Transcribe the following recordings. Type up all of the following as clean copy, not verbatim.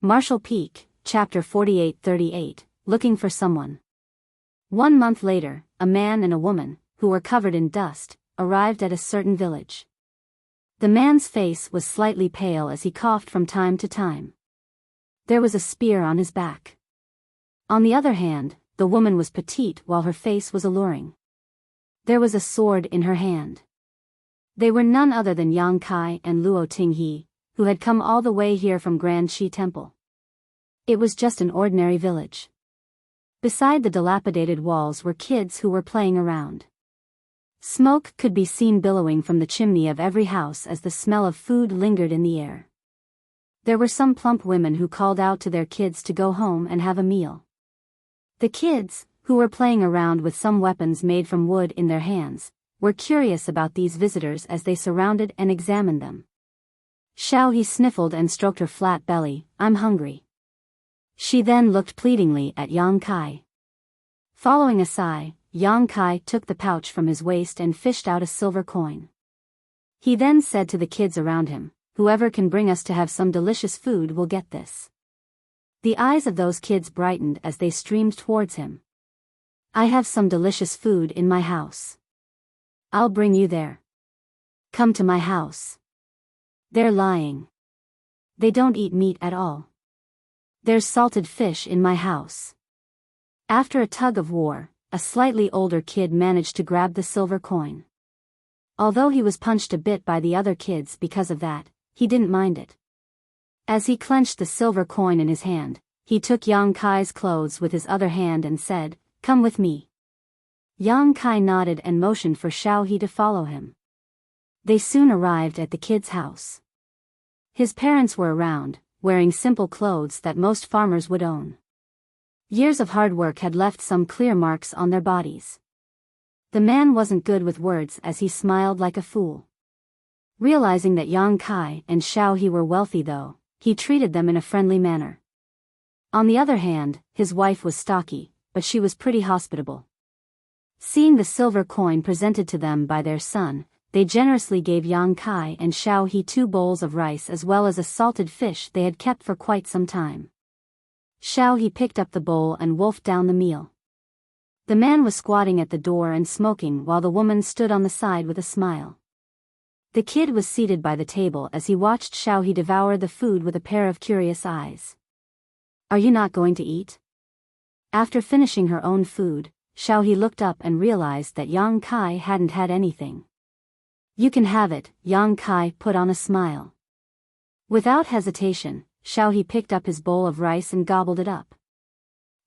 Marshall Peak, Chapter 48-38, Looking for Someone. 1 month later, a man and a woman, who were covered in dust, arrived at a certain village. The man's face was slightly pale as he coughed from time to time. There was a spear on his back. On the other hand, the woman was petite while her face was alluring. There was a sword in her hand. They were none other than Yang Kai and Luo Tinghe, who had come all the way here from Grand Shi Temple. It was just an ordinary village. Beside the dilapidated walls were kids who were playing around. Smoke could be seen billowing from the chimney of every house as the smell of food lingered in the air. There were some plump women who called out to their kids to go home and have a meal. The kids, who were playing around with some weapons made from wood in their hands, were curious about these visitors as they surrounded and examined them. Xiaohe sniffled and stroked her flat belly. "I'm hungry." She then looked pleadingly at Yang Kai. Following a sigh, Yang Kai took the pouch from his waist and fished out a silver coin. He then said to the kids around him, "Whoever can bring us to have some delicious food will get this." The eyes of those kids brightened as they streamed towards him. "I have some delicious food in my house. I'll bring you there. Come to my house." "They're lying. They don't eat meat at all. There's salted fish in my house." After a tug of war, a slightly older kid managed to grab the silver coin. Although he was punched a bit by the other kids because of that, he didn't mind it. As he clenched the silver coin in his hand, he took Yang Kai's clothes with his other hand and said, "Come with me." Yang Kai nodded and motioned for Xiaohe to follow him. They soon arrived at the kid's house. His parents were around, wearing simple clothes that most farmers would own. Years of hard work had left some clear marks on their bodies. The man wasn't good with words as he smiled like a fool. Realizing that Yang Kai and Xiaohe were wealthy though, he treated them in a friendly manner. On the other hand, his wife was stocky, but she was pretty hospitable. Seeing the silver coin presented to them by their son, they generously gave Yang Kai and Xiaohe 2 bowls of rice as well as a salted fish they had kept for quite some time. Xiaohe picked up the bowl and wolfed down the meal. The man was squatting at the door and smoking while the woman stood on the side with a smile. The kid was seated by the table as he watched Xiaohe devour the food with a pair of curious eyes. "Are you not going to eat?" After finishing her own food, Xiaohe looked up and realized that Yang Kai hadn't had anything. "You can have it," Yang Kai put on a smile. Without hesitation, Xiaohe picked up his bowl of rice and gobbled it up.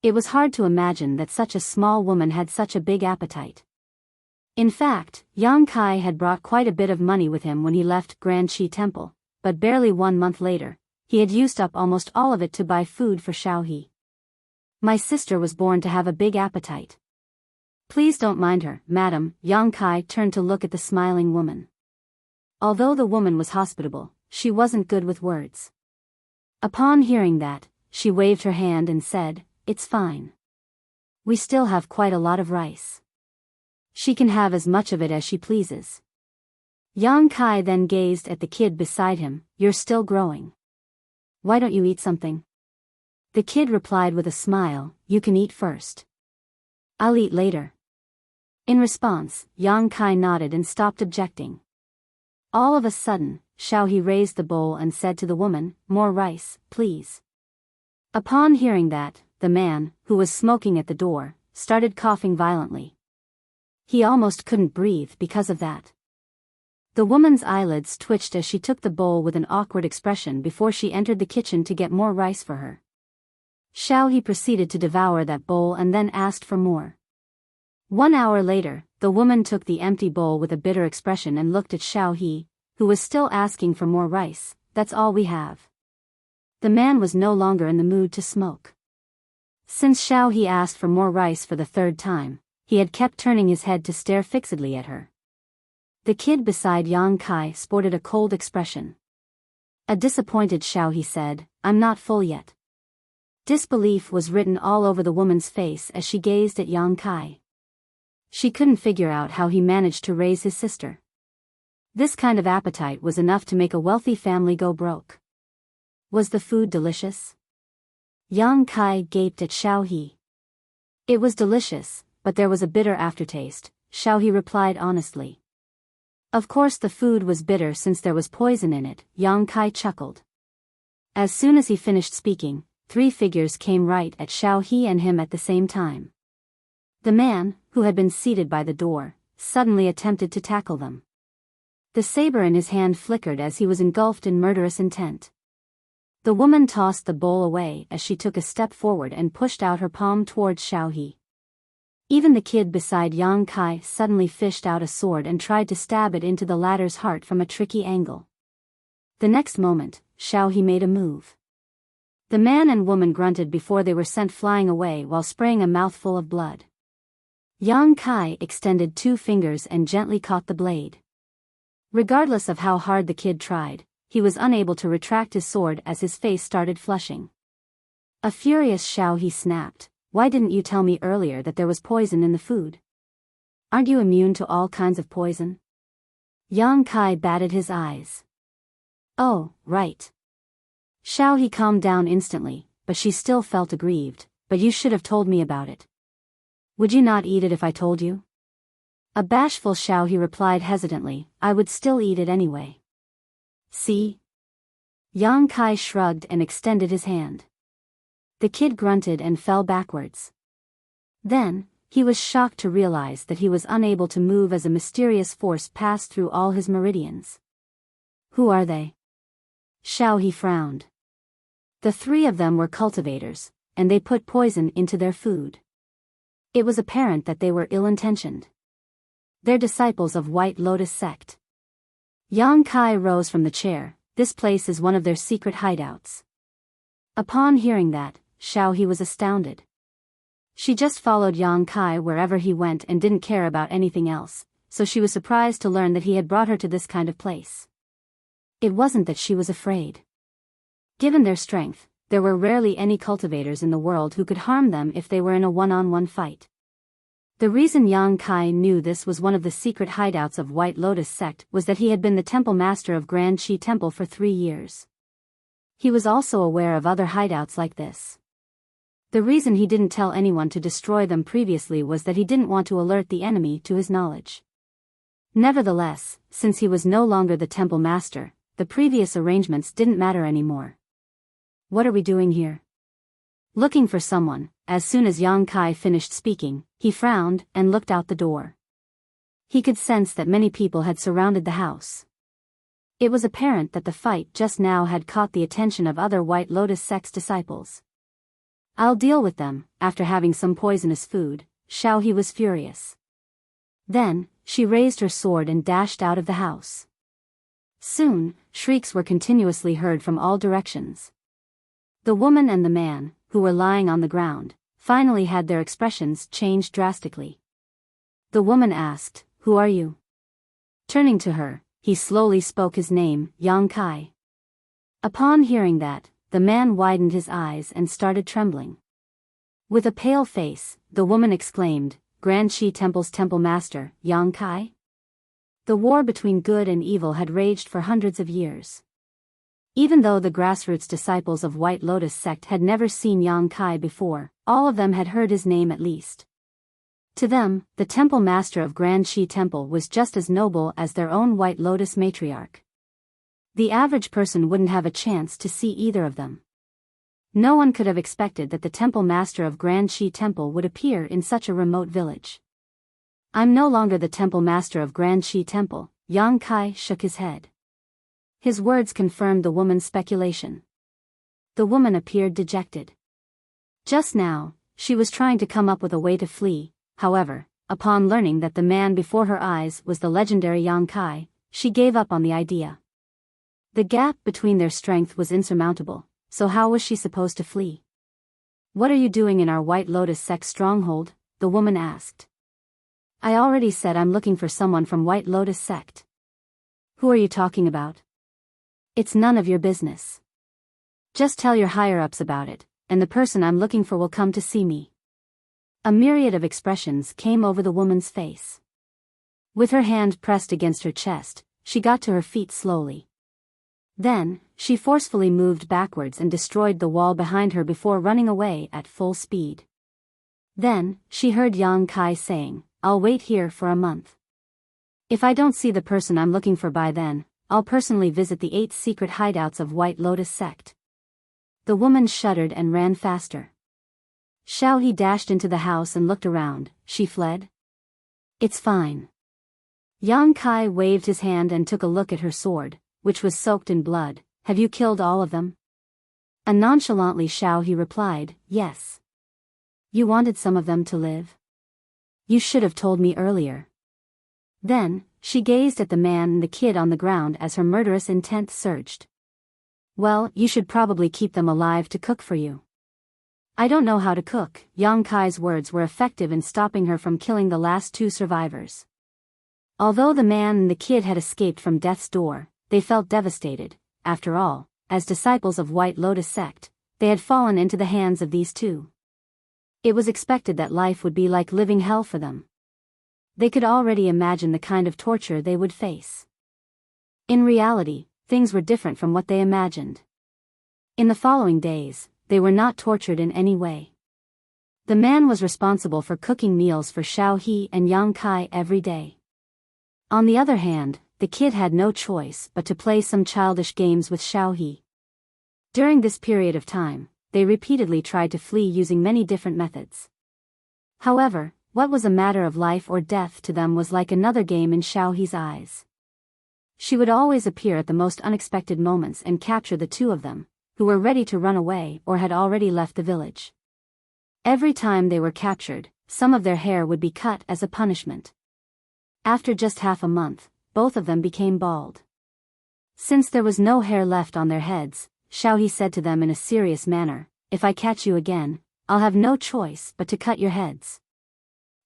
It was hard to imagine that such a small woman had such a big appetite. In fact, Yang Kai had brought quite a bit of money with him when he left Grand Shi Temple, but barely 1 month later, he had used up almost all of it to buy food for Xiaohe. "My sister was born to have a big appetite. Please don't mind her, madam." Yang Kai turned to look at the smiling woman. Although the woman was hospitable, she wasn't good with words. Upon hearing that, she waved her hand and said, "It's fine. We still have quite a lot of rice. She can have as much of it as she pleases." Yang Kai then gazed at the kid beside him. "You're still growing. Why don't you eat something?" The kid replied with a smile, "You can eat first. I'll eat later." In response, Yang Kai nodded and stopped objecting. All of a sudden, Xiaohe raised the bowl and said to the woman, "More rice, please." Upon hearing that, the man, who was smoking at the door, started coughing violently. He almost couldn't breathe because of that. The woman's eyelids twitched as she took the bowl with an awkward expression before she entered the kitchen to get more rice for her. Xiaohe proceeded to devour that bowl and then asked for more. 1 hour later, the woman took the empty bowl with a bitter expression and looked at Xiaohe, who was still asking for more rice. "That's all we have." The man was no longer in the mood to smoke. Since Xiaohe asked for more rice for the 3rd time, he had kept turning his head to stare fixedly at her. The kid beside Yang Kai sported a cold expression. A disappointed Xiaohe said, "I'm not full yet." Disbelief was written all over the woman's face as she gazed at Yang Kai. She couldn't figure out how he managed to raise his sister. This kind of appetite was enough to make a wealthy family go broke. Was the food delicious? Yang Kai gaped at Xiao He. It was delicious, but there was a bitter aftertaste, Xiao He replied honestly. Of course the food was bitter since there was poison in it, Yang Kai chuckled. As soon as he finished speaking, 3 figures came right at Xiao He and him at the same time. The man, who had been seated by the door, suddenly attempted to tackle them. The saber in his hand flickered as he was engulfed in murderous intent. The woman tossed the bowl away as she took a step forward and pushed out her palm towards Xiao He. Even the kid beside Yang Kai suddenly fished out a sword and tried to stab it into the latter's heart from a tricky angle. The next moment, Xiao He made a move. The man and woman grunted before they were sent flying away while spraying a mouthful of blood. Yang Kai extended 2 fingers and gently caught the blade. Regardless of how hard the kid tried, he was unable to retract his sword as his face started flushing. A furious Xiao He snapped, "Why didn't you tell me earlier that there was poison in the food? Aren't you immune to all kinds of poison?" Yang Kai batted his eyes. "Oh, right." Xiao He calmed down instantly, but she still felt aggrieved. "But you should have told me about it. Would you not eat it if I told you?" A bashful Xiao He replied hesitantly, "I would still eat it anyway." "See?" Yang Kai shrugged and extended his hand. The kid grunted and fell backwards. Then, he was shocked to realize that he was unable to move as a mysterious force passed through all his meridians. "Who are they?" Xiao He frowned. The 3 of them were cultivators, and they put poison into their food. It was apparent that they were ill-intentioned. They're disciples of White Lotus sect. Yang Kai rose from the chair. "This place is one of their secret hideouts." Upon hearing that, Xiao He was astounded. She just followed Yang Kai wherever he went and didn't care about anything else, so she was surprised to learn that he had brought her to this kind of place. It wasn't that she was afraid. Given their strength, there were rarely any cultivators in the world who could harm them if they were in a one-on-one fight. The reason Yang Kai knew this was one of the secret hideouts of White Lotus sect was that he had been the temple master of Grand Qi Temple for 3 years. He was also aware of other hideouts like this. The reason he didn't tell anyone to destroy them previously was that he didn't want to alert the enemy to his knowledge. Nevertheless, since he was no longer the temple master, the previous arrangements didn't matter anymore. "What are we doing here?" Looking for someone. As soon as Yang Kai finished speaking, he frowned and looked out the door. He could sense that many people had surrounded the house. It was apparent that the fight just now had caught the attention of other White Lotus sect disciples. "I'll deal with them." After having some poisonous food, Xiao He was furious. Then, she raised her sword and dashed out of the house. Soon, shrieks were continuously heard from all directions. The woman and the man, who were lying on the ground, finally had their expressions changed drastically. The woman asked, "Who are you?" Turning to her, he slowly spoke his name, Yang Kai. Upon hearing that, the man widened his eyes and started trembling. With a pale face, the woman exclaimed, "Grand Qi Temple's temple master, Yang Kai?" The war between good and evil had raged for hundreds of years. Even though the grassroots disciples of White Lotus sect had never seen Yang Kai before, all of them had heard his name at least. To them, the temple master of Grand Qi Temple was just as noble as their own White Lotus matriarch. The average person wouldn't have a chance to see either of them. No one could have expected that the temple master of Grand Qi Temple would appear in such a remote village. "I'm no longer the temple master of Grand Qi Temple," Yang Kai shook his head. His words confirmed the woman's speculation. The woman appeared dejected. Just now, she was trying to come up with a way to flee. However, upon learning that the man before her eyes was the legendary Yang Kai, she gave up on the idea. The gap between their strength was insurmountable, so how was she supposed to flee? "What are you doing in our White Lotus sect stronghold?" the woman asked. "I already said I'm looking for someone from White Lotus sect." "Who are you talking about?" "It's none of your business. Just tell your higher-ups about it, and the person I'm looking for will come to see me." A myriad of expressions came over the woman's face. With her hand pressed against her chest, she got to her feet slowly. Then, She forcefully moved backwards and destroyed the wall behind her before running away at full speed. Then, she heard Yang Kai saying, "I'll wait here for a month. If I don't see the person I'm looking for by then, I'll personally visit the 8 secret hideouts of White Lotus sect." The woman shuddered and ran faster. Xiaohe dashed into the house and looked around. She fled? "It's fine." Yang Kai waved his hand and took a look at her sword, which was soaked in blood. "Have you killed all of them?" And nonchalantly Xiaohe replied, "Yes." "You wanted some of them to live? You should have told me earlier." Then, she gazed at the man and the kid on the ground as her murderous intent surged. "Well, you should probably keep them alive to cook for you." "I don't know how to cook." Yang Kai's words were effective in stopping her from killing the last 2 survivors. Although the man and the kid had escaped from death's door, they felt devastated. After all, as disciples of White Lotus sect, they had fallen into the hands of these 2. It was expected that life would be like living hell for them. They could already imagine the kind of torture they would face. In reality, things were different from what they imagined. In the following days, they were not tortured in any way. The man was responsible for cooking meals for Xiaohe and Yang Kai every day. On the other hand, the kid had no choice but to play some childish games with Xiaohe. During this period of time, they repeatedly tried to flee using many different methods. However, what was a matter of life or death to them was like another game in Xiaohe's eyes. She would always appear at the most unexpected moments and capture the 2 of them, who were ready to run away or had already left the village. Every time they were captured, some of their hair would be cut as a punishment. After just half a month, both of them became bald. Since there was no hair left on their heads, Xiaohe said to them in a serious manner, "If I catch you again, I'll have no choice but to cut your heads."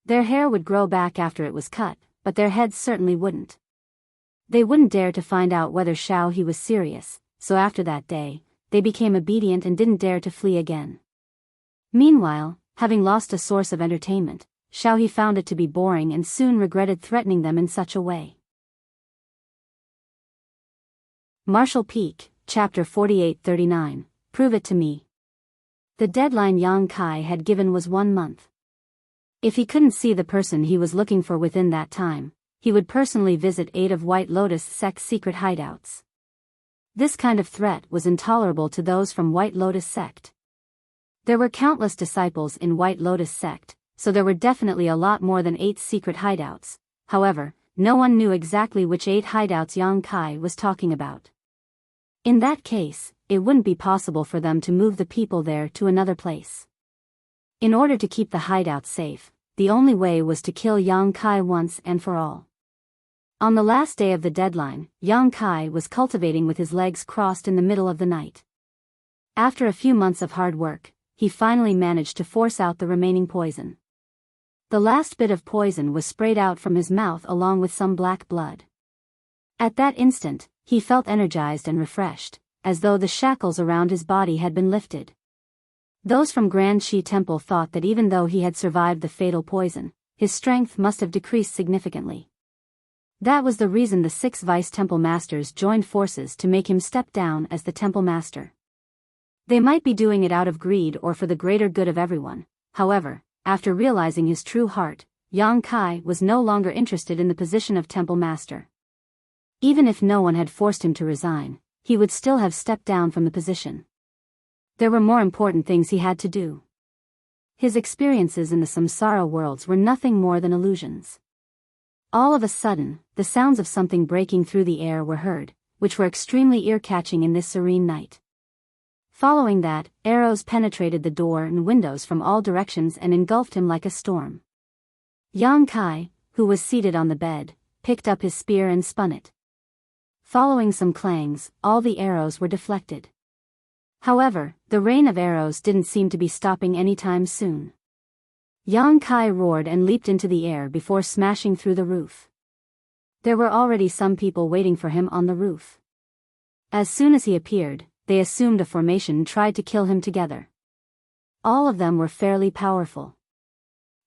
Their hair would grow back after it was cut, but their heads certainly wouldn't. They wouldn't dare to find out whether Xiaohe was serious, so after that day, they became obedient and didn't dare to flee again. Meanwhile, having lost a source of entertainment, Xiaohe found it to be boring and soon regretted threatening them in such a way. Martial Peak, Chapter 48-39, Prove It to Me. The deadline Yang Kai had given was 1 month. If he couldn't see the person he was looking for within that time, he would personally visit 8 of White Lotus sect's secret hideouts. This kind of threat was intolerable to those from White Lotus sect. There were countless disciples in White Lotus sect, so there were definitely a lot more than 8 secret hideouts. However, no one knew exactly which 8 hideouts Yang Kai was talking about. In that case, it wouldn't be possible for them to move the people there to another place. In order to keep the hideout safe, the only way was to kill Yang Kai once and for all. On the last day of the deadline, Yang Kai was cultivating with his legs crossed in the middle of the night. After a few months of hard work, he finally managed to force out the remaining poison. The last bit of poison was sprayed out from his mouth along with some black blood. At that instant, he felt energized and refreshed, as though the shackles around his body had been lifted. Those from Grand Shi Temple thought that even though he had survived the fatal poison, his strength must have decreased significantly. That was the reason the 6 vice temple masters joined forces to make him step down as the temple master. They might be doing it out of greed or for the greater good of everyone. However, after realizing his true heart, Yang Kai was no longer interested in the position of temple master. Even if no one had forced him to resign, he would still have stepped down from the position. There were more important things he had to do. His experiences in the samsara worlds were nothing more than illusions. All of a sudden, the sounds of something breaking through the air were heard, which were extremely ear-catching in this serene night. Following that, arrows penetrated the door and windows from all directions and engulfed him like a storm. Yang Kai, who was seated on the bed, picked up his spear and spun it. Following some clangs, all the arrows were deflected. However, the rain of arrows didn't seem to be stopping anytime soon. Yang Kai roared and leaped into the air before smashing through the roof. There were already some people waiting for him on the roof. As soon as he appeared, they assumed a formation and tried to kill him together. All of them were fairly powerful.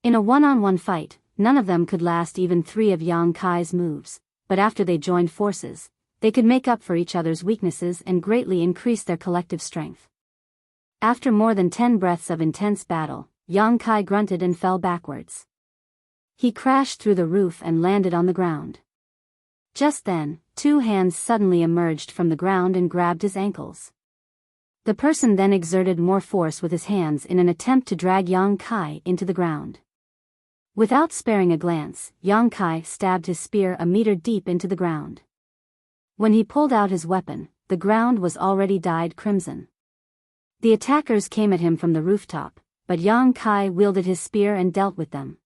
In a one-on-one fight, none of them could last even 3 of Yang Kai's moves, but after they joined forces, they could make up for each other's weaknesses and greatly increase their collective strength. After more than 10 breaths of intense battle, Yang Kai grunted and fell backwards. He crashed through the roof and landed on the ground. Just then, 2 hands suddenly emerged from the ground and grabbed his ankles. The person then exerted more force with his hands in an attempt to drag Yang Kai into the ground. Without sparing a glance, Yang Kai stabbed his spear a meter deep into the ground. When he pulled out his weapon, the ground was already dyed crimson. The attackers came at him from the rooftop, but Yang Kai wielded his spear and dealt with them.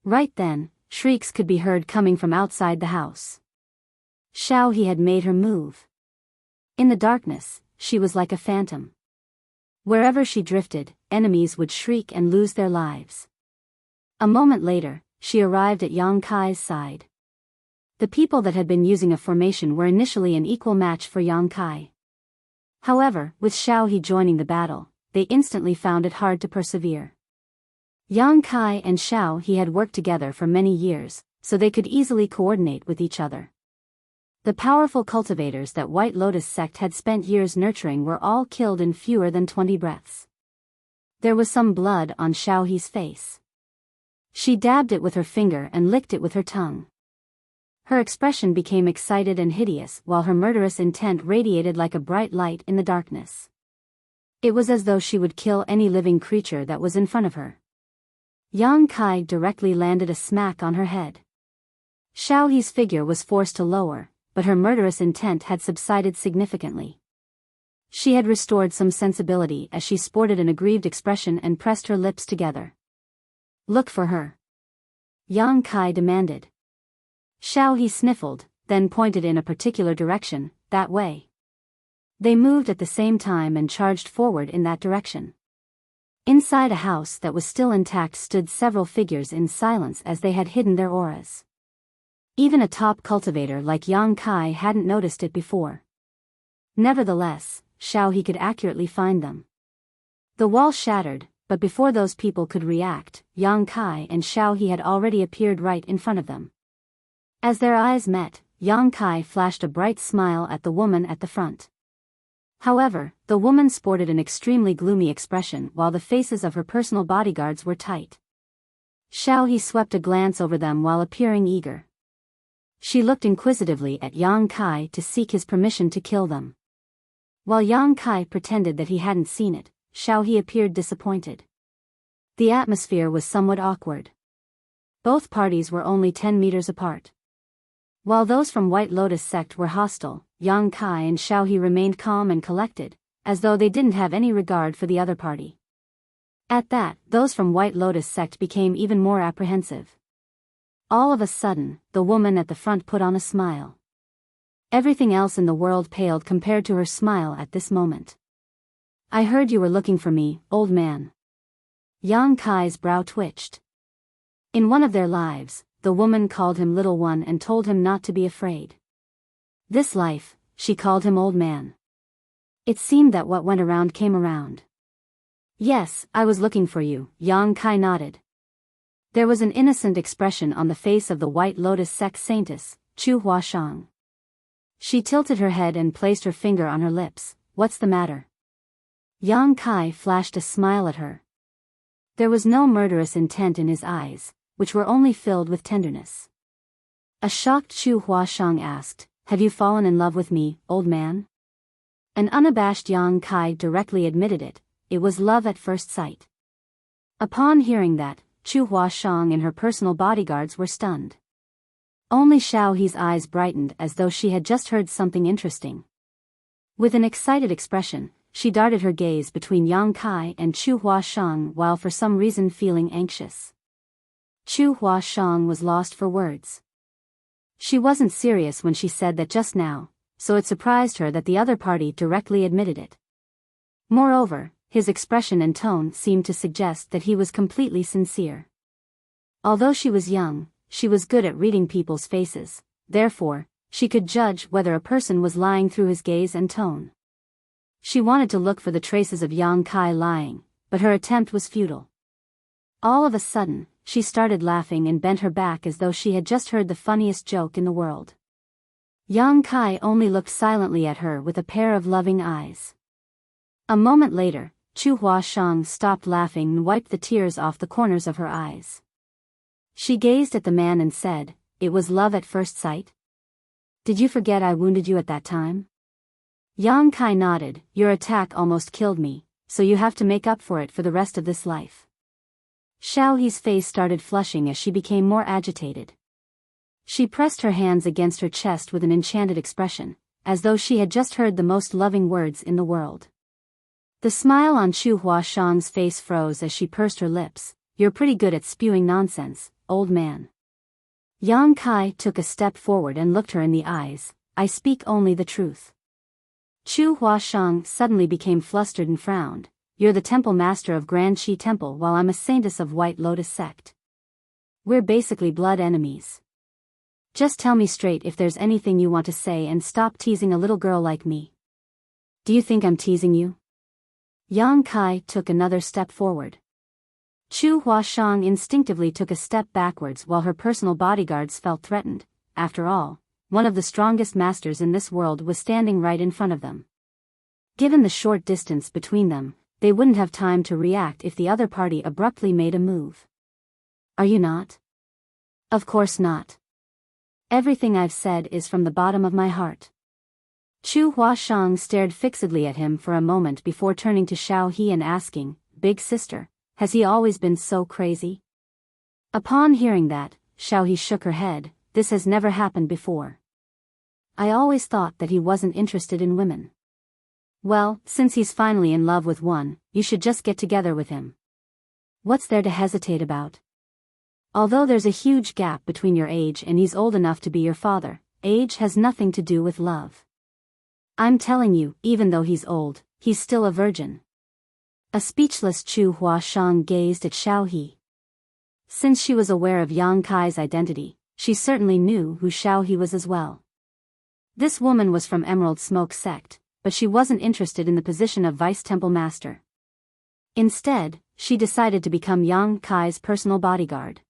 Right then, shrieks could be heard coming from outside the house. Xiao He had made her move. In the darkness, she was like a phantom. Wherever she drifted, enemies would shriek and lose their lives. A moment later, she arrived at Yang Kai's side. The people that had been using a formation were initially an equal match for Yang Kai. However, with Xiao He joining the battle, they instantly found it hard to persevere. Yang Kai and Xiao He had worked together for many years, so they could easily coordinate with each other. The powerful cultivators that White Lotus sect had spent years nurturing were all killed in fewer than 20 breaths. There was some blood on Xiao He's face. She dabbed it with her finger and licked it with her tongue. Her expression became excited and hideous while her murderous intent radiated like a bright light in the darkness. It was as though she would kill any living creature that was in front of her. Yang Kai directly landed a smack on her head. Xiao He's figure was forced to lower, but her murderous intent had subsided significantly. She had restored some sensibility as she sported an aggrieved expression and pressed her lips together. "Look for her," Yang Kai demanded. Xiao He sniffled, then pointed in a particular direction, "That way." They moved at the same time and charged forward in that direction. Inside a house that was still intact stood several figures in silence as they had hidden their auras. Even a top cultivator like Yang Kai hadn't noticed it before. Nevertheless, Xiao He could accurately find them. The wall shattered, but before those people could react, Yang Kai and Xiao He had already appeared right in front of them. As their eyes met, Yang Kai flashed a bright smile at the woman at the front. However, the woman sported an extremely gloomy expression while the faces of her personal bodyguards were tight. Xiao He swept a glance over them while appearing eager. She looked inquisitively at Yang Kai to seek his permission to kill them. While Yang Kai pretended that he hadn't seen it, Xiao He appeared disappointed. The atmosphere was somewhat awkward. Both parties were only 10 meters apart. While those from White Lotus sect were hostile, Yang Kai and Xiao He remained calm and collected, as though they didn't have any regard for the other party. At that, those from White Lotus sect became even more apprehensive. All of a sudden, the woman at the front put on a smile. Everything else in the world paled compared to her smile at this moment. "I heard you were looking for me, old man." Yang Kai's brow twitched. In one of their lives, the woman called him little one and told him not to be afraid. This life, she called him old man. It seemed that what went around came around. "Yes, I was looking for you," Yang Kai nodded. There was an innocent expression on the face of the White Lotus sect saintess, Chu Huashang. She tilted her head and placed her finger on her lips. "What's the matter?" Yang Kai flashed a smile at her. There was no murderous intent in his eyes, which were only filled with tenderness. A shocked Chu Huashang asked, "Have you fallen in love with me, old man?" An unabashed Yang Kai directly admitted it. It was love at first sight. Upon hearing that, Chu Huashang and her personal bodyguards were stunned. Only Xiao He's eyes brightened as though she had just heard something interesting. With an excited expression, she darted her gaze between Yang Kai and Chu Huashang while for some reason feeling anxious. Chu Huashang was lost for words. She wasn't serious when she said that just now, so it surprised her that the other party directly admitted it. Moreover, his expression and tone seemed to suggest that he was completely sincere. Although she was young, she was good at reading people's faces, therefore, she could judge whether a person was lying through his gaze and tone. She wanted to look for the traces of Yang Kai lying, but her attempt was futile. All of a sudden, she started laughing and bent her back as though she had just heard the funniest joke in the world. Yang Kai only looked silently at her with a pair of loving eyes. A moment later, Chu Huashang stopped laughing and wiped the tears off the corners of her eyes. She gazed at the man and said, "It was love at first sight? Did you forget I wounded you at that time?" Yang Kai nodded. "Your attack almost killed me, so you have to make up for it for the rest of this life." Xiao He's face started flushing as she became more agitated. She pressed her hands against her chest with an enchanted expression, as though she had just heard the most loving words in the world. The smile on Chu Huashang's face froze as she pursed her lips. "You're pretty good at spewing nonsense, old man." Yang Kai took a step forward and looked her in the eyes. "I speak only the truth." Chu Huashang suddenly became flustered and frowned. "You're the temple master of Grand Shi Temple while I'm a saintess of White Lotus sect. We're basically blood enemies. Just tell me straight if there's anything you want to say and stop teasing a little girl like me." "Do you think I'm teasing you?" Yang Kai took another step forward. Chu Huashang instinctively took a step backwards while her personal bodyguards felt threatened. After all, one of the strongest masters in this world was standing right in front of them. Given the short distance between them, they wouldn't have time to react if the other party abruptly made a move. "Are you not?" "Of course not. Everything I've said is from the bottom of my heart." Chu Huashang stared fixedly at him for a moment before turning to Xiao He and asking, "Big sister, has he always been so crazy?" Upon hearing that, Xiao He shook her head. "This has never happened before. I always thought that he wasn't interested in women." "Well, since he's finally in love with one, you should just get together with him. What's there to hesitate about? Although there's a huge gap between your age and he's old enough to be your father, age has nothing to do with love. I'm telling you, even though he's old, he's still a virgin." A speechless Chu Huashang gazed at Xiao He. Since she was aware of Yang Kai's identity, she certainly knew who Xiao He was as well. This woman was from Emerald Smoke sect, but she wasn't interested in the position of Vice Temple Master. Instead, she decided to become Yang Kai's personal bodyguard.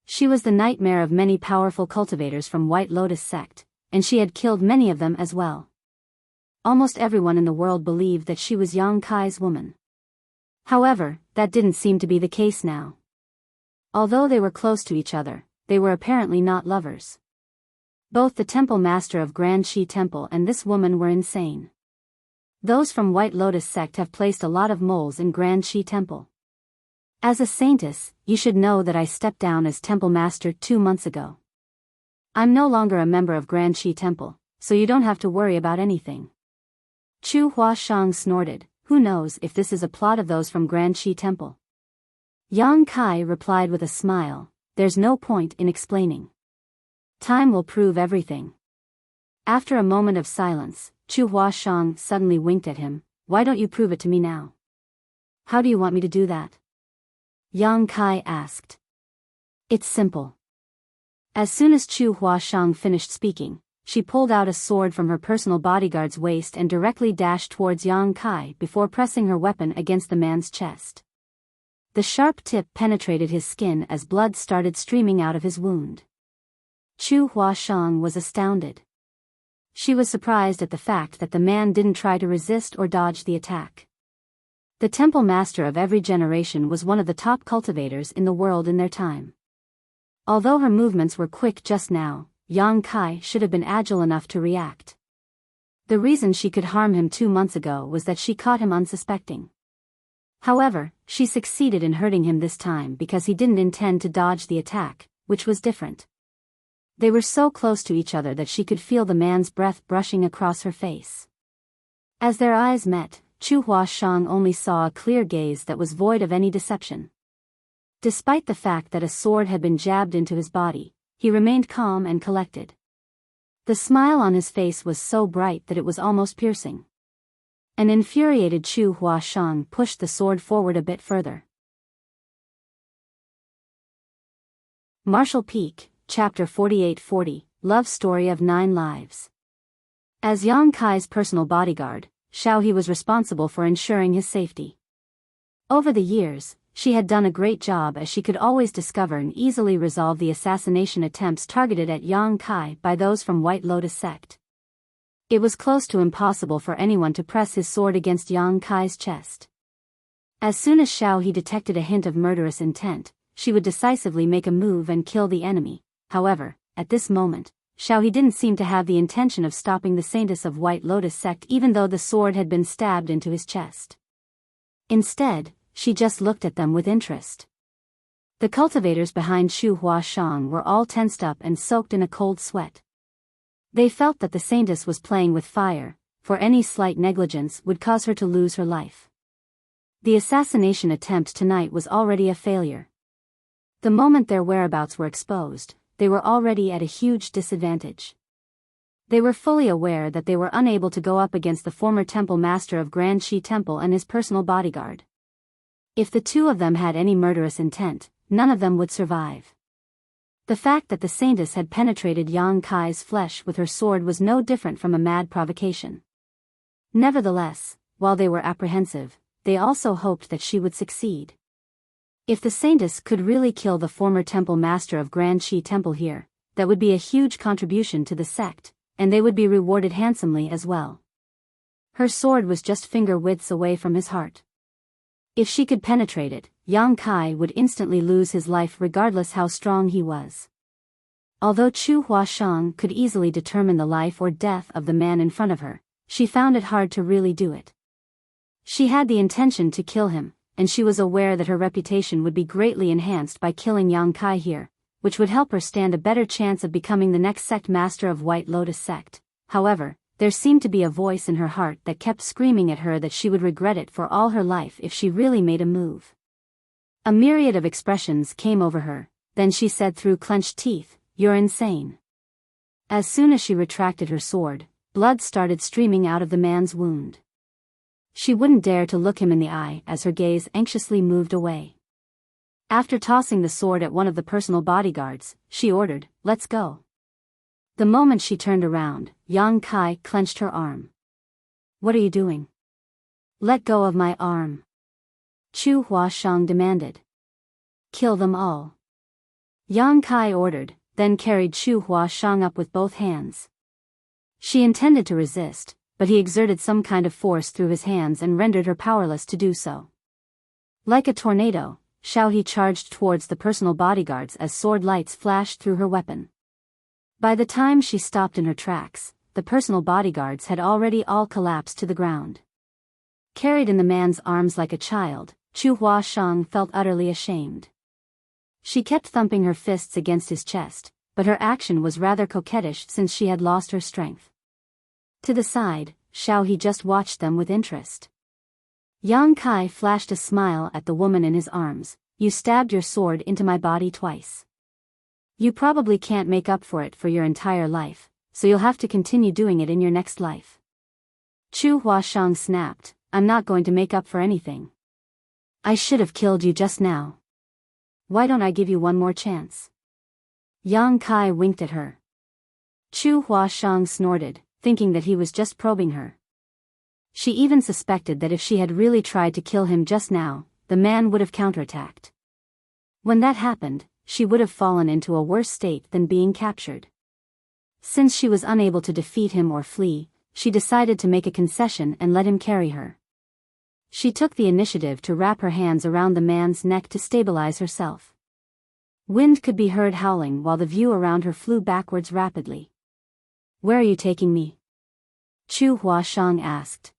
She was the nightmare of many powerful cultivators from White Lotus sect, and she had killed many of them as well. Almost everyone in the world believed that she was Yang Kai's woman. However, that didn't seem to be the case now. Although they were close to each other, they were apparently not lovers. Both the temple master of Grand Shi Temple and this woman were insane. Those from White Lotus sect have placed a lot of moles in Grand Shi Temple. As a saintess, you should know that I stepped down as temple master 2 months ago. I'm no longer a member of Grand Shi Temple, so you don't have to worry about anything." Chu Huashang snorted. "Who knows if this is a plot of those from Grand Shi Temple?" Yang Kai replied with a smile, "There's no point in explaining. Time will prove everything." After a moment of silence, Chu Huashang suddenly winked at him. "Why don't you prove it to me now?" "How do you want me to do that?" Yang Kai asked. "It's simple." As soon as Chu Huashang finished speaking, she pulled out a sword from her personal bodyguard's waist and directly dashed towards Yang Kai before pressing her weapon against the man's chest. The sharp tip penetrated his skin as blood started streaming out of his wound. Chu Huashang was astounded. She was surprised at the fact that the man didn't try to resist or dodge the attack. The temple master of every generation was one of the top cultivators in the world in their time. Although her movements were quick just now, Yang Kai should have been agile enough to react. The reason she could harm him 2 months ago was that she caught him unsuspecting. However, she succeeded in hurting him this time because he didn't intend to dodge the attack, which was different. They were so close to each other that she could feel the man's breath brushing across her face. As their eyes met, Chu Huashang only saw a clear gaze that was void of any deception. Despite the fact that a sword had been jabbed into his body, he remained calm and collected. The smile on his face was so bright that it was almost piercing. An infuriated Chu Huashang pushed the sword forward a bit further. Martial Peak, Chapter 4840, Love Story of 9 Lives. As Yang Kai's personal bodyguard, Xiao He was responsible for ensuring his safety. Over the years, she had done a great job, as she could always discover and easily resolve the assassination attempts targeted at Yang Kai by those from White Lotus sect. It was close to impossible for anyone to press his sword against Yang Kai's chest. As soon as Xiao He detected a hint of murderous intent, she would decisively make a move and kill the enemy. However, at this moment, Xiao He didn't seem to have the intention of stopping the saintess of White Lotus sect, even though the sword had been stabbed into his chest. Instead, she just looked at them with interest. The cultivators behind Chu Huashang were all tensed up and soaked in a cold sweat. They felt that the saintess was playing with fire, for any slight negligence would cause her to lose her life. The assassination attempt tonight was already a failure. The moment their whereabouts were exposed, they were already at a huge disadvantage. They were fully aware that they were unable to go up against the former temple master of Grand Shi Temple and his personal bodyguard. If the two of them had any murderous intent, none of them would survive. The fact that the saintess had penetrated Yang Kai's flesh with her sword was no different from a mad provocation. Nevertheless, while they were apprehensive, they also hoped that she would succeed. If the saintess could really kill the former temple master of Grand Shi Temple here, that would be a huge contribution to the sect, and they would be rewarded handsomely as well. Her sword was just finger widths away from his heart. If she could penetrate it, Yang Kai would instantly lose his life regardless how strong he was. Although Chu Huashang could easily determine the life or death of the man in front of her, she found it hard to really do it. She had the intention to kill him, and she was aware that her reputation would be greatly enhanced by killing Yang Kai here, which would help her stand a better chance of becoming the next sect master of White Lotus sect. However, there seemed to be a voice in her heart that kept screaming at her that she would regret it for all her life if she really made a move. A myriad of expressions came over her, then she said through clenched teeth, "You're insane." As soon as she retracted her sword, blood started streaming out of the man's wound. She wouldn't dare to look him in the eye as her gaze anxiously moved away. After tossing the sword at one of the personal bodyguards, she ordered, "Let's go." The moment she turned around, Yang Kai clenched her arm. "What are you doing?" "Let go of my arm," Chu Huashang demanded. "Kill them all," Yang Kai ordered, then carried Chu Huashang up with both hands. She intended to resist, but he exerted some kind of force through his hands and rendered her powerless to do so. Like a tornado, Xiao He charged towards the personal bodyguards as sword lights flashed through her weapon. By the time she stopped in her tracks, the personal bodyguards had already all collapsed to the ground. Carried in the man's arms like a child, Chu Huashang felt utterly ashamed. She kept thumping her fists against his chest, but her action was rather coquettish since she had lost her strength. To the side, Xiao He just watched them with interest. Yang Kai flashed a smile at the woman in his arms. "You stabbed your sword into my body twice. You probably can't make up for it for your entire life, so you'll have to continue doing it in your next life." Chu Huashang snapped, "I'm not going to make up for anything. I should have killed you just now. Why don't I give you one more chance?" Yang Kai winked at her. Chu Huashang snorted, thinking that he was just probing her. She even suspected that if she had really tried to kill him just now, the man would have counterattacked. When that happened, she would have fallen into a worse state than being captured. Since she was unable to defeat him or flee, she decided to make a concession and let him carry her. She took the initiative to wrap her hands around the man's neck to stabilize herself. Wind could be heard howling while the view around her flew backwards rapidly. "Where are you taking me?" Chu Huashang asked.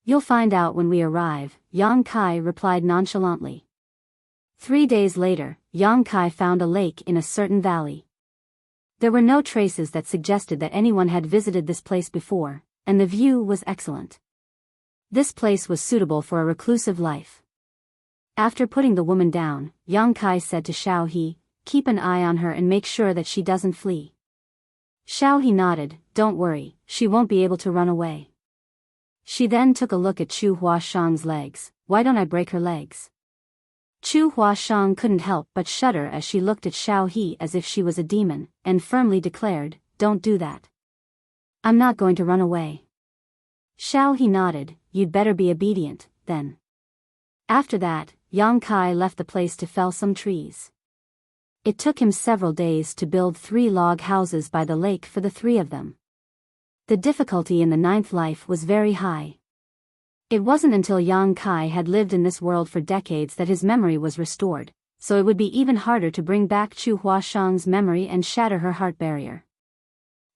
"You'll find out when we arrive," Yang Kai replied nonchalantly. 3 days later, Yang Kai found a lake in a certain valley. There were no traces that suggested that anyone had visited this place before, and the view was excellent. This place was suitable for a reclusive life. After putting the woman down, Yang Kai said to Xiao He, "Keep an eye on her and make sure that she doesn't flee." Xiao He nodded, "Don't worry, she won't be able to run away." She then took a look at Chu Huashang's legs. "Why don't I break her legs?" Chu Huashang couldn't help but shudder as she looked at Xiao He as if she was a demon, and firmly declared, "Don't do that. I'm not going to run away." Xiao He nodded, "You'd better be obedient, then." After that, Yang Kai left the place to fell some trees. It took him several days to build 3 log houses by the lake for the 3 of them. The difficulty in the 9th life was very high. It wasn't until Yang Kai had lived in this world for decades that his memory was restored, so it would be even harder to bring back Chu Huashang's memory and shatter her heart barrier.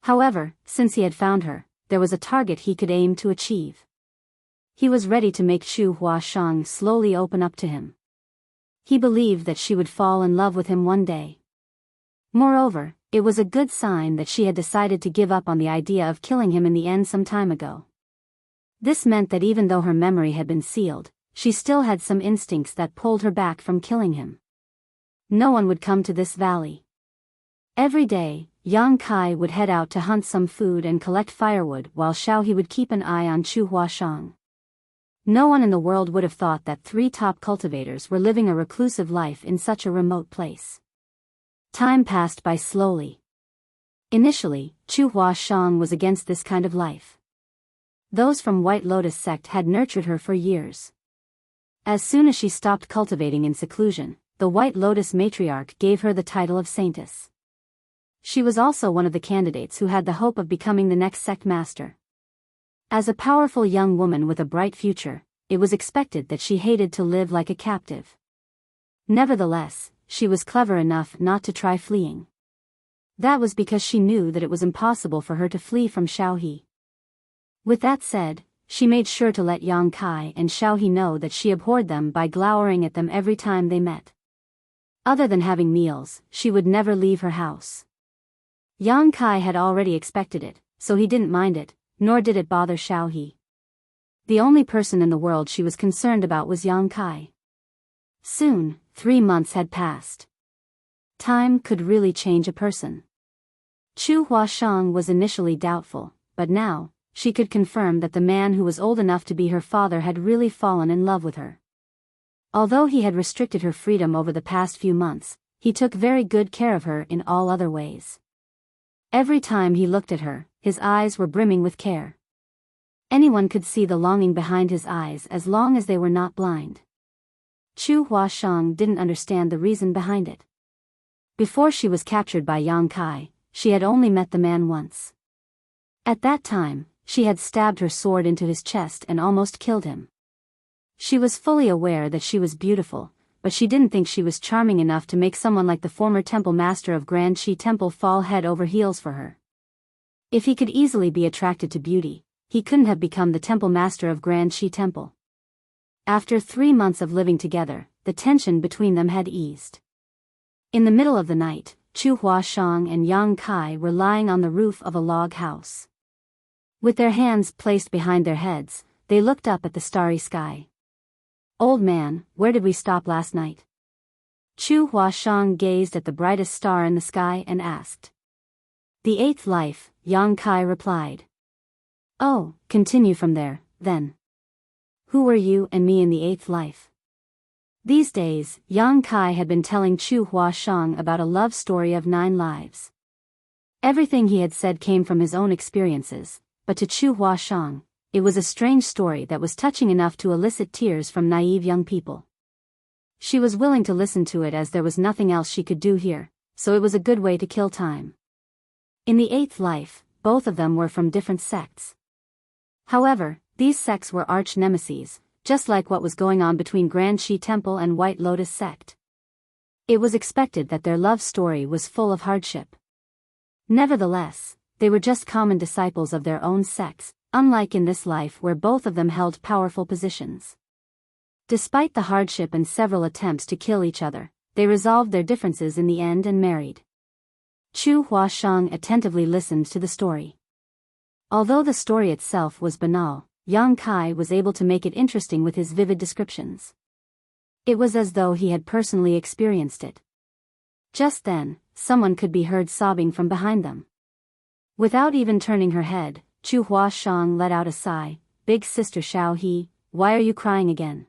However, since he had found her, there was a target he could aim to achieve. He was ready to make Chu Huashang slowly open up to him. He believed that she would fall in love with him one day. Moreover, it was a good sign that she had decided to give up on the idea of killing him in the end some time ago. This meant that even though her memory had been sealed, she still had some instincts that pulled her back from killing him. No one would come to this valley. Every day, Yang Kai would head out to hunt some food and collect firewood while Xiaohe would keep an eye on Chu Huashang. No one in the world would have thought that 3 top cultivators were living a reclusive life in such a remote place. Time passed by slowly. Initially, Chu Huashang was against this kind of life. Those from White Lotus sect had nurtured her for years. As soon as she stopped cultivating in seclusion, the White Lotus matriarch gave her the title of saintess. She was also one of the candidates who had the hope of becoming the next sect master. As a powerful young woman with a bright future, it was expected that she hated to live like a captive. Nevertheless, she was clever enough not to try fleeing. That was because she knew that it was impossible for her to flee from Xiaohe. With that said, she made sure to let Yang Kai and Xiaohe know that she abhorred them by glowering at them every time they met. Other than having meals, she would never leave her house. Yang Kai had already expected it, so he didn't mind it, nor did it bother Xiaohe. The only person in the world she was concerned about was Yang Kai. Soon, 3 months had passed. Time could really change a person. Chu Huashang was initially doubtful, but now, she could confirm that the man who was old enough to be her father had really fallen in love with her. Although he had restricted her freedom over the past few months, he took very good care of her in all other ways. Every time he looked at her, his eyes were brimming with care. Anyone could see the longing behind his eyes as long as they were not blind. Chu Huashang didn't understand the reason behind it. Before she was captured by Yang Kai, she had only met the man once. At that time, she had stabbed her sword into his chest and almost killed him. She was fully aware that she was beautiful, but she didn't think she was charming enough to make someone like the former temple master of Grand Shi Temple fall head over heels for her. If he could easily be attracted to beauty, he couldn't have become the temple master of Grand Shi Temple. After 3 months of living together, the tension between them had eased. In the middle of the night, Chu Huashang and Yang Kai were lying on the roof of a log house. With their hands placed behind their heads, they looked up at the starry sky. "Old man, where did we stop last night?" Chu Huashang gazed at the brightest star in the sky and asked. "The 8th life," Yang Kai replied. "Oh, continue from there, then. Who were you and me in the 8th life?" These days, Yang Kai had been telling Chu Huashang about a love story of 9 lives. Everything he had said came from his own experiences, but to Chu Huashang, it was a strange story that was touching enough to elicit tears from naive young people. She was willing to listen to it as there was nothing else she could do here, so it was a good way to kill time. In the 8th life, both of them were from different sects. However, these sects were arch nemesis, just like what was going on between Grand Shi Temple and White Lotus sect. It was expected that their love story was full of hardship. Nevertheless, they were just common disciples of their own sects, unlike in this life where both of them held powerful positions. Despite the hardship and several attempts to kill each other, they resolved their differences in the end and married. Chu Huashang attentively listened to the story. Although the story itself was banal, Yang Kai was able to make it interesting with his vivid descriptions. It was as though he had personally experienced it. Just then, someone could be heard sobbing from behind them. Without even turning her head, Chu Huashang let out a sigh. "Big sister Xiaohe, why are you crying again?"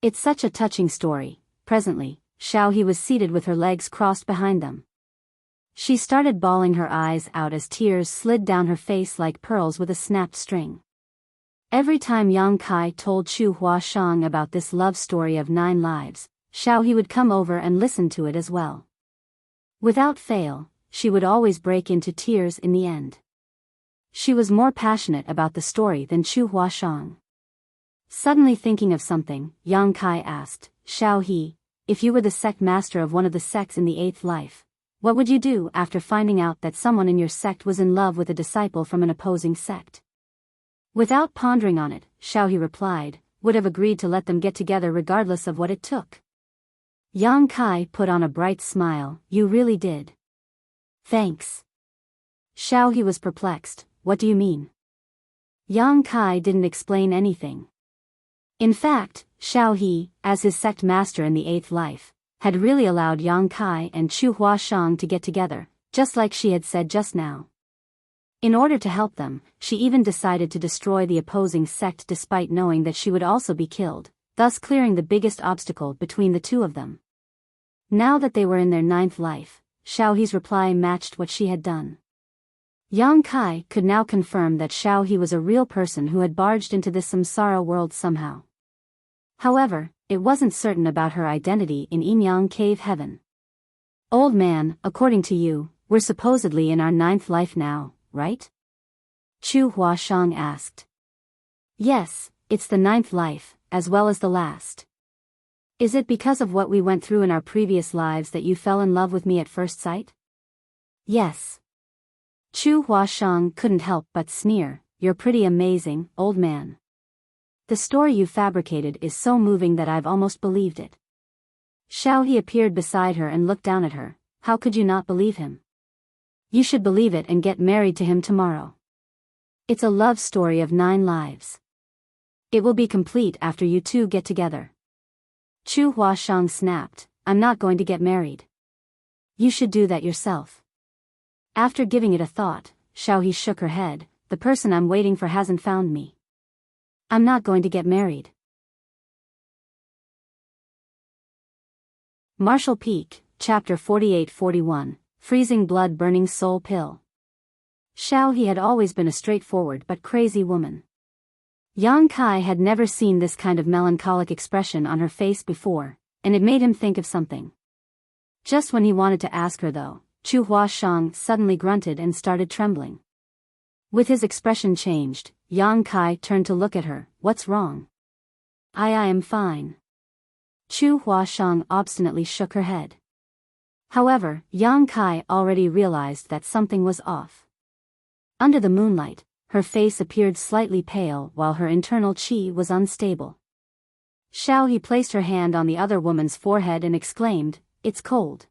It's such a touching story. Presently, Xiaohe was seated with her legs crossed behind them. She started bawling her eyes out as tears slid down her face like pearls with a snapped string. Every time Yang Kai told Chu Huashang about this love story of 9 lives, Xiao He would come over and listen to it as well. Without fail, she would always break into tears in the end. She was more passionate about the story than Chu Huashang. Suddenly thinking of something, Yang Kai asked, Xiao He, if you were the sect master of one of the sects in the 8th life, what would you do after finding out that someone in your sect was in love with a disciple from an opposing sect? Without pondering on it, Xiao He replied, would have agreed to let them get together regardless of what it took. Yang Kai put on a bright smile, you really did. Thanks. Xiao He was perplexed, what do you mean? Yang Kai didn't explain anything. In fact, Xiao He, as his sect master in the 8th life, had really allowed Yang Kai and Chu Huashang to get together, just like she had said just now. In order to help them, she even decided to destroy the opposing sect despite knowing that she would also be killed, thus clearing the biggest obstacle between the two of them. Now that they were in their 9th life, Xiao He's reply matched what she had done. Yang Kai could now confirm that Xiao He was a real person who had barged into this samsara world somehow. However, it wasn't certain about her identity in Yinyang Cave Heaven. Old man, according to you, we're supposedly in our 9th life now, right? Chu Huashang asked. Yes, it's the 9th life, as well as the last. Is it because of what we went through in our previous lives that you fell in love with me at first sight? Yes. Chu Huashang couldn't help but sneer, you're pretty amazing, old man. The story you fabricated is so moving that I've almost believed it. Xiao He appeared beside her and looked down at her, how could you not believe him? You should believe it and get married to him tomorrow. It's a love story of 9 lives. It will be complete after you two get together. Chu Huashang snapped, I'm not going to get married. You should do that yourself. After giving it a thought, Xiao He shook her head, the person I'm waiting for hasn't found me. I'm not going to get married. Martial Peak, Chapter 48-41, Freezing Blood Burning Soul Pill. Xiao He had always been a straightforward but crazy woman. Yang Kai had never seen this kind of melancholic expression on her face before, and it made him think of something. Just when he wanted to ask her though, Chu Huashang suddenly grunted and started trembling. With his expression changed, Yang Kai turned to look at her, what's wrong? I am fine. Chu Huashang obstinately shook her head. However, Yang Kai already realized that something was off. Under the moonlight, her face appeared slightly pale while her internal qi was unstable. Xiao He placed her hand on the other woman's forehead and exclaimed, it's cold.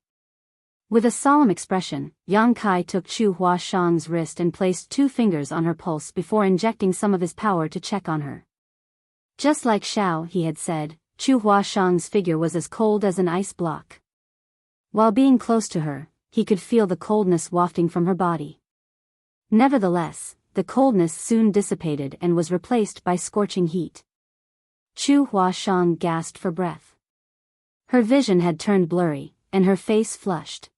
With a solemn expression, Yang Kai took Chu Huashang's wrist and placed 2 fingers on her pulse before injecting some of his power to check on her. Just like Xiao He had said, Chu Huashang's figure was as cold as an ice block. While being close to her, he could feel the coldness wafting from her body. Nevertheless, the coldness soon dissipated and was replaced by scorching heat. Chu Huashang gasped for breath. Her vision had turned blurry, and her face flushed.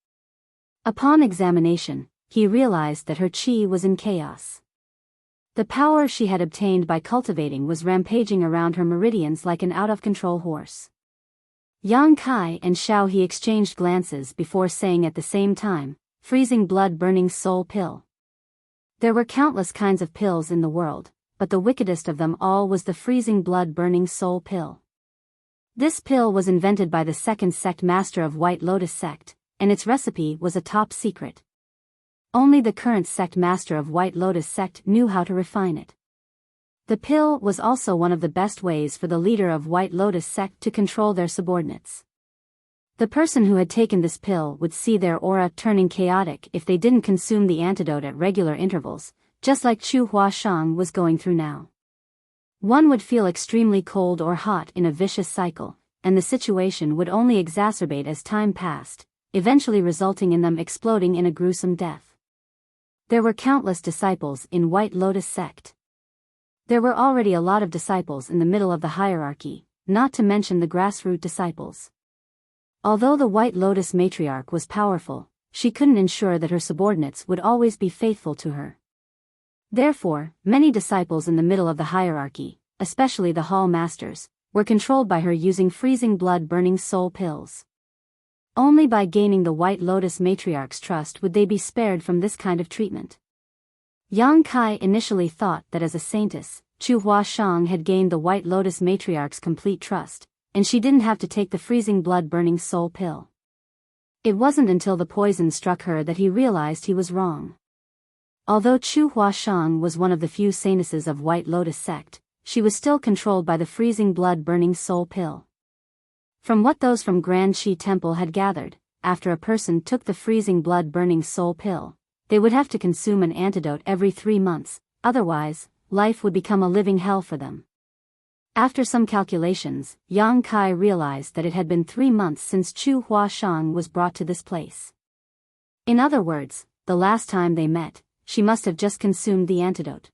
Upon examination, he realized that her qi was in chaos. The power she had obtained by cultivating was rampaging around her meridians like an out-of-control horse. Yang Kai and Xiao He exchanged glances before saying at the same time, freezing blood-burning soul pill. There were countless kinds of pills in the world, but the wickedest of them all was the freezing blood-burning soul pill. This pill was invented by the second sect master of White Lotus sect, and its recipe was a top secret. Only the current sect master of White Lotus sect knew how to refine it. The pill was also one of the best ways for the leader of White Lotus sect to control their subordinates. The person who had taken this pill would see their aura turning chaotic if they didn't consume the antidote at regular intervals, just like Chu Huashang was going through now. One would feel extremely cold or hot in a vicious cycle, and the situation would only exacerbate as time passed, eventually resulting in them exploding in a gruesome death. There were countless disciples in White Lotus sect. There were already a lot of disciples in the middle of the hierarchy, not to mention the grassroots disciples. Although the White Lotus matriarch was powerful, she couldn't ensure that her subordinates would always be faithful to her. Therefore, many disciples in the middle of the hierarchy, especially the hall masters, were controlled by her using freezing blood-burning soul pills. Only by gaining the White Lotus matriarch's trust would they be spared from this kind of treatment. Yang Kai initially thought that as a saintess, Chu Huashang had gained the White Lotus matriarch's complete trust, and she didn't have to take the freezing blood-burning soul pill. It wasn't until the poison struck her that he realized he was wrong. Although Chu Huashang was one of the few saintesses of White Lotus sect, she was still controlled by the freezing blood-burning soul pill. From what those from Grand Qi Temple had gathered, after a person took the freezing blood-burning soul pill, they would have to consume an antidote every 3 months, otherwise, life would become a living hell for them. After some calculations, Yang Kai realized that it had been 3 months since Chu Huashang was brought to this place. In other words, the last time they met, she must have just consumed the antidote.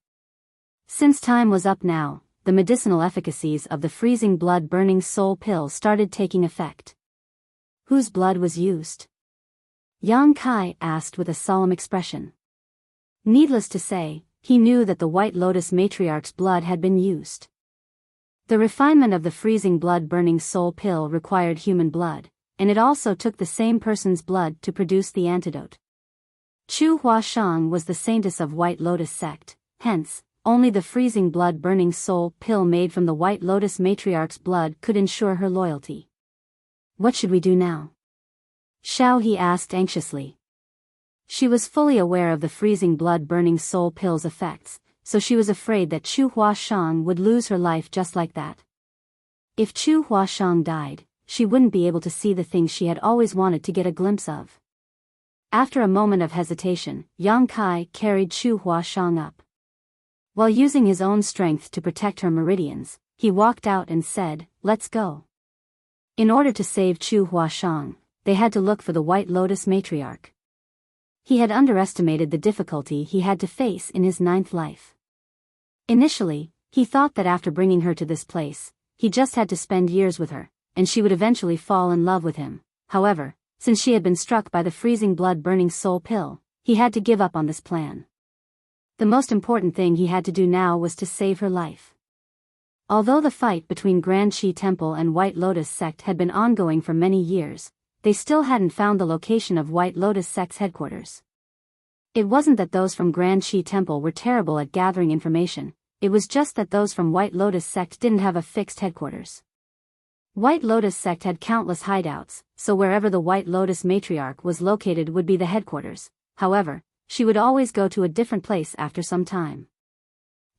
Since time was up now, the medicinal efficacies of the freezing blood-burning soul pill started taking effect. Whose blood was used? Yang Kai asked with a solemn expression. Needless to say, he knew that the White Lotus matriarch's blood had been used. The refinement of the freezing blood-burning soul pill required human blood, and it also took the same person's blood to produce the antidote. Chu Huashang was the saintess of White Lotus sect, hence, only the freezing blood-burning soul pill made from the White Lotus matriarch's blood could ensure her loyalty. What should we do now? Xiao He asked anxiously. She was fully aware of the freezing blood-burning soul pill's effects, so she was afraid that Chu Huashang would lose her life just like that. If Chu Huashang died, she wouldn't be able to see the things she had always wanted to get a glimpse of. After a moment of hesitation, Yang Kai carried Chu Huashang up. While using his own strength to protect her meridians, he walked out and said, "Let's go." In order to save Chu Huashang, they had to look for the White Lotus matriarch. He had underestimated the difficulty he had to face in his 9th life. Initially, he thought that after bringing her to this place, he just had to spend years with her, and she would eventually fall in love with him. However, since she had been struck by the freezing blood-burning soul pill, he had to give up on this plan. The most important thing he had to do now was to save her life. Although the fight between Grand Qi Temple and White Lotus sect had been ongoing for many years, they still hadn't found the location of White Lotus sect's headquarters. It wasn't that those from Grand Qi Temple were terrible at gathering information, it was just that those from White Lotus sect didn't have a fixed headquarters. White Lotus sect had countless hideouts, so wherever the White Lotus matriarch was located would be the headquarters. However, she would always go to a different place after some time.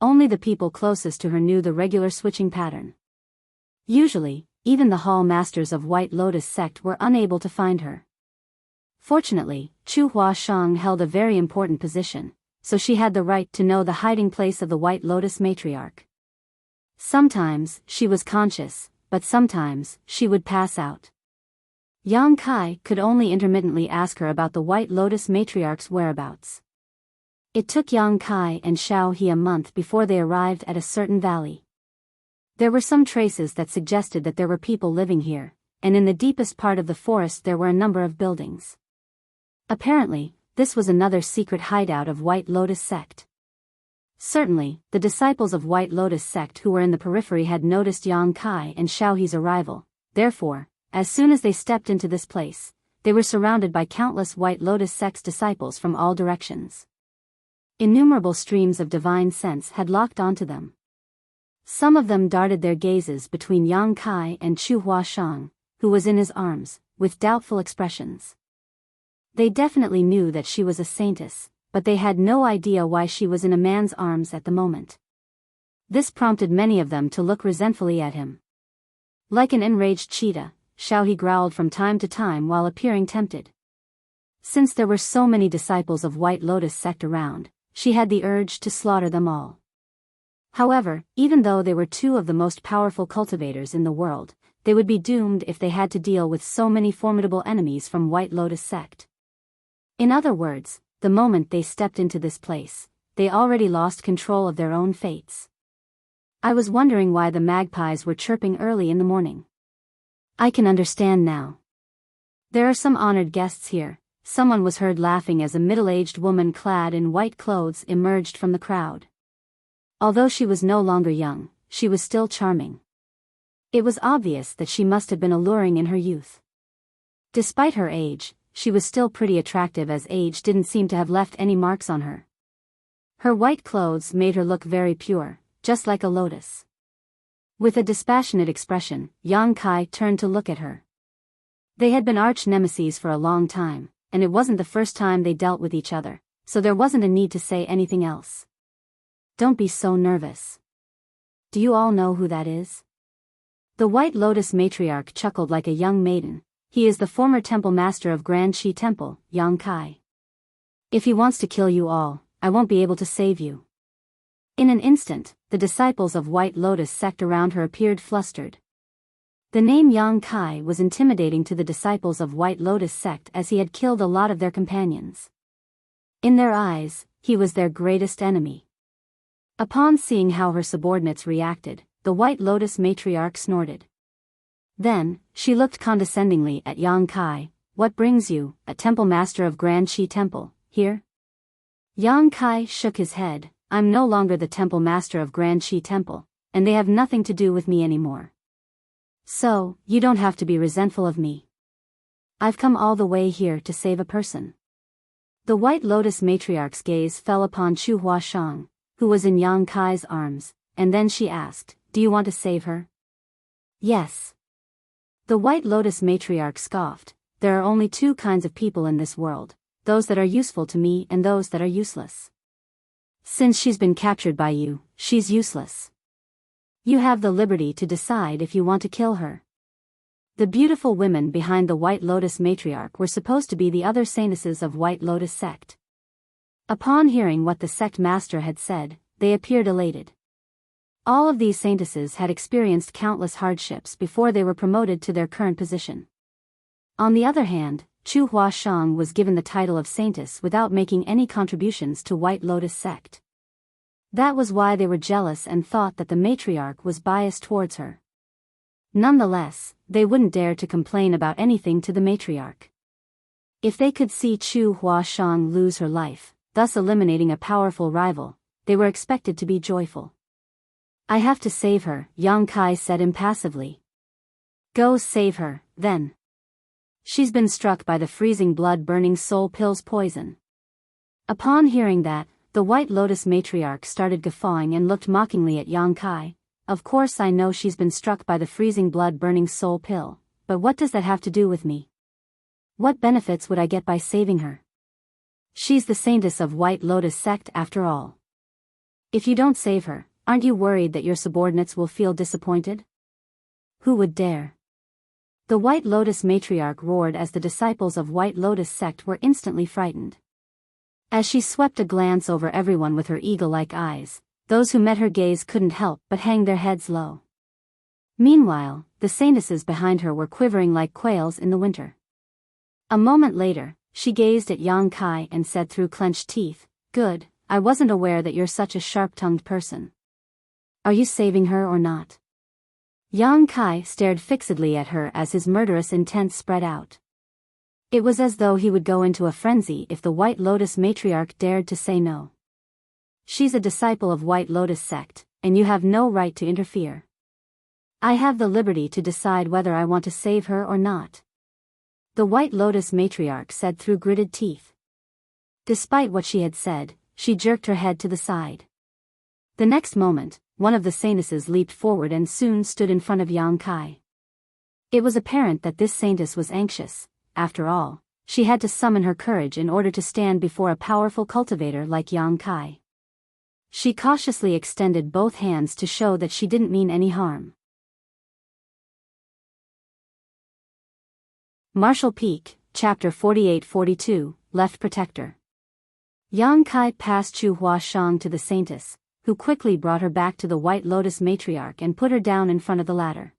Only the people closest to her knew the regular switching pattern. Usually, even the hall masters of White Lotus sect were unable to find her. Fortunately, Chu Huashang held a very important position, so she had the right to know the hiding place of the White Lotus matriarch. Sometimes, she was conscious, but sometimes, she would pass out. Yang Kai could only intermittently ask her about the White Lotus matriarch's whereabouts. It took Yang Kai and Xiao He a month before they arrived at a certain valley. There were some traces that suggested that there were people living here, and in the deepest part of the forest there were a number of buildings. Apparently, this was another secret hideout of White Lotus sect. Certainly, the disciples of White Lotus sect who were in the periphery had noticed Yang Kai and Xiao He's arrival. Therefore, as soon as they stepped into this place, they were surrounded by countless White Lotus sect's disciples from all directions. Innumerable streams of divine sense had locked onto them. Some of them darted their gazes between Yang Kai and Chu Huashang, who was in his arms, with doubtful expressions. They definitely knew that she was a saintess, but they had no idea why she was in a man's arms at the moment. This prompted many of them to look resentfully at him. Like an enraged cheetah, Xiao He growled from time to time while appearing tempted. Since there were so many disciples of White Lotus sect around, she had the urge to slaughter them all. However, even though they were two of the most powerful cultivators in the world, they would be doomed if they had to deal with so many formidable enemies from White Lotus sect. In other words, the moment they stepped into this place, they already lost control of their own fates. I was wondering why the magpies were chirping early in the morning. I can understand now. There are some honored guests here, someone was heard laughing as a middle-aged woman clad in white clothes emerged from the crowd. Although she was no longer young, she was still charming. It was obvious that she must have been alluring in her youth. Despite her age, she was still pretty attractive, as age didn't seem to have left any marks on her. Her white clothes made her look very pure, just like a lotus. With a dispassionate expression, Yang Kai turned to look at her. They had been arch nemesis for a long time, and it wasn't the first time they dealt with each other, so there wasn't a need to say anything else. Don't be so nervous. Do you all know who that is? The White Lotus matriarch chuckled like a young maiden. He is the former temple master of Grand Shi Temple, Yang Kai. If he wants to kill you all, I won't be able to save you. In an instant, the disciples of White Lotus sect around her appeared flustered. The name Yang Kai was intimidating to the disciples of White Lotus sect, as he had killed a lot of their companions. In their eyes, he was their greatest enemy. Upon seeing how her subordinates reacted, the White Lotus matriarch snorted. Then, she looked condescendingly at Yang Kai. What brings you, a temple master of Grand Shi Temple, here? Yang Kai shook his head. I'm no longer the temple master of Grand Shi Temple, and they have nothing to do with me anymore. So, you don't have to be resentful of me. I've come all the way here to save a person. The White Lotus matriarch's gaze fell upon Chu Huashang, who was in Yang Kai's arms, and then she asked, do you want to save her? Yes. The White Lotus matriarch scoffed. There are only two kinds of people in this world, those that are useful to me and those that are useless. Since she's been captured by you, she's useless. You have the liberty to decide if you want to kill her. The beautiful women behind the White Lotus matriarch were supposed to be the other saintesses of White Lotus sect. Upon hearing what the sect master had said, they appeared elated. All of these saintesses had experienced countless hardships before they were promoted to their current position. On the other hand, Chu Huashang was given the title of saintess without making any contributions to White Lotus sect. That was why they were jealous and thought that the matriarch was biased towards her. Nonetheless, they wouldn't dare to complain about anything to the matriarch. If they could see Chu Huashang lose her life, thus eliminating a powerful rival, they were expected to be joyful. I have to save her, Yang Kai said impassively. Go save her, then. She's been struck by the freezing blood-burning soul pill's poison. Upon hearing that, the White Lotus matriarch started guffawing and looked mockingly at Yang Kai. Of course I know she's been struck by the freezing blood-burning soul pill, but what does that have to do with me? What benefits would I get by saving her? She's the saintess of White Lotus sect after all. If you don't save her, aren't you worried that your subordinates will feel disappointed? Who would dare? The White Lotus matriarch roared as the disciples of White Lotus sect were instantly frightened. As she swept a glance over everyone with her eagle-like eyes, those who met her gaze couldn't help but hang their heads low. Meanwhile, the saintesses behind her were quivering like quails in the winter. A moment later, she gazed at Yang Kai and said through clenched teeth, Good, I wasn't aware that you're such a sharp-tongued person. Are you saving her or not? Yang Kai stared fixedly at her as his murderous intent spread out. It was as though he would go into a frenzy if the White Lotus matriarch dared to say no. She's a disciple of White Lotus sect, and you have no right to interfere. I have the liberty to decide whether I want to save her or not. The White Lotus matriarch said through gritted teeth. Despite what she had said, she jerked her head to the side. The next moment, one of the saintesses leaped forward and soon stood in front of Yang Kai. It was apparent that this saintess was anxious. After all, she had to summon her courage in order to stand before a powerful cultivator like Yang Kai. She cautiously extended both hands to show that she didn't mean any harm. Martial Peak, Chapter 48-42, Left Protector. Yang Kai passed Chu Huashang to the saintess, who quickly brought her back to the White Lotus matriarch and put her down in front of the ladder.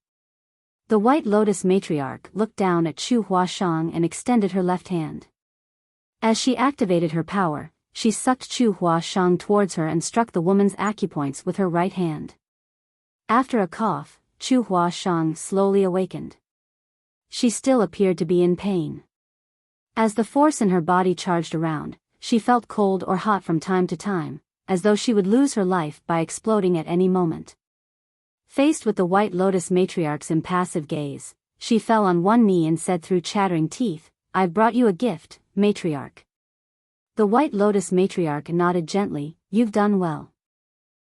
The White Lotus matriarch looked down at Chu Huashang and extended her left hand. As she activated her power, she sucked Chu Huashang towards her and struck the woman's acupoints with her right hand. After a cough, Chu Huashang slowly awakened. She still appeared to be in pain. As the force in her body charged around, she felt cold or hot from time to time, as though she would lose her life by exploding at any moment. Faced with the White Lotus matriarch's impassive gaze, she fell on one knee and said through chattering teeth, "I've brought you a gift, matriarch." The White Lotus matriarch nodded gently, "You've done well.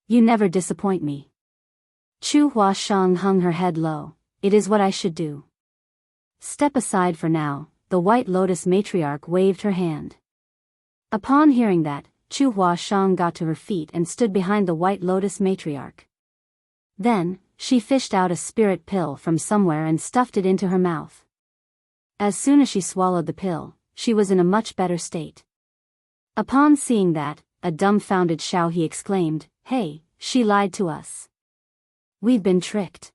You never disappoint me." Chu Huashang hung her head low, "It is what I should do." "Step aside for now," the White Lotus matriarch waved her hand. Upon hearing that, Chu Huashang got to her feet and stood behind the White Lotus matriarch. Then, she fished out a spirit pill from somewhere and stuffed it into her mouth. As soon as she swallowed the pill, she was in a much better state. Upon seeing that, a dumbfounded Xiaohe exclaimed, "Hey, she lied to us. We've been tricked."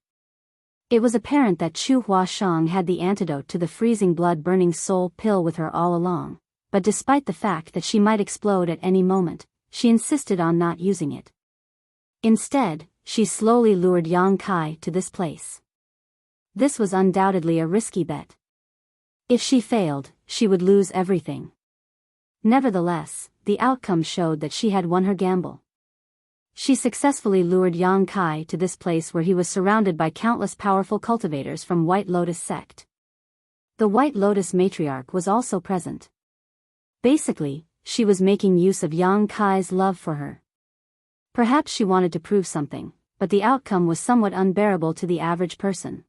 It was apparent that Chu Huashang had the antidote to the freezing blood-burning soul pill with her all along, but despite the fact that she might explode at any moment, she insisted on not using it. Instead, she slowly lured Yang Kai to this place. This was undoubtedly a risky bet. If she failed, she would lose everything. Nevertheless, the outcome showed that she had won her gamble. She successfully lured Yang Kai to this place where he was surrounded by countless powerful cultivators from White Lotus sect. The White Lotus matriarch was also present. Basically, she was making use of Yang Kai's love for her. Perhaps she wanted to prove something, but the outcome was somewhat unbearable to the average person.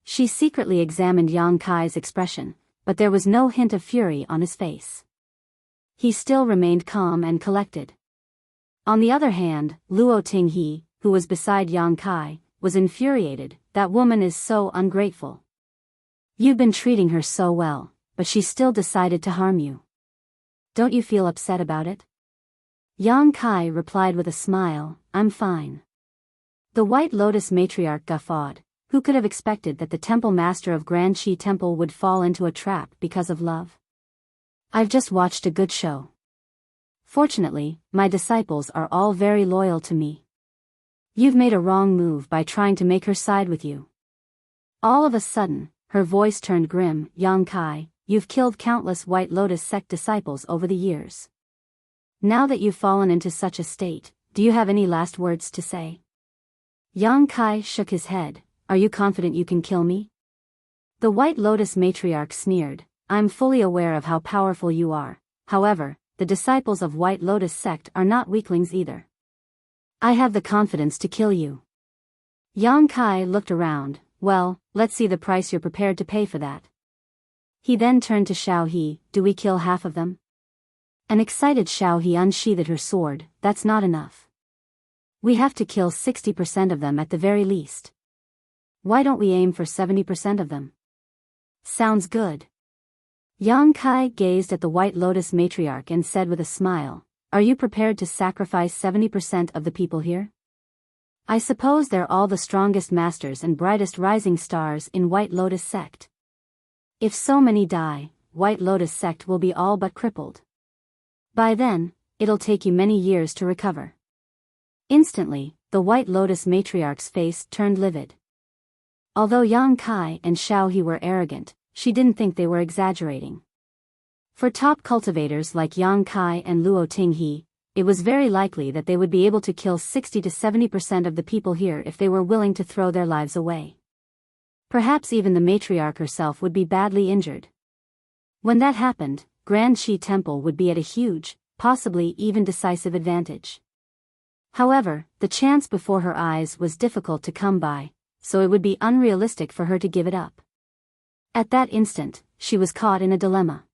She secretly examined Yang Kai's expression, but there was no hint of fury on his face. He still remained calm and collected. On the other hand, Luo Tinghe, who was beside Yang Kai, was infuriated. "That woman is so ungrateful. You've been treating her so well, but she still decided to harm you. Don't you feel upset about it?" Yang Kai replied with a smile, "I'm fine." The White Lotus matriarch guffawed. Who could have expected that the temple master of Grand Qi Temple would fall into a trap because of love? "I've just watched a good show. Fortunately, my disciples are all very loyal to me. You've made a wrong move by trying to make her side with you." All of a sudden, her voice turned grim. "Yang Kai, you've killed countless White Lotus sect disciples over the years. Now that you've fallen into such a state, do you have any last words to say?" Yang Kai shook his head. "Are you confident you can kill me?" The White Lotus matriarch sneered. "I'm fully aware of how powerful you are. However, the disciples of White Lotus sect are not weaklings either. I have the confidence to kill you." Yang Kai looked around. "Well, let's see the price you're prepared to pay for that." He then turned to Xiaohe. "Do we kill half of them?" An excited Xiaohe unsheathed her sword. "That's not enough. We have to kill 60% of them at the very least. Why don't we aim for 70% of them?" "Sounds good." Yang Kai gazed at the White Lotus matriarch and said with a smile, "Are you prepared to sacrifice 70% of the people here? I suppose they're all the strongest masters and brightest rising stars in White Lotus sect. If so many die, White Lotus sect will be all but crippled. By then, it'll take you many years to recover." Instantly, the White Lotus matriarch's face turned livid. Although Yang Kai and Xiaohe were arrogant, she didn't think they were exaggerating. For top cultivators like Yang Kai and Luo Tinghe, it was very likely that they would be able to kill 60 to 70% of the people here if they were willing to throw their lives away. Perhaps even the matriarch herself would be badly injured. When that happened, Grand Qi Temple would be at a huge, possibly even decisive advantage. However, the chance before her eyes was difficult to come by, so it would be unrealistic for her to give it up. At that instant, she was caught in a dilemma.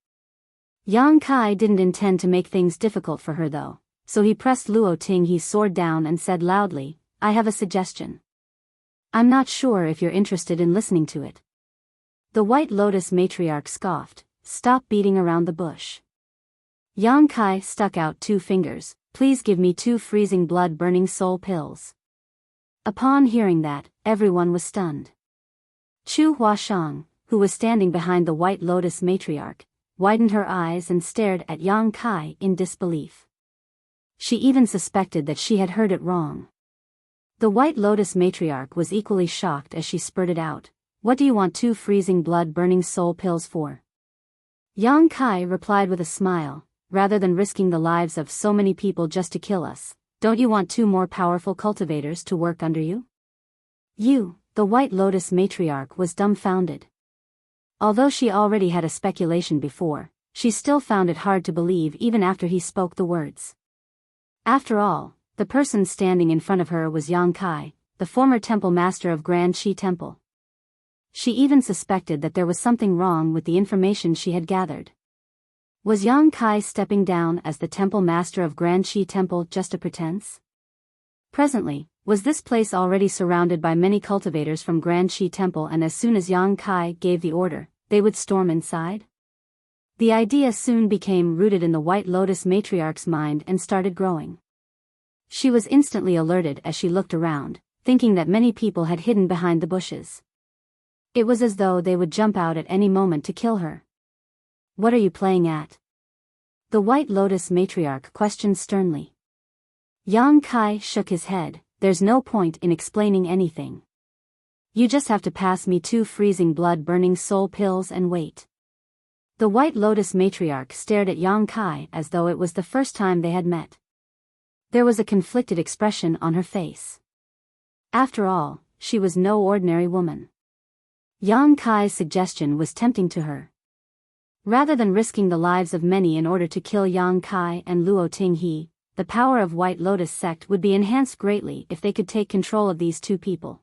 Yang Kai didn't intend to make things difficult for her though, so he pressed Luo Tinghe's sword down and said loudly, "I have a suggestion. I'm not sure if you're interested in listening to it." The White Lotus matriarch scoffed. "Stop beating around the bush." Yang Kai stuck out 2 fingers. "Please give me 2 freezing blood-burning soul pills." Upon hearing that, everyone was stunned. Chu Huashang, who was standing behind the White Lotus matriarch, widened her eyes and stared at Yang Kai in disbelief. She even suspected that she had heard it wrong. The White Lotus matriarch was equally shocked as she spurted out, "What do you want 2 freezing blood-burning soul pills for?" Yang Kai replied with a smile, rather than risking the lives of so many people just to kill us, don't you want 2 more powerful cultivators to work under you? The White Lotus matriarch was dumbfounded. Although she already had a speculation before, she still found it hard to believe even after he spoke the words. After all, the person standing in front of her was Yang Kai, the former temple master of Grand Shi Temple. She even suspected that there was something wrong with the information she had gathered. Was Yang Kai stepping down as the temple master of Grand Shi Temple just a pretense? Presently, was this place already surrounded by many cultivators from Grand Shi Temple, and as soon as Yang Kai gave the order, they would storm inside? The idea soon became rooted in the White Lotus matriarch's mind and started growing. She was instantly alerted as she looked around, thinking that many people had hidden behind the bushes. It was as though they would jump out at any moment to kill her. What are you playing at? The White Lotus matriarch questioned sternly. Yang Kai shook his head. There's no point in explaining anything. You just have to pass me 2 freezing blood-burning soul pills and wait. The White Lotus matriarch stared at Yang Kai as though it was the first time they had met. There was a conflicted expression on her face. After all, she was no ordinary woman. Yang Kai's suggestion was tempting to her. Rather than risking the lives of many in order to kill Yang Kai and Luo Tinghe, the power of White Lotus sect would be enhanced greatly if they could take control of these 2 people.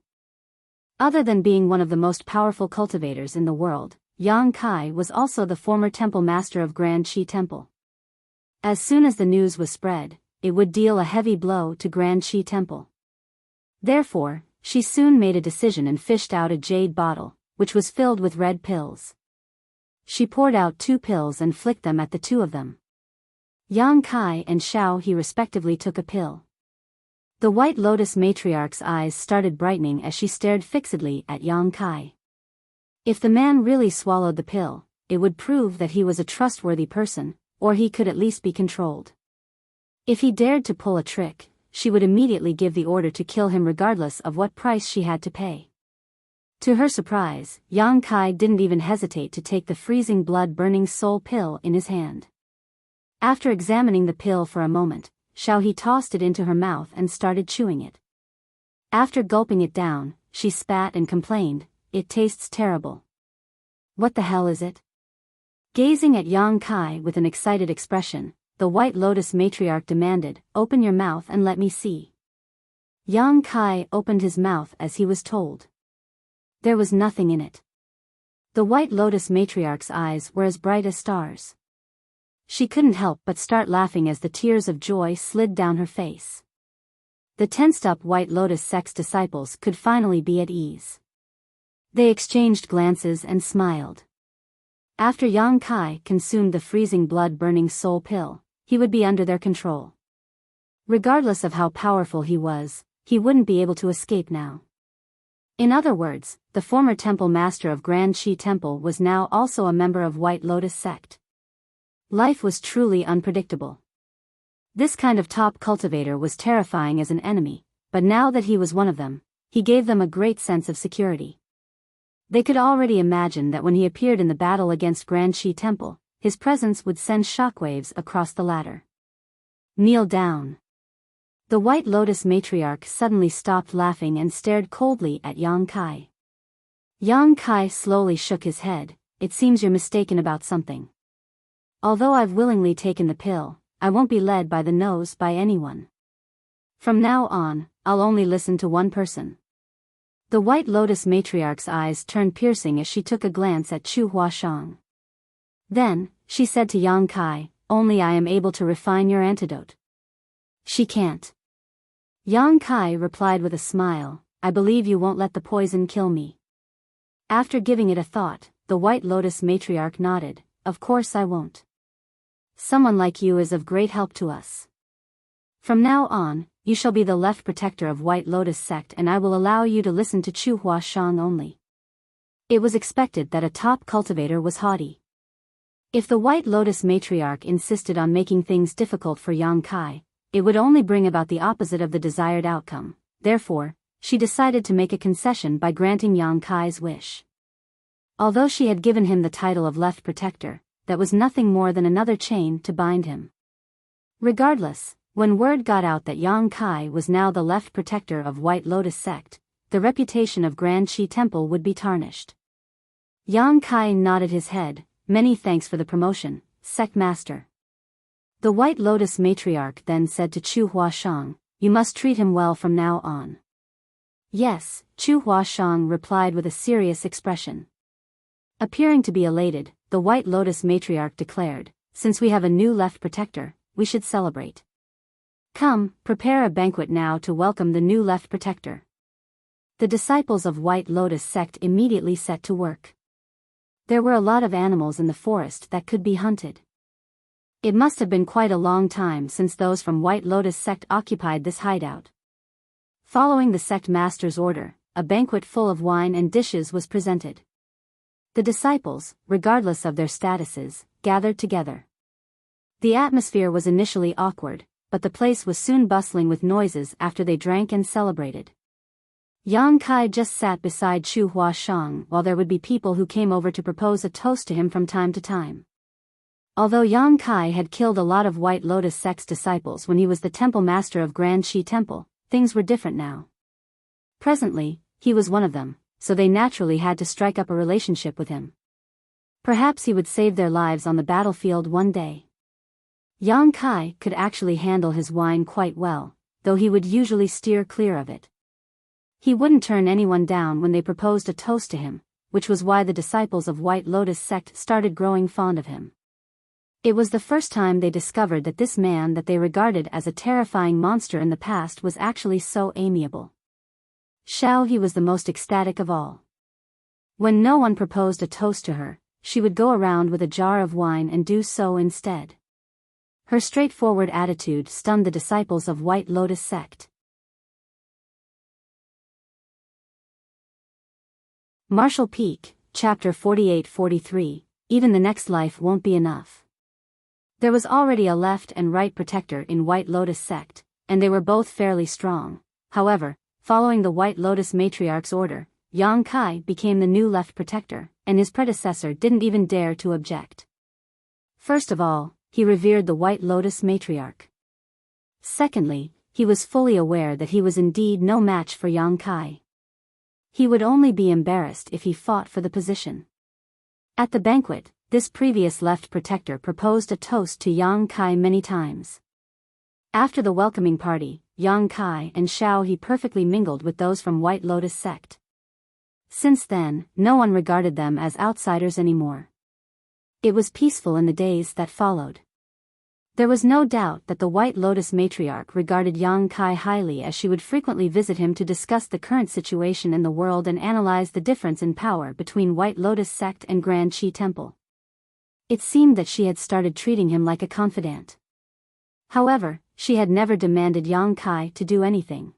Other than being one of the most powerful cultivators in the world, Yang Kai was also the former temple master of Grand Shi Temple. As soon as the news was spread, it would deal a heavy blow to Grand Shi Temple. Therefore, she soon made a decision and fished out a jade bottle, which was filled with red pills. She poured out 2 pills and flicked them at the 2 of them. Yang Kai and Xiao He respectively took a pill. The White Lotus matriarch's eyes started brightening as she stared fixedly at Yang Kai. If the man really swallowed the pill, it would prove that he was a trustworthy person, or he could at least be controlled. If he dared to pull a trick, she would immediately give the order to kill him regardless of what price she had to pay. To her surprise, Yang Kai didn't even hesitate to take the freezing blood-burning soul pill in his hand. After examining the pill for a moment, Xiao He tossed it into her mouth and started chewing it. After gulping it down, she spat and complained, "It tastes terrible." "What the hell is it?" Gazing at Yang Kai with an excited expression, the White Lotus matriarch demanded, "Open your mouth and let me see." Yang Kai opened his mouth as he was told. There was nothing in it. The White Lotus matriarch's eyes were as bright as stars. She couldn't help but start laughing as the tears of joy slid down her face. The tensed-up White Lotus sect's disciples could finally be at ease. They exchanged glances and smiled. After Yang Kai consumed the freezing blood-burning soul pill, he would be under their control. Regardless of how powerful he was, he wouldn't be able to escape now. In other words, the former temple master of Grand Shi Temple was now also a member of White Lotus sect. Life was truly unpredictable. This kind of top cultivator was terrifying as an enemy, but now that he was one of them, he gave them a great sense of security. They could already imagine that when he appeared in the battle against Grand Shi Temple, his presence would send shockwaves across the ladder. "Kneel down." The White Lotus matriarch suddenly stopped laughing and stared coldly at Yang Kai. Yang Kai slowly shook his head. "It seems you're mistaken about something. Although I've willingly taken the pill, I won't be led by the nose by anyone. From now on, I'll only listen to one person." The White Lotus matriarch's eyes turned piercing as she took a glance at Chu Huashang. Then, she said to Yang Kai, "Only I am able to refine your antidote." "She can't." Yang Kai replied with a smile, "I believe you won't let the poison kill me." After giving it a thought, the White Lotus matriarch nodded, "Of course I won't. Someone like you is of great help to us. From now on, you shall be the left protector of White Lotus sect, and I will allow you to listen to Chu Huashang only." It was expected that a top cultivator was haughty. If the White Lotus matriarch insisted on making things difficult for Yang Kai, it would only bring about the opposite of the desired outcome. Therefore, she decided to make a concession by granting Yang Kai's wish. Although she had given him the title of left protector, that was nothing more than another chain to bind him. Regardless, when word got out that Yang Kai was now the left protector of White Lotus sect, the reputation of Grand Qi Temple would be tarnished. Yang Kai nodded his head. Many thanks for the promotion, sect master. The White Lotus matriarch then said to Chu Huashang, you must treat him well from now on. Yes, Chu Huashang replied with a serious expression. Appearing to be elated, the White Lotus matriarch declared, since we have a new left protector, we should celebrate. Come, prepare a banquet now to welcome the new left protector. The disciples of White Lotus sect immediately set to work. There were a lot of animals in the forest that could be hunted. It must have been quite a long time since those from White Lotus sect occupied this hideout. Following the sect master's order, a banquet full of wine and dishes was presented. The disciples, regardless of their statuses, gathered together. The atmosphere was initially awkward, but the place was soon bustling with noises after they drank and celebrated. Yang Kai just sat beside Chu Huashang while there would be people who came over to propose a toast to him from time to time. Although Yang Kai had killed a lot of White Lotus sect's disciples when he was the temple master of Grand Qi Temple, things were different now. Presently, he was one of them, so they naturally had to strike up a relationship with him. Perhaps he would save their lives on the battlefield one day. Yang Kai could actually handle his wine quite well, though he would usually steer clear of it. He wouldn't turn anyone down when they proposed a toast to him, which was why the disciples of White Lotus sect started growing fond of him. It was the first time they discovered that this man that they regarded as a terrifying monster in the past was actually so amiable. Xiao He was the most ecstatic of all. When no one proposed a toast to her, she would go around with a jar of wine and do so instead. Her straightforward attitude stunned the disciples of White Lotus sect. Martial Peak, Chapter 48-43, Even the next life won't be enough. There was already a left and right protector in White Lotus sect, and they were both fairly strong. However, following the White Lotus matriarch's order, Yang Kai became the new left protector, and his predecessor didn't even dare to object. First of all, he revered the White Lotus matriarch. Secondly, he was fully aware that he was indeed no match for Yang Kai. He would only be embarrassed if he fought for the position. At the banquet, this previous left protector proposed a toast to Yang Kai many times. After the welcoming party, Yang Kai and Xiao He perfectly mingled with those from White Lotus sect. Since then, no one regarded them as outsiders anymore. It was peaceful in the days that followed. There was no doubt that the White Lotus matriarch regarded Yang Kai highly, as she would frequently visit him to discuss the current situation in the world and analyze the difference in power between White Lotus sect and Grand Qi Temple. It seemed that she had started treating him like a confidant. However, she had never demanded Yang Kai to do anything.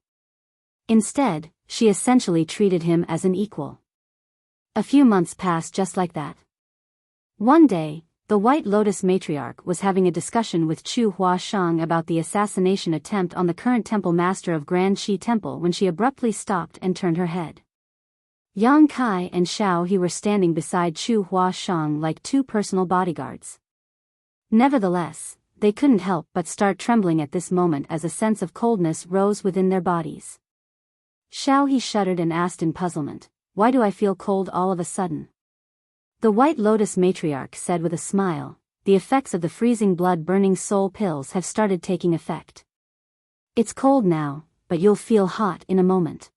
Instead, she essentially treated him as an equal. A few months passed just like that. One day, the White Lotus matriarch was having a discussion with Chu Huashang about the assassination attempt on the current temple master of Grand Qi Temple when she abruptly stopped and turned her head. Yang Kai and Xiao He were standing beside Chu Huashang like two personal bodyguards. Nevertheless, they couldn't help but start trembling at this moment as a sense of coldness rose within their bodies. Xiao He shuddered and asked in puzzlement, "Why do I feel cold all of a sudden?" The White Lotus matriarch said with a smile, "The effects of the freezing blood-burning soul pills have started taking effect. It's cold now, but you'll feel hot in a moment.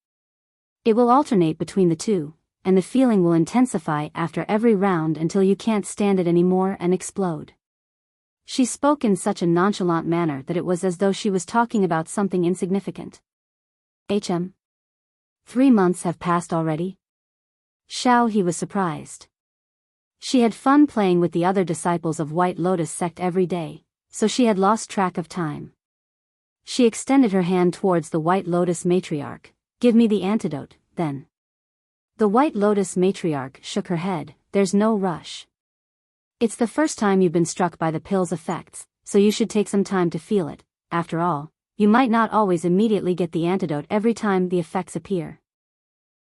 It will alternate between the two, and the feeling will intensify after every round until you can't stand it anymore and explode." She spoke in such a nonchalant manner that it was as though she was talking about something insignificant. 3 months have passed already? Xiao He was surprised. She had fun playing with the other disciples of White Lotus sect every day, so she had lost track of time. She extended her hand towards the White Lotus matriarch. "Give me the antidote, then." The White Lotus matriarch shook her head. "There's no rush. It's the first time you've been struck by the pill's effects, so you should take some time to feel it. After all, you might not always immediately get the antidote every time the effects appear.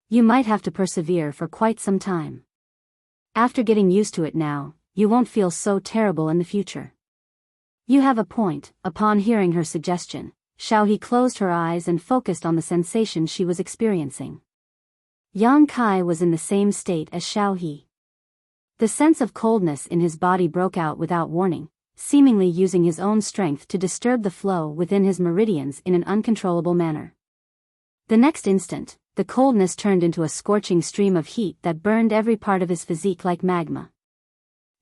You might have to persevere for quite some time. After getting used to it now, you won't feel so terrible in the future. You have a point. Upon hearing her suggestion, Xiaohe closed her eyes and focused on the sensation she was experiencing. Yang Kai was in the same state as Xiaohe. The sense of coldness in his body broke out without warning, seemingly using his own strength to disturb the flow within his meridians in an uncontrollable manner. The next instant, the coldness turned into a scorching stream of heat that burned every part of his physique like magma.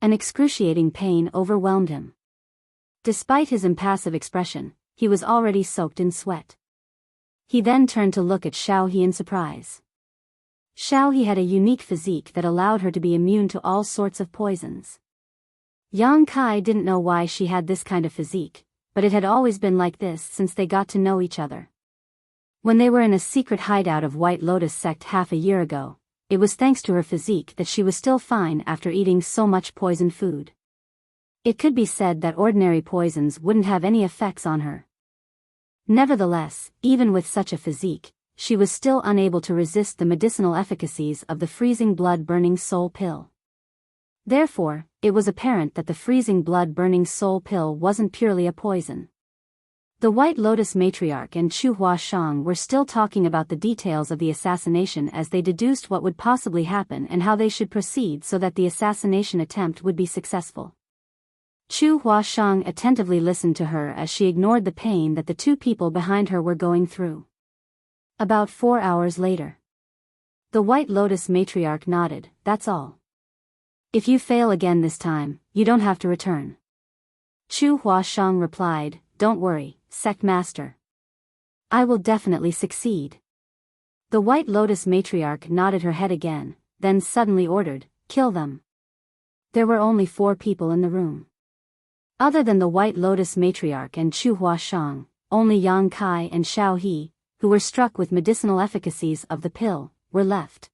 An excruciating pain overwhelmed him. Despite his impassive expression, he was already soaked in sweat. He then turned to look at Xiaohe in surprise. Xiaohe had a unique physique that allowed her to be immune to all sorts of poisons. Yang Kai didn't know why she had this kind of physique, but it had always been like this since they got to know each other. When they were in a secret hideout of White Lotus sect half a year ago, it was thanks to her physique that she was still fine after eating so much poison food. It could be said that ordinary poisons wouldn't have any effects on her. Nevertheless, even with such a physique, she was still unable to resist the medicinal efficacies of the freezing blood-burning soul pill. Therefore, it was apparent that the freezing blood-burning soul pill wasn't purely a poison. The White Lotus matriarch and Chu Huashang were still talking about the details of the assassination as they deduced what would possibly happen and how they should proceed so that the assassination attempt would be successful. Chu Huashang attentively listened to her as she ignored the pain that the two people behind her were going through. About 4 hours later. The White Lotus matriarch nodded, "That's all. If you fail again this time, you don't have to return." Chu Huashang replied, "Don't worry, sect master. I will definitely succeed." The White Lotus matriarch nodded her head again, then suddenly ordered, "Kill them." There were only 4 people in the room. Other than the White Lotus matriarch and Chu Huashang, only Yang Kai and Xiaohe, who were struck with medicinal efficacies of the pill, were left.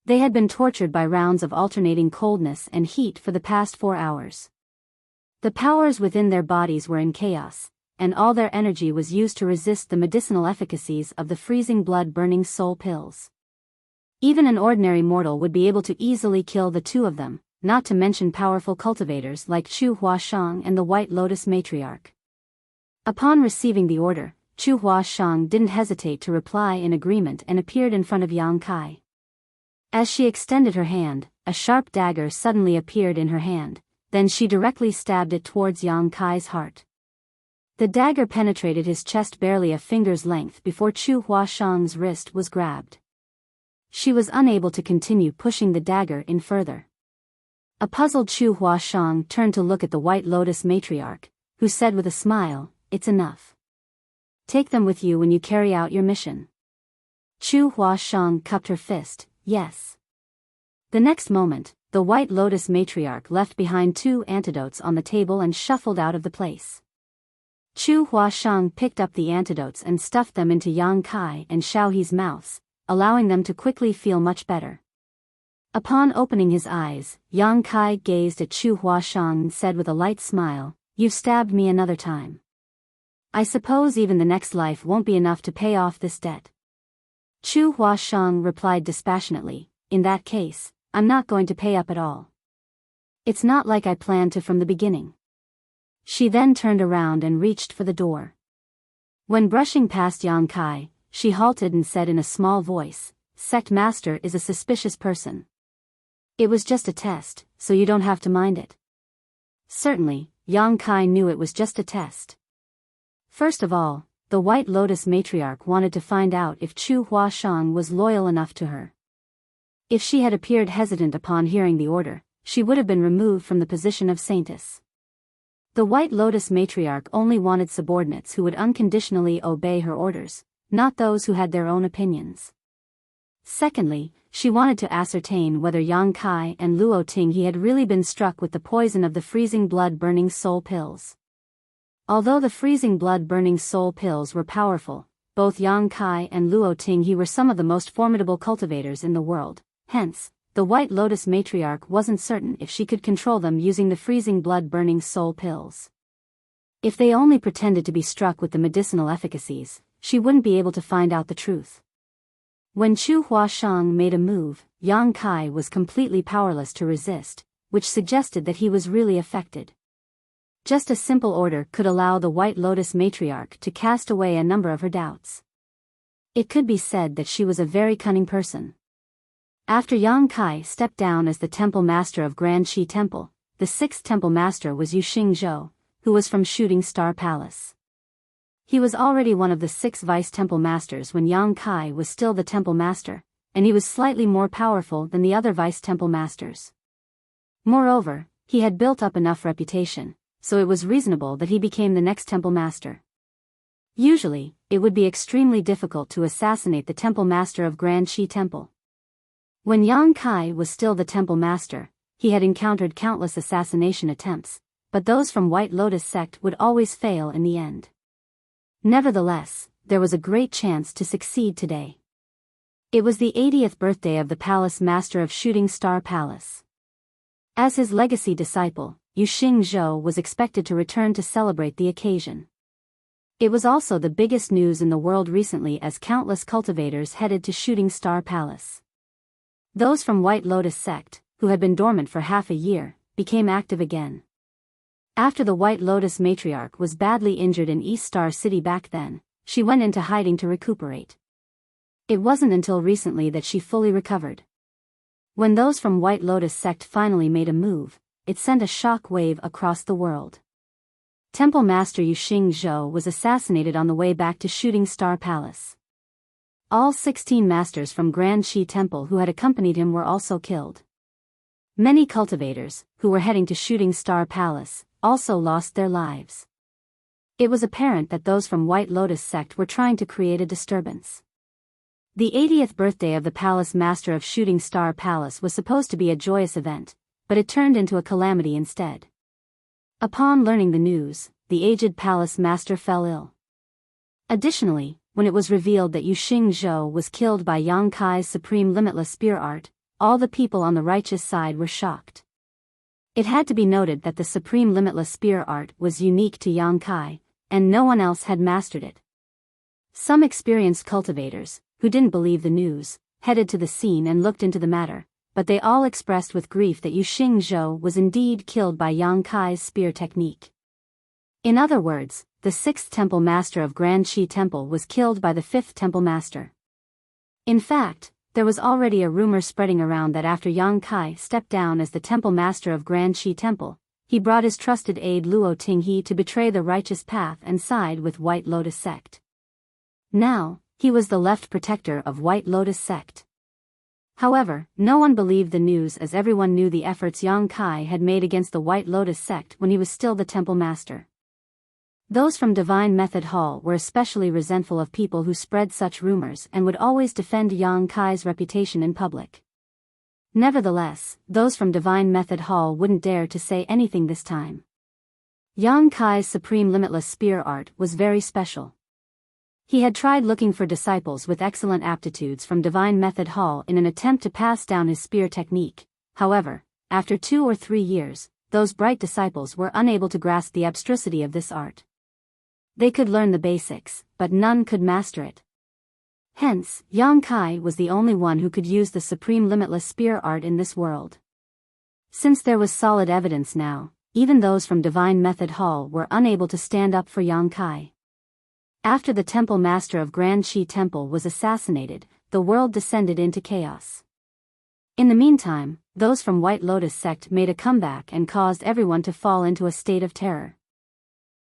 They had been tortured by rounds of alternating coldness and heat for the past 4 hours. The powers within their bodies were in chaos, and all their energy was used to resist the medicinal efficacies of the freezing blood-burning soul pills. Even an ordinary mortal would be able to easily kill the 2 of them, not to mention powerful cultivators like Chu Huashang and the White Lotus matriarch. Upon receiving the order, Chu Huashang didn't hesitate to reply in agreement and appeared in front of Yang Kai. As she extended her hand, a sharp dagger suddenly appeared in her hand, then she directly stabbed it towards Yang Kai's heart. The dagger penetrated his chest barely a finger's length before Chu Huashang's wrist was grabbed. She was unable to continue pushing the dagger in further. A puzzled Chu Huashang turned to look at the White Lotus matriarch, who said with a smile, "It's enough. Take them with you when you carry out your mission." Chu Huashang cupped her fist, "Yes." The next moment, the White Lotus matriarch left behind 2 antidotes on the table and shuffled out of the place. Chu Huashang picked up the antidotes and stuffed them into Yang Kai and Xiaohe's mouths, allowing them to quickly feel much better. Upon opening his eyes, Yang Kai gazed at Chu Huashang and said with a light smile, "You've stabbed me another time. I suppose even the next life won't be enough to pay off this debt." Chu Huashang replied dispassionately, "In that case, I'm not going to pay up at all. It's not like I planned to from the beginning." She then turned around and reached for the door. When brushing past Yang Kai, she halted and said in a small voice, "Sect Master is a suspicious person. It was just a test, so you don't have to mind it." Certainly, Yang Kai knew it was just a test. First of all, the White Lotus matriarch wanted to find out if Chu Huashang was loyal enough to her. If she had appeared hesitant upon hearing the order, she would have been removed from the position of saintess. The White Lotus matriarch only wanted subordinates who would unconditionally obey her orders, not those who had their own opinions. Secondly, she wanted to ascertain whether Yang Kai and Luo Tinghe had really been struck with the poison of the freezing blood-burning soul pills. Although the freezing blood-burning soul pills were powerful, both Yang Kai and Luo Tinghe were some of the most formidable cultivators in the world. Hence, the White Lotus matriarch wasn't certain if she could control them using the freezing blood-burning soul pills. If they only pretended to be struck with the medicinal efficacies, she wouldn't be able to find out the truth. When Chu Huashang made a move, Yang Kai was completely powerless to resist, which suggested that he was really affected. Just a simple order could allow the White Lotus matriarch to cast away a number of her doubts. It could be said that she was a very cunning person. After Yang Kai stepped down as the temple master of Grand Shi Temple, the sixth temple master was Yuxing Zhou, who was from Shooting Star Palace. He was already one of the 6 vice temple masters when Yang Kai was still the temple master, and he was slightly more powerful than the other vice temple masters. Moreover, he had built up enough reputation, so it was reasonable that he became the next temple master. Usually, it would be extremely difficult to assassinate the temple master of Grand Shi Temple. When Yang Kai was still the temple master, he had encountered countless assassination attempts, but those from White Lotus sect would always fail in the end. Nevertheless, there was a great chance to succeed today. It was the 80th birthday of the palace master of Shooting Star Palace. As his legacy disciple, Yuxing Zhou was expected to return to celebrate the occasion. It was also the biggest news in the world recently as countless cultivators headed to Shooting Star Palace. Those from White Lotus sect, who had been dormant for half a year, became active again. After the White Lotus matriarch was badly injured in East Star City back then, she went into hiding to recuperate. It wasn't until recently that she fully recovered. When those from White Lotus sect finally made a move, it sent a shock wave across the world. Temple Master Yuxing Zhou was assassinated on the way back to Shooting Star Palace. All 16 masters from Grand Shi Temple who had accompanied him were also killed. Many cultivators, who were heading to Shooting Star Palace, also lost their lives. It was apparent that those from White Lotus sect were trying to create a disturbance. The 80th birthday of the palace master of Shooting Star Palace was supposed to be a joyous event, but it turned into a calamity instead. Upon learning the news, the aged palace master fell ill. Additionally, when it was revealed that Yuxing Zhou was killed by Yang Kai's supreme limitless spear art, all the people on the righteous side were shocked. It had to be noted that the supreme limitless spear art was unique to Yang Kai, and no one else had mastered it. Some experienced cultivators, who didn't believe the news, headed to the scene and looked into the matter, but they all expressed with grief that Yuxing Zhou was indeed killed by Yang Kai's spear technique. In other words, the 6th temple master of Grand Shi Temple was killed by the 5th temple master. In fact, there was already a rumor spreading around that after Yang Kai stepped down as the temple master of Grand Shi Temple, he brought his trusted aide Luo Tinghe to betray the righteous path and side with White Lotus sect. Now, he was the left protector of White Lotus sect. However, no one believed the news as everyone knew the efforts Yang Kai had made against the White Lotus sect when he was still the temple master. Those from Divine Method Hall were especially resentful of people who spread such rumors and would always defend Yang Kai's reputation in public. Nevertheless, those from Divine Method Hall wouldn't dare to say anything this time. Yang Kai's supreme limitless spear art was very special. He had tried looking for disciples with excellent aptitudes from Divine Method Hall in an attempt to pass down his spear technique. However, after 2 or 3 years, those bright disciples were unable to grasp the abstrusity of this art. They could learn the basics, but none could master it. Hence, Yang Kai was the only one who could use the supreme limitless spear art in this world. Since there was solid evidence now, even those from Divine Method Hall were unable to stand up for Yang Kai. After the temple master of Grand Shi Temple was assassinated, the world descended into chaos. In the meantime, those from White Lotus sect made a comeback and caused everyone to fall into a state of terror.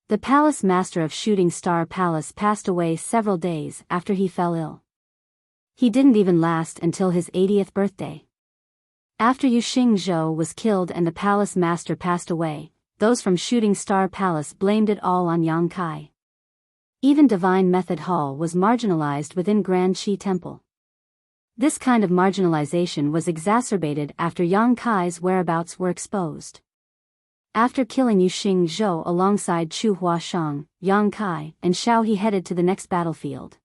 The palace master of Shooting Star Palace passed away several days after he fell ill. He didn't even last until his 80th birthday. After Yuxing Zhou was killed and the palace master passed away, those from Shooting Star Palace blamed it all on Yang Kai. Even Divine Method Hall was marginalized within Grand Shi Temple. This kind of marginalization was exacerbated after Yang Kai's whereabouts were exposed. After killing Yuxing Zhou alongside Chu Huashang, Yang Kai and Xiao He headed to the next battlefield.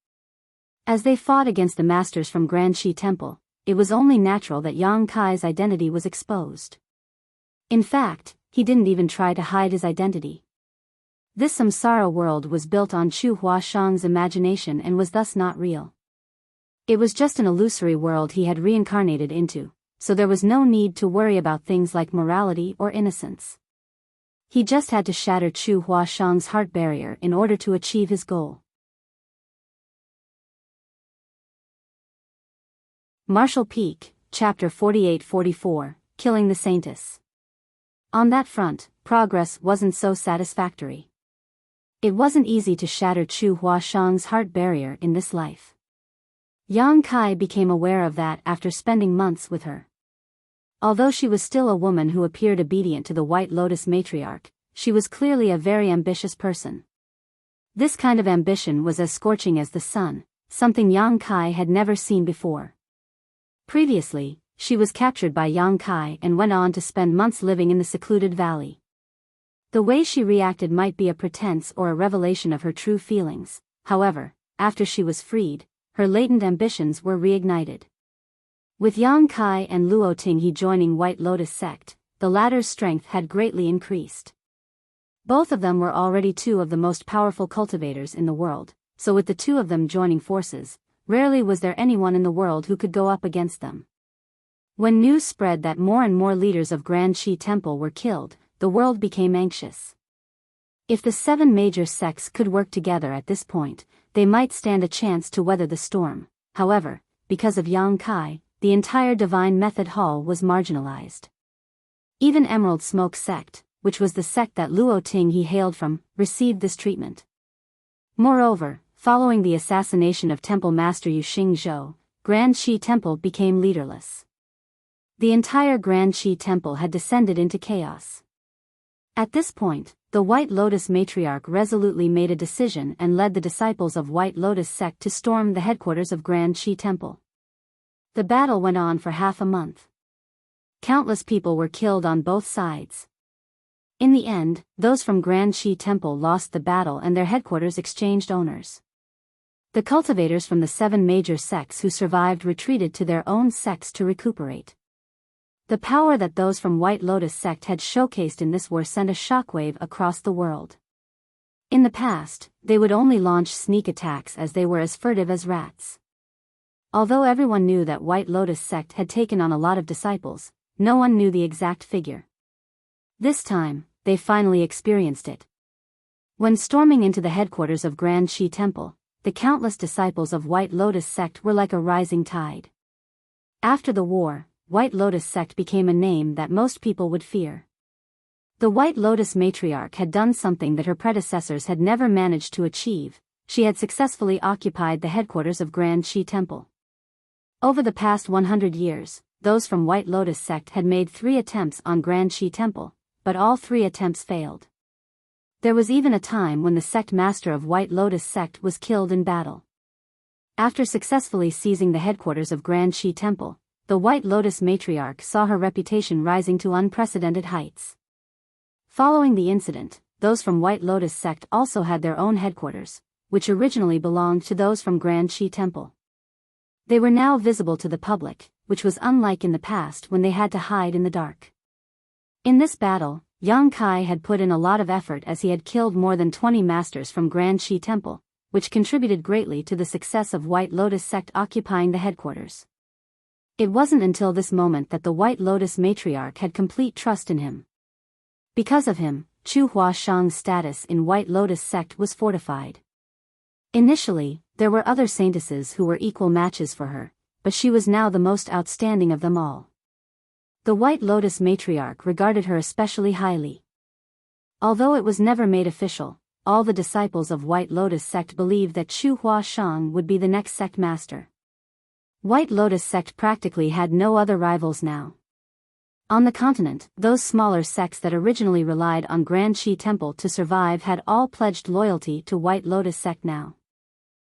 As they fought against the masters from Grand Shi Temple, it was only natural that Yang Kai's identity was exposed. In fact, he didn't even try to hide his identity. This samsara world was built on Chu Huashang's imagination and was thus not real. It was just an illusory world he had reincarnated into, so there was no need to worry about things like morality or innocence. He just had to shatter Chu Huashang's heart barrier in order to achieve his goal. Martial Peak, Chapter 48-44, Killing the Saintess. On that front, progress wasn't so satisfactory. It wasn't easy to shatter Chu Huashang's heart barrier in this life. Yang Kai became aware of that after spending months with her. Although she was still a woman who appeared obedient to the White Lotus matriarch, she was clearly a very ambitious person. This kind of ambition was as scorching as the sun, something Yang Kai had never seen before. Previously, she was captured by Yang Kai and went on to spend months living in the secluded valley. The way she reacted might be a pretense or a revelation of her true feelings. However, after she was freed, her latent ambitions were reignited. With Yang Kai and Luo Tinghe joining White Lotus sect, the latter's strength had greatly increased. Both of them were already two of the most powerful cultivators in the world, so with the two of them joining forces, rarely was there anyone in the world who could go up against them. When news spread that more and more leaders of Grand Qi Temple were killed, the world became anxious. If the 7 major sects could work together at this point, they might stand a chance to weather the storm. However, because of Yang Kai, the entire Divine Method Hall was marginalized. Even Emerald Smoke Sect, which was the sect that Luo Tinghe hailed from, received this treatment. Moreover, following the assassination of Temple Master Yu Xingzhou, Grand Qi Temple became leaderless. The entire Grand Qi Temple had descended into chaos. At this point, the White Lotus matriarch resolutely made a decision and led the disciples of White Lotus sect to storm the headquarters of Grand Qi Temple. The battle went on for half a month. Countless people were killed on both sides. In the end, those from Grand Qi Temple lost the battle and their headquarters exchanged owners. The cultivators from the 7 major sects who survived retreated to their own sects to recuperate. The power that those from White Lotus sect had showcased in this war sent a shockwave across the world. In the past, they would only launch sneak attacks as they were as furtive as rats. Although everyone knew that White Lotus sect had taken on a lot of disciples, no one knew the exact figure. This time, they finally experienced it. When storming into the headquarters of Grand Qi Temple, the countless disciples of White Lotus sect were like a rising tide. After the war, White Lotus sect became a name that most people would fear. The White Lotus matriarch had done something that her predecessors had never managed to achieve. She had successfully occupied the headquarters of Grand Qi Temple. Over the past 100 years, those from White Lotus sect had made 3 attempts on Grand Qi Temple, but all 3 attempts failed. There was even a time when the sect master of White Lotus sect was killed in battle. After successfully seizing the headquarters of Grand Qi Temple, the White Lotus matriarch saw her reputation rising to unprecedented heights. Following the incident, those from White Lotus sect also had their own headquarters, which originally belonged to those from Grand Qi Temple. They were now visible to the public, which was unlike in the past when they had to hide in the dark. In this battle, Yang Kai had put in a lot of effort as he had killed more than 20 masters from Grand Qi Temple, which contributed greatly to the success of White Lotus sect occupying the headquarters. It wasn't until this moment that the White Lotus matriarch had complete trust in him. Because of him, Chu Huashang's status in White Lotus sect was fortified. Initially, there were other saintesses who were equal matches for her, but she was now the most outstanding of them all. The White Lotus matriarch regarded her especially highly. Although it was never made official, all the disciples of White Lotus sect believed that Chu Huashang would be the next sect master. White Lotus sect practically had no other rivals now. On the continent, those smaller sects that originally relied on Grand Qi Temple to survive had all pledged loyalty to White Lotus sect now.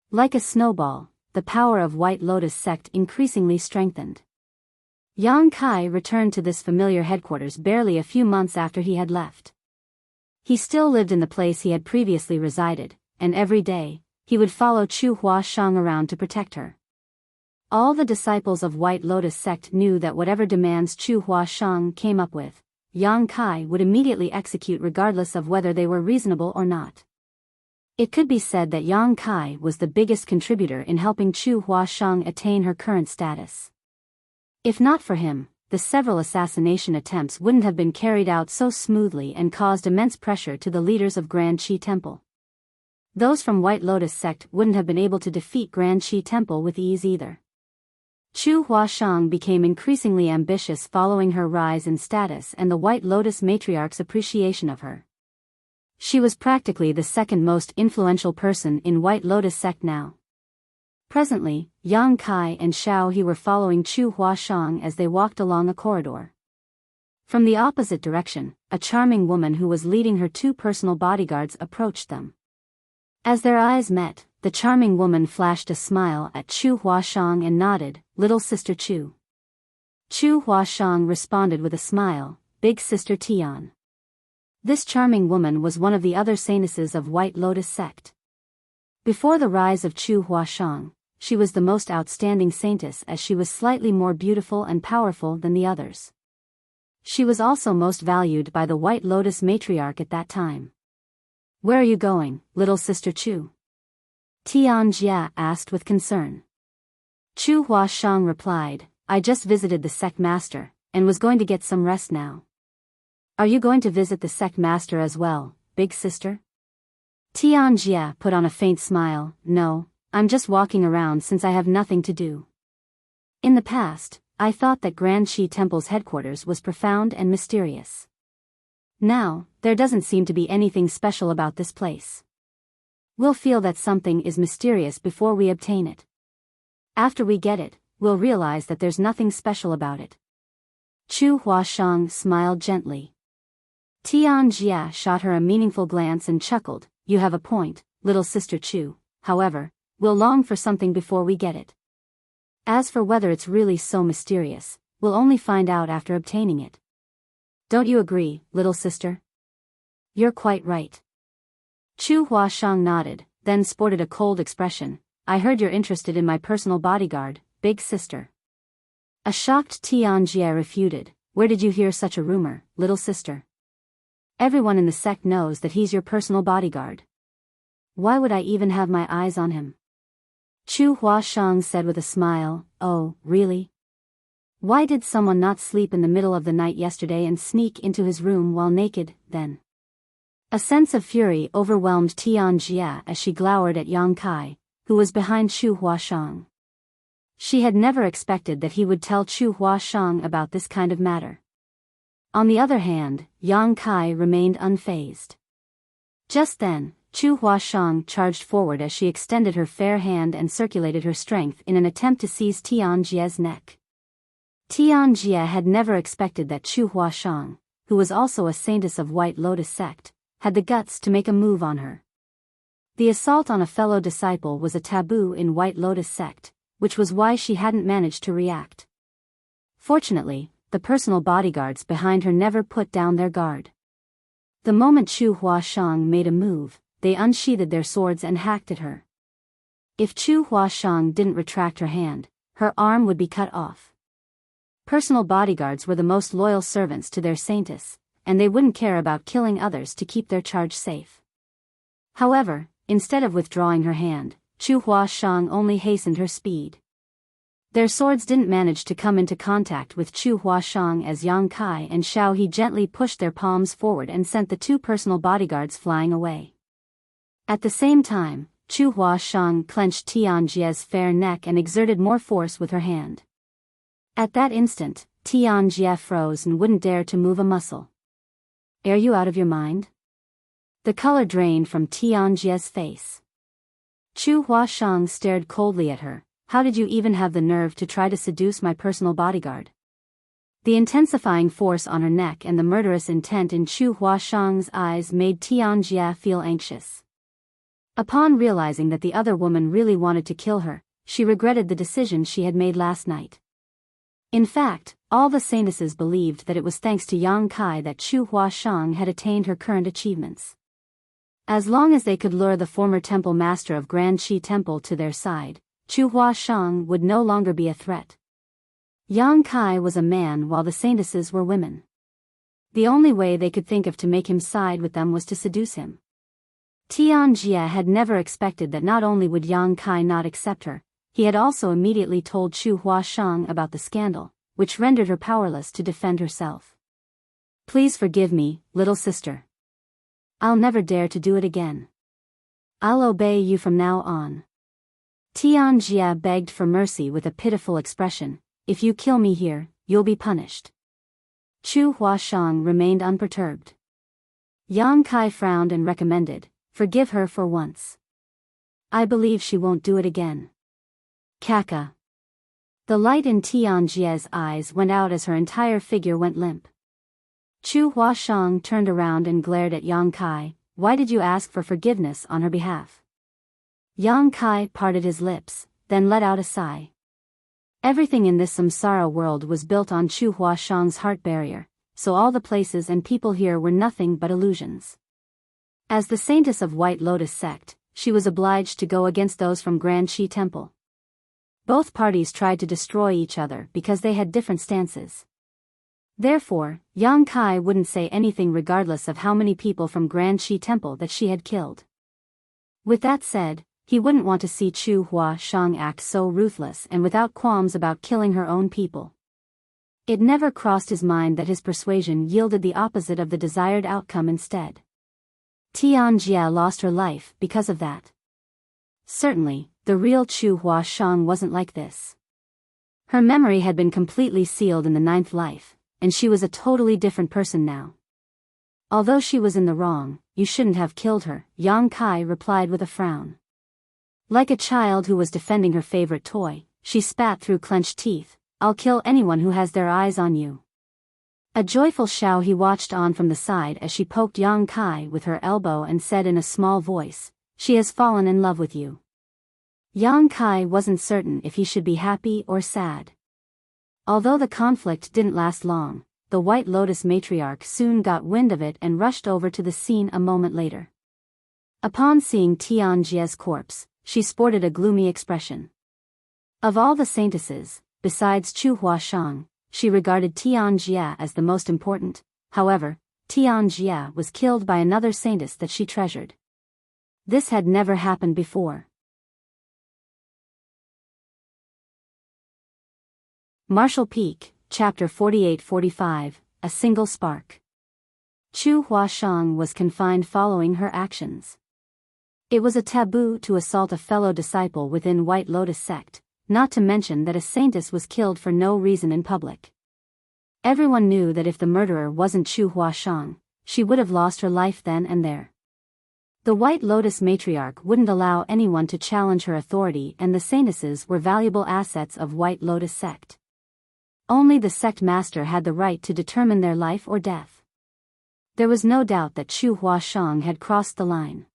Like a snowball, the power of White Lotus sect increasingly strengthened. Yang Kai returned to this familiar headquarters barely a few months after he had left. He still lived in the place he had previously resided, and every day, he would follow Chu Huashang around to protect her. All the disciples of White Lotus sect knew that whatever demands Chu Huashang came up with, Yang Kai would immediately execute regardless of whether they were reasonable or not. It could be said that Yang Kai was the biggest contributor in helping Chu Huashang attain her current status. If not for him, the several assassination attempts wouldn't have been carried out so smoothly and caused immense pressure to the leaders of Grand Qi Temple. Those from White Lotus sect wouldn't have been able to defeat Grand Qi Temple with ease either. Chu Huashang became increasingly ambitious following her rise in status and the White Lotus matriarch's appreciation of her. She was practically the second most influential person in White Lotus sect now. Presently, Yang Kai and Xiao He were following Chu Huashang as they walked along a corridor. From the opposite direction, a charming woman who was leading her two personal bodyguards approached them. As their eyes met, the charming woman flashed a smile at Chu Huashang and nodded, "Little Sister Chu." Chu Huashang responded with a smile, "Big Sister Tian." This charming woman was one of the other saintesses of White Lotus sect. Before the rise of Chu Huashang, she was the most outstanding saintess as she was slightly more beautiful and powerful than the others. She was also most valued by the White Lotus matriarch at that time. "Where are you going, little Sister Chu?" Tian Jia asked with concern. Chu Huashang replied, "I just visited the sect master, and was going to get some rest now." "Are you going to visit the sect master as well, big sister?" Tian Jia put on a faint smile, "No, I'm just walking around since I have nothing to do. In the past, I thought that Grand Qi Temple's headquarters was profound and mysterious. Now, there doesn't seem to be anything special about this place. We'll feel that something is mysterious before we obtain it. After we get it, we'll realize that there's nothing special about it." Chu Huashang smiled gently. Tian Jia shot her a meaningful glance and chuckled, "You have a point, little Sister Chu, however, we'll long for something before we get it. As for whether it's really so mysterious, we'll only find out after obtaining it. Don't you agree, little sister?" "You're quite right." Chu Huashang nodded, then sported a cold expression, "I heard you're interested in my personal bodyguard, big sister." A shocked Tian Jia refuted, "Where did you hear such a rumor, little sister? Everyone in the sect knows that he's your personal bodyguard. Why would I even have my eyes on him?" Chu Huashang said with a smile, "Oh, really? Why did someone not sleep in the middle of the night yesterday and sneak into his room while naked, then?" A sense of fury overwhelmed Tian Jia as she glowered at Yang Kai, who was behind Chu Huashang. She had never expected that he would tell Chu Huashang about this kind of matter. On the other hand, Yang Kai remained unfazed. Just then, Chu Huashang charged forward as she extended her fair hand and circulated her strength in an attempt to seize Tian Jia's neck. Tian Jia had never expected that Chu Huashang, who was also a saintess of White Lotus sect, had the guts to make a move on her. The assault on a fellow disciple was a taboo in White Lotus sect, which was why she hadn't managed to react. Fortunately, the personal bodyguards behind her never put down their guard. The moment Chu Huashang made a move, they unsheathed their swords and hacked at her. If Chu Huashang didn't retract her hand, her arm would be cut off. Personal bodyguards were the most loyal servants to their saintess, and they wouldn't care about killing others to keep their charge safe. However, instead of withdrawing her hand, Chu Huashang only hastened her speed. Their swords didn't manage to come into contact with Chu Huashang as Yang Kai and Xiao He gently pushed their palms forward and sent the two personal bodyguards flying away. At the same time, Chu Huashang clenched Tian Jia's fair neck and exerted more force with her hand. At that instant, Tian Jia froze and wouldn't dare to move a muscle. "Are you out of your mind?" The color drained from Tian Jia's face. Chu Huashang stared coldly at her. "How did you even have the nerve to try to seduce my personal bodyguard?" The intensifying force on her neck and the murderous intent in Chu Huashang's eyes made Tian Jia feel anxious. Upon realizing that the other woman really wanted to kill her, she regretted the decision she had made last night. In fact, all the saintesses believed that it was thanks to Yang Kai that Chu Huashang had attained her current achievements. As long as they could lure the former temple master of Grand Qi Temple to their side, Chu Huashang would no longer be a threat. Yang Kai was a man while the saintesses were women. The only way they could think of to make him side with them was to seduce him. Tian Jia had never expected that not only would Yang Kai not accept her, he had also immediately told Chu Huashang about the scandal, which rendered her powerless to defend herself. "Please forgive me, little sister. I'll never dare to do it again. I'll obey you from now on." Tianjia begged for mercy with a pitiful expression. "If you kill me here, you'll be punished." Chu Huashang remained unperturbed. Yang Kai frowned and recommended, "Forgive her for once. I believe she won't do it again." Kaka. The light in Tianjia's eyes went out as her entire figure went limp. Chu Huashang turned around and glared at Yang Kai. "Why did you ask for forgiveness on her behalf?" Yang Kai parted his lips, then let out a sigh. Everything in this samsara world was built on Chu Huashang's heart barrier, so all the places and people here were nothing but illusions. As the saintess of White Lotus sect, she was obliged to go against those from Grand Shi Temple. Both parties tried to destroy each other because they had different stances. Therefore, Yang Kai wouldn't say anything regardless of how many people from Grand Shi Temple that she had killed. With that said, he wouldn't want to see Chu Huashang act so ruthless and without qualms about killing her own people. It never crossed his mind that his persuasion yielded the opposite of the desired outcome instead. Tianjia lost her life because of that. Certainly, the real Chu Huashang wasn't like this. Her memory had been completely sealed in the 9th life, and she was a totally different person now. Although she was in the wrong, "You shouldn't have killed her," Yang Kai replied with a frown. Like a child who was defending her favorite toy, she spat through clenched teeth, "I'll kill anyone who has their eyes on you." A joyful Xiao He watched on from the side as she poked Yang Kai with her elbow and said in a small voice, "She has fallen in love with you." Yang Kai wasn't certain if he should be happy or sad. Although the conflict didn't last long, the White Lotus matriarch soon got wind of it and rushed over to the scene a moment later. Upon seeing Tianjia's corpse, she sported a gloomy expression. Of all the saintesses, besides Chu Huashang, she regarded Tianjia as the most important. However, Tianjia was killed by another saintess that she treasured. This had never happened before. Marshall Peak, Chapter 48-45, A Single Spark. Chu Huashang was confined following her actions. It was a taboo to assault a fellow disciple within White Lotus sect, not to mention that a saintess was killed for no reason in public. Everyone knew that if the murderer wasn't Chu Huashang, she would have lost her life then and there. The White Lotus matriarch wouldn't allow anyone to challenge her authority, and the saintesses were valuable assets of White Lotus sect. Only the sect master had the right to determine their life or death. There was no doubt that Chu Huashang had crossed the line.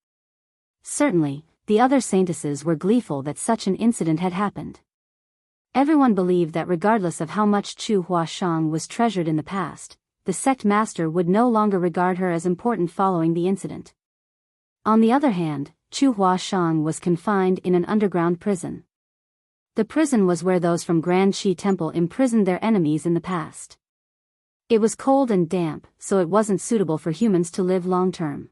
Certainly, the other saintesses were gleeful that such an incident had happened. Everyone believed that regardless of how much Chu Huashang was treasured in the past, the sect master would no longer regard her as important following the incident. On the other hand, Chu Huashang was confined in an underground prison. The prison was where those from Grand Shi Temple imprisoned their enemies in the past. It was cold and damp, so it wasn't suitable for humans to live long-term.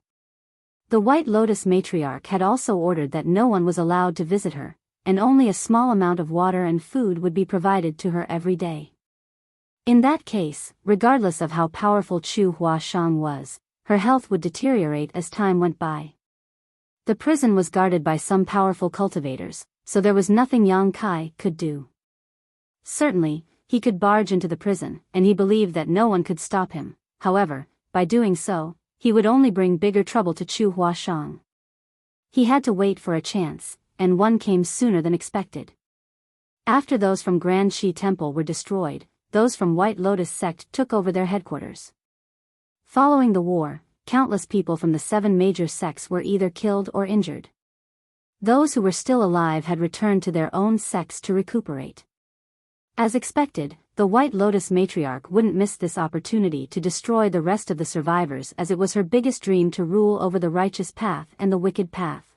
The White Lotus matriarch had also ordered that no one was allowed to visit her, and only a small amount of water and food would be provided to her every day. In that case, regardless of how powerful Chu Huashang was, her health would deteriorate as time went by. The prison was guarded by some powerful cultivators, so there was nothing Yang Kai could do. Certainly, he could barge into the prison, and he believed that no one could stop him. However, by doing so, he would only bring bigger trouble to Chu Huashang. He had to wait for a chance, and one came sooner than expected. After those from Grand Shi Temple were destroyed, those from White Lotus sect took over their headquarters. Following the war, countless people from the 7 major sects were either killed or injured. Those who were still alive had returned to their own sects to recuperate. As expected, the White Lotus matriarch wouldn't miss this opportunity to destroy the rest of the survivors, as it was her biggest dream to rule over the righteous path and the wicked path.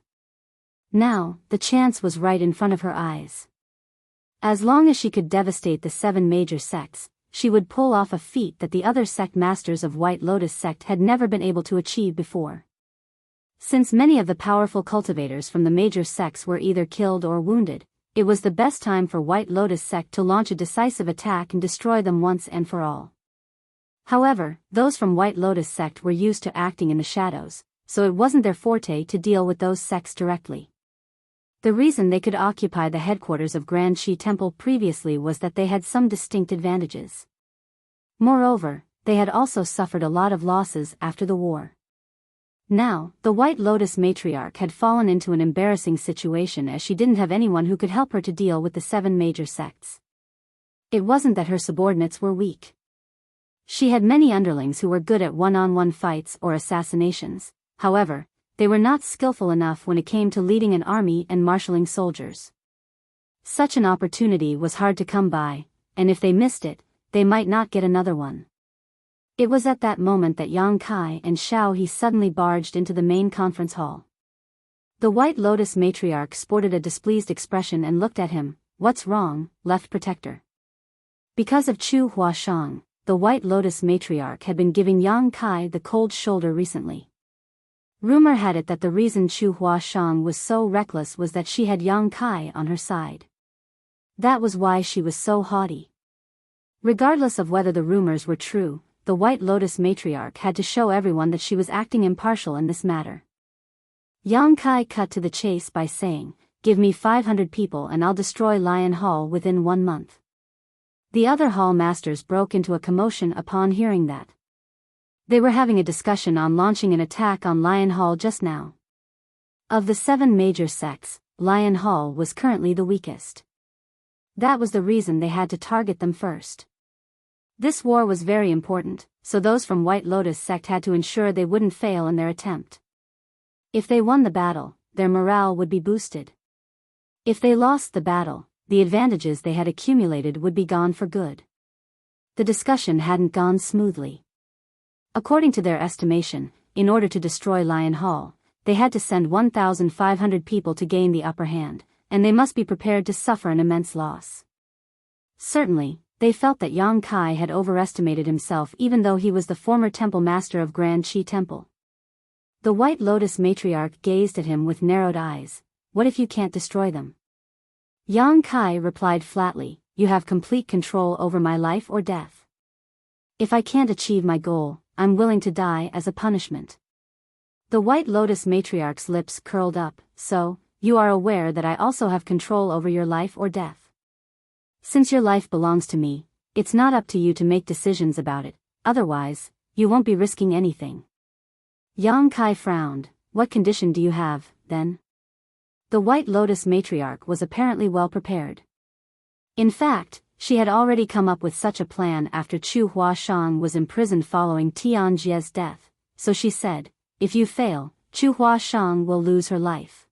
Now, the chance was right in front of her eyes. As long as she could devastate the 7 major sects, she would pull off a feat that the other sect masters of White Lotus sect had never been able to achieve before. Since many of the powerful cultivators from the major sects were either killed or wounded, it was the best time for White Lotus sect to launch a decisive attack and destroy them once and for all. However, those from White Lotus sect were used to acting in the shadows, so it wasn't their forte to deal with those sects directly. The reason they could occupy the headquarters of Grand Shi Temple previously was that they had some distinct advantages. Moreover, they had also suffered a lot of losses after the war. Now, the White Lotus matriarch had fallen into an embarrassing situation as she didn't have anyone who could help her to deal with the 7 major sects. It wasn't that her subordinates were weak. She had many underlings who were good at one-on-one fights or assassinations. However, they were not skillful enough when it came to leading an army and marshalling soldiers. Such an opportunity was hard to come by, and if they missed it, they might not get another one. It was at that moment that Yang Kai and Xiao He suddenly barged into the main conference hall. The White Lotus matriarch sported a displeased expression and looked at him. "What's wrong, left protector?" Because of Chu Huashang, the White Lotus matriarch had been giving Yang Kai the cold shoulder recently. Rumor had it that the reason Chu Huashang was so reckless was that she had Yang Kai on her side. That was why she was so haughty. Regardless of whether the rumors were true, the White Lotus matriarch had to show everyone that she was acting impartial in this matter. Yang Kai cut to the chase by saying, "Give me 500 people and I'll destroy Lion Hall within 1 month." The other hall masters broke into a commotion upon hearing that. They were having a discussion on launching an attack on Lion Hall just now. Of the 7 major sects, Lion Hall was currently the weakest. That was the reason they had to target them first. This war was very important, so those from White Lotus sect had to ensure they wouldn't fail in their attempt. If they won the battle, their morale would be boosted. If they lost the battle, the advantages they had accumulated would be gone for good. The discussion hadn't gone smoothly. According to their estimation, in order to destroy Lion Hall, they had to send 1,500 people to gain the upper hand, and they must be prepared to suffer an immense loss. Certainly, they felt that Yang Kai had overestimated himself even though he was the former temple master of Grand Shi Temple. The White Lotus matriarch gazed at him with narrowed eyes. "What if you can't destroy them?" Yang Kai replied flatly, "You have complete control over my life or death. If I can't achieve my goal, I'm willing to die as a punishment." The White Lotus matriarch's lips curled up. "So, you are aware that I also have control over your life or death? Since your life belongs to me, it's not up to you to make decisions about it, otherwise, you won't be risking anything." Yang Kai frowned. "What condition do you have, then?" The White Lotus matriarch was apparently well prepared. In fact, she had already come up with such a plan after Chu Huashang was imprisoned following Tian Jie's death, so she said, "If you fail, Chu Huashang will lose her life."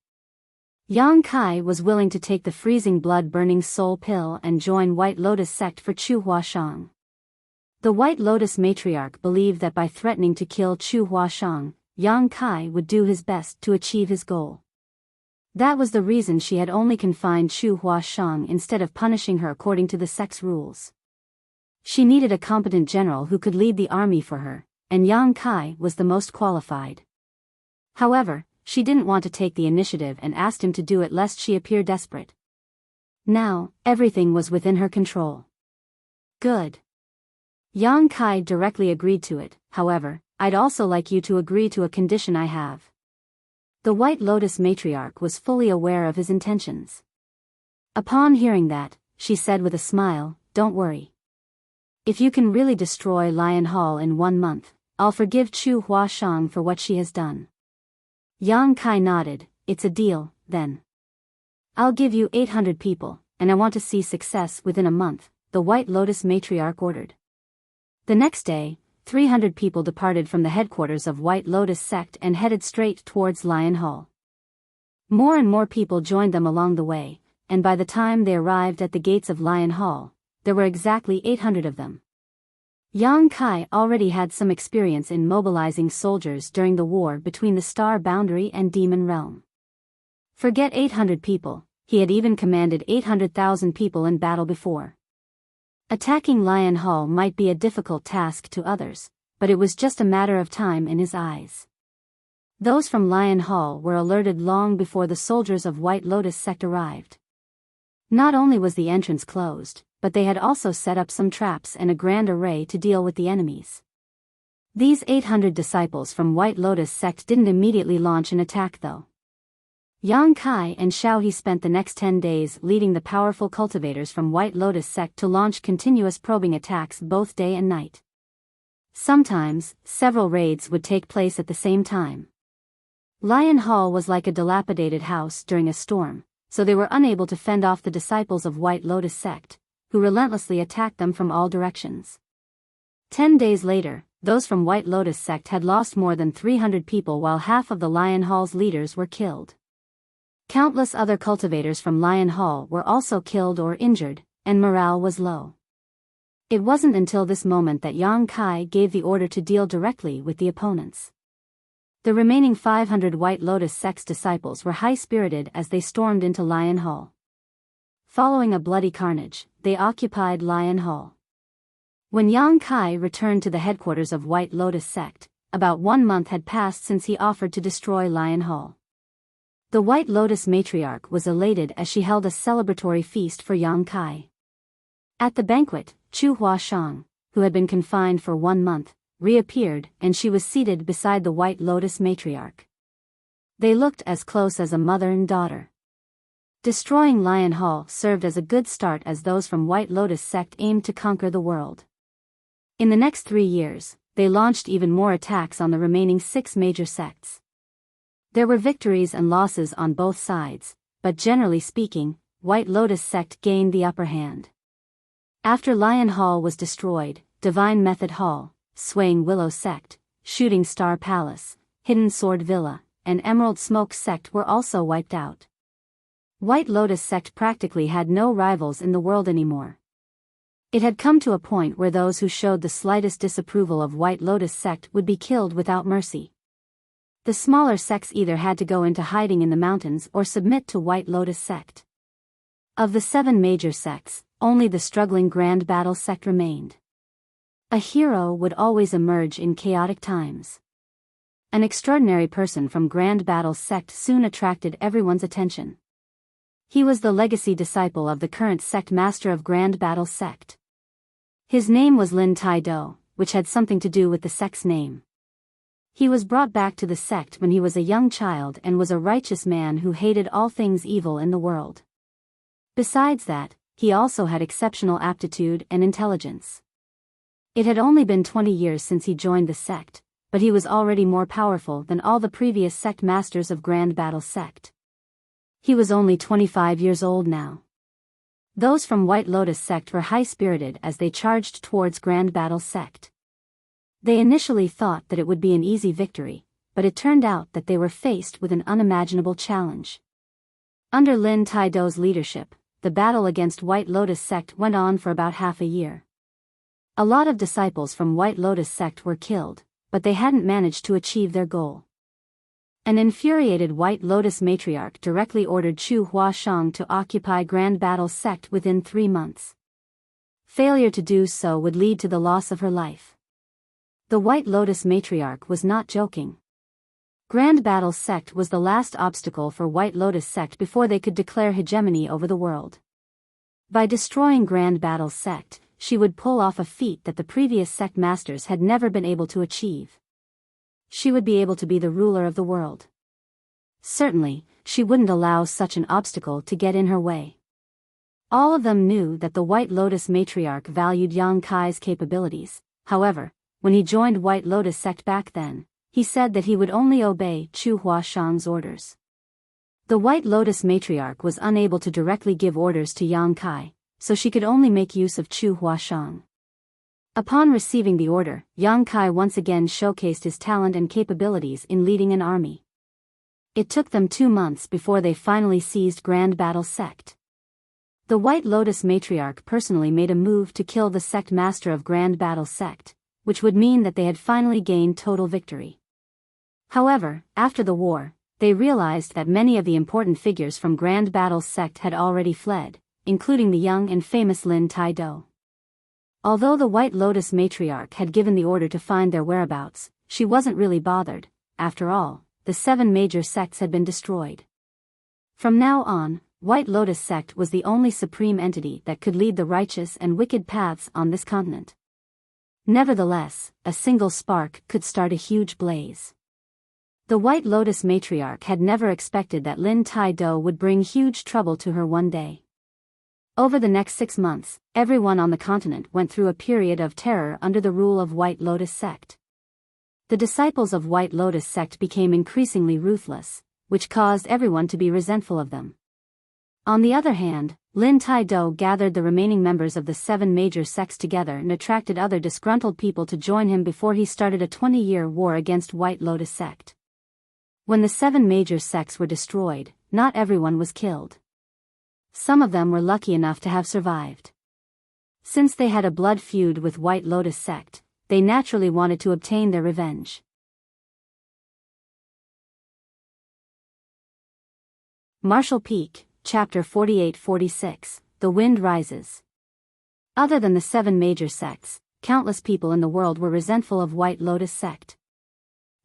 Yang Kai was willing to take the freezing blood-burning soul pill and join White Lotus sect for Chu Huashang. The White Lotus matriarch believed that by threatening to kill Chu Huashang, Yang Kai would do his best to achieve his goal. That was the reason she had only confined Chu Huashang instead of punishing her according to the sect's rules. She needed a competent general who could lead the army for her, and Yang Kai was the most qualified. However, she didn't want to take the initiative and asked him to do it lest she appear desperate. Now, everything was within her control. Good. Yang Kai directly agreed to it. "However, I'd also like you to agree to a condition I have." The White Lotus matriarch was fully aware of his intentions. Upon hearing that, she said with a smile, "Don't worry. If you can really destroy Lion Hall in 1 month, I'll forgive Chu Huashang for what she has done." Yang Kai nodded. "It's a deal, then. I'll give you 800 people, and I want to see success within a month," the White Lotus matriarch ordered. The next day, 300 people departed from the headquarters of White Lotus sect and headed straight towards Lion Hall. More and more people joined them along the way, and by the time they arrived at the gates of Lion Hall, there were exactly 800 of them. Yang Kai already had some experience in mobilizing soldiers during the war between the Star Boundary and Demon Realm. Forget 800 people, he had even commanded 800,000 people in battle before. Attacking Lion Hall might be a difficult task to others, but it was just a matter of time in his eyes. Those from Lion Hall were alerted long before the soldiers of White Lotus sect arrived. Not only was the entrance closed, but they had also set up some traps and a grand array to deal with the enemies. These 800 disciples from White Lotus sect didn't immediately launch an attack though. Yang Kai and Xiao He spent the next 10 days leading the powerful cultivators from White Lotus sect to launch continuous probing attacks both day and night. Sometimes, several raids would take place at the same time. Lion Hall was like a dilapidated house during a storm, so they were unable to fend off the disciples of White Lotus sect, who relentlessly attacked them from all directions. 10 days later, those from White Lotus sect had lost more than 300 people while half of the Lion Hall's leaders were killed. Countless other cultivators from Lion Hall were also killed or injured, and morale was low. It wasn't until this moment that Yang Kai gave the order to deal directly with the opponents. The remaining 500 White Lotus sect's disciples were high-spirited as they stormed into Lion Hall. Following a bloody carnage, they occupied Lion Hall. When Yang Kai returned to the headquarters of White Lotus sect, about 1 month had passed since he offered to destroy Lion Hall. The White Lotus matriarch was elated as she held a celebratory feast for Yang Kai. At the banquet, Chu Huashang, who had been confined for 1 month, reappeared and she was seated beside the White Lotus matriarch. They looked as close as a mother and daughter. Destroying Lion Hall served as a good start as those from White Lotus sect aimed to conquer the world. In the next 3 years, they launched even more attacks on the remaining 6 major sects. There were victories and losses on both sides, but generally speaking, White Lotus sect gained the upper hand. After Lion Hall was destroyed, Divine Method Hall, Swaying Willow sect, Shooting Star Palace, Hidden Sword Villa, and Emerald Smoke sect were also wiped out. White Lotus sect practically had no rivals in the world anymore. It had come to a point where those who showed the slightest disapproval of White Lotus sect would be killed without mercy. The smaller sects either had to go into hiding in the mountains or submit to White Lotus sect. Of the 7 major sects, only the struggling Grand Battle sect remained. A hero would always emerge in chaotic times. An extraordinary person from Grand Battle sect soon attracted everyone's attention. He was the legacy disciple of the current sect master of Grand Battle sect. His name was Lin Tai-do, which had something to do with the sect's name. He was brought back to the sect when he was a young child and was a righteous man who hated all things evil in the world. Besides that, he also had exceptional aptitude and intelligence. It had only been 20 years since he joined the sect, but he was already more powerful than all the previous sect masters of Grand Battle sect. He was only 25 years old now. Those from White Lotus sect were high-spirited as they charged towards Grand Battle sect. They initially thought that it would be an easy victory, but it turned out that they were faced with an unimaginable challenge. Under Lin Tai-do's leadership, the battle against White Lotus sect went on for about half a year. A lot of disciples from White Lotus sect were killed, but they hadn't managed to achieve their goal. An infuriated White Lotus matriarch directly ordered Chu Huashang to occupy Grand Battle sect within 3 months. Failure to do so would lead to the loss of her life. The White Lotus matriarch was not joking. Grand Battle sect was the last obstacle for White Lotus sect before they could declare hegemony over the world. By destroying Grand Battle sect, she would pull off a feat that the previous sect masters had never been able to achieve. She would be able to be the ruler of the world. Certainly, she wouldn't allow such an obstacle to get in her way. All of them knew that the White Lotus matriarch valued Yang Kai's capabilities. However, when he joined White Lotus sect back then, he said that he would only obey Chu Huashang's orders. The White Lotus matriarch was unable to directly give orders to Yang Kai, so she could only make use of Chu Huashang. Upon receiving the order, Yang Kai once again showcased his talent and capabilities in leading an army. It took them 2 months before they finally seized Grand Battle sect. The White Lotus matriarch personally made a move to kill the sect master of Grand Battle sect, which would mean that they had finally gained total victory. However, after the war, they realized that many of the important figures from Grand Battle sect had already fled, including the young and famous Lin Tai-do. Although the White Lotus matriarch had given the order to find their whereabouts, she wasn't really bothered. After all, the 7 major sects had been destroyed. From now on, White Lotus sect was the only supreme entity that could lead the righteous and wicked paths on this continent. Nevertheless, a single spark could start a huge blaze. The White Lotus matriarch had never expected that Lin Tai Do would bring huge trouble to her one day. Over the next 6 months, everyone on the continent went through a period of terror under the rule of White Lotus sect. The disciples of White Lotus sect became increasingly ruthless, which caused everyone to be resentful of them. On the other hand, Lin Tai Do gathered the remaining members of the 7 major sects together and attracted other disgruntled people to join him before he started a 20-year war against White Lotus sect. When the 7 major sects were destroyed, not everyone was killed. Some of them were lucky enough to have survived. Since they had a blood feud with White Lotus sect, they naturally wanted to obtain their revenge. Marshall Peak, Chapter 48-46, The Wind Rises. Other than the 7 major sects, countless people in the world were resentful of White Lotus sect.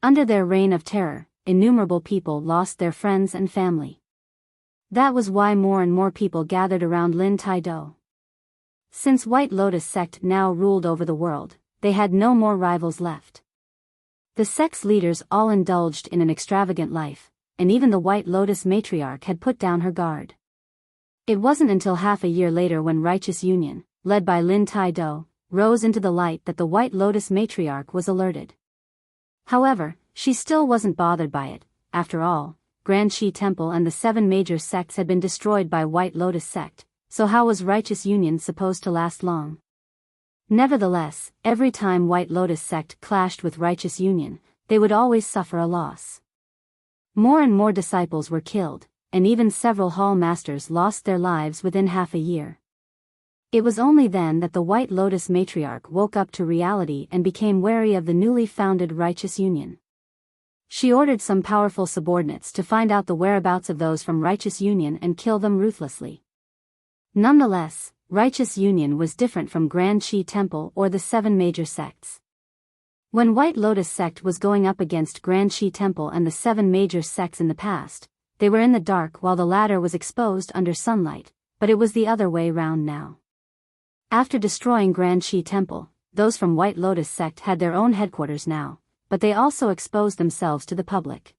Under their reign of terror, innumerable people lost their friends and family. That was why more and more people gathered around Lin Tai Do. Since White Lotus sect now ruled over the world, they had no more rivals left. The sect's leaders all indulged in an extravagant life, and even the White Lotus matriarch had put down her guard. It wasn't until half a year later when Righteous Union, led by Lin Tai Do, rose into the light that the White Lotus matriarch was alerted. However, she still wasn't bothered by it. After all, Grand Shi Temple and the 7 major sects had been destroyed by White Lotus sect, so how was Righteous Union supposed to last long? Nevertheless, every time White Lotus sect clashed with Righteous Union, they would always suffer a loss. More and more disciples were killed, and even several hall masters lost their lives within half a year. It was only then that the White Lotus matriarch woke up to reality and became wary of the newly founded Righteous Union. She ordered some powerful subordinates to find out the whereabouts of those from Righteous Union and kill them ruthlessly. Nonetheless, Righteous Union was different from Grand Shi Temple or the 7 major sects. When White Lotus sect was going up against Grand Shi Temple and the 7 major sects in the past, they were in the dark while the latter was exposed under sunlight, but it was the other way round now. After destroying Grand Shi Temple, those from White Lotus sect had their own headquarters now, but they also exposed themselves to the public.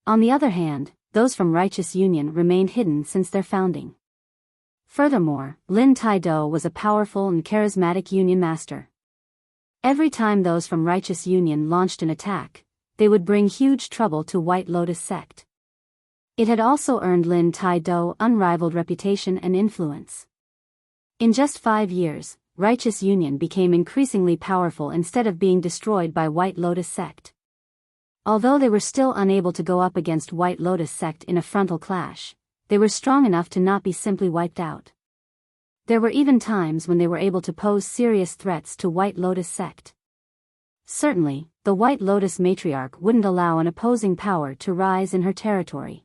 On the other hand, those from Righteous Union remained hidden since their founding. Furthermore, Lin Tai Do was a powerful and charismatic union master. Every time those from Righteous Union launched an attack, they would bring huge trouble to White Lotus sect. It had also earned Lin Tai Do unrivaled reputation and influence. In just 5 years, Righteous Union became increasingly powerful instead of being destroyed by White Lotus sect. Although they were still unable to go up against White Lotus sect in a frontal clash, they were strong enough to not be simply wiped out. There were even times when they were able to pose serious threats to White Lotus sect. Certainly, the White Lotus matriarch wouldn't allow an opposing power to rise in her territory.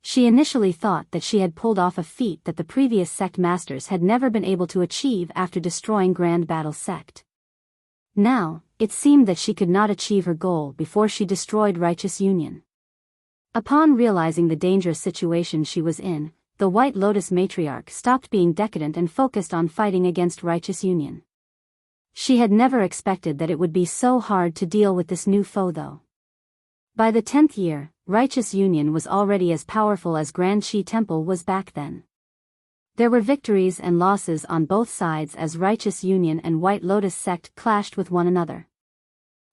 She initially thought that she had pulled off a feat that the previous sect masters had never been able to achieve after destroying Grand Battle sect. Now, it seemed that she could not achieve her goal before she destroyed Righteous Union. Upon realizing the dangerous situation she was in, the White Lotus matriarch stopped being decadent and focused on fighting against Righteous Union. She had never expected that it would be so hard to deal with this new foe though. By the 10th year, Righteous Union was already as powerful as Grand Shi Temple was back then. There were victories and losses on both sides as Righteous Union and White Lotus sect clashed with one another.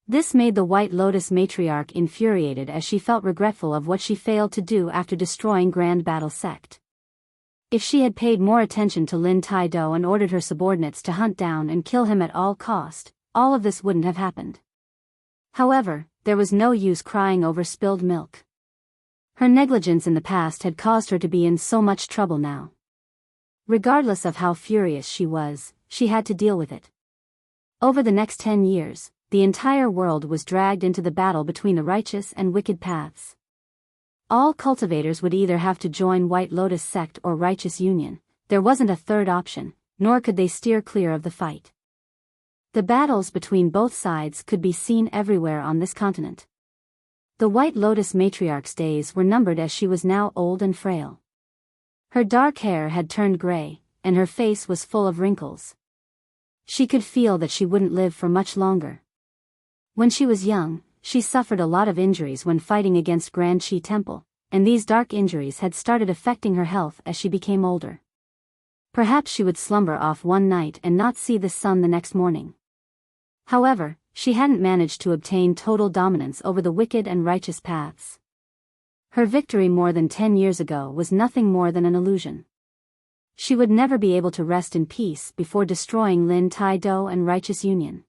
This made the White Lotus matriarch infuriated as she felt regretful of what she failed to do after destroying Grand Battle sect. If she had paid more attention to Lin Tai Do and ordered her subordinates to hunt down and kill him at all cost, all of this wouldn't have happened. However, there was no use crying over spilled milk. Her negligence in the past had caused her to be in so much trouble now. Regardless of how furious she was, she had to deal with it. Over the next 10 years, the entire world was dragged into the battle between the righteous and wicked paths. All cultivators would either have to join White Lotus sect or Righteous Union. There wasn't a third option, nor could they steer clear of the fight. The battles between both sides could be seen everywhere on this continent. The White Lotus matriarch's days were numbered as she was now old and frail. Her dark hair had turned gray, and her face was full of wrinkles. She could feel that she wouldn't live for much longer. When she was young, she suffered a lot of injuries when fighting against Grand Qi Temple, and these dark injuries had started affecting her health as she became older. Perhaps she would slumber off one night and not see the sun the next morning. However, she hadn't managed to obtain total dominance over the wicked and righteous paths. Her victory more than 10 years ago was nothing more than an illusion. She would never be able to rest in peace before destroying Lin Tai Do and Righteous Union.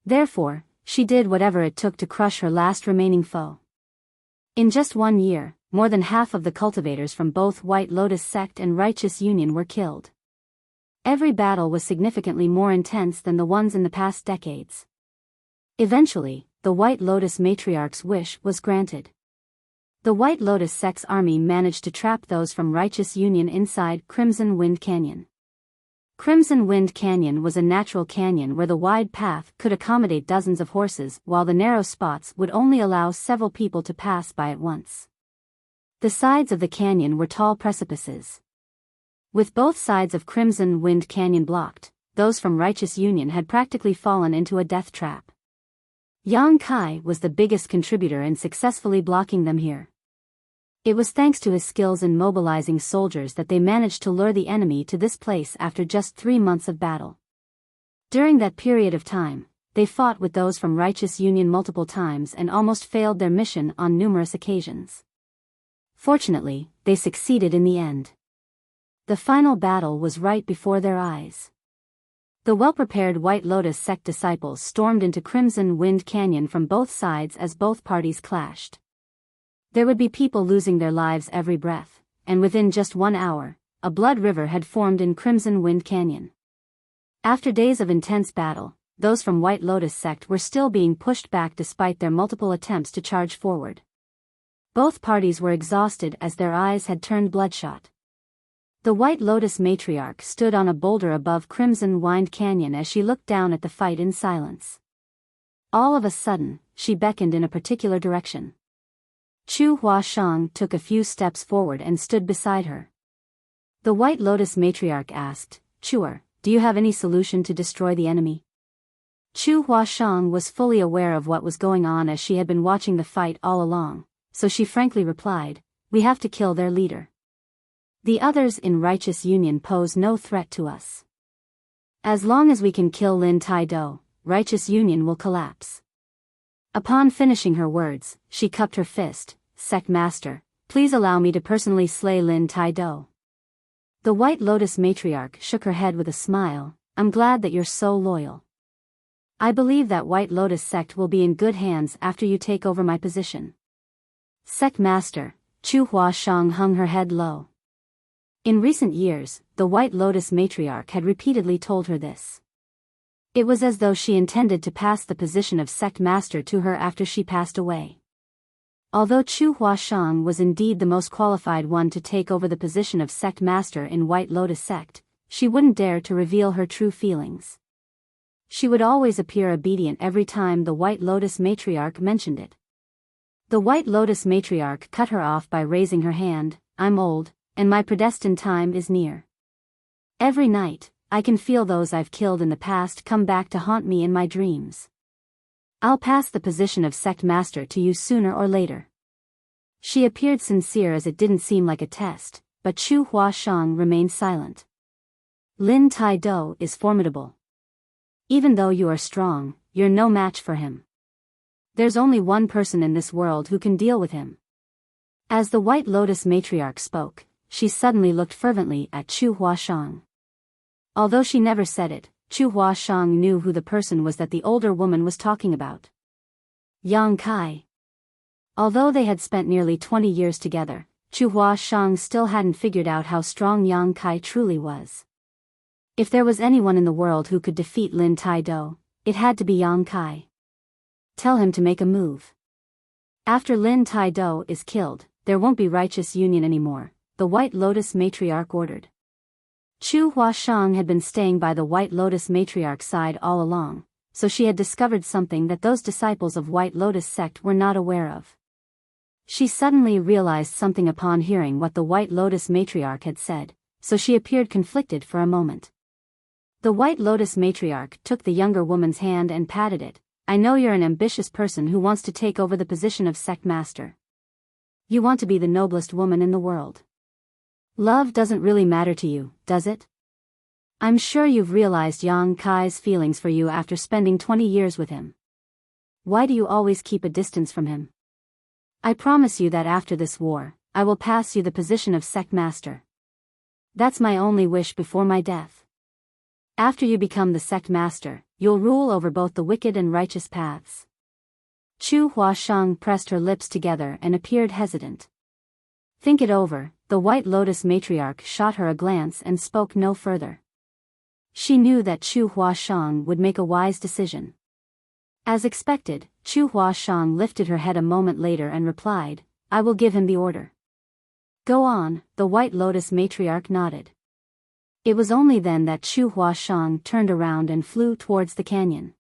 Therefore, she did whatever it took to crush her last remaining foe. In just 1 year, more than half of the cultivators from both White Lotus Sect and Righteous Union were killed. Every battle was significantly more intense than the ones in the past decades. Eventually, the White Lotus Matriarch's wish was granted. The White Lotus Sect's army managed to trap those from Righteous Union inside Crimson Wind Canyon. Crimson Wind Canyon was a natural canyon where the wide path could accommodate dozens of horses while the narrow spots would only allow several people to pass by at once. The sides of the canyon were tall precipices. With both sides of Crimson Wind Canyon blocked, those from Righteous Union had practically fallen into a death trap. Yang Kai was the biggest contributor in successfully blocking them here. It was thanks to his skills in mobilizing soldiers that they managed to lure the enemy to this place after just 3 months of battle. During that period of time, they fought with those from Righteous Union multiple times and almost failed their mission on numerous occasions. Fortunately, they succeeded in the end. The final battle was right before their eyes. The well-prepared White Lotus Sect disciples stormed into Crimson Wind Canyon from both sides as both parties clashed. There would be people losing their lives every breath, and within just 1 hour, a blood river had formed in Crimson Wind Canyon. After days of intense battle, those from White Lotus Sect were still being pushed back despite their multiple attempts to charge forward. Both parties were exhausted as their eyes had turned bloodshot. The White Lotus Matriarch stood on a boulder above Crimson Wind Canyon as she looked down at the fight in silence. All of a sudden, she beckoned in a particular direction. Chu Huashang took a few steps forward and stood beside her. The White Lotus Matriarch asked, "Chuer, do you have any solution to destroy the enemy?" Chu Huashang was fully aware of what was going on as she had been watching the fight all along, so she frankly replied, "We have to kill their leader. The others in Righteous Union pose no threat to us. As long as we can kill Lin Tai Do, Righteous Union will collapse." Upon finishing her words, she cupped her fist. "Sect Master, please allow me to personally slay Lin Tai Do." The White Lotus Matriarch shook her head with a smile. "I'm glad that you're so loyal. I believe that White Lotus Sect will be in good hands after you take over my position." "Sect Master," Chu Huashang hung her head low. In recent years, the White Lotus Matriarch had repeatedly told her this. It was as though she intended to pass the position of Sect Master to her after she passed away. Although Chu Huashang was indeed the most qualified one to take over the position of Sect Master in White Lotus Sect, she wouldn't dare to reveal her true feelings. She would always appear obedient every time the White Lotus Matriarch mentioned it. The White Lotus Matriarch cut her off by raising her hand. "I'm old, and my predestined time is near. Every night, I can feel those I've killed in the past come back to haunt me in my dreams. I'll pass the position of Sect Master to you sooner or later." She appeared sincere as it didn't seem like a test, but Chu Huashang remained silent. "Lin Tai Do is formidable. Even though you are strong, you're no match for him. There's only one person in this world who can deal with him." As the White Lotus Matriarch spoke, she suddenly looked fervently at Chu Huashang. Although she never said it, Chu Huashang knew who the person was that the older woman was talking about. Yang Kai. Although they had spent nearly 20 years together, Chu Huashang still hadn't figured out how strong Yang Kai truly was. If there was anyone in the world who could defeat Lin Tai Do, it had to be Yang Kai. Tell him to make a move. After Lin Tai Do is killed, there won't be Righteous Union anymore, the White Lotus Matriarch ordered. Chu Huashang had been staying by the White Lotus Matriarch's side all along, so she had discovered something that those disciples of White Lotus Sect were not aware of. She suddenly realized something upon hearing what the White Lotus matriarch had said, so she appeared conflicted for a moment. The White Lotus matriarch took the younger woman's hand and patted it. I know you're an ambitious person who wants to take over the position of sect master. You want to be the noblest woman in the world. Love doesn't really matter to you, does it? I'm sure you've realized Yang Kai's feelings for you after spending 20 years with him. Why do you always keep a distance from him? I promise you that after this war, I will pass you the position of sect master. That's my only wish before my death. After you become the sect master, you'll rule over both the wicked and righteous paths. Chu Huashang pressed her lips together and appeared hesitant. Think it over. The White Lotus matriarch shot her a glance and spoke no further. She knew that Chu Huashang would make a wise decision. As expected, Chu Huashang lifted her head a moment later and replied, I will give him the order. Go on, the White Lotus matriarch nodded. It was only then that Chu Huashang turned around and flew towards the canyon.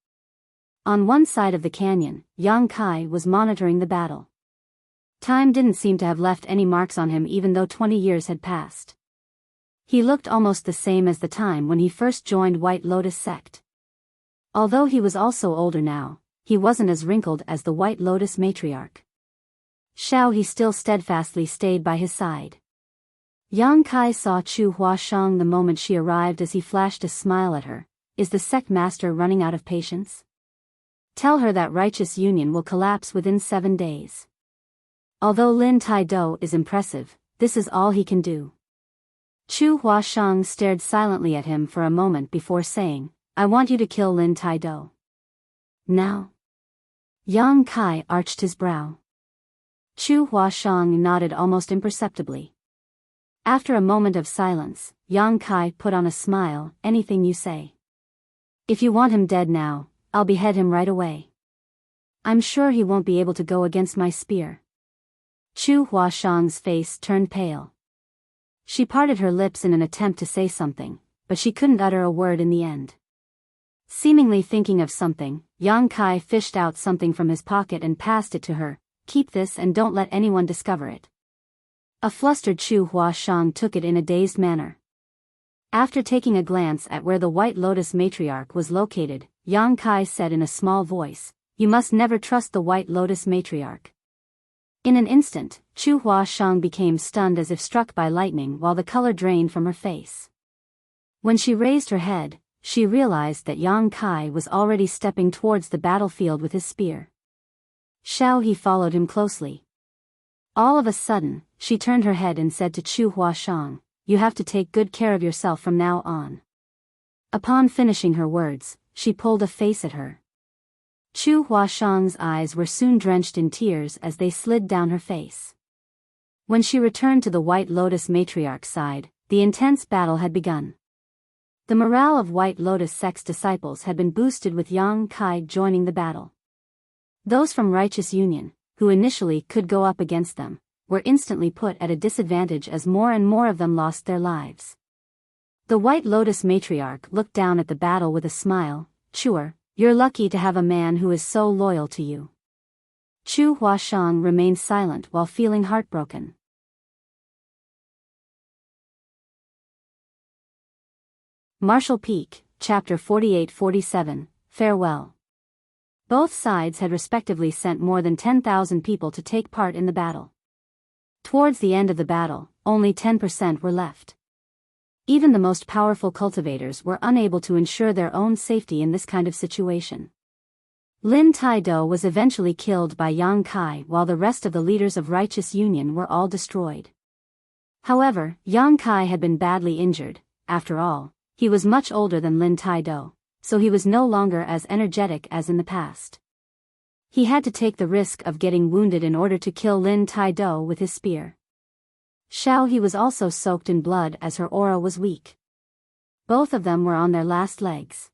On one side of the canyon, Yang Kai was monitoring the battle. Time didn't seem to have left any marks on him even though 20 years had passed. He looked almost the same as the time when he first joined White Lotus sect. Although he was also older now, he wasn't as wrinkled as the White Lotus matriarch. Xiao He still steadfastly stayed by his side. Yang Kai saw Chu Huashang the moment she arrived as he flashed a smile at her. Is the sect master running out of patience? Tell her that righteous union will collapse within 7 days. Although Lin Taido is impressive, this is all he can do. Chu Huashang stared silently at him for a moment before saying, I want you to kill Lin Taido. Now? Yang Kai arched his brow. Chu Huashang nodded almost imperceptibly. After a moment of silence, Yang Kai put on a smile, anything you say. If you want him dead now, I'll behead him right away. I'm sure he won't be able to go against my spear. Chu Huashang's face turned pale. She parted her lips in an attempt to say something, but she couldn't utter a word in the end. Seemingly thinking of something, Yang Kai fished out something from his pocket and passed it to her. Keep this and don't let anyone discover it. A flustered Chu Huashang took it in a dazed manner. After taking a glance at where the White Lotus matriarch was located, Yang Kai said in a small voice, You must never trust the White Lotus matriarch. In an instant, Chu Huashang became stunned as if struck by lightning while the color drained from her face. When she raised her head, she realized that Yang Kai was already stepping towards the battlefield with his spear. Xiao He followed him closely. All of a sudden, she turned her head and said to Chu Huashang, You have to take good care of yourself from now on. Upon finishing her words, she pulled a face at her. Chu Huashang's eyes were soon drenched in tears as they slid down her face. When she returned to the White Lotus matriarch's side, the intense battle had begun. The morale of White Lotus sect's disciples had been boosted with Yang Kai joining the battle. Those from Righteous Union, who initially could go up against them, were instantly put at a disadvantage as more and more of them lost their lives. The White Lotus matriarch looked down at the battle with a smile. Chuer, you're lucky to have a man who is so loyal to you. Chu Huashang remained silent while feeling heartbroken. Marshall Peak, Chapter 48-47, Farewell. Both sides had respectively sent more than 10,000 people to take part in the battle. Towards the end of the battle, only 10% were left. Even the most powerful cultivators were unable to ensure their own safety in this kind of situation. Lin Taido was eventually killed by Yang Kai while the rest of the leaders of Righteous Union were all destroyed. However, Yang Kai had been badly injured. After all, he was much older than Lin Taido, so he was no longer as energetic as in the past. He had to take the risk of getting wounded in order to kill Lin Taido with his spear. Xiao He was also soaked in blood as her aura was weak. Both of them were on their last legs.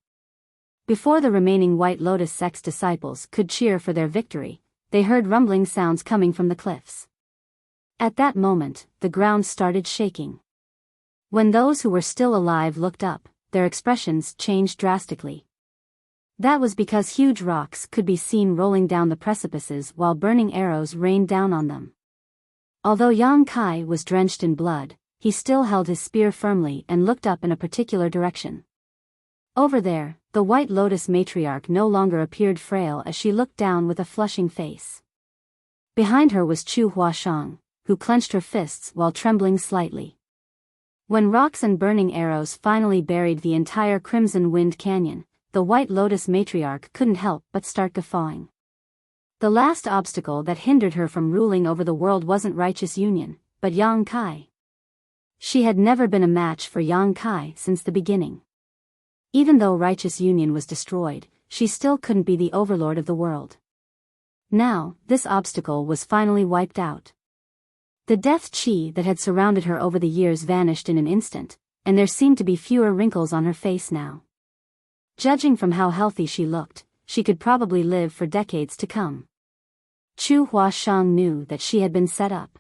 Before the remaining White Lotus sect's disciples could cheer for their victory, they heard rumbling sounds coming from the cliffs. At that moment, the ground started shaking. When those who were still alive looked up, their expressions changed drastically. That was because huge rocks could be seen rolling down the precipices while burning arrows rained down on them. Although Yang Kai was drenched in blood, he still held his spear firmly and looked up in a particular direction. Over there, the White Lotus matriarch no longer appeared frail as she looked down with a flushing face. Behind her was Chu Huashang, who clenched her fists while trembling slightly. When rocks and burning arrows finally buried the entire Crimson Wind Canyon, the White Lotus matriarch couldn't help but start guffawing. The last obstacle that hindered her from ruling over the world wasn't righteous union, but Yang Kai. She had never been a match for Yang Kai since the beginning. Even though righteous union was destroyed, she still couldn't be the overlord of the world. Now, this obstacle was finally wiped out. The death chi that had surrounded her over the years vanished in an instant, and there seemed to be fewer wrinkles on her face now. Judging from how healthy she looked, she could probably live for decades to come. Chu Huashang knew that she had been set up.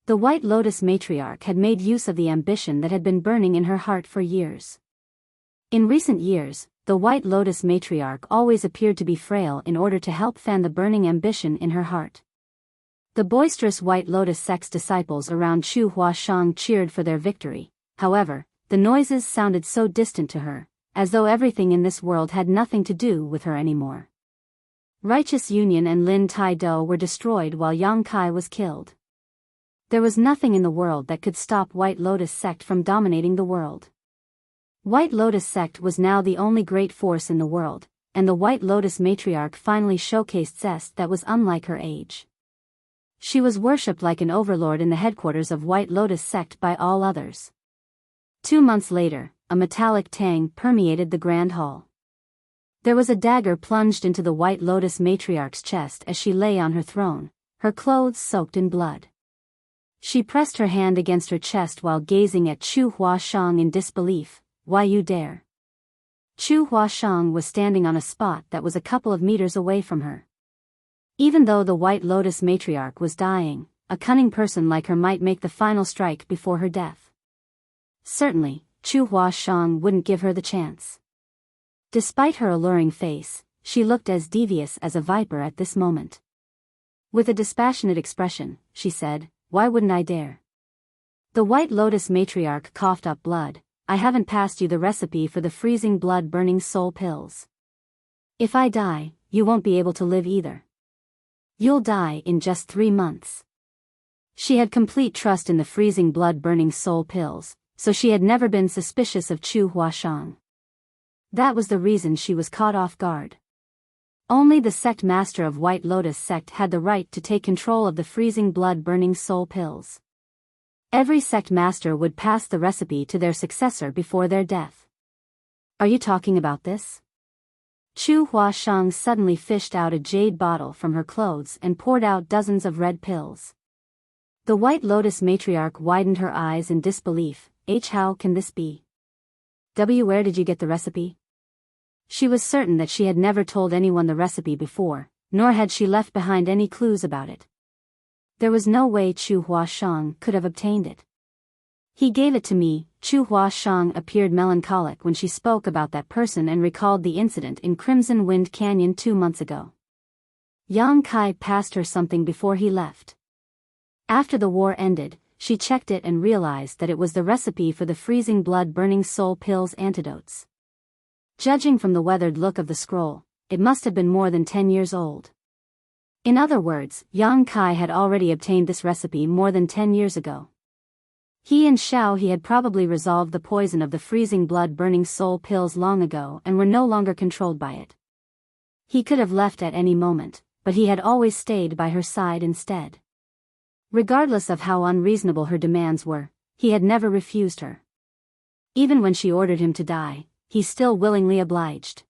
The White Lotus matriarch had made use of the ambition that had been burning in her heart for years. In recent years, the White Lotus matriarch always appeared to be frail in order to help fan the burning ambition in her heart. The boisterous White Lotus sect's disciples around Chu Huashang cheered for their victory. However, the noises sounded so distant to her, as though everything in this world had nothing to do with her anymore. Righteous Union and Lin Tai Do were destroyed while Yang Kai was killed. There was nothing in the world that could stop White Lotus sect from dominating the world. White Lotus sect was now the only great force in the world, and the White Lotus matriarch finally showcased zest that was unlike her age. She was worshipped like an overlord in the headquarters of White Lotus sect by all others. 2 months later, a metallic tang permeated the grand hall. There was a dagger plunged into the White Lotus matriarch's chest as she lay on her throne, her clothes soaked in blood. She pressed her hand against her chest while gazing at Chu Huashang in disbelief. Why you dare? Chu Huashang was standing on a spot that was a couple of meters away from her. Even though the White Lotus matriarch was dying, a cunning person like her might make the final strike before her death. Certainly, Chu Huashang wouldn't give her the chance. Despite her alluring face, she looked as devious as a viper at this moment. With a dispassionate expression, she said, "Why wouldn't I dare?" The White Lotus matriarch coughed up blood. "I haven't passed you the recipe for the freezing blood-burning soul pills. If I die, you won't be able to live either. You'll die in just 3 months." She had complete trust in the freezing blood-burning soul pills, so she had never been suspicious of Chu Huashang. That was the reason she was caught off guard. Only the sect master of White Lotus sect had the right to take control of the freezing blood-burning soul pills. Every sect master would pass the recipe to their successor before their death. "Are you talking about this?" Chu Huashang suddenly fished out a jade bottle from her clothes and poured out dozens of red pills. The White Lotus matriarch widened her eyes in disbelief. How can this be? Where did you get the recipe?" She was certain that she had never told anyone the recipe before, nor had she left behind any clues about it. There was no way Chu Huashang could have obtained it. "He gave it to me." Chu Huashang appeared melancholic when she spoke about that person and recalled the incident in Crimson Wind Canyon 2 months ago. Yang Kai passed her something before he left. After the war ended, she checked it and realized that it was the recipe for the freezing blood-burning soul pills antidotes. Judging from the weathered look of the scroll, it must have been more than 10 years old. In other words, Yang Kai had already obtained this recipe more than 10 years ago. He and He had probably resolved the poison of the freezing blood-burning soul pills long ago and were no longer controlled by it. He could have left at any moment, but he had always stayed by her side instead. Regardless of how unreasonable her demands were, he had never refused her. Even when she ordered him to die, he still willingly obliged.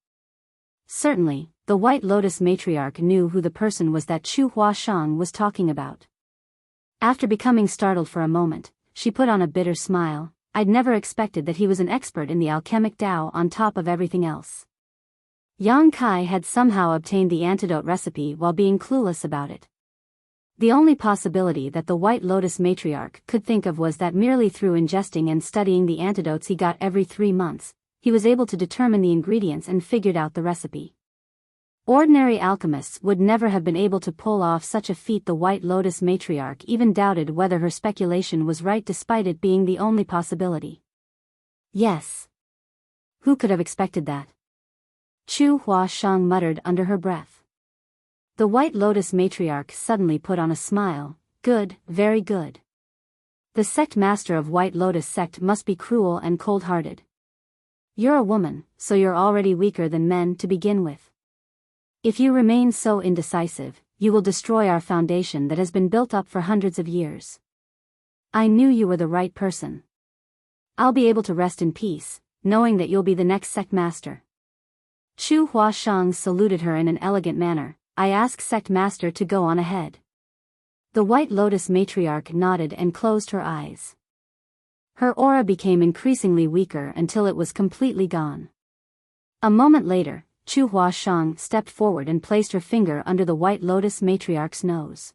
Certainly, the White Lotus matriarch knew who the person was that Chu Huashang was talking about. After becoming startled for a moment, she put on a bitter smile. "I'd never expected that he was an expert in the alchemic Tao on top of everything else." Yang Kai had somehow obtained the antidote recipe while being clueless about it. The only possibility that the White Lotus matriarch could think of was that merely through ingesting and studying the antidotes he got every 3 months, he was able to determine the ingredients and figured out the recipe. Ordinary alchemists would never have been able to pull off such a feat. The White Lotus matriarch even doubted whether her speculation was right despite it being the only possibility. Yes. Who could have expected that? Chu Huashang muttered under her breath. The White Lotus matriarch suddenly put on a smile. Good, very good. The sect master of White Lotus sect must be cruel and cold-hearted. You're a woman, so you're already weaker than men to begin with. If you remain so indecisive, you will destroy our foundation that has been built up for hundreds of years. I knew you were the right person. I'll be able to rest in peace, knowing that you'll be the next sect master. Chu Huashang saluted her in an elegant manner. I ask sect master to go on ahead. The White Lotus matriarch nodded and closed her eyes. Her aura became increasingly weaker until it was completely gone. A moment later, Chu Huashang stepped forward and placed her finger under the White Lotus matriarch's nose.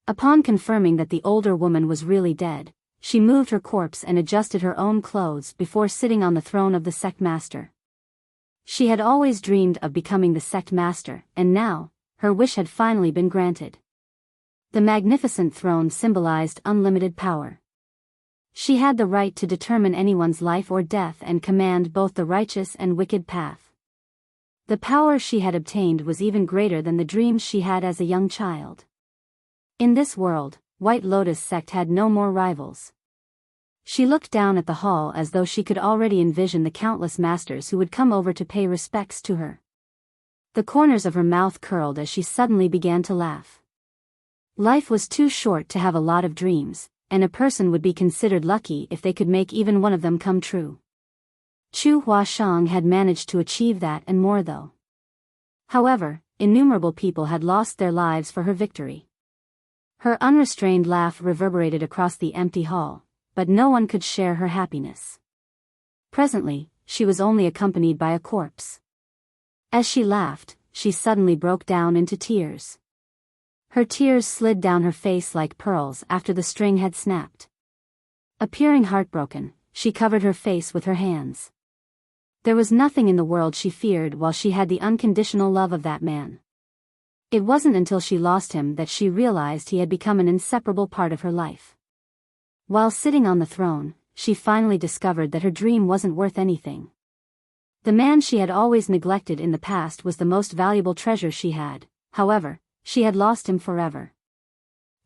Upon confirming that the older woman was really dead, she moved her corpse and adjusted her own clothes before sitting on the throne of the sect master. She had always dreamed of becoming the sect master, and now, her wish had finally been granted. The magnificent throne symbolized unlimited power. She had the right to determine anyone's life or death and command both the righteous and wicked path. The power she had obtained was even greater than the dreams she had as a young child. In this world, White Lotus sect had no more rivals. She looked down at the hall as though she could already envision the countless masters who would come over to pay respects to her. The corners of her mouth curled as she suddenly began to laugh. Life was too short to have a lot of dreams, and a person would be considered lucky if they could make even one of them come true. Chu Huashang had managed to achieve that and more though. However, innumerable people had lost their lives for her victory. Her unrestrained laugh reverberated across the empty hall, but no one could share her happiness. Presently, she was only accompanied by a corpse. As she laughed, she suddenly broke down into tears. Her tears slid down her face like pearls after the string had snapped. Appearing heartbroken, she covered her face with her hands. There was nothing in the world she feared while she had the unconditional love of that man. It wasn't until she lost him that she realized he had become an inseparable part of her life. While sitting on the throne, she finally discovered that her dream wasn't worth anything. The man she had always neglected in the past was the most valuable treasure she had. However, she had lost him forever.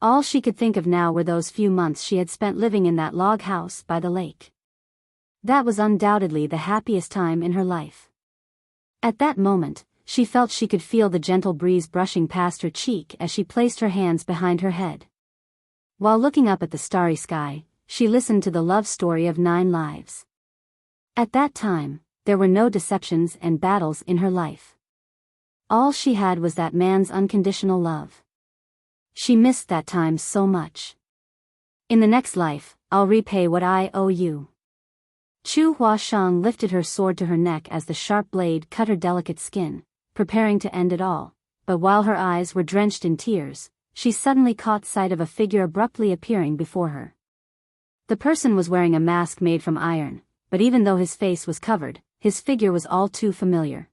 All she could think of now were those few months she had spent living in that log house by the lake. That was undoubtedly the happiest time in her life. At that moment, she felt she could feel the gentle breeze brushing past her cheek as she placed her hands behind her head. While looking up at the starry sky, she listened to the love story of 9 lives. At that time, there were no deceptions and battles in her life. All she had was that man's unconditional love. She missed that time so much. In the next life, I'll repay what I owe you. Chu Huashang lifted her sword to her neck as the sharp blade cut her delicate skin, preparing to end it all, but while her eyes were drenched in tears, she suddenly caught sight of a figure abruptly appearing before her. The person was wearing a mask made from iron, but even though his face was covered, his figure was all too familiar.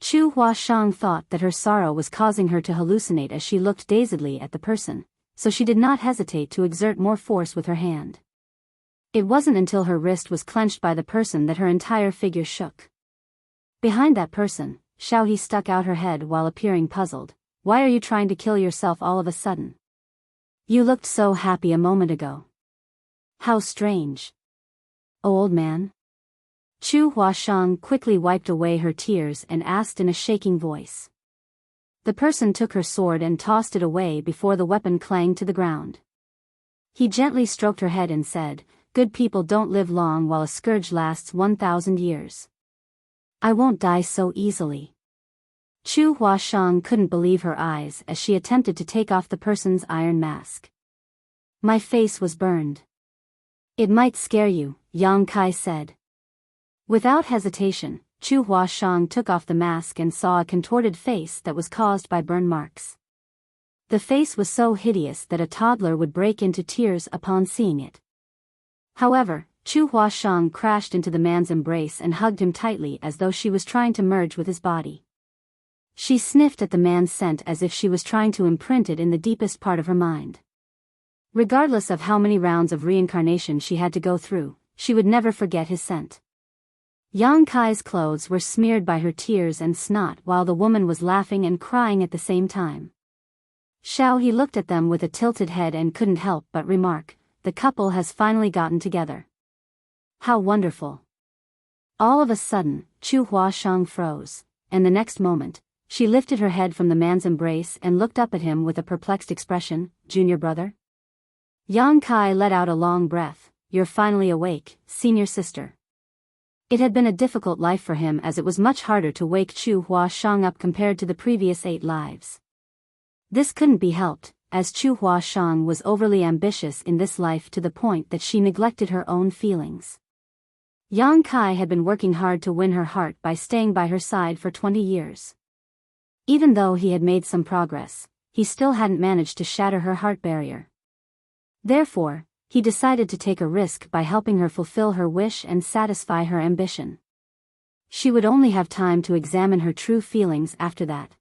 Chu Huashang thought that her sorrow was causing her to hallucinate as she looked dazedly at the person, so she did not hesitate to exert more force with her hand. It wasn't until her wrist was clenched by the person that her entire figure shook. Behind that person, Xiaohe stuck out her head while appearing puzzled. Why are you trying to kill yourself all of a sudden? You looked so happy a moment ago. How strange. Oh, old man? Chu Huashang quickly wiped away her tears and asked in a shaking voice. The person took her sword and tossed it away before the weapon clanged to the ground. He gently stroked her head and said, "Good people don't live long while a scourge lasts 1,000 years. I won't die so easily." Chu Huashang couldn't believe her eyes as she attempted to take off the person's iron mask. "My face was burned." "It might scare you," Yang Kai said. Without hesitation, Chu Huashang took off the mask and saw a contorted face that was caused by burn marks. The face was so hideous that a toddler would break into tears upon seeing it. However, Chu Huashang crashed into the man's embrace and hugged him tightly as though she was trying to merge with his body. She sniffed at the man's scent as if she was trying to imprint it in the deepest part of her mind. Regardless of how many rounds of reincarnation she had to go through, she would never forget his scent. Yang Kai's clothes were smeared by her tears and snot while the woman was laughing and crying at the same time. He looked at them with a tilted head and couldn't help but remark, "The couple has finally gotten together. How wonderful." All of a sudden, Chu Huashang froze, and the next moment, she lifted her head from the man's embrace and looked up at him with a perplexed expression. "Junior brother?" Yang Kai let out a long breath. "You're finally awake, senior sister." It had been a difficult life for him as it was much harder to wake Chu Huashang up compared to the previous 8 lives. This couldn't be helped, as Chu Huashang was overly ambitious in this life to the point that she neglected her own feelings. Yang Kai had been working hard to win her heart by staying by her side for 20 years. Even though he had made some progress, he still hadn't managed to shatter her heart barrier. Therefore, he decided to take a risk by helping her fulfill her wish and satisfy her ambition. She would only have time to examine her true feelings after that.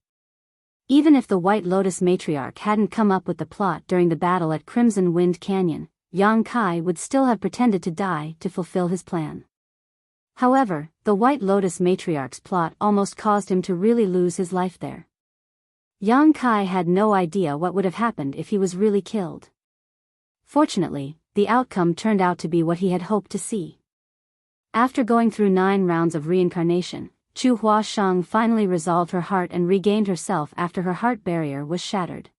Even if the White Lotus matriarch hadn't come up with the plot during the battle at Crimson Wind Canyon, Yang Kai would still have pretended to die to fulfill his plan. However, the White Lotus matriarch's plot almost caused him to really lose his life there. Yang Kai had no idea what would have happened if he was really killed. Fortunately, the outcome turned out to be what he had hoped to see. After going through 9 rounds of reincarnation, Chu Huashang finally resolved her heart and regained herself after her heart barrier was shattered.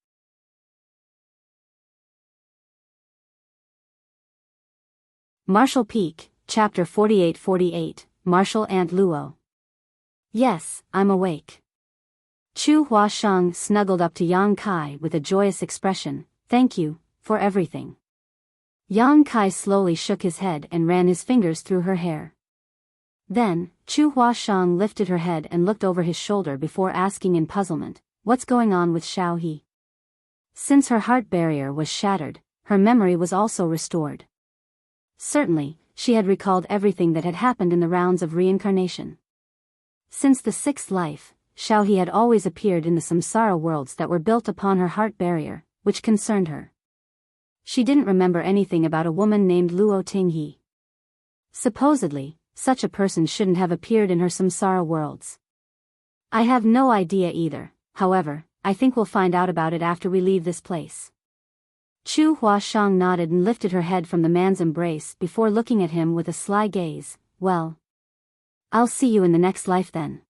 Marshall Peak, Chapter 48-48, Marshall Aunt Luo. "Yes, I'm awake." Chu Huashang snuggled up to Yang Kai with a joyous expression. "Thank you, for everything." Yang Kai slowly shook his head and ran his fingers through her hair. Then, Chu Huashang lifted her head and looked over his shoulder before asking in puzzlement, "What's going on with Xiao He?" Since her heart barrier was shattered, her memory was also restored. Certainly, she had recalled everything that had happened in the rounds of reincarnation. Since the 6th life, Xiao He had always appeared in the samsara worlds that were built upon her heart barrier, which concerned her. She didn't remember anything about a woman named Luo Tinghe. Supposedly, such a person shouldn't have appeared in her samsara worlds. I have no idea either, however, I think we'll find out about it after we leave this place. Chu Huashang nodded and lifted her head from the man's embrace before looking at him with a sly gaze. "Well, I'll see you in the next life then."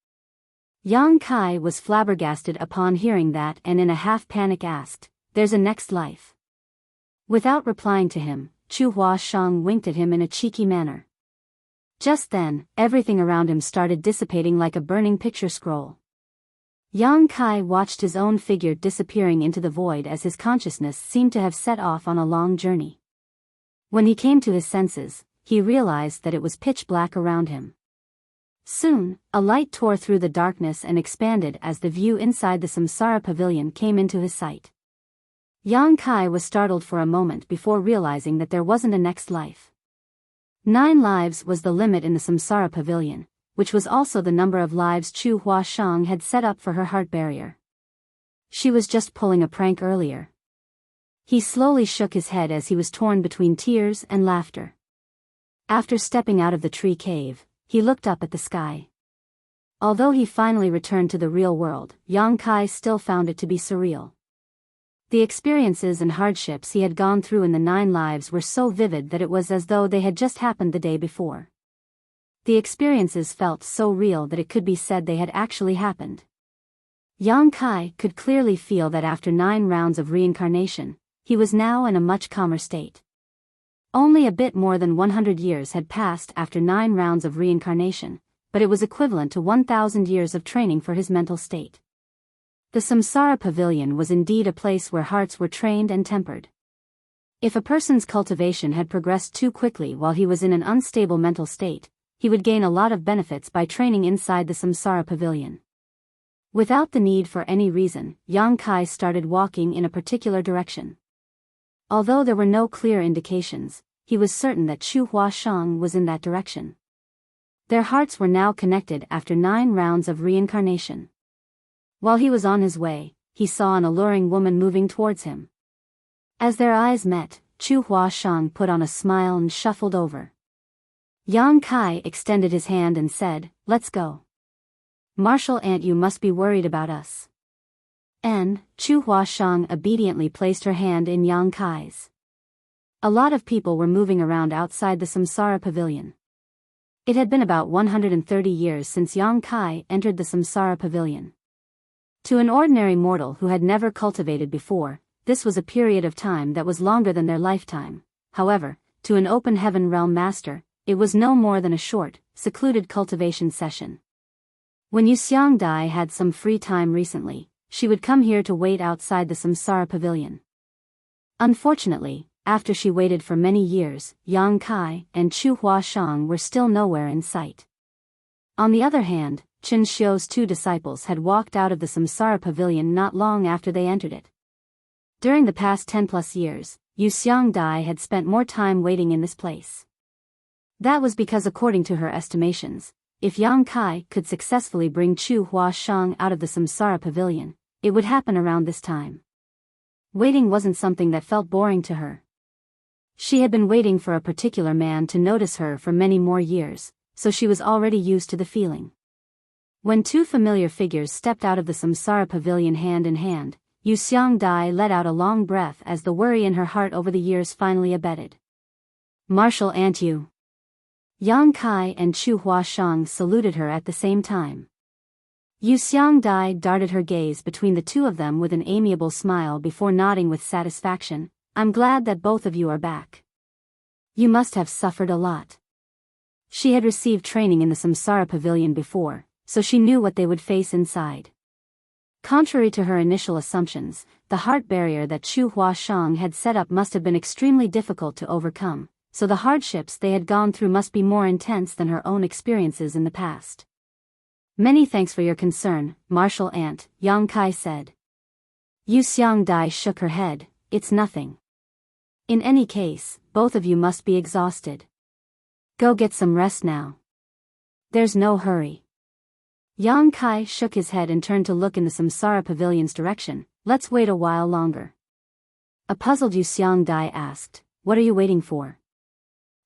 Yang Kai was flabbergasted upon hearing that and in a half-panic asked, "There's a next life?" Without replying to him, Chu Huashang winked at him in a cheeky manner. Just then, everything around him started dissipating like a burning picture scroll. Yang Kai watched his own figure disappearing into the void as his consciousness seemed to have set off on a long journey. When he came to his senses, he realized that it was pitch black around him. Soon, a light tore through the darkness and expanded as the view inside the Samsara pavilion came into his sight. Yang Kai was startled for a moment before realizing that there wasn't a next life. 9 lives was the limit in the Samsara pavilion, which was also the number of lives Chu Huashang had set up for her heart barrier. She was just pulling a prank earlier. He slowly shook his head as he was torn between tears and laughter. After stepping out of the tree cave, he looked up at the sky. Although he finally returned to the real world, Yang Kai still found it to be surreal. The experiences and hardships he had gone through in the 9 lives were so vivid that it was as though they had just happened the day before. The experiences felt so real that it could be said they had actually happened. Yang Kai could clearly feel that after 9 rounds of reincarnation, he was now in a much calmer state. Only a bit more than 100 years had passed after 9 rounds of reincarnation, but it was equivalent to 1,000 years of training for his mental state. The Samsara Pavilion was indeed a place where hearts were trained and tempered. If a person's cultivation had progressed too quickly while he was in an unstable mental state, he would gain a lot of benefits by training inside the Samsara Pavilion. Without the need for any reason, Yang Kai started walking in a particular direction. Although there were no clear indications, he was certain that Chu Huashang was in that direction. Their hearts were now connected after 9 rounds of reincarnation. While he was on his way, he saw an alluring woman moving towards him. As their eyes met, Chu Huashang put on a smile and shuffled over. Yang Kai extended his hand and said, "Let's go. Martial Ant, you must be worried about us." And Chu Huashang obediently placed her hand in Yang Kai's. A lot of people were moving around outside the Samsara Pavilion. It had been about 130 years since Yang Kai entered the Samsara Pavilion. To an ordinary mortal who had never cultivated before, this was a period of time that was longer than their lifetime. However, to an open heaven realm master, it was no more than a short, secluded cultivation session. When Yu Xiangdai had some free time recently, she would come here to wait outside the Samsara Pavilion. Unfortunately, after she waited for many years, Yang Kai and Chu Huashang were still nowhere in sight. On the other hand, Chen Xiu's 2 disciples had walked out of the Samsara Pavilion not long after they entered it. During the past 10+ years, Yu Xiangdai had spent more time waiting in this place. That was because, according to her estimations, if Yang Kai could successfully bring Chu Huashang out of the Samsara Pavilion, it would happen around this time. Waiting wasn't something that felt boring to her. She had been waiting for a particular man to notice her for many more years, so she was already used to the feeling. When 2 familiar figures stepped out of the Samsara Pavilion hand in hand, Yu Xiangdai let out a long breath as the worry in her heart over the years finally abated. "Martial Ant, you." Yang Kai and Chu Huashang saluted her at the same time. Yu Xiangdai darted her gaze between the 2 of them with an amiable smile before nodding with satisfaction. "I'm glad that both of you are back. You must have suffered a lot." She had received training in the Samsara Pavilion before, so she knew what they would face inside. Contrary to her initial assumptions, the heart barrier that Chu Huashang had set up must have been extremely difficult to overcome, so the hardships they had gone through must be more intense than her own experiences in the past. "Many thanks for your concern, Martial Ant," Yang Kai said. Yu Xiangdai shook her head. "It's nothing. In any case, both of you must be exhausted. Go get some rest now. There's no hurry." Yang Kai shook his head and turned to look in the Samsara Pavilion's direction. "Let's wait a while longer." A puzzled Yu Xiangdai asked, "What are you waiting for?"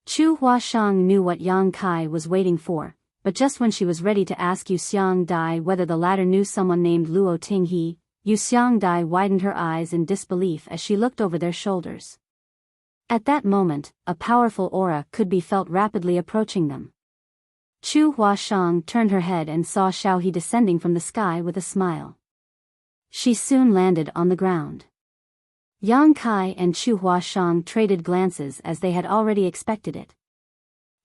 Chu Huashang knew what Yang Kai was waiting for, but just when she was ready to ask Yu Xiangdai whether the latter knew someone named Luo Tinghe, Yu Xiangdai widened her eyes in disbelief as she looked over their shoulders. At that moment, a powerful aura could be felt rapidly approaching them. Chu Huashang turned her head and saw Xiaohe descending from the sky with a smile. She soon landed on the ground. Yang Kai and Chu Huashang traded glances as they had already expected it.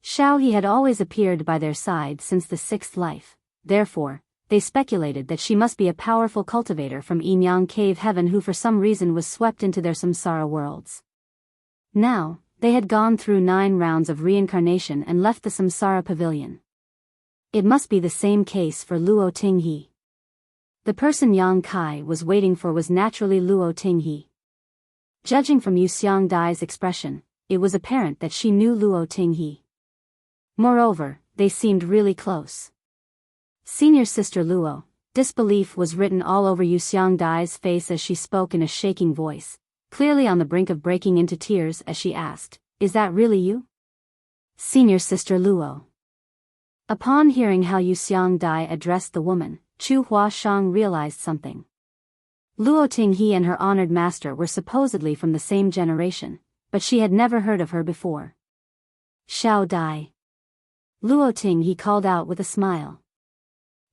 Xiaohe had always appeared by their side since the 6th life, therefore, they speculated that she must be a powerful cultivator from Yinyang Cave Heaven who for some reason was swept into their samsara worlds. Now, they had gone through 9 rounds of reincarnation and left the Samsara Pavilion. It must be the same case for Luo Tinghe. The person Yang Kai was waiting for was naturally Luo Tinghe. Judging from Yu Xiangdai's expression, it was apparent that she knew Luo Tinghe. Moreover, they seemed really close. Senior Sister Luo. Disbelief was written all over Yu Xiangdai's face as she spoke in a shaking voice, clearly on the brink of breaking into tears as she asked, "Is that really you?" "Senior Sister Luo." Upon hearing how Yu Xiangdai addressed the woman, Chu Huashang realized something. Luo Tinghe and her honored master were supposedly from the same generation, but she had never heard of her before. "Xiao Dai." Luo Tinghe called out with a smile.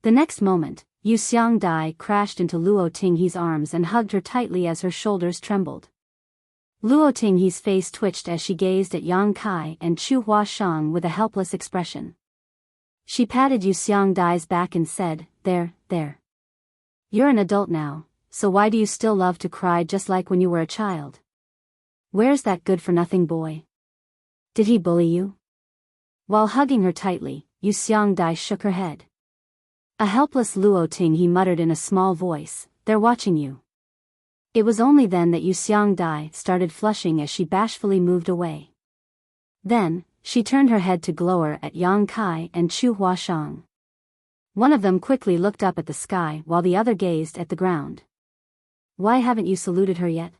The next moment, Yu Xiangdai crashed into Luo Tinghe's arms and hugged her tightly as her shoulders trembled. Luo Tinghe's face twitched as she gazed at Yang Kai and Chu Huashang with a helpless expression. She patted Yu Xiangdai's back and said, There. You're an adult now, so why do you still love to cry just like when you were a child? Where's that good-for-nothing boy? Did he bully you?" While hugging her tightly, Yu Xiangdai shook her head. A helpless Luo Tinghe muttered in a small voice, "They're watching you." It was only then that Yu Xiangdai started flushing as she bashfully moved away. Then, she turned her head to glower at Yang Kai and Chu Huashang. One of them quickly looked up at the sky while the other gazed at the ground. Why haven't you saluted her yet?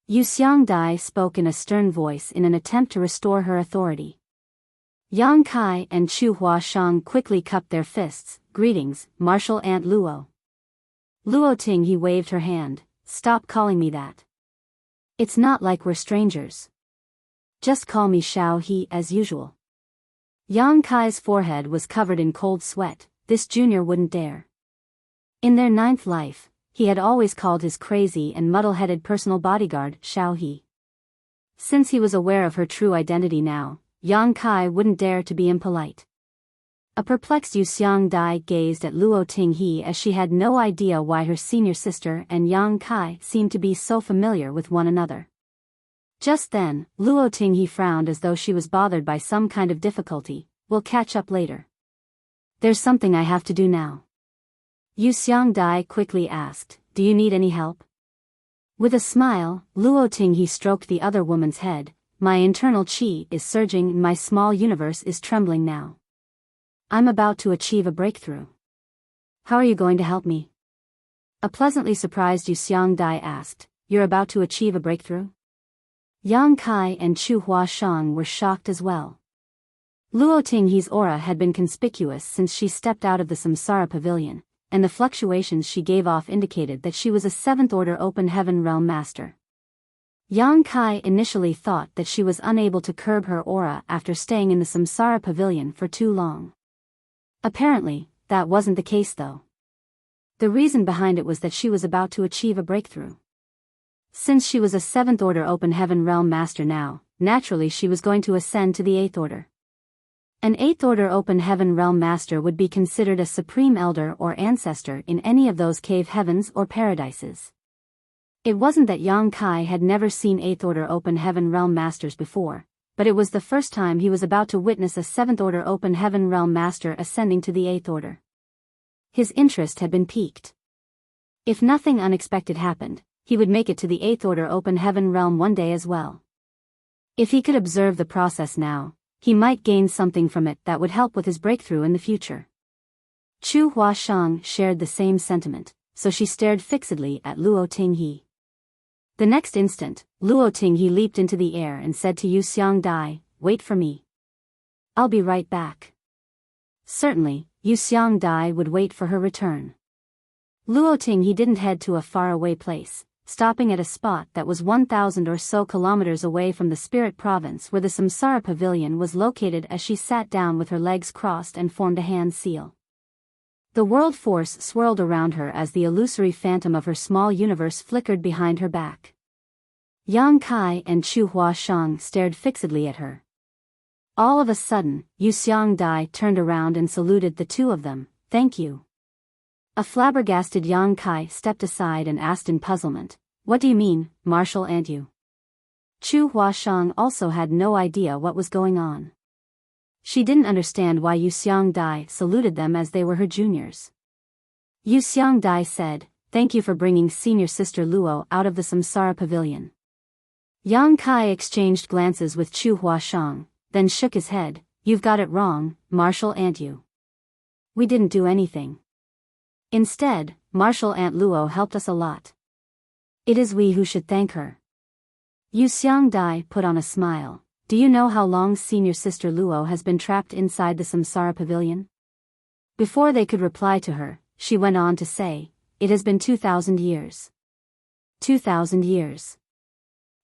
Yu Xiangdai spoke in a stern voice in an attempt to restore her authority. Yang Kai and Chu Huashang quickly cupped their fists. Greetings, Martial Aunt Luo. Luo Ting, he waved her hand. Stop calling me that. It's not like we're strangers. Just call me Xiao He as usual. Yang Kai's forehead was covered in cold sweat. This junior wouldn't dare. In their 9th life, he had always called his crazy and muddle-headed personal bodyguard Xiao He. Since he was aware of her true identity now, Yang Kai wouldn't dare to be impolite. A perplexed Yu Xiangdai gazed at Luo Tinghe as she had no idea why her senior sister and Yang Kai seemed to be so familiar with one another. Just then, Luo Tinghe frowned as though she was bothered by some kind of difficulty. We'll catch up later. There's something I have to do now. Yu Xiangdai quickly asked, do you need any help? With a smile, Luo Tinghe stroked the other woman's head. My internal qi is surging, my small universe is trembling now. I'm about to achieve a breakthrough. How are you going to help me? A pleasantly surprised Yu Xiangdai asked, you're about to achieve a breakthrough? Yang Kai and Chu Huashang were shocked as well. Luo Tinghe's aura had been conspicuous since she stepped out of the Samsara Pavilion, and the fluctuations she gave off indicated that she was a 7th Order Open Heaven Realm Master. Yang Kai initially thought that she was unable to curb her aura after staying in the Samsara Pavilion for too long. Apparently, that wasn't the case though. The reason behind it was that she was about to achieve a breakthrough. Since she was a 7th Order Open Heaven Realm Master now, naturally she was going to ascend to the 8th Order. An 8th Order Open Heaven Realm Master would be considered a supreme elder or ancestor in any of those cave heavens or paradises. It wasn't that Yang Kai had never seen 8th Order Open Heaven Realm Masters before, but it was the first time he was about to witness a 7th Order Open Heaven Realm Master ascending to the 8th Order. His interest had been piqued. If nothing unexpected happened, he would make it to the 8th Order Open Heaven Realm one day as well. If he could observe the process now, he might gain something from it that would help with his breakthrough in the future. Chu Huashang shared the same sentiment, so she stared fixedly at Luo Tinghe. The next instant, Luo Tinghe leaped into the air and said to Yu Xiangdai, wait for me. I'll be right back. Certainly, Yu Xiangdai would wait for her return. Luo Tinghe didn't head to a faraway place, stopping at a spot that was 1,000 or so kilometers away from the Spirit Province where the Samsara Pavilion was located as she sat down with her legs crossed and formed a hand seal. The world force swirled around her as the illusory phantom of her small universe flickered behind her back. Yang Kai and Chu Huashang stared fixedly at her. All of a sudden, Yu Xiangdai turned around and saluted the two of them, thank you. A flabbergasted Yang Kai stepped aside and asked in puzzlement, what do you mean, Martial Aunt Yu? Chu Huashang also had no idea what was going on. She didn't understand why Yu Xiangdai saluted them as they were her juniors. Yu Xiangdai said, thank you for bringing senior sister Luo out of the Samsara Pavilion. Yang Kai exchanged glances with Chu Huashang, then shook his head, you've got it wrong, Martial Aunt Yu. We didn't do anything. Instead, Martial Aunt Luo helped us a lot. It is we who should thank her. Yu Xiangdai put on a smile. Do you know how long senior sister Luo has been trapped inside the Samsara Pavilion? Before they could reply to her, she went on to say, it has been 2,000 years. 2,000 years.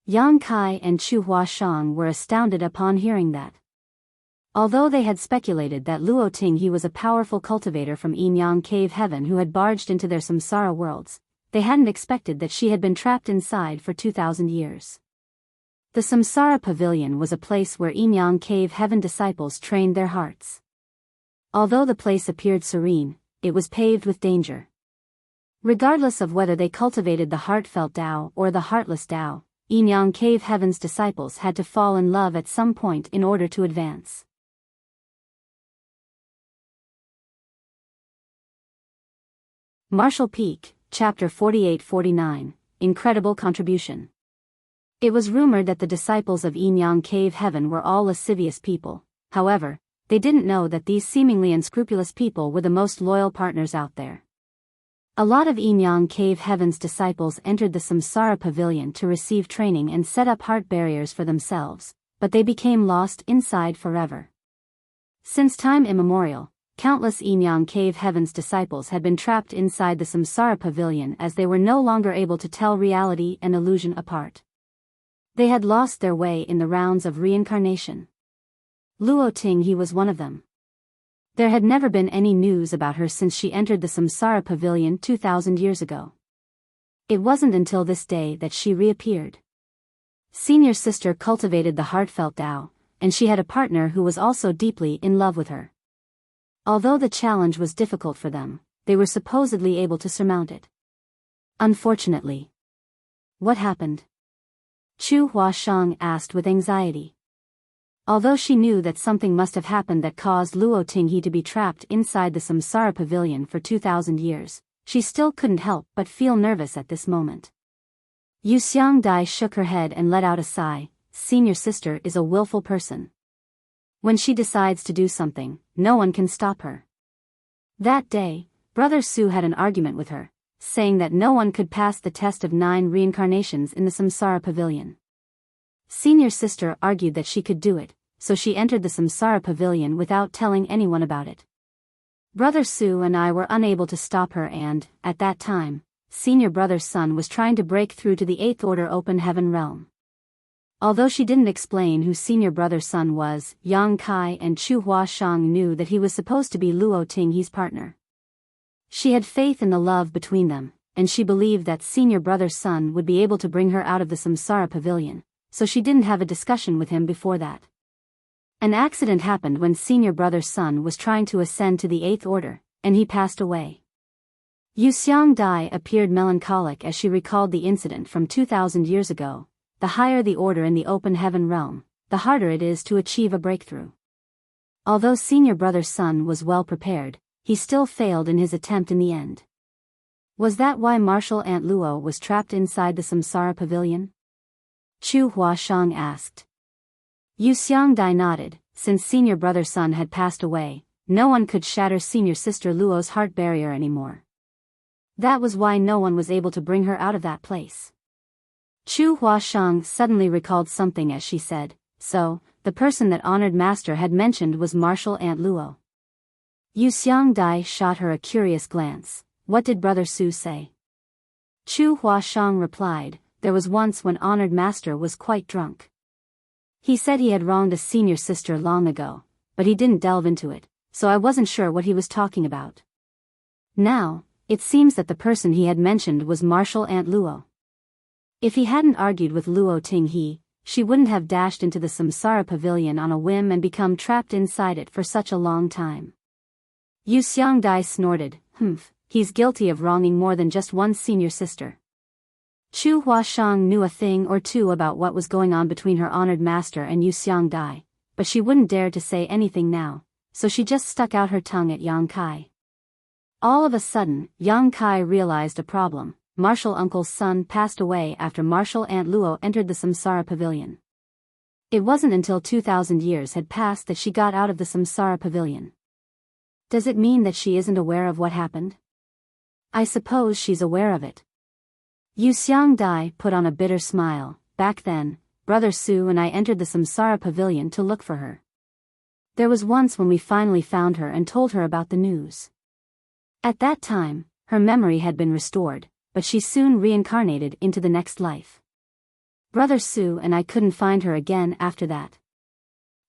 Yang Kai and Chu Huashang were astounded upon hearing that. Although they had speculated that Luo Tinghe was a powerful cultivator from Yin-Yang Cave Heaven who had barged into their samsara worlds, they hadn't expected that she had been trapped inside for 2,000 years. The Samsara Pavilion was a place where Yin-Yang Cave Heaven disciples trained their hearts. Although the place appeared serene, it was paved with danger. Regardless of whether they cultivated the heartfelt Tao or the heartless Tao, Yin-Yang Cave Heaven's disciples had to fall in love at some point in order to advance. Martial Peak, Chapter 48-49, Incredible Contribution. It was rumored that the disciples of Yin-Yang Cave Heaven were all lascivious people. However, they didn't know that these seemingly unscrupulous people were the most loyal partners out there. A lot of Enyang Cave Heaven's disciples entered the Samsara Pavilion to receive training and set up heart barriers for themselves, but they became lost inside forever. Since time immemorial, countless Enyang Cave Heaven's disciples had been trapped inside the Samsara Pavilion as they were no longer able to tell reality and illusion apart. They had lost their way in the rounds of reincarnation. Luo Tinghe was one of them. There had never been any news about her since she entered the Samsara Pavilion 2,000 years ago. It wasn't until this day that she reappeared. Senior sister cultivated the heartfelt Tao, and she had a partner who was also deeply in love with her. Although the challenge was difficult for them, they were supposedly able to surmount it. Unfortunately. What happened? Chu Huashang asked with anxiety. Although she knew that something must have happened that caused Luo Tinghe to be trapped inside the Samsara Pavilion for 2,000 years, she still couldn't help but feel nervous at this moment. Yu Xiangdai shook her head and let out a sigh. Senior sister is a willful person. When she decides to do something, no one can stop her. That day, Brother Su had an argument with her, saying that no one could pass the test of 9 reincarnations in the Samsara Pavilion. Senior sister argued that she could do it, so she entered the Samsara Pavilion without telling anyone about it. Brother Su and I were unable to stop her and, at that time, senior brother's son was trying to break through to the 8th Order Open Heaven realm. Although she didn't explain who senior brother's son was, Yang Kai and Chu Huashang knew that he was supposed to be Luo Tinghe's partner. She had faith in the love between them, and she believed that senior brother's son would be able to bring her out of the Samsara Pavilion, so she didn't have a discussion with him before that. An accident happened when senior brother's son was trying to ascend to the 8th Order, and he passed away. Yu Xiangdai appeared melancholic as she recalled the incident from 2,000 years ago. The higher the order in the open heaven realm, the harder it is to achieve a breakthrough. Although senior brother's son was well prepared, he still failed in his attempt in the end. Was that why Martial Aunt Luo was trapped inside the Samsara Pavilion? Chu Huashang asked. Yu Xiangdai nodded. Since senior brother's son had passed away, no one could shatter senior sister Luo's heart barrier anymore. That was why no one was able to bring her out of that place. Chu Huashang suddenly recalled something as she said, so, the person that honored master had mentioned was Martial Aunt Luo. Yu Xiangdai shot her a curious glance. What did Brother Su say? Chu Huashang replied, there was once when honored master was quite drunk. He said he had wronged a senior sister long ago, but he didn't delve into it, so I wasn't sure what he was talking about. Now, it seems that the person he had mentioned was Martial Aunt Luo. If he hadn't argued with Luo Tinghe, she wouldn't have dashed into the Samsara Pavilion on a whim and become trapped inside it for such a long time. Yu Xiangdai snorted, he's guilty of wronging more than just one senior sister. Chu Huashang knew a thing or two about what was going on between her honored master and Yu Xiangdai, but she wouldn't dare to say anything now, so she just stuck out her tongue at Yang Kai. All of a sudden, Yang Kai realized a problem. Martial Uncle's son passed away after Martial Aunt Luo entered the Samsara Pavilion. It wasn't until 2,000 years had passed that she got out of the Samsara Pavilion. Does it mean that she isn't aware of what happened? I suppose she's aware of it. Yu Xiangdai put on a bitter smile. Back then, Brother Su and I entered the Samsara Pavilion to look for her. There was once when we finally found her and told her about the news. At that time, her memory had been restored, but she soon reincarnated into the next life. Brother Su and I couldn't find her again after that.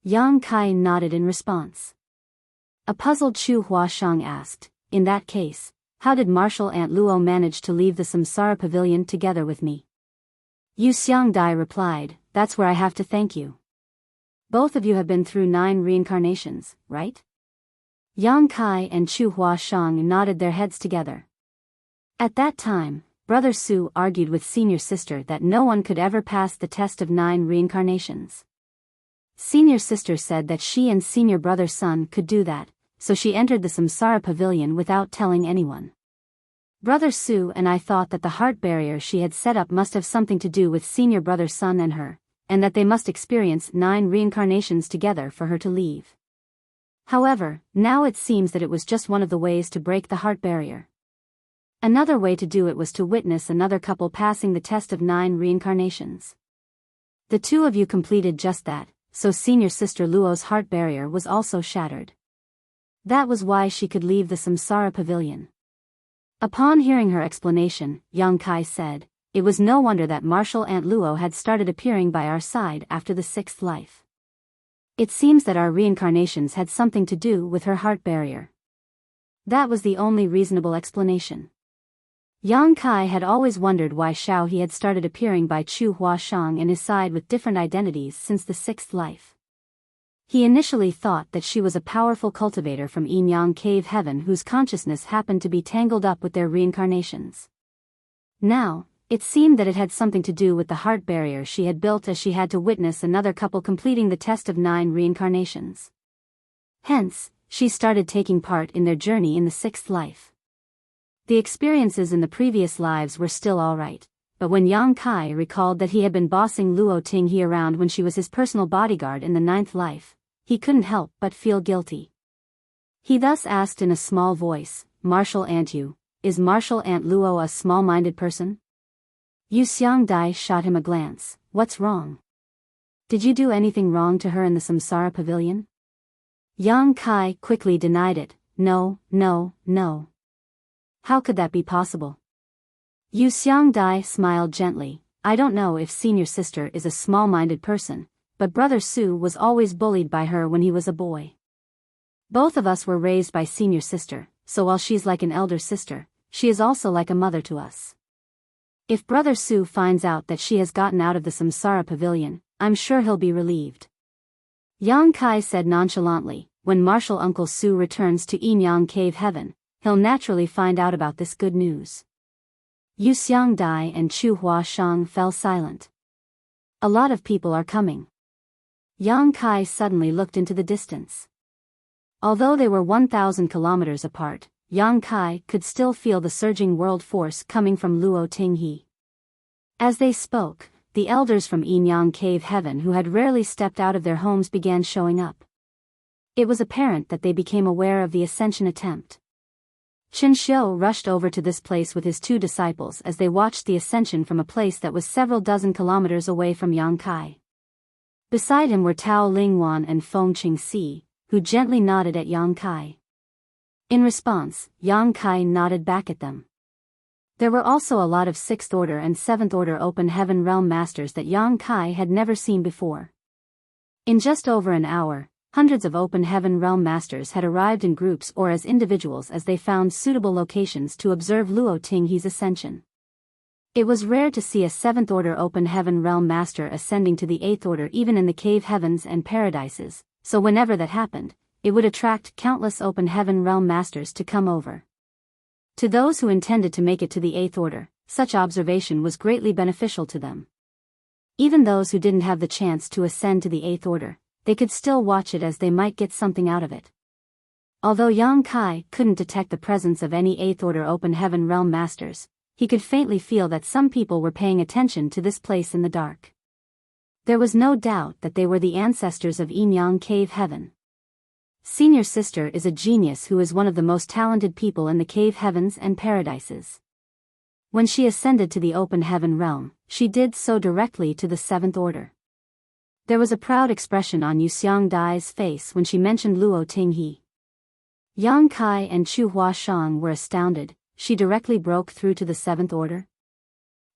Yang Kai nodded in response. A puzzled Chu Huashang asked, in that case, how did Martial Aunt Luo manage to leave the Samsara Pavilion together with me? Yu Xiangdai replied, that's where I have to thank you. Both of you have been through 9 reincarnations, right? Yang Kai and Chu Huashang nodded their heads together. At that time, Brother Su argued with senior sister that no one could ever pass the test of 9 reincarnations. Senior sister said that she and senior brother's son could do that, so she entered the Samsara Pavilion without telling anyone. Brother Su and I thought that the heart barrier she had set up must have something to do with senior brother's son and her, and that they must experience 9 reincarnations together for her to leave. However, now it seems that it was just one of the ways to break the heart barrier. Another way to do it was to witness another couple passing the test of 9 reincarnations. The two of you completed just that, so senior sister Luo's heart barrier was also shattered. That was why she could leave the Samsara pavilion. Upon hearing her explanation, Yang Kai said, "It was no wonder that Martial Aunt Luo had started appearing by our side after the 6th life. It seems that our reincarnations had something to do with her heart barrier." That was the only reasonable explanation. Yang Kai had always wondered why Xiao He had started appearing by Chu Huashang and his side with different identities since the 6th life. He initially thought that she was a powerful cultivator from Yin Yang Cave Heaven whose consciousness happened to be tangled up with their reincarnations. Now, it seemed that it had something to do with the heart barrier she had built as she had to witness another couple completing the test of 9 reincarnations. Hence, she started taking part in their journey in the 6th life. The experiences in the previous lives were still alright, but when Yang Kai recalled that he had been bossing Luo Tinghe around when she was his personal bodyguard in the 9th life, he couldn't help but feel guilty. He thus asked in a small voice, "Martial Aunt Yu, is Martial Aunt Luo a small-minded person?" Yu Xiangdai shot him a glance. "What's wrong? Did you do anything wrong to her in the Samsara pavilion?" Yang Kai quickly denied it. No. How could that be possible?" Yu Xiangdai smiled gently. "I don't know if senior sister is a small-minded person, but brother Su was always bullied by her when he was a boy. Both of us were raised by senior sister, so while she's like an elder sister, she is also like a mother to us. If brother Su finds out that she has gotten out of the Samsara pavilion, I'm sure he'll be relieved." Yang Kai said nonchalantly, "When Martial Uncle Su returns to Yin Yang Cave Heaven, he'll naturally find out about this good news." Yu Xiangdai and Chu Huashang fell silent. "A lot of people are coming." Yang Kai suddenly looked into the distance. Although they were 1,000 kilometers apart, Yang Kai could still feel the surging world force coming from Luo Tinghe. As they spoke, the elders from Yin Yang Cave Heaven who had rarely stepped out of their homes began showing up. It was apparent that they became aware of the ascension attempt. Chen Xiu rushed over to this place with his 2 disciples as they watched the ascension from a place that was several dozen kilometers away from Yang Kai. Beside him were Tao Lingwan and Feng Qingxi, who gently nodded at Yang Kai. In response, Yang Kai nodded back at them. There were also a lot of 6th order and 7th order open heaven realm masters that Yang Kai had never seen before. In just over an hour, hundreds of open heaven realm masters had arrived in groups or as individuals as they found suitable locations to observe Luo Tinghe's ascension. It was rare to see a 7th order open heaven realm master ascending to the 8th order even in the cave heavens and paradises, so whenever that happened, it would attract countless open heaven realm masters to come over. To those who intended to make it to the 8th order, such observation was greatly beneficial to them. Even those who didn't have the chance to ascend to the 8th order, they could still watch it as they might get something out of it. Although Yang Kai couldn't detect the presence of any 8th order open heaven realm masters, he could faintly feel that some people were paying attention to this place in the dark. There was no doubt that they were the ancestors of Yin Yang Cave Heaven. Senior sister is a genius who is one of the most talented people in the cave heavens and paradises. When she ascended to the open heaven realm, she did so directly to the 7th order. There was a proud expression on Yu Xiangdai's face when she mentioned Luo Tinghe. Yang Kai and Chu Huashang were astounded. She directly broke through to the 7th order?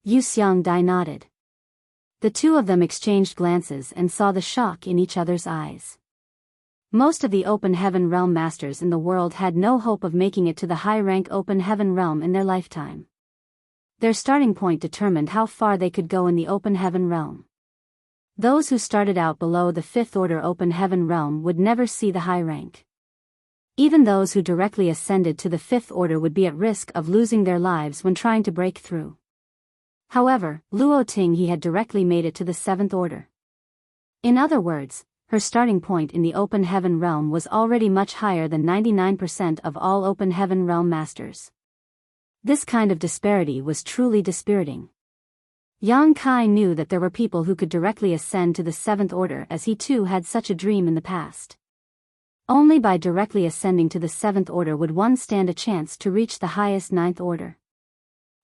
Yu Xiangdai nodded. The two of them exchanged glances and saw the shock in each other's eyes. Most of the open heaven realm masters in the world had no hope of making it to the high-rank open heaven realm in their lifetime. Their starting point determined how far they could go in the open heaven realm. Those who started out below the 5th order open heaven realm would never see the high rank. Even those who directly ascended to the 5th order would be at risk of losing their lives when trying to break through. However, Luo Tinghe had directly made it to the 7th order. In other words, her starting point in the open heaven realm was already much higher than 99% of all open heaven realm masters. This kind of disparity was truly dispiriting. Yang Kai knew that there were people who could directly ascend to the 7th order as he too had such a dream in the past. Only by directly ascending to the 7th order would one stand a chance to reach the highest 9th order.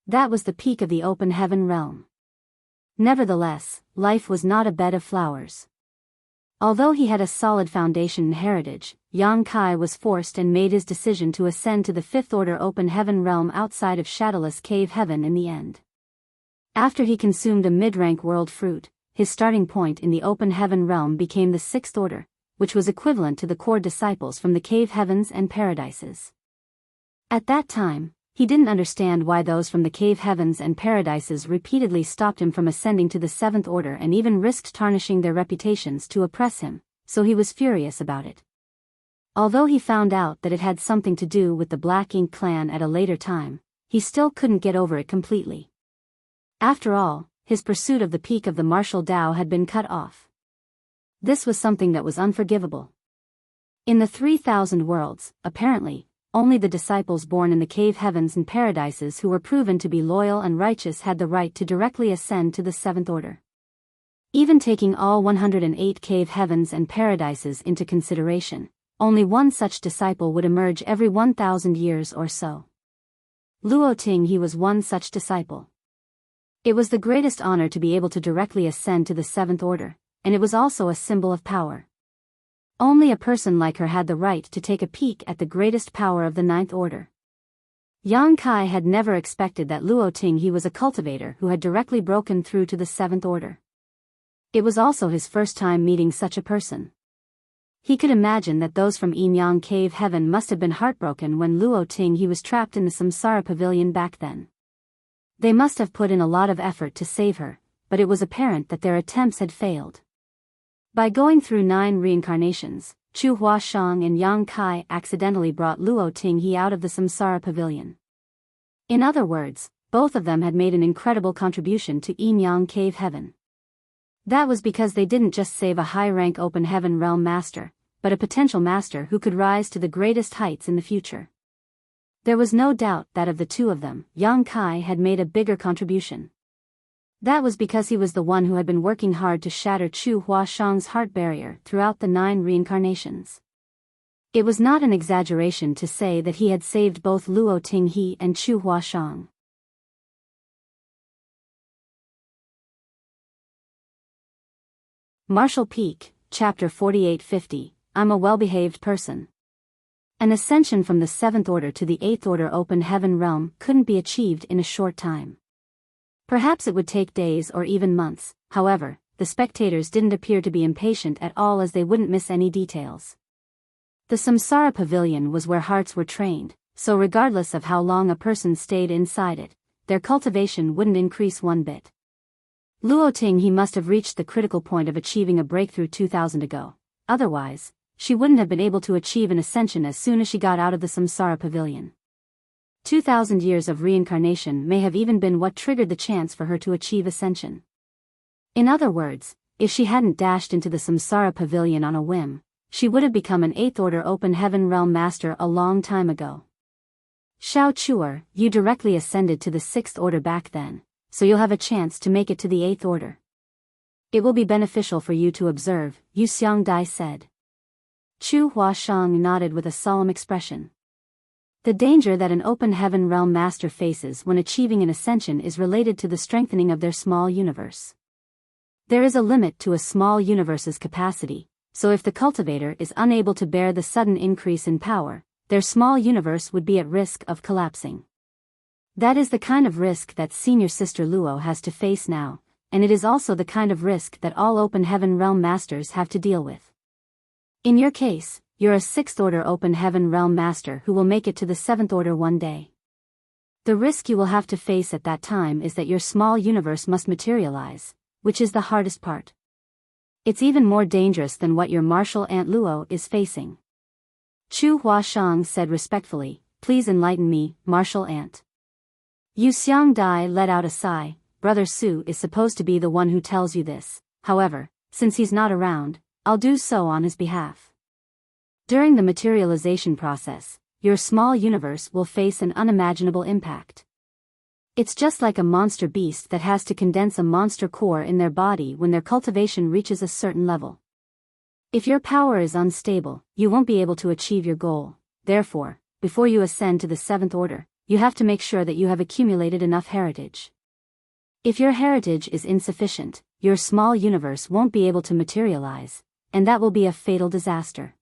That was the peak of the open heaven realm. Nevertheless, life was not a bed of flowers. Although he had a solid foundation and heritage, Yang Kai was forced and made his decision to ascend to the 5th order open heaven realm outside of shadowless cave heaven in the end. After he consumed a mid-rank world fruit, his starting point in the open heaven realm became the 6th order, which was equivalent to the core disciples from the cave heavens and paradises. At that time, he didn't understand why those from the cave heavens and paradises repeatedly stopped him from ascending to the 7th order and even risked tarnishing their reputations to oppress him, so he was furious about it. Although he found out that it had something to do with the Black Ink clan at a later time, he still couldn't get over it completely. After all, his pursuit of the peak of the martial Tao had been cut off. This was something that was unforgivable. In the 3,000 worlds, apparently, only the disciples born in the cave heavens and paradises who were proven to be loyal and righteous had the right to directly ascend to the 7th order. Even taking all 108 cave heavens and paradises into consideration, only one such disciple would emerge every 1,000 years or so. Luo Ting he was one such disciple. It was the greatest honor to be able to directly ascend to the 7th order, and it was also a symbol of power. Only a person like her had the right to take a peek at the greatest power of the 9th order. Yang Kai had never expected that Luo Ting he was a cultivator who had directly broken through to the 7th order. It was also his first time meeting such a person. He could imagine that those from Yin Yang Cave Heaven must have been heartbroken when Luo Ting he was trapped in the Samsara Pavilion back then. They must have put in a lot of effort to save her, but it was apparent that their attempts had failed. By going through 9 reincarnations, Chu Huashang and Yang Kai accidentally brought Luo Ting he out of the Samsara Pavilion. In other words, both of them had made an incredible contribution to Yin Yang Cave Heaven. That was because they didn't just save a high-rank open heaven realm master, but a potential master who could rise to the greatest heights in the future. There was no doubt that of the two of them, Yang Kai had made a bigger contribution. That was because he was the one who had been working hard to shatter Chu Huashang's heart barrier throughout the 9 reincarnations. It was not an exaggeration to say that he had saved both Luo Ting he and Chu Huashang. Martial Peak, Chapter 4850, I'm a well-behaved person. An ascension from the 7th order to the 8th order open heaven realm couldn't be achieved in a short time. Perhaps it would take days or even months. However, the spectators didn't appear to be impatient at all as they wouldn't miss any details. The Samsara Pavilion was where hearts were trained, so regardless of how long a person stayed inside it, their cultivation wouldn't increase one bit. Luo Ting he must have reached the critical point of achieving a breakthrough 2000 ago. Otherwise, she wouldn't have been able to achieve an ascension as soon as she got out of the Samsara Pavilion. 2,000 years of reincarnation may have even been what triggered the chance for her to achieve ascension. In other words, if she hadn't dashed into the Samsara Pavilion on a whim, she would have become an 8th order open heaven realm master a long time ago. Shao Chuer, you directly ascended to the 6th order back then, so you'll have a chance to make it to the 8th order. It will be beneficial for you to observe, Yu Xiangdai said. Chu Huashang nodded with a solemn expression. The danger that an open heaven realm master faces when achieving an ascension is related to the strengthening of their small universe. There is a limit to a small universe's capacity, so if the cultivator is unable to bear the sudden increase in power, their small universe would be at risk of collapsing. That is the kind of risk that senior sister Luo has to face now, and it is also the kind of risk that all open heaven realm masters have to deal with. In your case, you're a 6th order open heaven realm master who will make it to the 7th order one day. The risk you will have to face at that time is that your small universe must materialize, which is the hardest part. It's even more dangerous than what your martial aunt Luo is facing. Chu Huashang said respectfully, please enlighten me, martial aunt. Yu Xiangdai let out a sigh. Brother Su is supposed to be the one who tells you this. However, since he's not around, I'll do so on his behalf. During the materialization process, your small universe will face an unimaginable impact. It's just like a monster beast that has to condense a monster core in their body when their cultivation reaches a certain level. If your power is unstable, you won't be able to achieve your goal. Therefore, before you ascend to the 7th order, you have to make sure that you have accumulated enough heritage. If your heritage is insufficient, your small universe won't be able to materialize, and that will be a fatal disaster.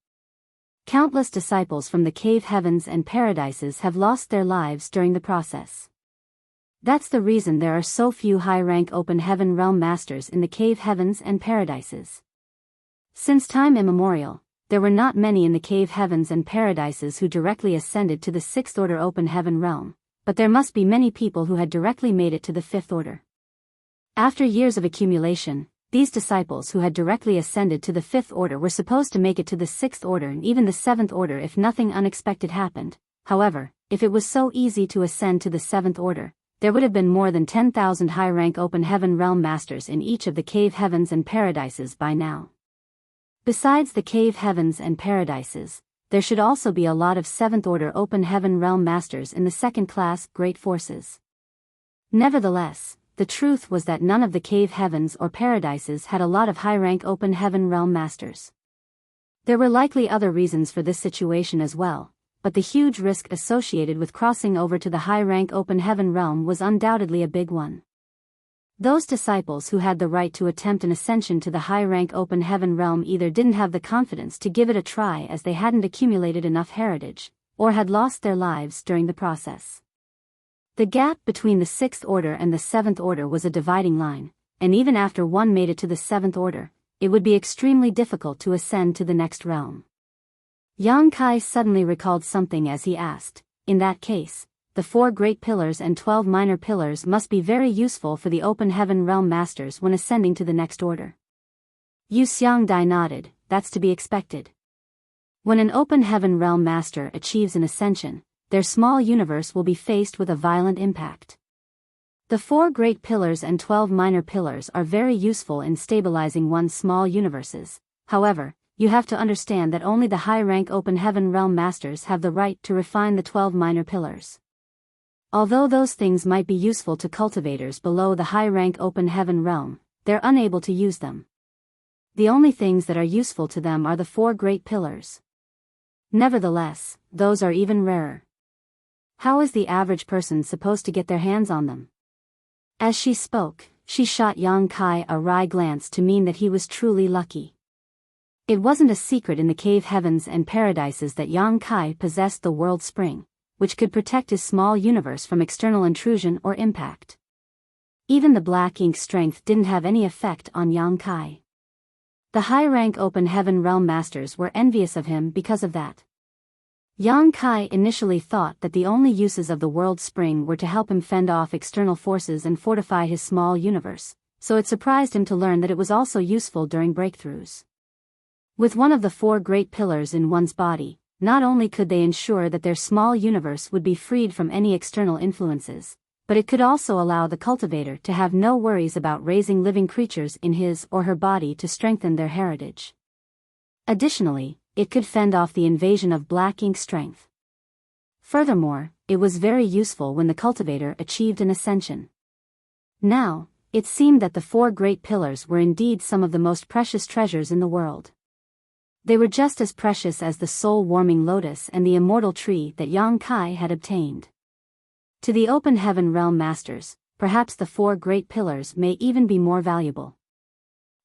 Countless disciples from the cave heavens and paradises have lost their lives during the process. That's the reason there are so few high-rank open heaven realm masters in the cave heavens and paradises. Since time immemorial, there were not many in the cave heavens and paradises who directly ascended to the 6th order open heaven realm, but there must be many people who had directly made it to the 5th order. After years of accumulation, these disciples who had directly ascended to the 5th order were supposed to make it to the 6th order and even the 7th order if nothing unexpected happened. However, if it was so easy to ascend to the 7th order, there would have been more than 10,000 high-rank open heaven realm masters in each of the cave heavens and paradises by now. Besides the cave heavens and paradises, there should also be a lot of 7th order open heaven realm masters in the 2nd class great forces. Nevertheless, the truth was that none of the cave heavens or paradises had a lot of high-rank open heaven realm masters. There were likely other reasons for this situation as well, but the huge risk associated with crossing over to the high-rank open heaven realm was undoubtedly a big one. Those disciples who had the right to attempt an ascension to the high-rank open heaven realm either didn't have the confidence to give it a try as they hadn't accumulated enough heritage, or had lost their lives during the process. The gap between the 6th order and the 7th order was a dividing line, and even after one made it to the 7th order, it would be extremely difficult to ascend to the next realm. Yang Kai suddenly recalled something as he asked, in that case, the 4 great pillars and 12 minor pillars must be very useful for the open heaven realm masters when ascending to the next order. Yu Xiangdai nodded, that's to be expected. When an open heaven realm master achieves an ascension, their small universe will be faced with a violent impact. The 4 great pillars and 12 minor pillars are very useful in stabilizing one's small universes. However, you have to understand that only the high-rank open heaven realm masters have the right to refine the 12 minor pillars. Although those things might be useful to cultivators below the high-rank open heaven realm, they're unable to use them. The only things that are useful to them are the 4 great pillars. Nevertheless, those are even rarer. How is the average person supposed to get their hands on them? As she spoke, she shot Yang Kai a wry glance to mean that he was truly lucky. It wasn't a secret in the cave heavens and paradises that Yang Kai possessed the world spring, which could protect his small universe from external intrusion or impact. Even the black ink strength didn't have any effect on Yang Kai. The high-rank open heaven realm masters were envious of him because of that. Yang Kai initially thought that the only uses of the world spring were to help him fend off external forces and fortify his small universe, so it surprised him to learn that it was also useful during breakthroughs. With one of the 4 great pillars in one's body, not only could they ensure that their small universe would be freed from any external influences, but it could also allow the cultivator to have no worries about raising living creatures in his or her body to strengthen their heritage. Additionally, it could fend off the invasion of black ink strength. Furthermore, it was very useful when the cultivator achieved an ascension. Now, it seemed that the 4 great pillars were indeed some of the most precious treasures in the world. They were just as precious as the soul-warming lotus and the immortal tree that Yang Kai had obtained. To the open heaven realm masters, perhaps the 4 great pillars may even be more valuable.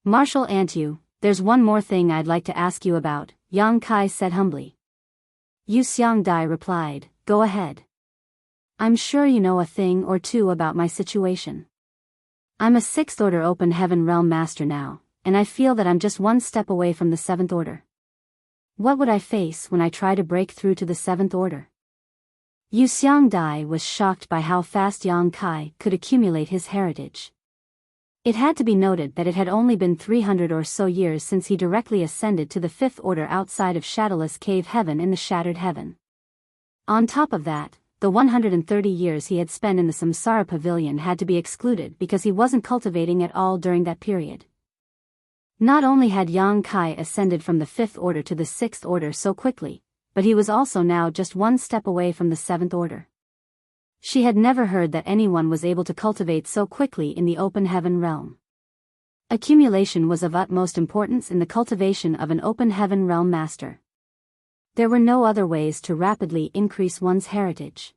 Marshal Antu, there's one more thing I'd like to ask you about, Yang Kai said humbly. Yu Xiangdai replied, go ahead. I'm sure you know a thing or two about my situation. I'm a 6th order open heaven realm master now, and I feel that I'm just one step away from the 7th order. What would I face when I try to break through to the 7th order? Yu Xiangdai was shocked by how fast Yang Kai could accumulate his heritage. It had to be noted that it had only been 300 or so years since he directly ascended to the 5th order outside of Shadowless Cave Heaven in the Shattered Heaven. On top of that, the 130 years he had spent in the Samsara Pavilion had to be excluded because he wasn't cultivating at all during that period. Not only had Yang Kai ascended from the 5th order to the 6th order so quickly, but he was also now just one step away from the 7th order. She had never heard that anyone was able to cultivate so quickly in the open heaven realm. Accumulation was of utmost importance in the cultivation of an open heaven realm master. There were no other ways to rapidly increase one's heritage.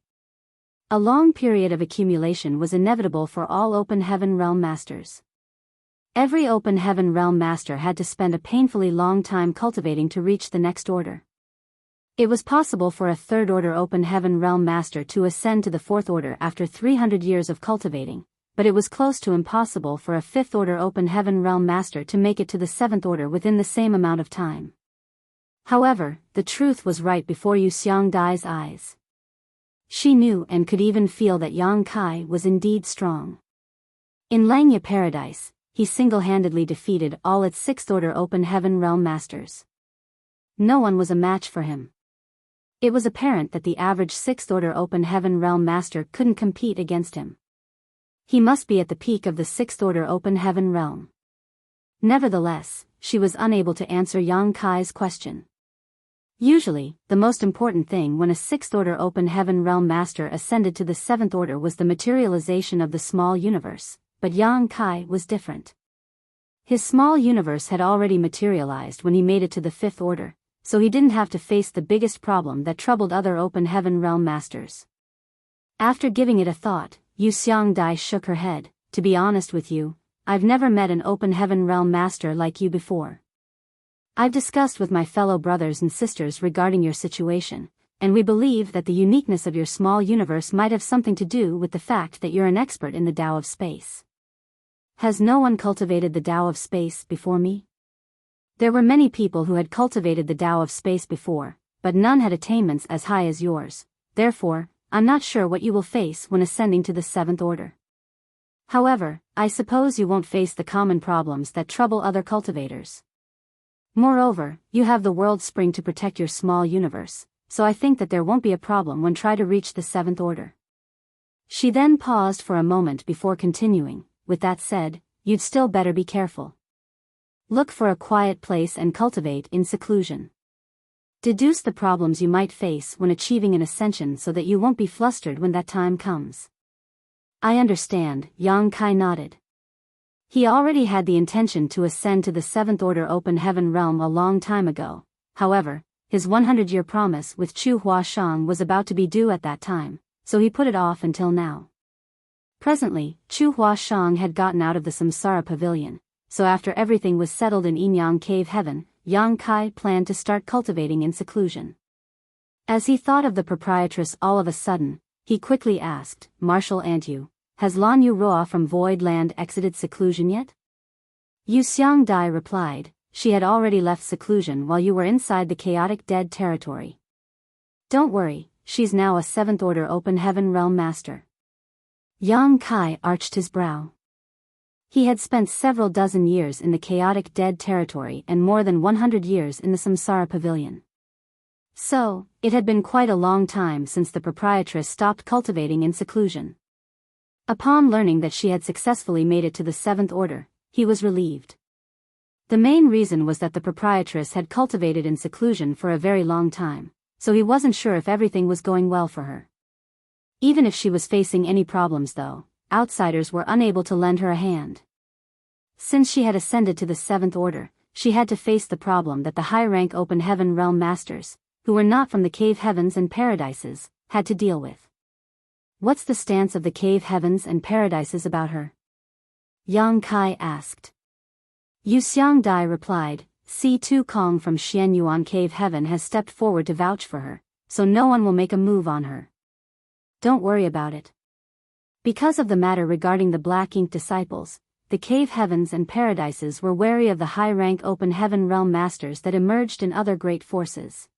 A long period of accumulation was inevitable for all open heaven realm masters. Every open heaven realm master had to spend a painfully long time cultivating to reach the next order. It was possible for a third order open heaven realm master to ascend to the fourth order after 300 years of cultivating, but it was close to impossible for a fifth order open heaven realm master to make it to the seventh order within the same amount of time. However, the truth was right before Yu Xiangdai's eyes. She knew and could even feel that Yang Kai was indeed strong. In Langya Paradise, he single-handedly defeated all its sixth order open heaven realm masters. No one was a match for him. It was apparent that the average sixth order open heaven realm master couldn't compete against him. He must be at the peak of the sixth order open heaven realm. Nevertheless, she was unable to answer Yang Kai's question. Usually, the most important thing when a sixth order open heaven realm master ascended to the seventh order was the materialization of the small universe, but Yang Kai was different. His small universe had already materialized when he made it to the fifth order, so he didn't have to face the biggest problem that troubled other open heaven realm masters. After giving it a thought, Yu Xiangdai shook her head. To be honest with you, I've never met an open heaven realm master like you before. I've discussed with my fellow brothers and sisters regarding your situation, and we believe that the uniqueness of your small universe might have something to do with the fact that you're an expert in the Tao of space. Has no one cultivated the Tao of space before me? There were many people who had cultivated the Tao of space before, but none had attainments as high as yours. Therefore, I'm not sure what you will face when ascending to the seventh order. However, I suppose you won't face the common problems that trouble other cultivators. Moreover, you have the world spring to protect your small universe, so I think that there won't be a problem when try to reach the seventh order. She then paused for a moment before continuing. With that said, you'd still better be careful. Look for a quiet place and cultivate in seclusion. Deduce the problems you might face when achieving an ascension so that you won't be flustered when that time comes. I understand, Yang Kai nodded. He already had the intention to ascend to the seventh order open heaven realm a long time ago. However, his 100-year promise with Chu Huashang was about to be due at that time, so he put it off until now. Presently, Chu Huashang had gotten out of the Samsara Pavilion, so after everything was settled in Yinyang Cave Heaven, Yang Kai planned to start cultivating in seclusion. As he thought of the proprietress all of a sudden, he quickly asked, Marshal Antyu, has Lan Yu Roa from Void Land exited seclusion yet? Yu Xiangdai replied, she had already left seclusion while you were inside the chaotic dead territory. Don't worry, she's now a seventh order open heaven realm master. Yang Kai arched his brow. He had spent several dozen years in the chaotic dead territory and more than 100 years in the Samsara Pavilion. So, it had been quite a long time since the proprietress stopped cultivating in seclusion. Upon learning that she had successfully made it to the seventh order, he was relieved. The main reason was that the proprietress had cultivated in seclusion for a very long time, so he wasn't sure if everything was going well for her. Even if she was facing any problems though, outsiders were unable to lend her a hand. Since she had ascended to the seventh order, she had to face the problem that the high-rank open heaven realm masters, who were not from the cave heavens and paradises, had to deal with. What's the stance of the cave heavens and paradises about her? Yang Kai asked. Yu Xiangdai replied, C2 Kong from Xianyuan Cave Heaven has stepped forward to vouch for her, so no one will make a move on her. Don't worry about it. Because of the matter regarding the Black Ink disciples, the cave heavens and paradises were wary of the high-rank open heaven realm masters that emerged in other great forces.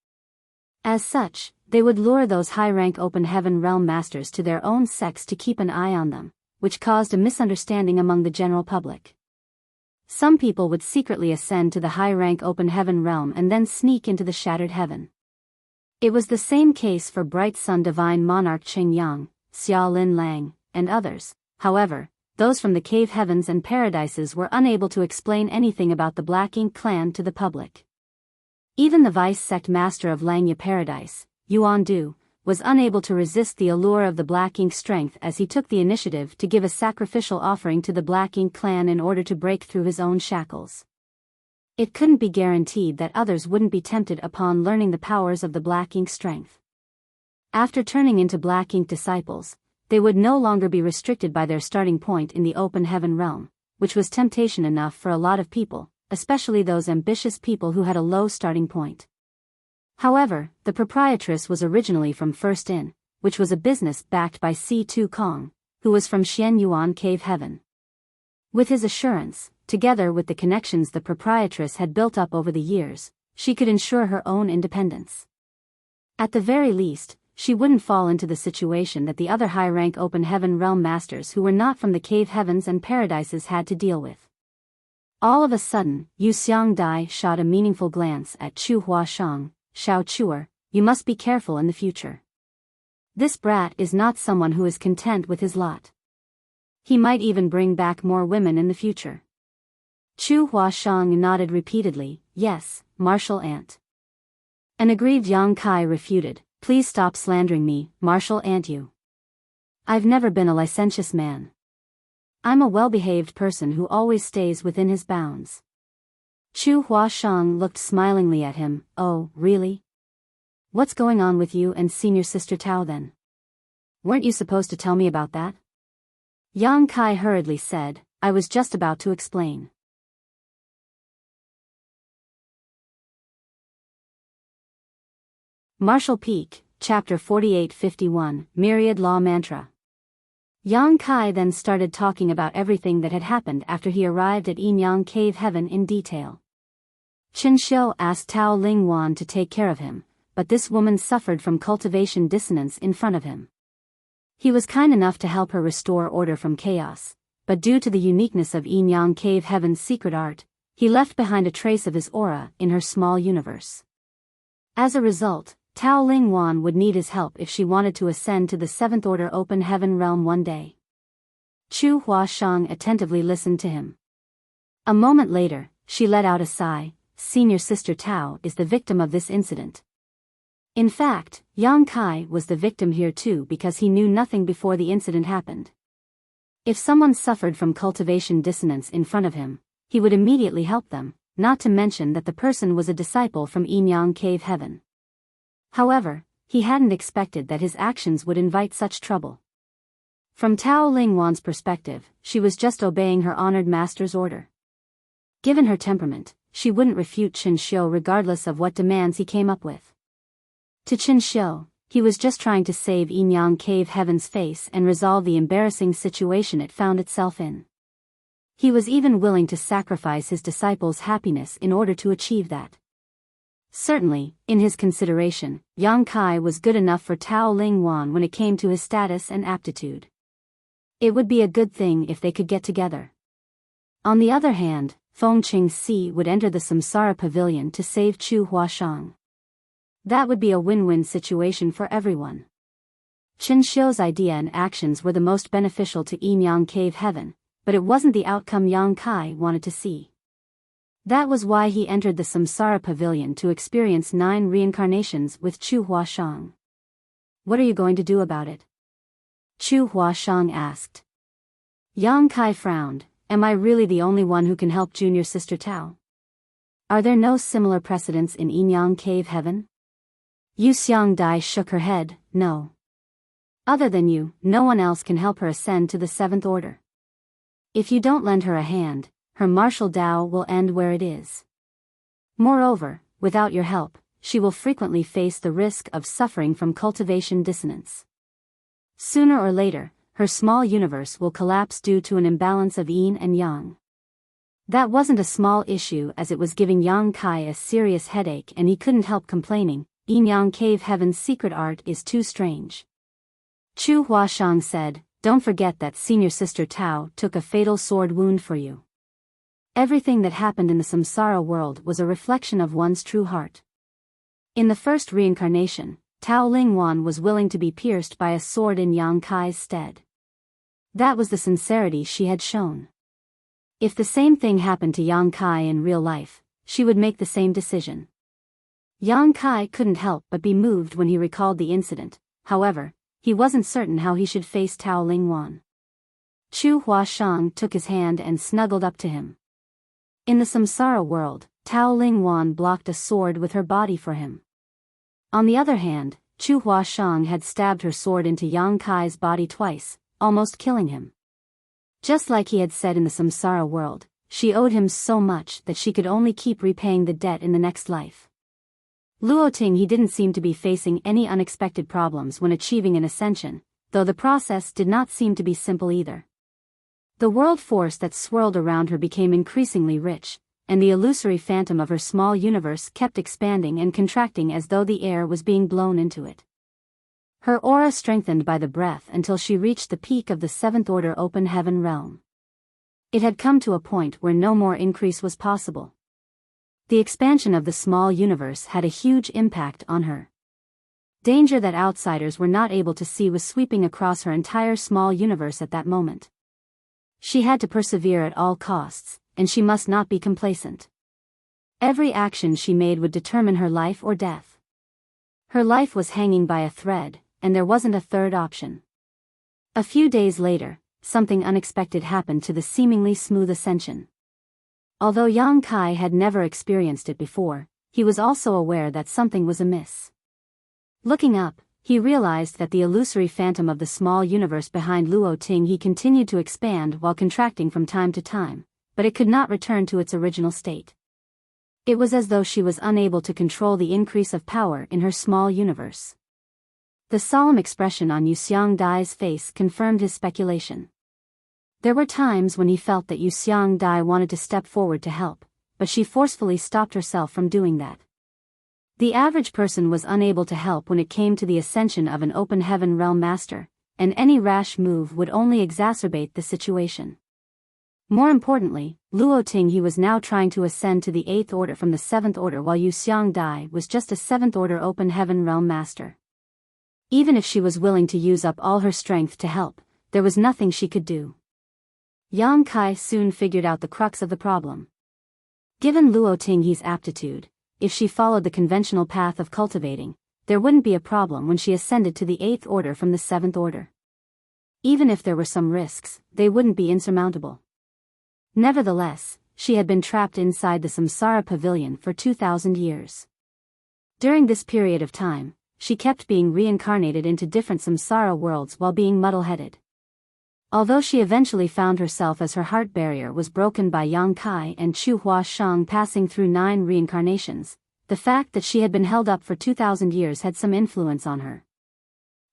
As such, they would lure those high-rank open heaven realm masters to their own sects to keep an eye on them, which caused a misunderstanding among the general public. Some people would secretly ascend to the high-rank open heaven realm and then sneak into the shattered heaven. It was the same case for Bright Sun Divine Monarch Cheng Yang, Xia Lin Lang, and others. However, those from the cave heavens and paradises were unable to explain anything about the Black Ink clan to the public. Even the vice sect master of Langya Paradise, Yuan Du, was unable to resist the allure of the Black Ink strength as he took the initiative to give a sacrificial offering to the Black Ink clan in order to break through his own shackles. It couldn't be guaranteed that others wouldn't be tempted upon learning the powers of the Black Ink strength. After turning into Black Ink disciples, they would no longer be restricted by their starting point in the open heaven realm, which was temptation enough for a lot of people, especially those ambitious people who had a low starting point. However, the proprietress was originally from First Inn, which was a business backed by C2 Kong, who was from Xian Yuan Cave Heaven. With his assurance, together with the connections the proprietress had built up over the years, she could ensure her own independence. At the very least, she wouldn't fall into the situation that the other high-rank open heaven realm masters who were not from the cave heavens and paradises had to deal with. All of a sudden, Yu Xiangdai shot a meaningful glance at Chu Huashang. Shao Chuer, you must be careful in the future. This brat is not someone who is content with his lot. He might even bring back more women in the future. Chu Huashang nodded repeatedly, yes, martial aunt. An aggrieved Yang Kai refuted, please stop slandering me, martial aunt you. I've never been a licentious man. I'm a well-behaved person who always stays within his bounds. Chu Huashang looked smilingly at him, oh, really? What's going on with you and senior sister Tao then? Weren't you supposed to tell me about that? Yang Kai hurriedly said, I was just about to explain. Martial Peak, Chapter 48-51, Myriad Law Mantra. Yang Kai then started talking about everything that had happened after he arrived at Yin Yang Cave Heaven in detail. Qin Xiu asked Tao Ling Wan to take care of him, but this woman suffered from cultivation dissonance in front of him. He was kind enough to help her restore order from chaos, but due to the uniqueness of Yin Yang Cave Heaven's secret art, he left behind a trace of his aura in her small universe. As a result, Tao Ling Wan would need his help if she wanted to ascend to the seventh order open heaven realm one day. Chu Huashang attentively listened to him. A moment later, she let out a sigh. Senior sister Tao is the victim of this incident. In fact, Yang Kai was the victim here too because he knew nothing before the incident happened. If someone suffered from cultivation dissonance in front of him, he would immediately help them, not to mention that the person was a disciple from Yin Yang Cave Heaven. However, he hadn't expected that his actions would invite such trouble. From Tao Ling Wan's perspective, she was just obeying her honored master's order. Given her temperament, she wouldn't refute Qin Xiu regardless of what demands he came up with. To Qin Xiu, he was just trying to save Yin Yang Cave Heaven's face and resolve the embarrassing situation it found itself in. He was even willing to sacrifice his disciples' happiness in order to achieve that. Certainly, in his consideration, Yang Kai was good enough for Tao Ling Wan when it came to his status and aptitude. It would be a good thing if they could get together. On the other hand, Feng Qingxi would enter the Samsara Pavilion to save Chu Huashang. That would be a win-win situation for everyone. Qin Xiu's idea and actions were the most beneficial to Yin Yang Cave Heaven, but it wasn't the outcome Yang Kai wanted to see. That was why he entered the Samsara Pavilion to experience 9 reincarnations with Chu Huashang. What are you going to do about it? Chu Huashang asked. Yang Kai frowned. Am I really the only one who can help junior sister Tao? Are there no similar precedents in Yin Yang Cave Heaven? Yu Xiangdai shook her head, no. Other than you, no one else can help her ascend to the 7th order. If you don't lend her a hand, her martial Tao will end where it is. Moreover, without your help, she will frequently face the risk of suffering from cultivation dissonance. Sooner or later, her small universe will collapse due to an imbalance of yin and yang. That wasn't a small issue as it was giving Yang Kai a serious headache and he couldn't help complaining, Yin Yang Cave Heaven's secret art is too strange. Chu Huashang said, don't forget that senior sister Tao took a fatal sword wound for you. Everything that happened in the samsara world was a reflection of one's true heart. In the first reincarnation, Tao Ling Wan was willing to be pierced by a sword in Yang Kai's stead. That was the sincerity she had shown. If the same thing happened to Yang Kai in real life, she would make the same decision. Yang Kai couldn't help but be moved when he recalled the incident. However, he wasn't certain how he should face Tao Lingwan. Chu Huashang took his hand and snuggled up to him. In the samsara world, Tao Lingwan blocked a sword with her body for him. On the other hand, Chu Huashang had stabbed her sword into Yang Kai's body twice, almost killing him. Just like he had said in the samsara world, she owed him so much that she could only keep repaying the debt in the next life. Luoting he didn't seem to be facing any unexpected problems when achieving an ascension, though the process did not seem to be simple either. The world force that swirled around her became increasingly rich, and the illusory phantom of her small universe kept expanding and contracting as though the air was being blown into it. Her aura strengthened by the breath until she reached the peak of the seventh order open heaven realm. It had come to a point where no more increase was possible. The expansion of the small universe had a huge impact on her. Danger that outsiders were not able to see was sweeping across her entire small universe at that moment. She had to persevere at all costs, and she must not be complacent. Every action she made would determine her life or death. Her life was hanging by a thread, and there wasn't a third option. A few days later, something unexpected happened to the seemingly smooth ascension. Although Yang Kai had never experienced it before, he was also aware that something was amiss. Looking up, he realized that the illusory phantom of the small universe behind Luoting he continued to expand while contracting from time to time, but it could not return to its original state. It was as though she was unable to control the increase of power in her small universe. The solemn expression on Yuxiang Dai's face confirmed his speculation. There were times when he felt that Yuxiang Dai wanted to step forward to help, but she forcefully stopped herself from doing that. The average person was unable to help when it came to the ascension of an open heaven realm master, and any rash move would only exacerbate the situation. More importantly, Luoting he was now trying to ascend to the 8th order from the 7th order while Yuxiang Dai was just a 7th order open heaven realm master. Even if she was willing to use up all her strength to help, there was nothing she could do. Yang Kai soon figured out the crux of the problem. Given Luoting he's aptitude, if she followed the conventional path of cultivating, there wouldn't be a problem when she ascended to the 8th order from the 7th order. Even if there were some risks, they wouldn't be insurmountable. Nevertheless, she had been trapped inside the samsara pavilion for 2,000 years. During this period of time, she kept being reincarnated into different samsara worlds while being muddle-headed. Although she eventually found herself as her heart barrier was broken by Yang Kai and Chu Huashang passing through 9 reincarnations, the fact that she had been held up for 2,000 years had some influence on her.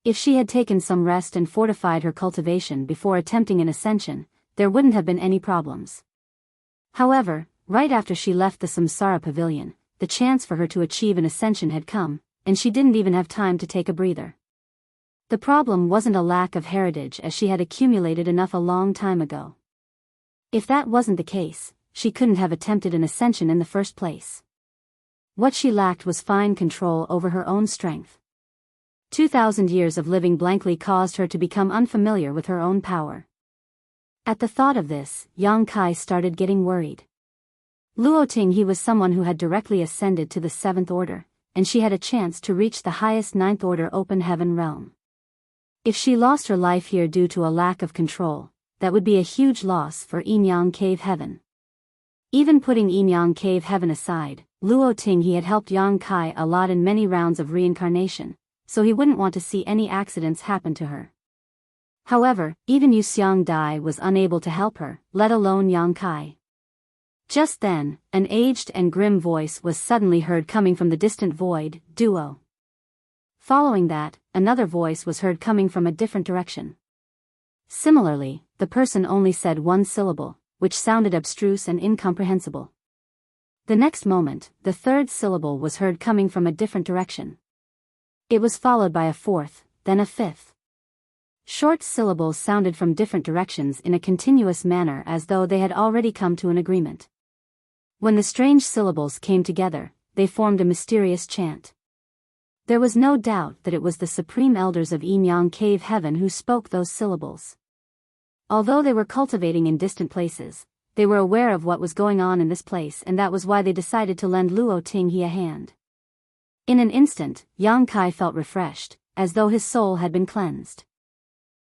If she had taken some rest and fortified her cultivation before attempting an ascension, there wouldn't have been any problems. However, right after she left the samsara pavilion, the chance for her to achieve an ascension had come, and she didn't even have time to take a breather. The problem wasn't a lack of heritage as she had accumulated enough a long time ago. If that wasn't the case, she couldn't have attempted an ascension in the first place. What she lacked was fine control over her own strength. 2,000 years of living blankly caused her to become unfamiliar with her own power. At the thought of this, Yang Kai started getting worried. Luoting he was someone who had directly ascended to the 7th order, and she had a chance to reach the highest 9th order open heaven realm. If she lost her life here due to a lack of control, that would be a huge loss for Yinyang Cave Heaven. Even putting Yinyang Cave Heaven aside, Luoting he had helped Yang Kai a lot in many rounds of reincarnation, so he wouldn't want to see any accidents happen to her. However, even Yuxiang Dai was unable to help her, let alone Yang Kai. Just then, an aged and grim voice was suddenly heard coming from the distant void, Duo. Following that, another voice was heard coming from a different direction. Similarly, the person only said one syllable, which sounded abstruse and incomprehensible. The next moment, the third syllable was heard coming from a different direction. It was followed by a fourth, then a fifth. Short syllables sounded from different directions in a continuous manner as though they had already come to an agreement. When the strange syllables came together, they formed a mysterious chant. There was no doubt that it was the supreme elders of Yinyang Cave Heaven who spoke those syllables. Although they were cultivating in distant places, they were aware of what was going on in this place, and that was why they decided to lend Luoting he a hand. In an instant, Yang Kai felt refreshed, as though his soul had been cleansed.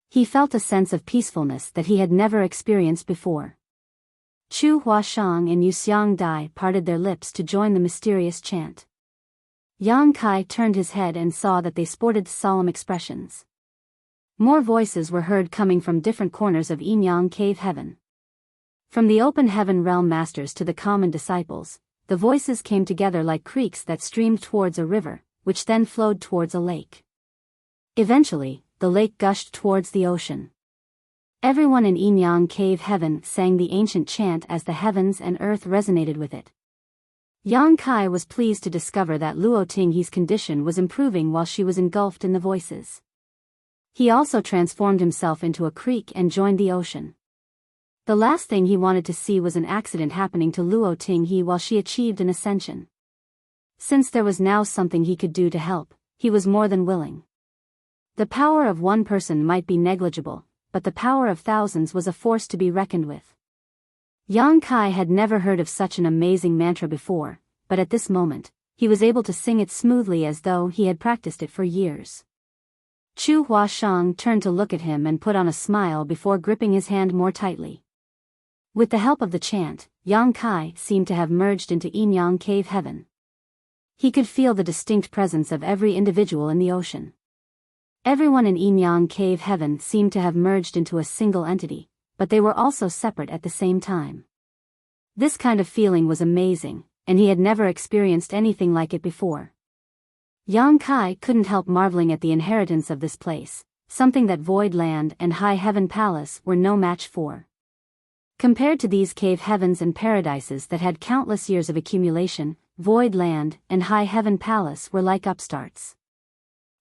He felt a sense of peacefulness that he had never experienced before. Chu Huashang and Yuxiang Dai parted their lips to join the mysterious chant. Yang Kai turned his head and saw that they sported solemn expressions. More voices were heard coming from different corners of Yinyang Cave Heaven. From the open heaven realm masters to the common disciples, the voices came together like creeks that streamed towards a river, which then flowed towards a lake. Eventually, the lake gushed towards the ocean. Everyone in Yinyang Cave Heaven sang the ancient chant as the heavens and earth resonated with it. Yang Kai was pleased to discover that Luo Tinghe's condition was improving while she was engulfed in the voices. He also transformed himself into a creek and joined the ocean. The last thing he wanted to see was an accident happening to Luo Tinghe while she achieved an ascension. Since there was now something he could do to help, he was more than willing. The power of one person might be negligible, but the power of thousands was a force to be reckoned with. Yang Kai had never heard of such an amazing mantra before, but at this moment, he was able to sing it smoothly as though he had practiced it for years. Chu Huashang turned to look at him and put on a smile before gripping his hand more tightly. With the help of the chant, Yang Kai seemed to have merged into Yinyang Cave Heaven. He could feel the distinct presence of every individual in the ocean. Everyone in Yinyang Cave Heaven seemed to have merged into a single entity, but they were also separate at the same time. This kind of feeling was amazing, and he had never experienced anything like it before. Yang Kai couldn't help marveling at the inheritance of this place, something that Void Land and High Heaven Palace were no match for. Compared to these cave heavens and paradises that had countless years of accumulation, Void Land and High Heaven Palace were like upstarts.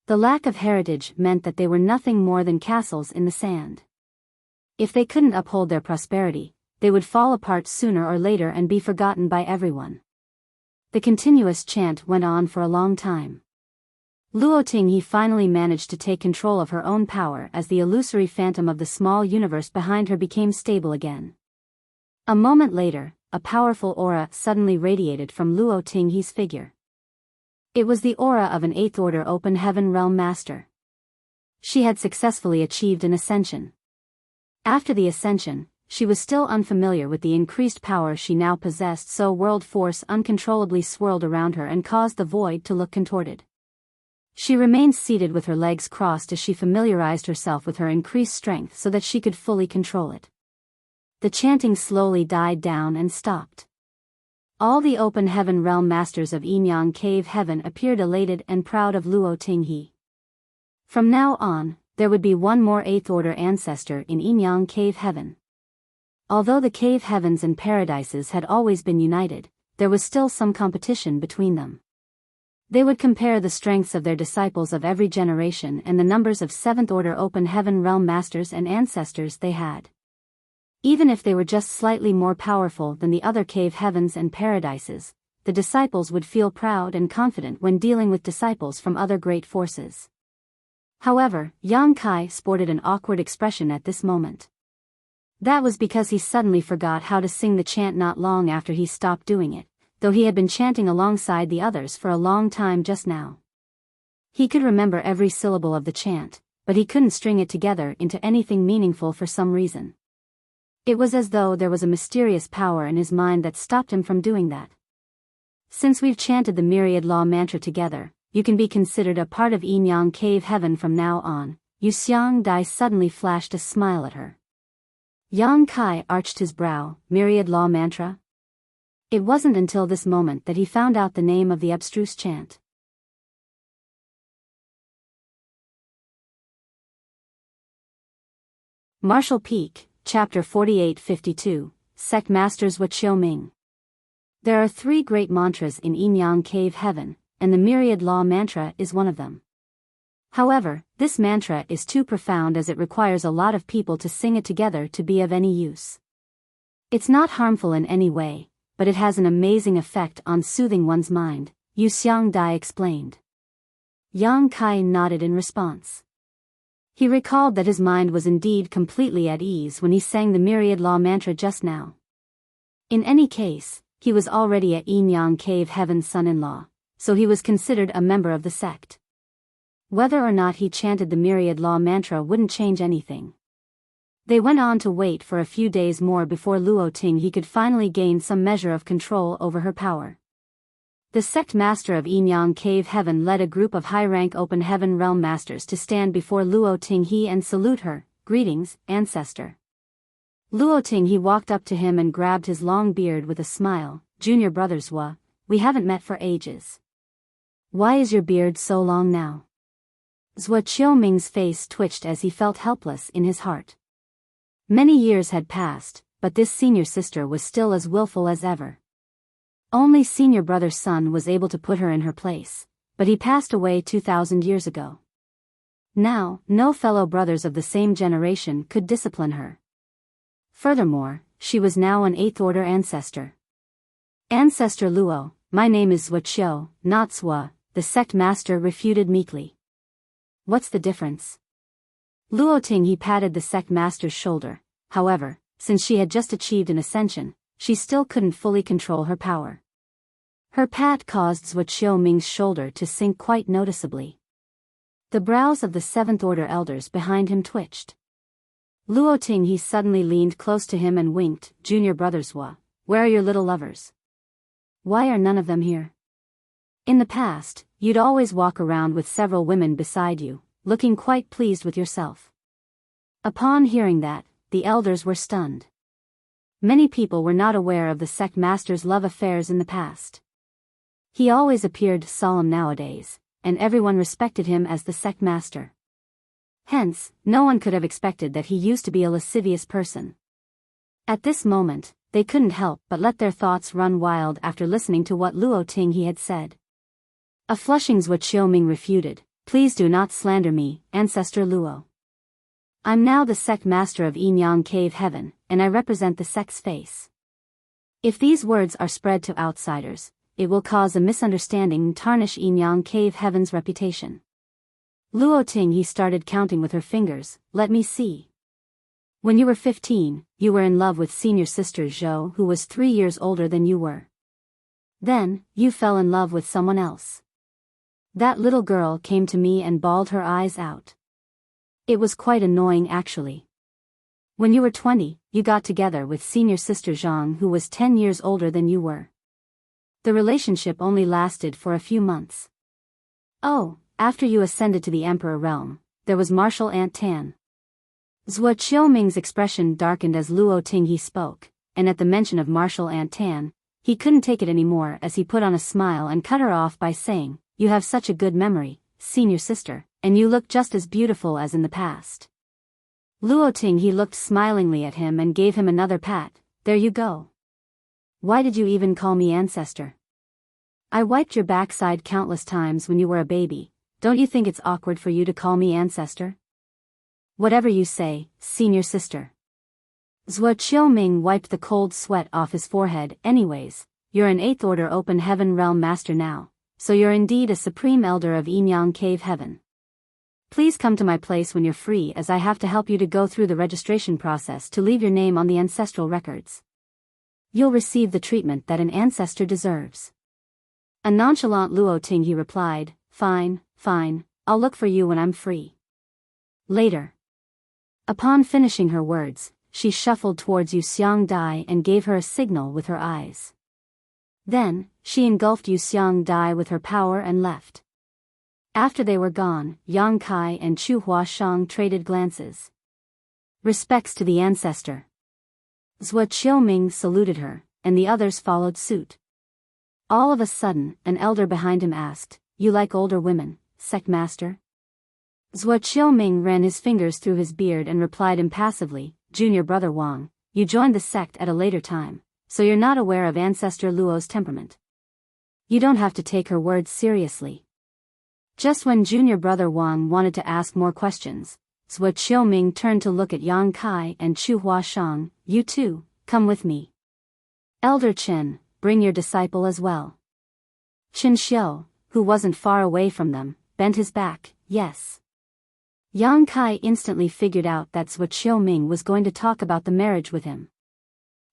The lack of heritage meant that they were nothing more than castles in the sand. If they couldn't uphold their prosperity, they would fall apart sooner or later and be forgotten by everyone. The continuous chant went on for a long time. Luo Tinghe finally managed to take control of her own power as the illusory phantom of the small universe behind her became stable again. A moment later, a powerful aura suddenly radiated from Luo Tinghe's figure. It was the aura of an 8th Order Open Heaven Realm Master. She had successfully achieved an ascension. After the ascension, she was still unfamiliar with the increased power she now possessed, so world force uncontrollably swirled around her and caused the void to look contorted. She remained seated with her legs crossed as she familiarized herself with her increased strength so that she could fully control it. The chanting slowly died down and stopped. All the Open Heaven Realm Masters of Yinyang Cave Heaven appeared elated and proud of Luo Tinghe. From now on, there would be one more 8th Order ancestor in Yinyang Cave Heaven. Although the cave heavens and paradises had always been united, there was still some competition between them. They would compare the strengths of their disciples of every generation and the numbers of 7th Order Open Heaven Realm Masters and ancestors they had. Even if they were just slightly more powerful than the other cave heavens and paradises, the disciples would feel proud and confident when dealing with disciples from other great forces. However, Yang Kai sported an awkward expression at this moment. That was because he suddenly forgot how to sing the chant not long after he stopped doing it, though he had been chanting alongside the others for a long time just now. He could remember every syllable of the chant, but he couldn't string it together into anything meaningful for some reason. It was as though there was a mysterious power in his mind that stopped him from doing that. Since we've chanted the Myriad Law mantra together, you can be considered a part of Yinyang Cave Heaven from now on. Yuxiang Dai suddenly flashed a smile at her. Yang Kai arched his brow. Myriad Law mantra? It wasn't until this moment that he found out the name of the abstruse chant. Martial Peak, Chapter 4852, Sect Masters Wuxia Ming. There are 3 great mantras in Yinyang Cave Heaven, and the Myriad Law mantra is one of them. However, this mantra is too profound as it requires a lot of people to sing it together to be of any use. It's not harmful in any way, but it has an amazing effect on soothing one's mind, Yuxiang Dai explained. Yang Kai nodded in response. He recalled that his mind was indeed completely at ease when he sang the Myriad Law mantra just now. In any case, he was already at Yinyang Cave Heaven's son-in-law, so he was considered a member of the sect. Whether or not he chanted the myriad law mantra wouldn't change anything. They went on to wait for a few days more before Luo Tinghe could finally gain some measure of control over her power. The sect master of Yinyang Cave Heaven led a group of high-rank Open Heaven Realm masters to stand before Luo Tinghe and salute her. Greetings, ancestor. Luo Tinghe walked up to him and grabbed his long beard with a smile. Junior brother Zhua, we haven't met for ages. Why is your beard so long now? Zhua Qiuming's face twitched as he felt helpless in his heart. Many years had passed, but this senior sister was still as willful as ever. Only senior brother's son was able to put her in her place, but he passed away 2,000 years ago. Now, no fellow brothers of the same generation could discipline her. Furthermore, she was now an 8th order ancestor. Ancestor Luo, my name is Zhua Qiu, not Zhua, the sect master refuted meekly. What's the difference? Luo Tinghe patted the sect master's shoulder. However, since she had just achieved an ascension, she still couldn't fully control her power. Her pat caused Zhua Qiuming's shoulder to sink quite noticeably. The brows of the 7th order elders behind him twitched. Luo Tinghe suddenly leaned close to him and winked. Junior brother Zhua, where are your little lovers? Why are none of them here? In the past, you'd always walk around with several women beside you, looking quite pleased with yourself. Upon hearing that, the elders were stunned. Many people were not aware of the sect master's love affairs in the past. He always appeared solemn nowadays, and everyone respected him as the sect master. Hence, no one could have expected that he used to be a lascivious person. At this moment, they couldn't help but let their thoughts run wild after listening to what Luo Tinghe had said. A flushing Zhua Qiuming refuted. Please do not slander me, Ancestor Luo. I'm now the sect master of Yinyang Cave Heaven, and I represent the sect's face. If these words are spread to outsiders, it will cause a misunderstanding and tarnish Yinyang Cave Heaven's reputation. Luo Tinghe started counting with her fingers. Let me see. When you were 15, you were in love with senior sister Zhou, who was 3 years older than you were. Then, you fell in love with someone else. That little girl came to me and bawled her eyes out. It was quite annoying actually. When you were 20, you got together with senior sister Zhang, who was 10 years older than you were. The relationship only lasted for a few months. Oh, after you ascended to the Emperor realm, there was Martial Aunt Tan. Zhua Qiuming's expression darkened as Luo Tinghe spoke, and at the mention of Martial Aunt Tan, he couldn't take it anymore as he put on a smile and cut her off by saying, you have such a good memory, senior sister, and you look just as beautiful as in the past. Luo Tinghe looked smilingly at him and gave him another pat. There you go. Why did you even call me ancestor? I wiped your backside countless times when you were a baby. Don't you think it's awkward for you to call me ancestor? Whatever you say, senior sister. Zhua Qiuming wiped the cold sweat off his forehead. Anyways, you're an 8th order Open Heaven Realm master now. So you're indeed a supreme elder of Yinyang Cave Heaven. Please come to my place when you're free, as I have to help you to go through the registration process to leave your name on the ancestral records. You'll receive the treatment that an ancestor deserves. A nonchalant Luo Tinghe replied, fine, I'll look for you when I'm free. Later. Upon finishing her words, she shuffled towards Yu Xiang Dai and gave her a signal with her eyes. Then, she engulfed Yu Xiang Dai with her power and left. After they were gone, Yang Kai and Chu Huashang traded glances. Respects to the ancestor. Zhua Qiuming saluted her, and the others followed suit. All of a sudden, an elder behind him asked, you like older women, sect master? Zhua Qiuming ran his fingers through his beard and replied impassively, Junior brother Wang, you joined the sect at a later time, so you're not aware of Ancestor Luo's temperament. You don't have to take her words seriously. Just when junior brother Wang wanted to ask more questions, Zhua Qiuming turned to look at Yang Kai and Chu Huashang. You too, come with me. Elder Chen, bring your disciple as well. Chen Xiu, who wasn't far away from them, bent his back. Yes. Yang Kai instantly figured out that Zhua Qiuming was going to talk about the marriage with him.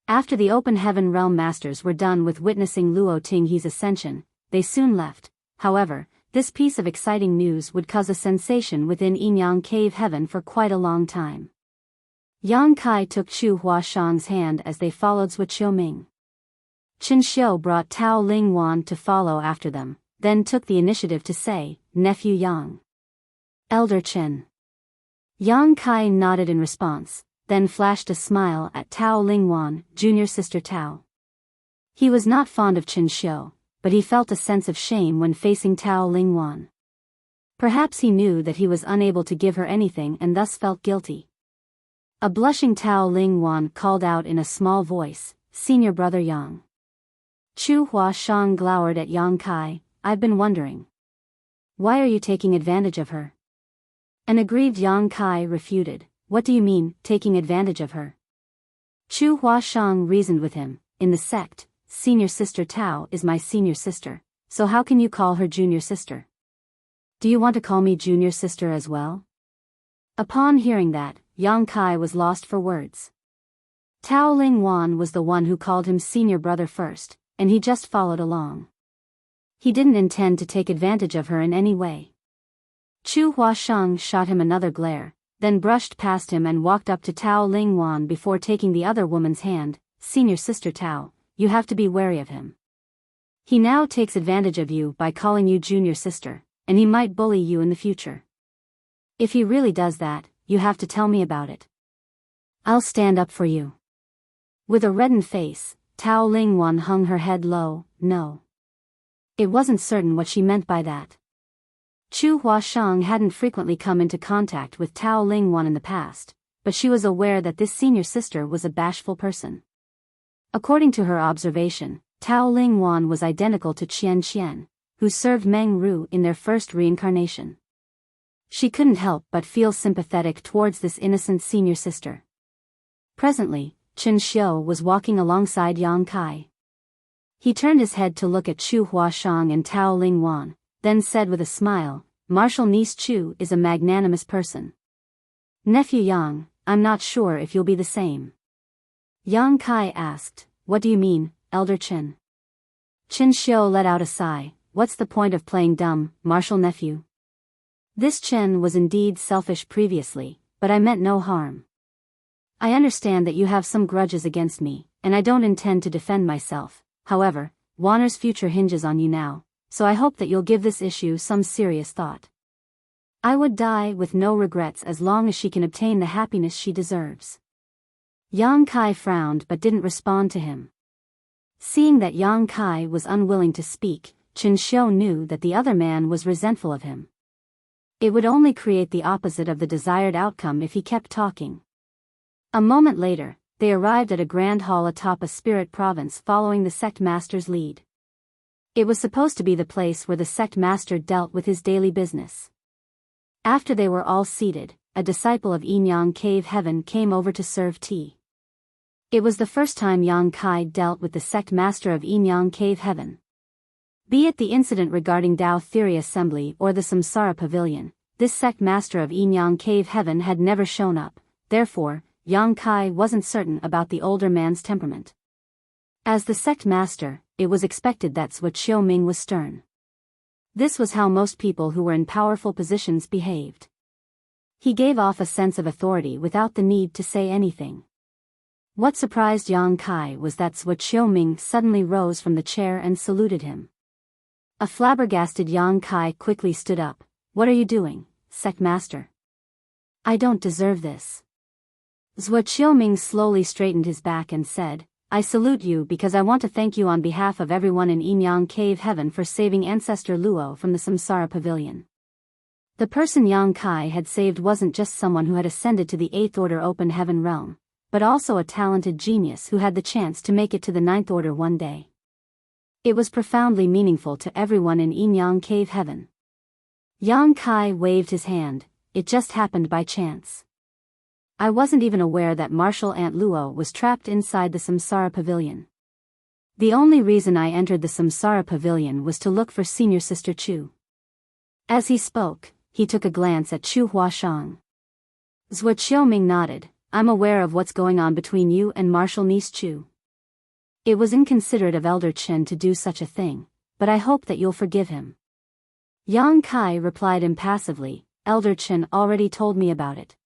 After the Open Heaven Realm Masters were done with witnessing Luo Tinghe's ascension, they soon left. However, This piece of exciting news would cause a sensation within Yinyang Cave Heaven for quite a long time. Yang Kai took Chu Huashang's hand as they followed Zhuo Qiuming. Qin Xiu brought Tao Ling Wan to follow after them, then took the initiative to say, "Nephew Yang." "Elder Qin." Yang Kai nodded in response, then flashed a smile at Tao Ling Wan, junior sister Tao. He was not fond of Qin Xiu, but he felt a sense of shame when facing Tao Ling Wan. Perhaps he knew that he was unable to give her anything and thus felt guilty. A blushing Tao Ling Wan called out in a small voice, "Senior brother Yang." Chu Huashang glowered at Yang Kai. "I've been wondering. Why are you taking advantage of her?" An aggrieved Yang Kai refuted, "What do you mean, taking advantage of her?" Chu Huashang reasoned with him, "In the sect, senior sister Tao is my senior sister, so how can you call her junior sister? Do you want to call me junior sister as well?" Upon hearing that, Yang Kai was lost for words. Tao Ling Wan was the one who called him senior brother first, and he just followed along. He didn't intend to take advantage of her in any way. Chu Huashang shot him another glare, then brushed past him and walked up to Tao Ling Wan before taking the other woman's hand. "Senior sister Tao, you have to be wary of him. He now takes advantage of you by calling you junior sister, and he might bully you in the future. If he really does that, you have to tell me about it. I'll stand up for you." With a reddened face, Tao Ling Wan hung her head low. No. It wasn't certain what she meant by that. Chu Huashang hadn't frequently come into contact with Tao Ling Wan in the past, but she was aware that this senior sister was a bashful person. According to her observation, Tao Ling Wan was identical to Qian Qian, who served Meng Ru in their first reincarnation. She couldn't help but feel sympathetic towards this innocent senior sister. Presently, Qin Xiu was walking alongside Yang Kai. He turned his head to look at Chu Huashang and Tao Ling Wan, then said with a smile, "Marshal niece Chu is a magnanimous person. Nephew Yang, I'm not sure if you'll be the same." Yang Kai asked, "What do you mean, Elder Qin?" Qin Xiu let out a sigh. "What's the point of playing dumb, Marshal nephew? This Chen was indeed selfish previously, but I meant no harm. I understand that you have some grudges against me, and I don't intend to defend myself. However, Wanner's future hinges on you now, so I hope that you'll give this issue some serious thought. I would die with no regrets as long as she can obtain the happiness she deserves." Yang Kai frowned but didn't respond to him. Seeing that Yang Kai was unwilling to speak, Qin Xiu knew that the other man was resentful of him. It would only create the opposite of the desired outcome if he kept talking. A moment later, they arrived at a grand hall atop a spirit province following the sect master's lead. It was supposed to be the place where the sect master dealt with his daily business. After they were all seated, a disciple of Yinyang Cave Heaven came over to serve tea. It was the first time Yang Kai dealt with the sect master of Yinyang Cave Heaven. Be it the incident regarding Dao Theory Assembly or the Samsara Pavilion, this sect master of Yinyang Cave Heaven had never shown up, therefore, Yang Kai wasn't certain about the older man's temperament. As the sect master, it was expected that Zhuo Qiuming was stern. This was how most people who were in powerful positions behaved. He gave off a sense of authority without the need to say anything. What surprised Yang Kai was that Zhuo Qiuming suddenly rose from the chair and saluted him. A flabbergasted Yang Kai quickly stood up. "What are you doing, sect master? I don't deserve this." Zhuo Qiuming slowly straightened his back and said, "I salute you because I want to thank you on behalf of everyone in Yinyang Cave Heaven for saving Ancestor Luo from the Samsara Pavilion." The person Yang Kai had saved wasn't just someone who had ascended to the 8th Order Open Heaven realm, but also a talented genius who had the chance to make it to the 9th Order one day. It was profoundly meaningful to everyone in Yinyang Cave Heaven. Yang Kai waved his hand. "It just happened by chance. I wasn't even aware that Marshal Aunt Luo was trapped inside the Samsara Pavilion. The only reason I entered the Samsara Pavilion was to look for Senior Sister Chu." As he spoke, he took a glance at Chu Huashang. Zhuo Qiuming nodded. "I'm aware of what's going on between you and Marshal niece Chu. It was inconsiderate of Elder Chen to do such a thing, but I hope that you'll forgive him." Yang Kai replied impassively, Elder Chen already told me about it.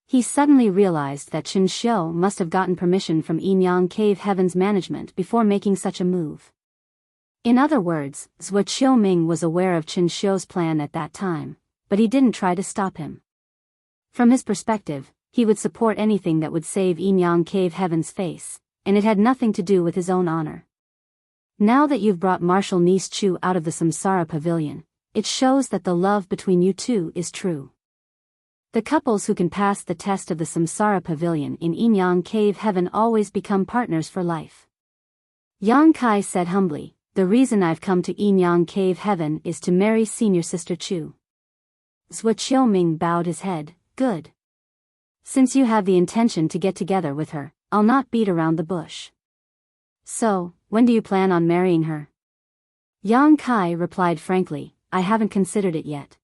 He suddenly realized that Chen Xiu must have gotten permission from Yinyang Cave Heaven's management before making such a move. In other words, Zhuo Qiuming was aware of Chen Xiu's plan at that time, but he didn't try to stop him. From his perspective, he would support anything that would save Yinyang Cave Heaven's face, and it had nothing to do with his own honor. Now that you've brought Marshal Niece Chu out of the Samsara Pavilion, it shows that the love between you two is true. The couples who can pass the test of the Samsara Pavilion in Yinyang Cave Heaven always become partners for life. Yang Kai said humbly, the reason I've come to Yinyang Cave Heaven is to marry senior sister Chu. Zhuo Qiuming bowed his head, good. Since you have the intention to get together with her, I'll not beat around the bush. So, when do you plan on marrying her? Yang Kai replied frankly, I haven't considered it yet.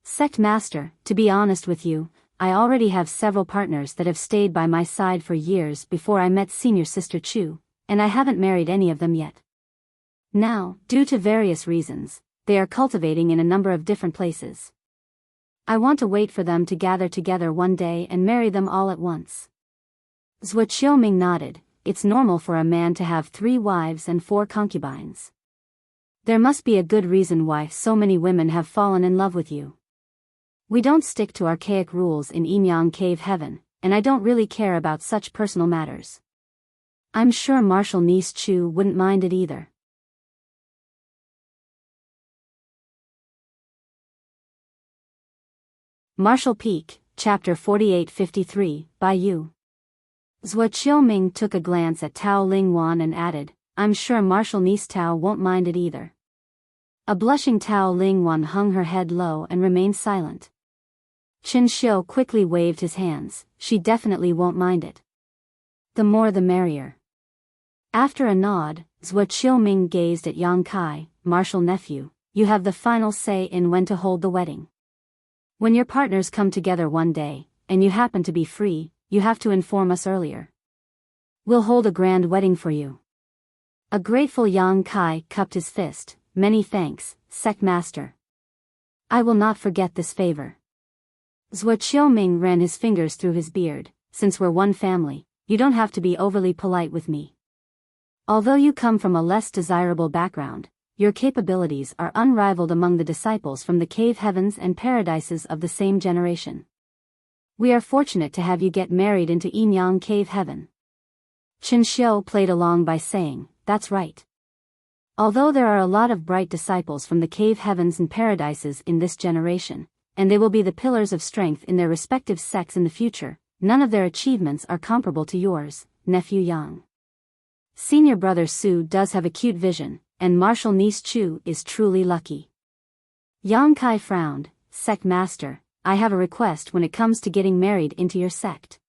Sect Master, to be honest with you, I already have several partners that have stayed by my side for years before I met senior sister Chu, and I haven't married any of them yet. Now, due to various reasons, they are cultivating in a number of different places. I want to wait for them to gather together one day and marry them all at once. Zhuo Qiuming nodded, it's normal for a man to have 3 wives and 4 concubines. There must be a good reason why so many women have fallen in love with you. We don't stick to archaic rules in Yinyang Cave Heaven, and I don't really care about such personal matters. I'm sure Marshal Niece Chu wouldn't mind it either. Marshal Peak, Chapter 4853, Biyao. Zhuo Qiuming took a glance at Tao Lingwan and added, I'm sure Marshal Niece Tao won't mind it either. A blushing Tao Lingwan hung her head low and remained silent. Chen Xiu quickly waved his hands, she definitely won't mind it. The more the merrier. After a nod, Zhuo Qiuming gazed at Yang Kai, Marshal Nephew, you have the final say in when to hold the wedding. When your partners come together one day, and you happen to be free, you have to inform us earlier. We'll hold a grand wedding for you. A grateful Yang Kai cupped his fist, many thanks, Sect Master. I will not forget this favor. Zhuo Qiuming ran his fingers through his beard, since we're one family, you don't have to be overly polite with me. Although you come from a less desirable background, your capabilities are unrivaled among the disciples from the cave heavens and paradises of the same generation. We are fortunate to have you get married into Yinyang Cave Heaven. Chen Xiu played along by saying, that's right. Although there are a lot of bright disciples from the cave heavens and paradises in this generation, and they will be the pillars of strength in their respective sects in the future, none of their achievements are comparable to yours, Nephew Yang. Senior brother Su does have acute vision, and Marshal Niece Chu is truly lucky. Yang Kai frowned, Sect Master, I have a request when it comes to getting married into your sect.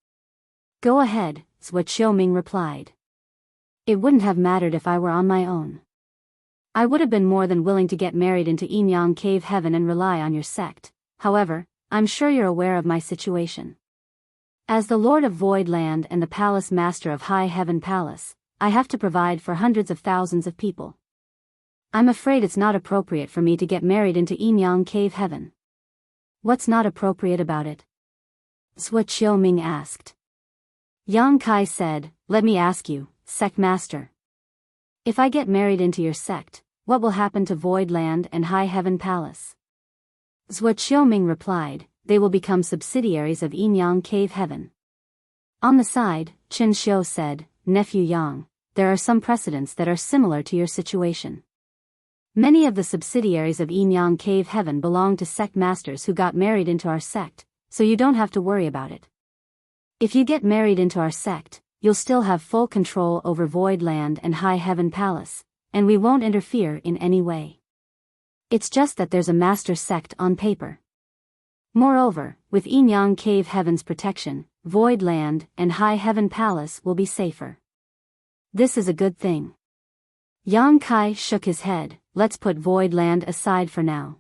Go ahead, Zhuo Qiuming replied. It wouldn't have mattered if I were on my own. I would have been more than willing to get married into Yinyang Cave Heaven and rely on your sect, however, I'm sure you're aware of my situation. As the Lord of Void Land and the Palace Master of High Heaven Palace, I have to provide for hundreds of thousands of people. I'm afraid it's not appropriate for me to get married into Yinyang Cave Heaven. What's not appropriate about it? Zhuo Qiuming asked. Yang Kai said, let me ask you, Sect Master. If I get married into your sect, what will happen to Void Land and High Heaven Palace? Zhuo Qiuming replied, they will become subsidiaries of Yinyang Cave Heaven. On the side, Chen Xiu said, Nephew Yang, there are some precedents that are similar to your situation. Many of the subsidiaries of Yinyang Cave Heaven belong to sect masters who got married into our sect, so you don't have to worry about it. If you get married into our sect, you'll still have full control over Void Land and High Heaven Palace, and we won't interfere in any way. It's just that there's a master sect on paper. Moreover, with Yinyang Cave Heaven's protection, Void Land and High Heaven Palace will be safer. This is a good thing. Yang Kai shook his head, let's put Void Land aside for now.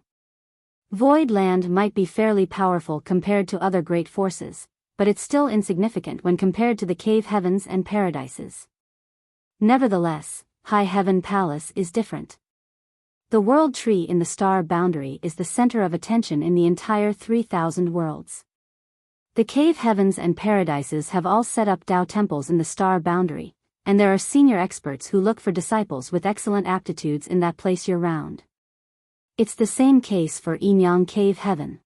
Void Land might be fairly powerful compared to other great forces, but it's still insignificant when compared to the cave heavens and paradises. Nevertheless, High Heaven Palace is different. The world tree in the star boundary is the center of attention in the entire 3,000 worlds. The cave heavens and paradises have all set up Tao temples in the star boundary, and there are senior experts who look for disciples with excellent aptitudes in that place year-round. It's the same case for Yinyang Cave Heaven.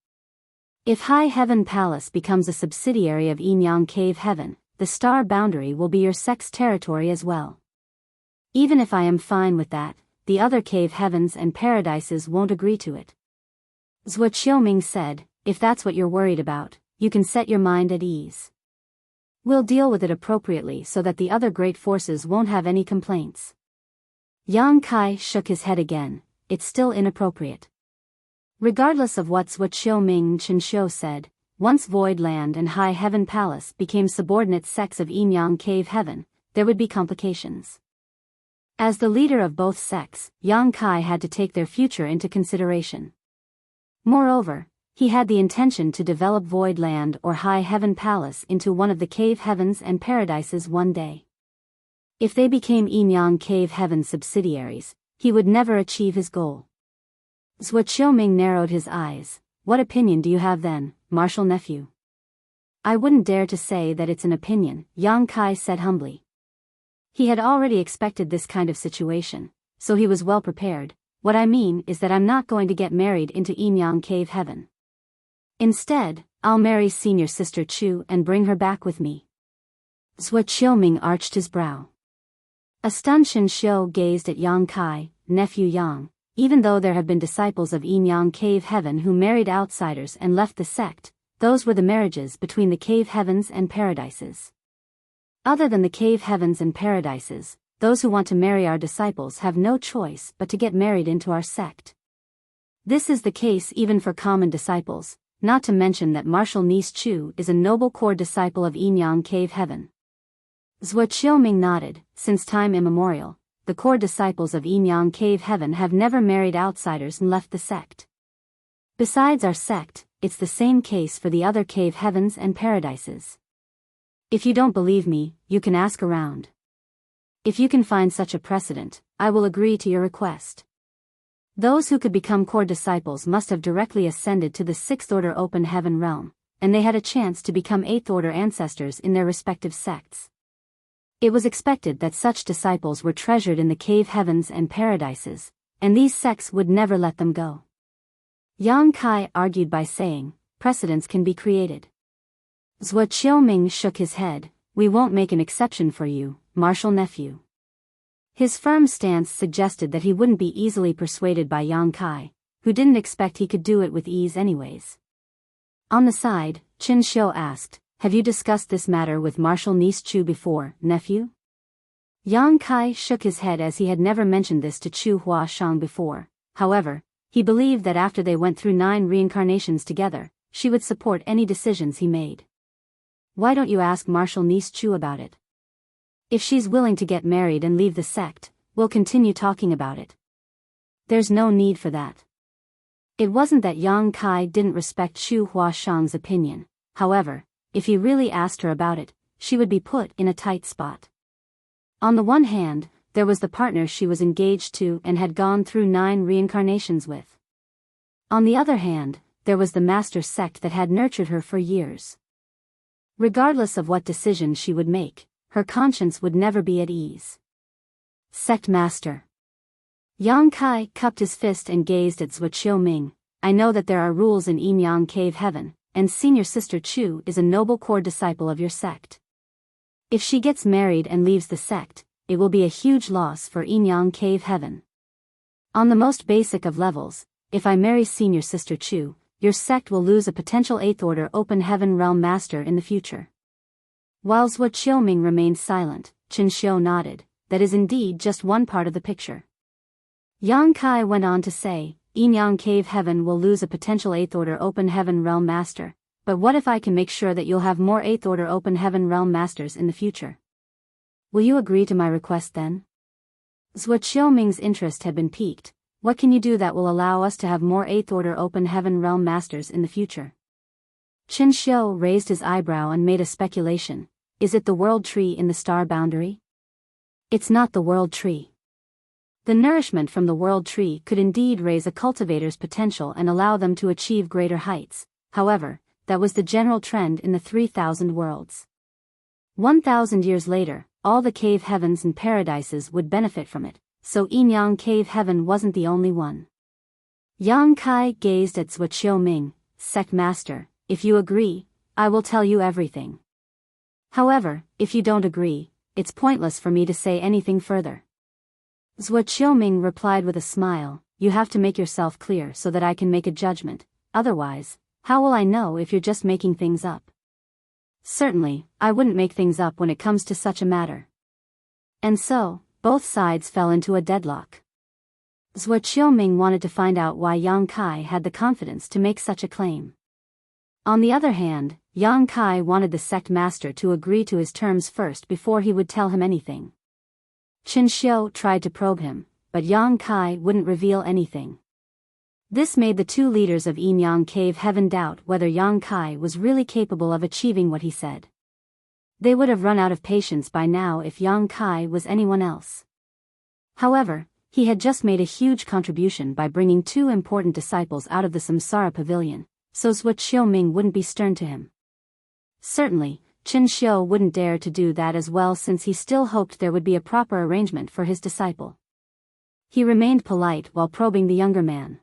If High Heaven Palace becomes a subsidiary of Yinyang Cave Heaven, the star boundary will be your sect's territory as well. Even if I am fine with that, the other cave heavens and paradises won't agree to it. Zhuo Qiuming said, if that's what you're worried about, you can set your mind at ease. We'll deal with it appropriately so that the other great forces won't have any complaints. Yang Kai shook his head again, it's still inappropriate. Regardless of what Zhuo Qiuming Chen Xiu said, once Void Land and High Heaven Palace became subordinate sects of Yinyang Cave Heaven, there would be complications. As the leader of both sects, Yang Kai had to take their future into consideration. Moreover, he had the intention to develop Void Land or High Heaven Palace into one of the cave heavens and paradises one day. If they became Yinyang Cave Heaven subsidiaries, he would never achieve his goal. Zhuo Qiuming narrowed his eyes. What opinion do you have then, martial nephew? I wouldn't dare to say that it's an opinion, Yang Kai said humbly. He had already expected this kind of situation, so he was well prepared. What I mean is that I'm not going to get married into Yinyang Cave Heaven. Instead, I'll marry senior sister Chu and bring her back with me. Zhuo Qiuming arched his brow. A stunned Chen Xiu gazed at Yang Kai, nephew Yang. Even though there have been disciples of Yinyang Cave Heaven who married outsiders and left the sect, those were the marriages between the cave heavens and paradises. Other than the cave heavens and paradises, those who want to marry our disciples have no choice but to get married into our sect. This is the case even for common disciples, not to mention that martial niece Chu is a noble core disciple of Yinyang Cave Heaven. Zhuo Qiuming nodded. Since time immemorial, the core disciples of Yinyang Cave Heaven have never married outsiders and left the sect. Besides our sect, it's the same case for the other cave heavens and paradises. If you don't believe me, you can ask around. If you can find such a precedent, I will agree to your request. Those who could become core disciples must have directly ascended to the 6th order open heaven realm, and they had a chance to become 8th order ancestors in their respective sects. It was expected that such disciples were treasured in the cave heavens and paradises, and these sects would never let them go. Yang Kai argued by saying, precedents can be created. Zhuo Qiuming shook his head. We won't make an exception for you, martial nephew. His firm stance suggested that he wouldn't be easily persuaded by Yang Kai, who didn't expect he could do it with ease anyways. On the side, Chen Xiu asked, have you discussed this matter with martial niece Chu before, nephew? Yang Kai shook his head as he had never mentioned this to Chu Huashang before. However, he believed that after they went through 9 reincarnations together, she would support any decisions he made. Why don't you ask martial niece Chu about it? If she's willing to get married and leave the sect, we'll continue talking about it. There's no need for that. It wasn't that Yang Kai didn't respect Chu Huashang's opinion. However, if he really asked her about it, she would be put in a tight spot. On the one hand, there was the partner she was engaged to and had gone through 9 reincarnations with. On the other hand, there was the master sect that had nurtured her for years. Regardless of what decision she would make, her conscience would never be at ease. Sect master. Yang Kai cupped his fist and gazed at Zhuo Qiuming. I know that there are rules in Yinyang Cave Heaven, and senior sister Chu is a noble core disciple of your sect. If she gets married and leaves the sect, it will be a huge loss for Yinyang Cave Heaven. On the most basic of levels, if I marry senior sister Chu, your sect will lose a potential 8th order open heaven realm master in the future. While Zhuo Qiuming remained silent, Chen Xiu nodded. That is indeed just one part of the picture. Yang Kai went on to say, Yinyang Cave Heaven will lose a potential 8th order open heaven realm master, but what if I can make sure that you'll have more 8th order open heaven realm masters in the future? Will you agree to my request then? Zhuo Qiuming's interest had been piqued. What can you do that will allow us to have more 8th order open heaven realm masters in the future? Chen Xiu raised his eyebrow and made a speculation. Is it the world tree in the star boundary? It's not the world tree. The nourishment from the world tree could indeed raise a cultivator's potential and allow them to achieve greater heights. However, that was the general trend in the 3,000 worlds. 1,000 years later, all the cave heavens and paradises would benefit from it, so Yinyang Cave Heaven wasn't the only one. Yang Kai gazed at Zhuo Qiuming, sect master, if you agree, I will tell you everything. However, if you don't agree, it's pointless for me to say anything further. Zhuo Qiuming replied with a smile, you have to make yourself clear so that I can make a judgment, otherwise, how will I know if you're just making things up? Certainly, I wouldn't make things up when it comes to such a matter. And so, both sides fell into a deadlock. Zhuo Qiuming wanted to find out why Yang Kai had the confidence to make such a claim. On the other hand, Yang Kai wanted the sect master to agree to his terms first before he would tell him anything. Chen Xiu tried to probe him, but Yang Kai wouldn't reveal anything. This made the two leaders of Yinyang Cave Heaven doubt whether Yang Kai was really capable of achieving what he said. They would have run out of patience by now if Yang Kai was anyone else. However, he had just made a huge contribution by bringing two important disciples out of the Samsara Pavilion, so Zhuo Qiuming wouldn't be stern to him. Certainly, Chen Xiu wouldn't dare to do that as well since he still hoped there would be a proper arrangement for his disciple. He remained polite while probing the younger man.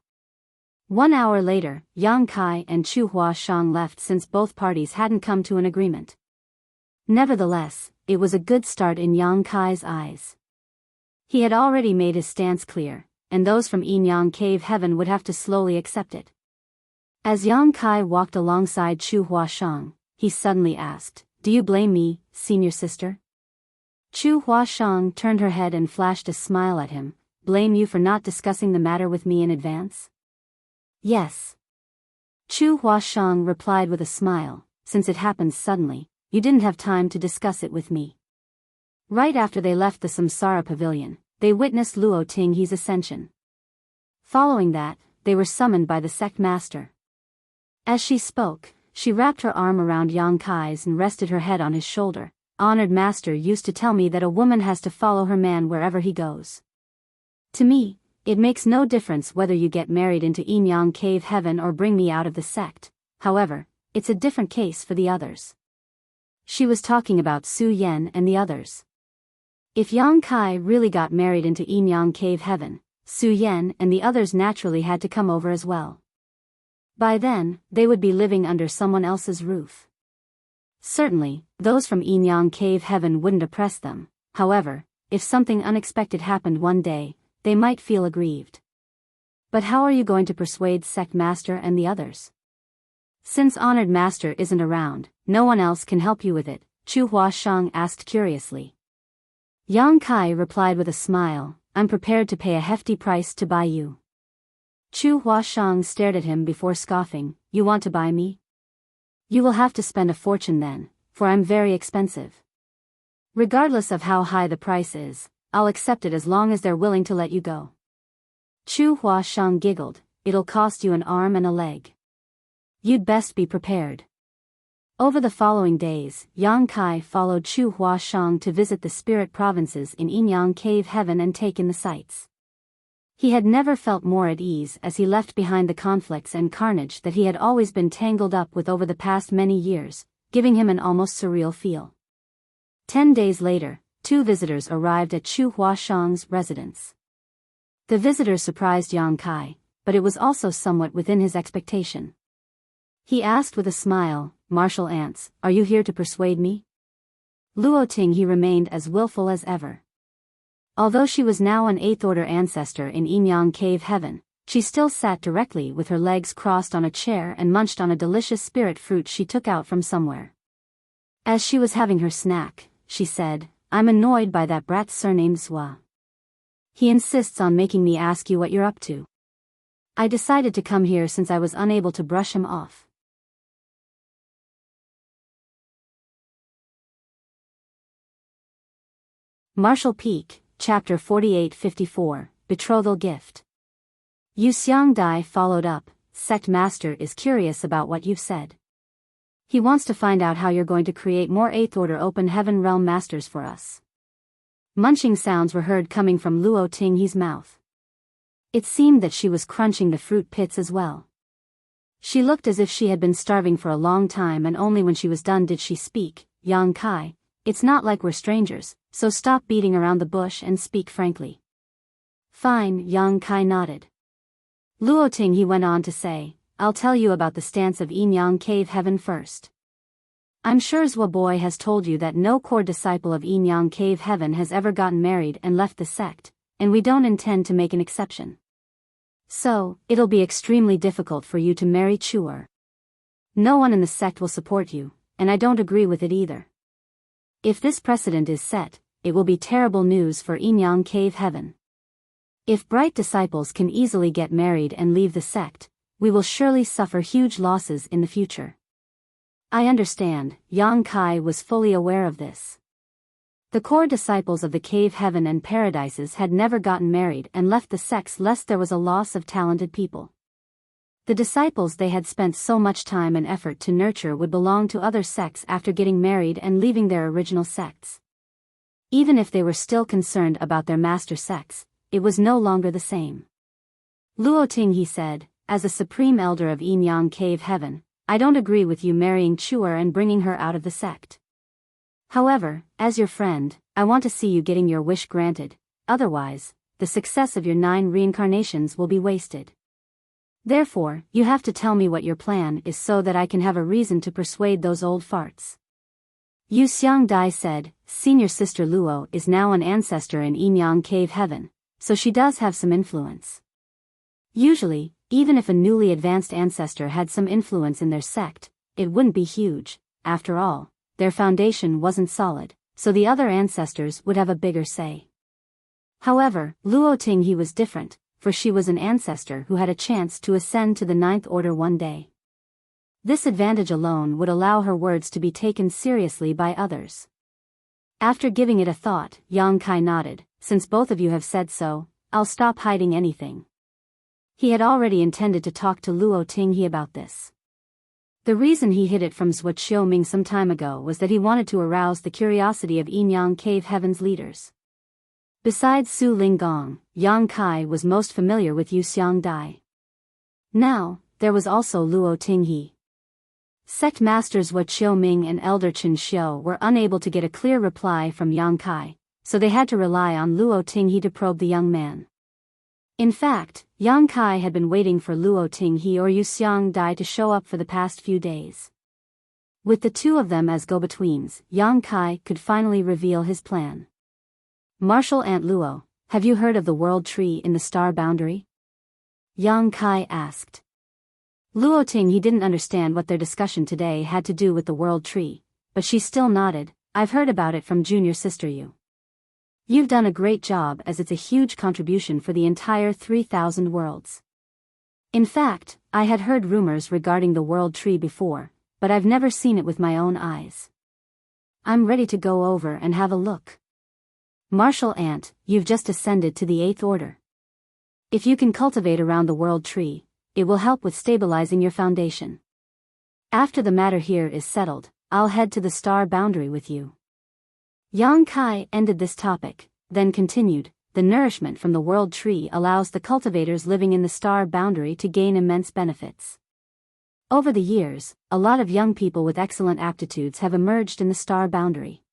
1 hour later, Yang Kai and Chu Huashang left since both parties hadn't come to an agreement. Nevertheless, it was a good start in Yang Kai's eyes. He had already made his stance clear, and those from Yinyang Cave Heaven would have to slowly accept it. As Yang Kai walked alongside Chu Huashang, he suddenly asked, do you blame me, senior sister? Chu Huashang turned her head and flashed a smile at him, blame you for not discussing the matter with me in advance? Yes. Chu Huashang replied with a smile, since it happened suddenly, you didn't have time to discuss it with me. Right after they left the Samsara Pavilion, they witnessed Luo Tinghe's ascension. Following that, they were summoned by the sect master. As she spoke, she wrapped her arm around Yang Kai's and rested her head on his shoulder. Honored master used to tell me that a woman has to follow her man wherever he goes. To me, it makes no difference whether you get married into Yinyang Cave Heaven or bring me out of the sect. However, it's a different case for the others. She was talking about Su Yan and the others. If Yang Kai really got married into Yinyang Cave Heaven, Su Yan and the others naturally had to come over as well. By then, they would be living under someone else's roof. Certainly, those from Yinyang Cave Heaven wouldn't oppress them. However, if something unexpected happened one day, they might feel aggrieved. But how are you going to persuade sect master and the others? Since honored master isn't around, no one else can help you with it, Chu Huashang asked curiously. Yang Kai replied with a smile, I'm prepared to pay a hefty price to buy you. Chu Huashang stared at him before scoffing, you want to buy me? You will have to spend a fortune then, for I'm very expensive. Regardless of how high the price is, I'll accept it as long as they're willing to let you go. Chu Huashang giggled, it'll cost you an arm and a leg. You'd best be prepared. Over the following days, Yang Kai followed Chu Huashang to visit the spirit provinces in Yinyang Cave Heaven and take in the sights. He had never felt more at ease as he left behind the conflicts and carnage that he had always been tangled up with over the past many years, giving him an almost surreal feel. 10 days later, 2 visitors arrived at Chu Huashang's residence. The visitors surprised Yang Kai, but it was also somewhat within his expectation. He asked with a smile, Martial ants, are you here to persuade me? Luo Tinghe remained as willful as ever. Although she was now an 8th-order ancestor in Yinyang Cave Heaven, she still sat directly with her legs crossed on a chair and munched on a delicious spirit fruit she took out from somewhere. As she was having her snack, she said, I'm annoyed by that brat surnamed Zhua. He insists on making me ask you what you're up to. I decided to come here since I was unable to brush him off. Martial Peak, Chapter 4854, Betrothal Gift. Yu Xiangdai followed up, Sect Master is curious about what you've said. He wants to find out how you're going to create more 8th Order Open Heaven Realm Masters for us. Munching sounds were heard coming from Luo Tinghe's mouth. It seemed that she was crunching the fruit pits as well. She looked as if she had been starving for a long time, and only when she was done did she speak. Yang Kai, it's not like we're strangers, so stop beating around the bush and speak frankly. Fine, Yang Kai nodded. Luo Tinghe went on to say, I'll tell you about the stance of Yin Yang Cave Heaven first. I'm sure Zhua Boy has told you that no core disciple of Yin Yang Cave Heaven has ever gotten married and left the sect, and we don't intend to make an exception. So, it'll be extremely difficult for you to marry Chuer. No one in the sect will support you, and I don't agree with it either. If this precedent is set, it will be terrible news for Yin Yang Cave Heaven. If bright disciples can easily get married and leave the sect, we will surely suffer huge losses in the future. I understand. Yang Kai was fully aware of this. The core disciples of the Cave Heaven and Paradises had never gotten married and left the sects lest there was a loss of talented people. The disciples they had spent so much time and effort to nurture would belong to other sects after getting married and leaving their original sects. Even if they were still concerned about their master sects, it was no longer the same. Luo Tinghe said, as a supreme elder of Yin Yang Cave Heaven, I don't agree with you marrying Chuer and bringing her out of the sect. However, as your friend, I want to see you getting your wish granted, otherwise, the success of your 9 reincarnations will be wasted. Therefore, you have to tell me what your plan is so that I can have a reason to persuade those old farts. Yu Xiangdai said, senior sister Luo is now an ancestor in Yin Yang Cave Heaven, so she does have some influence. Usually, even if a newly advanced ancestor had some influence in their sect, it wouldn't be huge. After all, their foundation wasn't solid, so the other ancestors would have a bigger say. However, Luo Tinghe was different, for she was an ancestor who had a chance to ascend to the 9th order one day. This advantage alone would allow her words to be taken seriously by others. After giving it a thought, Yang Kai nodded, since both of you have said so, I'll stop hiding anything. He had already intended to talk to Luo Tinghe about this. The reason he hid it from Zhua Qiuming some time ago was that he wanted to arouse the curiosity of Yin Yang Cave Heaven's leaders. Besides Su Linggong, Yang Kai was most familiar with Yu Xiangdai. Now, there was also Luo Tinghe. Sect masters Zhua Qiuming and Elder Chen Xiu were unable to get a clear reply from Yang Kai, so they had to rely on Luo Tinghe to probe the young man. In fact, Yang Kai had been waiting for Luo Tinghe or Yu Xiangdai to show up for the past few days. With the two of them as go-betweens, Yang Kai could finally reveal his plan. Martial Ant Luo, have you heard of the world tree in the star boundary? Yang Kai asked. Luo Tinghe didn't understand what their discussion today had to do with the world tree, but she still nodded. I've heard about it from junior sister Yu. You've done a great job as it's a huge contribution for the entire 3,000 worlds. In fact, I had heard rumors regarding the world tree before, but I've never seen it with my own eyes. I'm ready to go over and have a look. Martial Ant, you've just ascended to the 8th order. If you can cultivate around the world tree, it will help with stabilizing your foundation. After the matter here is settled, I'll head to the star boundary with you. Yang Kai ended this topic, then continued, the nourishment from the world tree allows the cultivators living in the star boundary to gain immense benefits. Over the years, a lot of young people with excellent aptitudes have emerged in the star boundary.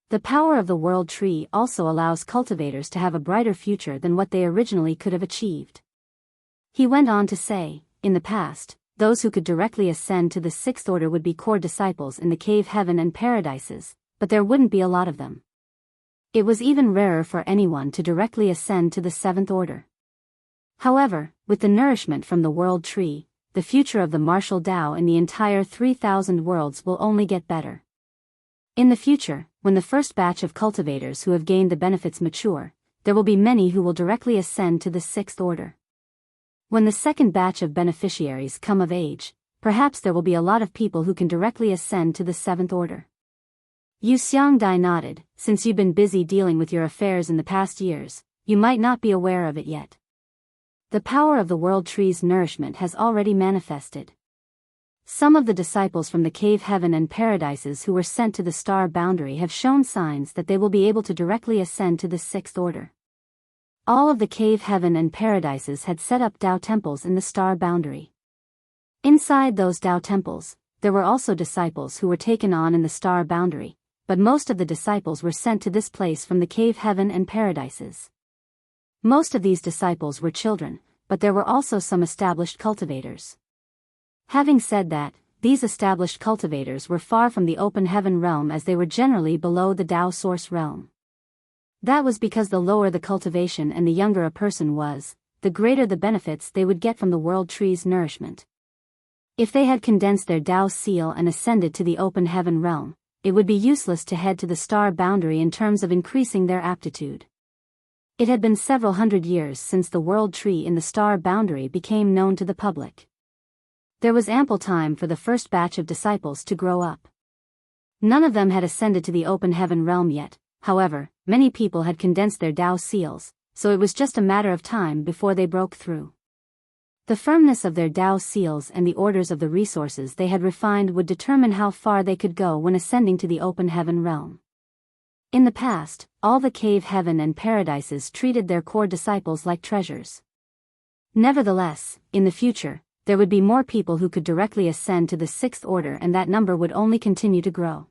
The power of the world tree also allows cultivators to have a brighter future than what they originally could have achieved. He went on to say, in the past, those who could directly ascend to the 6th order would be core disciples in the Cave Heaven and Paradises, but there wouldn't be a lot of them. It was even rarer for anyone to directly ascend to the 7th order. However, with the nourishment from the world tree, the future of the martial Tao in the entire 3,000 worlds will only get better. In the future, when the first batch of cultivators who have gained the benefits mature, there will be many who will directly ascend to the 6th order. When the second batch of beneficiaries come of age, perhaps there will be a lot of people who can directly ascend to the 7th order. Yu Xiangdai nodded, since you've been busy dealing with your affairs in the past years, you might not be aware of it yet. The power of the world tree's nourishment has already manifested. Some of the disciples from the cave heaven and paradises who were sent to the star boundary have shown signs that they will be able to directly ascend to the sixth order. All of the cave heaven and paradises had set up Tao temples in the star boundary. Inside those Tao temples, there were also disciples who were taken on in the star boundary, but most of the disciples were sent to this place from the cave heaven and paradises. Most of these disciples were children, but there were also some established cultivators. Having said that, these established cultivators were far from the open heaven realm as they were generally below the Tao source realm. That was because the lower the cultivation and the younger a person was, the greater the benefits they would get from the world tree's nourishment. If they had condensed their Tao seal and ascended to the open heaven realm, it would be useless to head to the star boundary in terms of increasing their aptitude. It had been several hundred years since the world tree in the star boundary became known to the public. There was ample time for the first batch of disciples to grow up. None of them had ascended to the open heaven realm yet, however, many people had condensed their Tao seals, so it was just a matter of time before they broke through. The firmness of their Tao seals and the orders of the resources they had refined would determine how far they could go when ascending to the open heaven realm. In the past, all the cave heaven and paradises treated their core disciples like treasures. Nevertheless, in the future, there would be more people who could directly ascend to the sixth order, and that number would only continue to grow.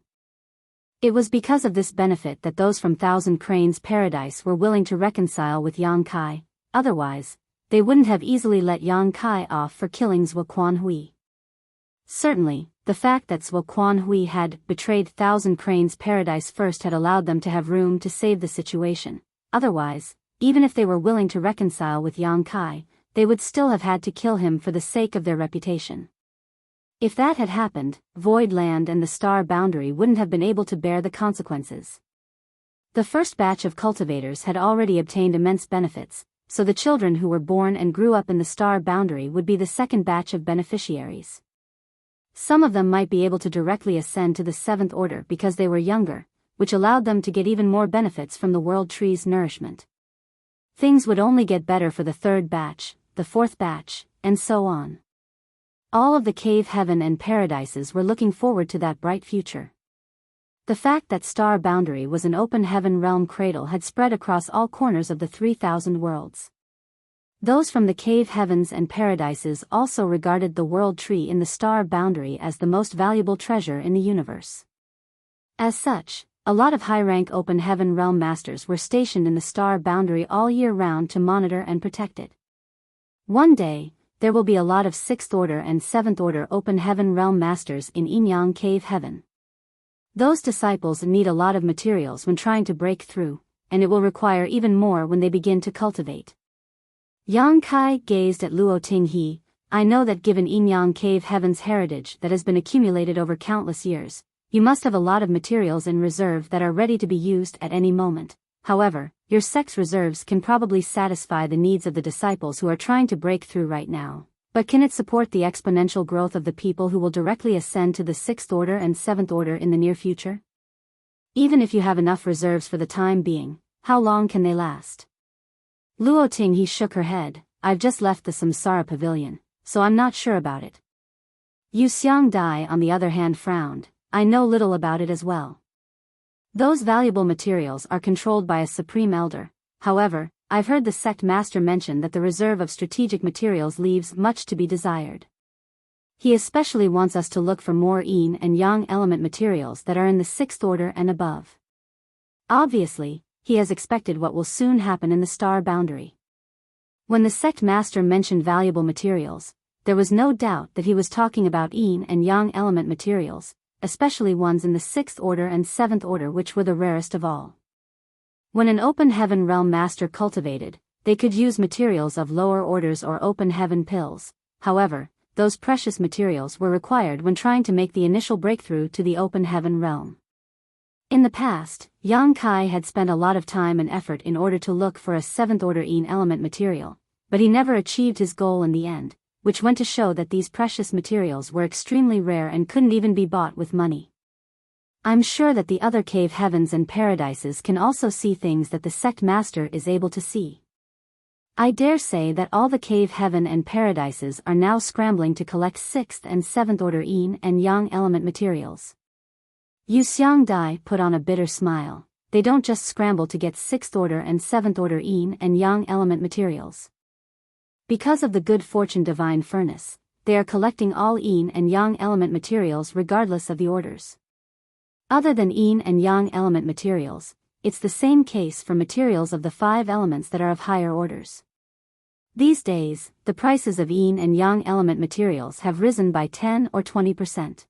It was because of this benefit that those from Thousand Cranes Paradise were willing to reconcile with Yang Kai, otherwise, they wouldn't have easily let Yang Kai off for killing Zhuo Quanhui. Certainly, the fact that Zhuo Quanhui had betrayed Thousand Cranes Paradise first had allowed them to have room to save the situation. Otherwise, even if they were willing to reconcile with Yang Kai, they would still have had to kill him for the sake of their reputation. If that had happened, Void Land and the star boundary wouldn't have been able to bear the consequences. The first batch of cultivators had already obtained immense benefits, so the children who were born and grew up in the star boundary would be the second batch of beneficiaries. Some of them might be able to directly ascend to the seventh order because they were younger, which allowed them to get even more benefits from the world tree's nourishment. Things would only get better for the third batch, the fourth batch, and so on. All of the cave heaven and paradises were looking forward to that bright future. The fact that Star Boundary was an open heaven realm cradle had spread across all corners of the 3,000 worlds. Those from the cave heavens and paradises also regarded the world tree in the Star Boundary as the most valuable treasure in the universe. As such, a lot of high-rank open heaven realm masters were stationed in the Star Boundary all year round to monitor and protect it. One day, there will be a lot of 6th order and 7th order open heaven realm masters in Yinyang Cave Heaven. Those disciples need a lot of materials when trying to break through, and it will require even more when they begin to cultivate. Yang Kai gazed at Luo Tinghe. I know that given Yinyang Cave Heaven's heritage that has been accumulated over countless years, you must have a lot of materials in reserve that are ready to be used at any moment. However, your sect's reserves can probably satisfy the needs of the disciples who are trying to break through right now, but can it support the exponential growth of the people who will directly ascend to the 6th order and 7th order in the near future? Even if you have enough reserves for the time being, how long can they last? Luo Tinghe shook her head. I've just left the Samsara Pavilion, so I'm not sure about it. Yu Xiangdai on the other hand frowned. I know little about it as well. Those valuable materials are controlled by a supreme elder. However, I've heard the sect master mention that the reserve of strategic materials leaves much to be desired. He especially wants us to look for more yin and yang element materials that are in the 6th order and above. Obviously, he has expected what will soon happen in the Star Boundary. When the sect master mentioned valuable materials, there was no doubt that he was talking about yin and yang element materials, especially ones in the 6th order and 7th order, which were the rarest of all. When an open heaven realm master cultivated, they could use materials of lower orders or open heaven pills. However, those precious materials were required when trying to make the initial breakthrough to the open heaven realm. In the past, Yang Kai had spent a lot of time and effort in order to look for a 7th order yin element material, but he never achieved his goal in the end, which went to show that these precious materials were extremely rare and couldn't even be bought with money. I'm sure that the other cave heavens and paradises can also see things that the sect master is able to see. I dare say that all the cave heaven and paradises are now scrambling to collect 6th and 7th order yin and yang element materials. Yu Xiangdai put on a bitter smile. They don't just scramble to get 6th order and 7th order yin and yang element materials. Because of the good fortune divine furnace, they are collecting all yin and yang element materials regardless of the orders. Other than yin and yang element materials, it's the same case for materials of the 5 elements that are of higher orders. These days, the prices of yin and yang element materials have risen by 10 or 20%.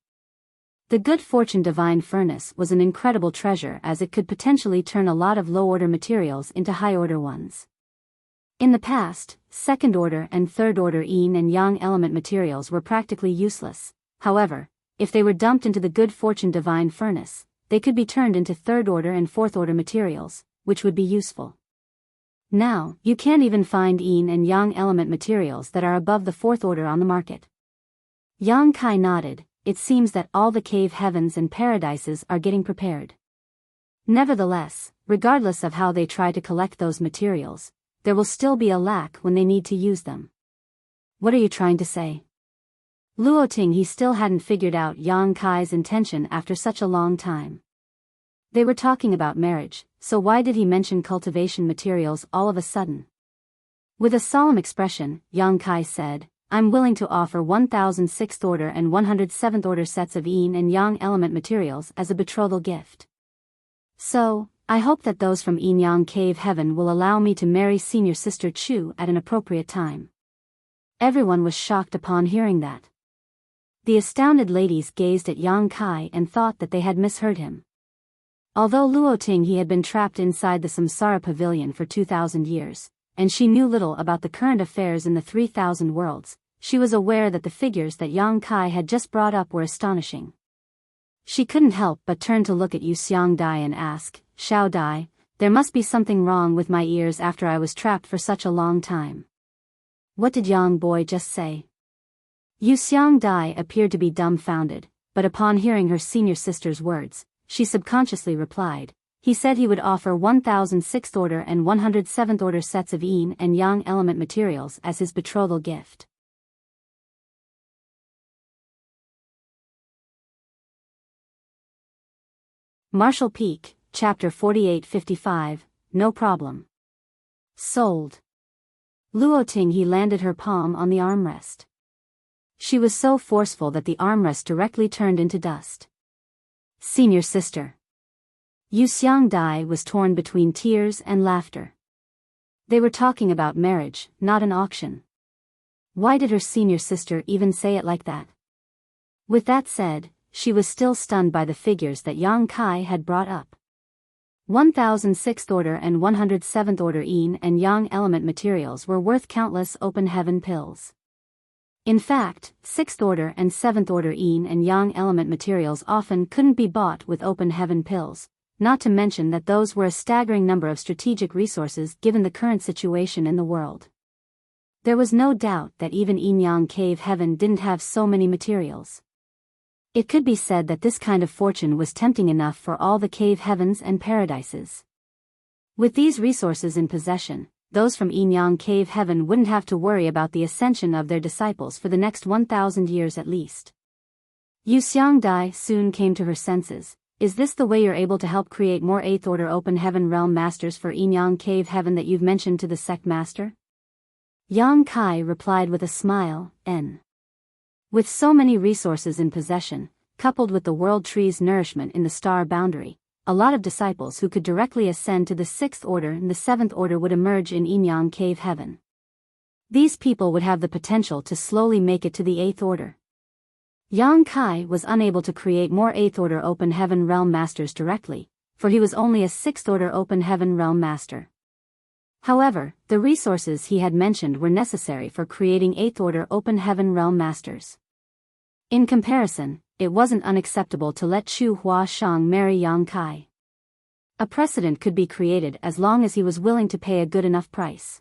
The good fortune divine furnace was an incredible treasure as it could potentially turn a lot of low-order materials into high-order ones. In the past, 2nd order and 3rd order yin and yang element materials were practically useless. However, if they were dumped into the good fortune divine furnace, they could be turned into 3rd order and 4th order materials, which would be useful. Now, you can't even find yin and yang element materials that are above the 4th order on the market. Yang Kai nodded. It seems that all the cave heavens and paradises are getting prepared. Nevertheless, regardless of how they try to collect those materials, there will still be a lack when they need to use them. What are you trying to say? Luoting he still hadn't figured out Yang Kai's intention after such a long time. They were talking about marriage, so why did he mention cultivation materials all of a sudden? With a solemn expression, Yang Kai said, I'm willing to offer 1,000 6th order and 100 7th order sets of yin and yang element materials as a betrothal gift. So, I hope that those from Yin Yang Cave Heaven will allow me to marry senior sister Chu at an appropriate time. Everyone was shocked upon hearing that. The astounded ladies gazed at Yang Kai and thought that they had misheard him. Although Luoting he had been trapped inside the Samsara pavilion for 2,000 years, and she knew little about the current affairs in the 3,000 worlds, she was aware that the figures that Yang Kai had just brought up were astonishing. She couldn't help but turn to look at Yu Xiangdai and ask, Xiao Dai, there must be something wrong with my ears after I was trapped for such a long time. What did Yang Boy just say? Yu Xiangdai appeared to be dumbfounded, but upon hearing her senior sister's words, she subconsciously replied, he said he would offer 1,000 6th order and 100 7th order sets of yin and yang element materials as his betrothal gift. Marshall Peak, Chapter 4855, No Problem. Sold. Luoting he landed her palm on the armrest. She was so forceful that the armrest directly turned into dust. Senior sister. Yu Xiangdai was torn between tears and laughter. They were talking about marriage, not an auction. Why did her senior sister even say it like that? With that said, she was still stunned by the figures that Yang Kai had brought up. 1,000 6th order and 100 7th order yin and yang element materials were worth countless open heaven pills. In fact, 6th order and 7th order yin and yang element materials often couldn't be bought with open heaven pills, not to mention that those were a staggering number of strategic resources given the current situation in the world. There was no doubt that even Yin Yang Cave Heaven didn't have so many materials. It could be said that this kind of fortune was tempting enough for all the cave heavens and paradises. With these resources in possession, those from Yin Yang Cave Heaven wouldn't have to worry about the ascension of their disciples for the next 1,000 years at least. Yu Xiangdai soon came to her senses. Is this the way you're able to help create more 8th order open heaven realm masters for Yin Yang Cave Heaven that you've mentioned to the sect master? Yang Kai replied with a smile, N. With so many resources in possession, coupled with the world tree's nourishment in the star boundary, a lot of disciples who could directly ascend to the 6th order and the 7th order would emerge in Yin Yang Cave Heaven. These people would have the potential to slowly make it to the 8th order. Yang Kai was unable to create more 8th order open heaven realm masters directly, for he was only a 6th order open heaven realm master. However, the resources he had mentioned were necessary for creating 8th order open heaven realm masters. In comparison, it wasn't unacceptable to let Chu Hua Shang marry Yang Kai. A precedent could be created as long as he was willing to pay a good enough price.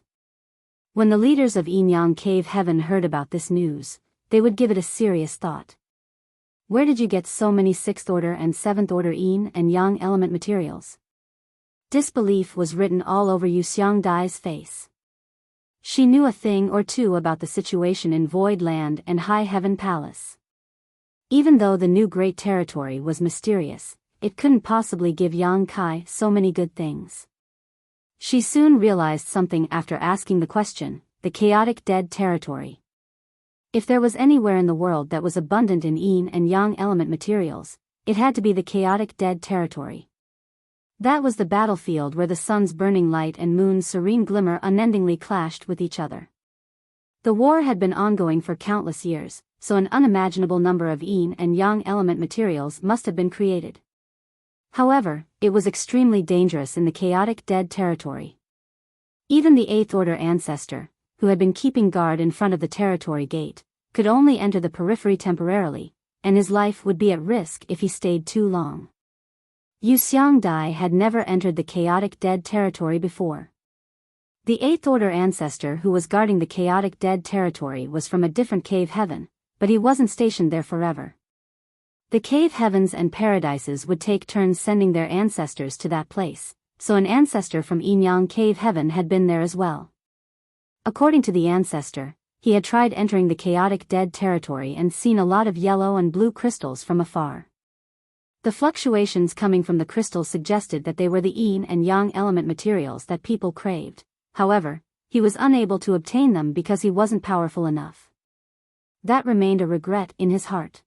When the leaders of Yin Yang Cave Heaven heard about this news, they would give it a serious thought. Where did you get so many 6th order and 7th order yin and yang element materials? Disbelief was written all over Yu Xiangdai's face. She knew a thing or two about the situation in Void Land and High Heaven Palace. Even though the new Great Territory was mysterious, it couldn't possibly give Yang Kai so many good things. She soon realized something after asking the question: the chaotic dead territory. If there was anywhere in the world that was abundant in yin and yang element materials, it had to be the chaotic dead territory. That was the battlefield where the sun's burning light and moon's serene glimmer unendingly clashed with each other. The war had been ongoing for countless years, so an unimaginable number of yin and yang element materials must have been created. However, it was extremely dangerous in the chaotic dead territory. Even the Eighth Order ancestor, who had been keeping guard in front of the territory gate, could only enter the periphery temporarily, and his life would be at risk if he stayed too long. Yu Xiangdai had never entered the chaotic dead territory before. The Eighth Order ancestor who was guarding the chaotic dead territory was from a different cave heaven, but he wasn't stationed there forever. The cave heavens and paradises would take turns sending their ancestors to that place, so an ancestor from Yin-Yang cave heaven had been there as well. According to the ancestor, he had tried entering the chaotic dead territory and seen a lot of yellow and blue crystals from afar. The fluctuations coming from the crystals suggested that they were the yin and yang element materials that people craved. However, he was unable to obtain them because he wasn't powerful enough. That remained a regret in his heart.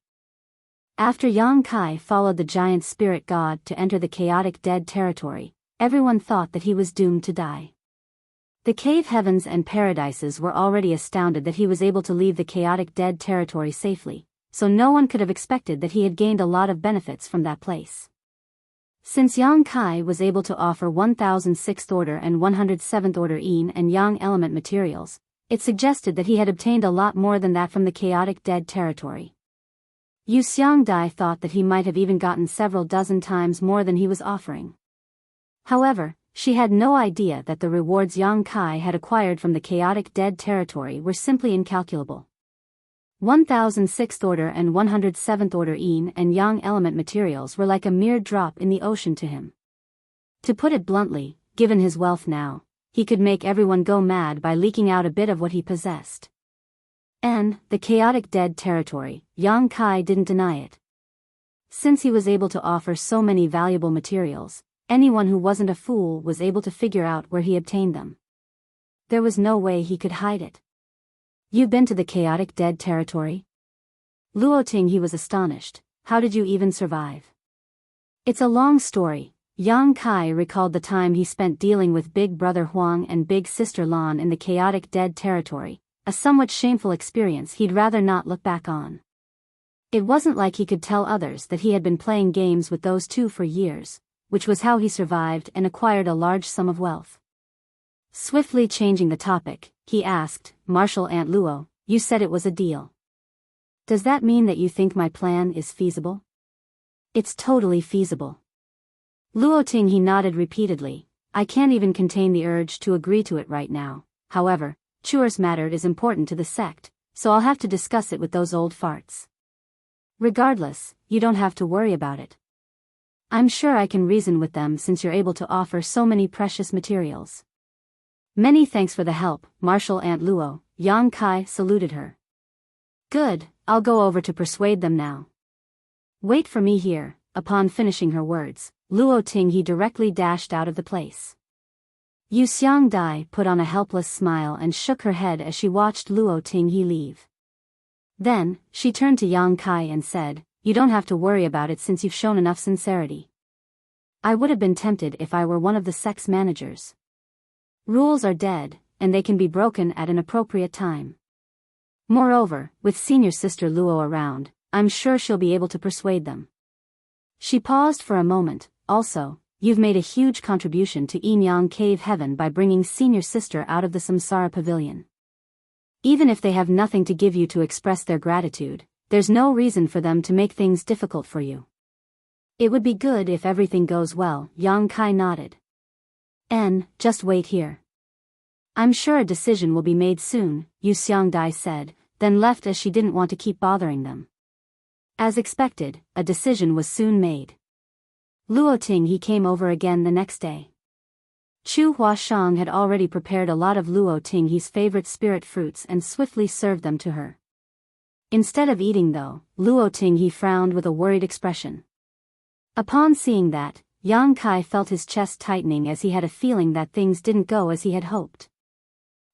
After Yang Kai followed the giant spirit god to enter the chaotic dead territory, everyone thought that he was doomed to die. The cave heavens and paradises were already astounded that he was able to leave the chaotic dead territory safely, so no one could have expected that he had gained a lot of benefits from that place. Since Yang Kai was able to offer 1006th Order and 107th Order yin and yang element materials, it suggested that he had obtained a lot more than that from the chaotic dead territory. Yu Xiangdai thought that he might have even gotten several dozen times more than he was offering. However, she had no idea that the rewards Yang Kai had acquired from the chaotic dead territory were simply incalculable. 1006th Order and 107th Order yin and yang element materials were like a mere drop in the ocean to him. To put it bluntly, given his wealth now, he could make everyone go mad by leaking out a bit of what he possessed. And, the chaotic dead territory, Yang Kai didn't deny it. Since he was able to offer so many valuable materials, anyone who wasn't a fool was able to figure out where he obtained them. There was no way he could hide it. "You've been to the chaotic dead territory?" Luoting, he was astonished. "How did you even survive?" "It's a long story." Yang Kai recalled the time he spent dealing with Big Brother Huang and Big Sister Lan in the chaotic dead territory, a somewhat shameful experience he'd rather not look back on. It wasn't like he could tell others that he had been playing games with those two for years, which was how he survived and acquired a large sum of wealth. Swiftly changing the topic, he asked, "Martial Aunt Luo, you said it was a deal. Does that mean that you think my plan is feasible?" "It's totally feasible." Luoting, he nodded repeatedly. "I can't even contain the urge to agree to it right now. However, Chuer's matter is important to the sect, so I'll have to discuss it with those old farts. Regardless, you don't have to worry about it. I'm sure I can reason with them since you're able to offer so many precious materials." "Many thanks for the help, Martial Aunt Luo," Yang Kai saluted her. "Good, I'll go over to persuade them now." "Wait for me here." Upon finishing her words, Luoting, he directly dashed out of the place. Yu Xiangdai put on a helpless smile and shook her head as she watched Luoting he leave. Then, she turned to Yang Kai and said, "You don't have to worry about it since you've shown enough sincerity. I would have been tempted if I were one of the sect's managers. Rules are dead, and they can be broken at an appropriate time. Moreover, with senior sister Luo around, I'm sure she'll be able to persuade them." She paused for a moment. "Also, you've made a huge contribution to Yin-Yang Cave Heaven by bringing senior sister out of the Samsara Pavilion. Even if they have nothing to give you to express their gratitude, there's no reason for them to make things difficult for you. It would be good if everything goes well." Yang Kai nodded. Just wait here. I'm sure a decision will be made soon," Yu Xiangdai said, then left as she didn't want to keep bothering them. As expected, a decision was soon made. Luoting, he came over again the next day. Chu Huashang had already prepared a lot of Luo Tinghe's favorite spirit fruits and swiftly served them to her. Instead of eating though, Luo Tinghe frowned with a worried expression. Upon seeing that, Yang Kai felt his chest tightening as he had a feeling that things didn't go as he had hoped.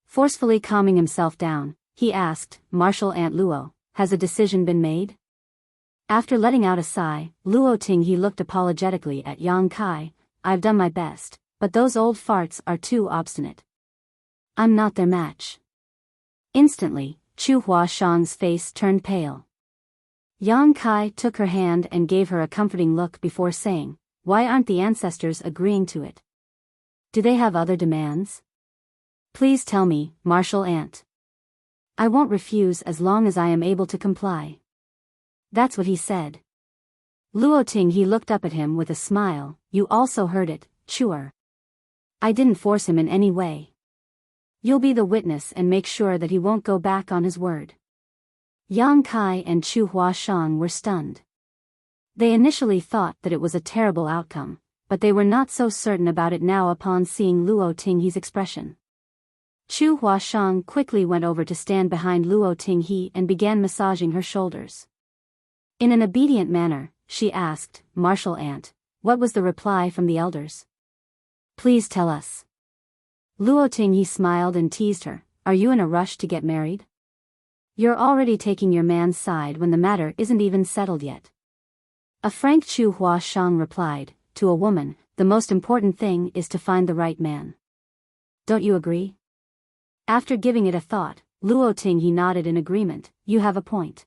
Forcefully calming himself down, he asked, "Martial Aunt Luo, has a decision been made?" After letting out a sigh, Luo Tinghe looked apologetically at Yang Kai. "I've done my best, but those old farts are too obstinate. I'm not their match." Instantly, Chu Huashang's face turned pale. Yang Kai took her hand and gave her a comforting look before saying, "Why aren't the ancestors agreeing to it? Do they have other demands? Please tell me, Martial Aunt. I won't refuse as long as I am able to comply." That's what he said. Luo Tinghe looked up at him with a smile. "You also heard it, Chuer. I didn't force him in any way. You'll be the witness and make sure that he won't go back on his word." Yang Kai and Chu Huashang were stunned. They initially thought that it was a terrible outcome, but they were not so certain about it now upon seeing Luo Tinghe's expression. Chu Huashang quickly went over to stand behind Luo Tinghe and began massaging her shoulders. In an obedient manner, she asked, "Martial Aunt, what was the reply from the elders? Please tell us." Luo Tinghe smiled and teased her, "Are you in a rush to get married? You're already taking your man's side when the matter isn't even settled yet." A frank Chu Huashang replied, "To a woman, the most important thing is to find the right man. Don't you agree?" After giving it a thought, Luo Tinghe nodded in agreement. "You have a point.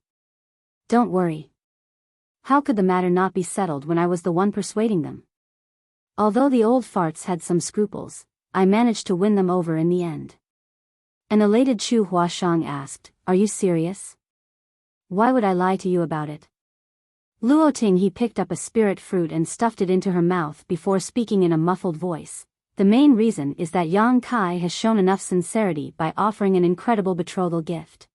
Don't worry. How could the matter not be settled when I was the one persuading them? Although the old farts had some scruples, I managed to win them over in the end." An elated Chu Huashang asked, "Are you serious? Why would I lie to you about it?" Luo Tinghe picked up a spirit fruit and stuffed it into her mouth before speaking in a muffled voice. "The main reason is that Yang Kai has shown enough sincerity by offering an incredible betrothal gift.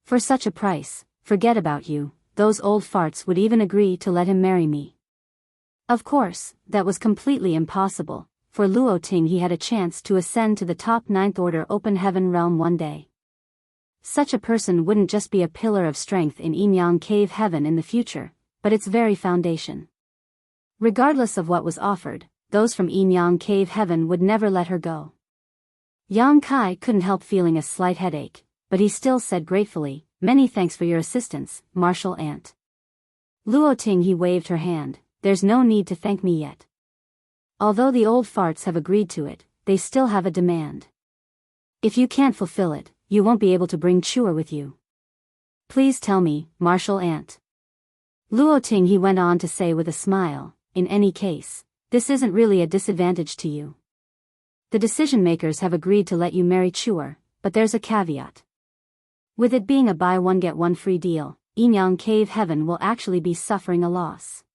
For such a price, forget about you, those old farts would even agree to let him marry me." Of course, that was completely impossible, for Luo Tinghe had a chance to ascend to the top 9th Order Open Heaven realm one day. Such a person wouldn't just be a pillar of strength in Yin-Yang Cave Heaven in the future, but its very foundation. Regardless of what was offered, those from Yin-Yang Cave Heaven would never let her go. Yang Kai couldn't help feeling a slight headache, but he still said gratefully, "Many thanks for your assistance, Martial Aunt." Luo Tinghe waved her hand, "There's no need to thank me yet. Although the old farts have agreed to it, they still have a demand. If you can't fulfill it, you won't be able to bring Chuer with you. Please tell me, Martial Aunt." Luo Tinghe went on to say with a smile, "In any case, this isn't really a disadvantage to you. The decision makers have agreed to let you marry Chuer, but there's a caveat. With it being a buy one get one free deal, Yin-Yang Cave Heaven will actually be suffering a loss."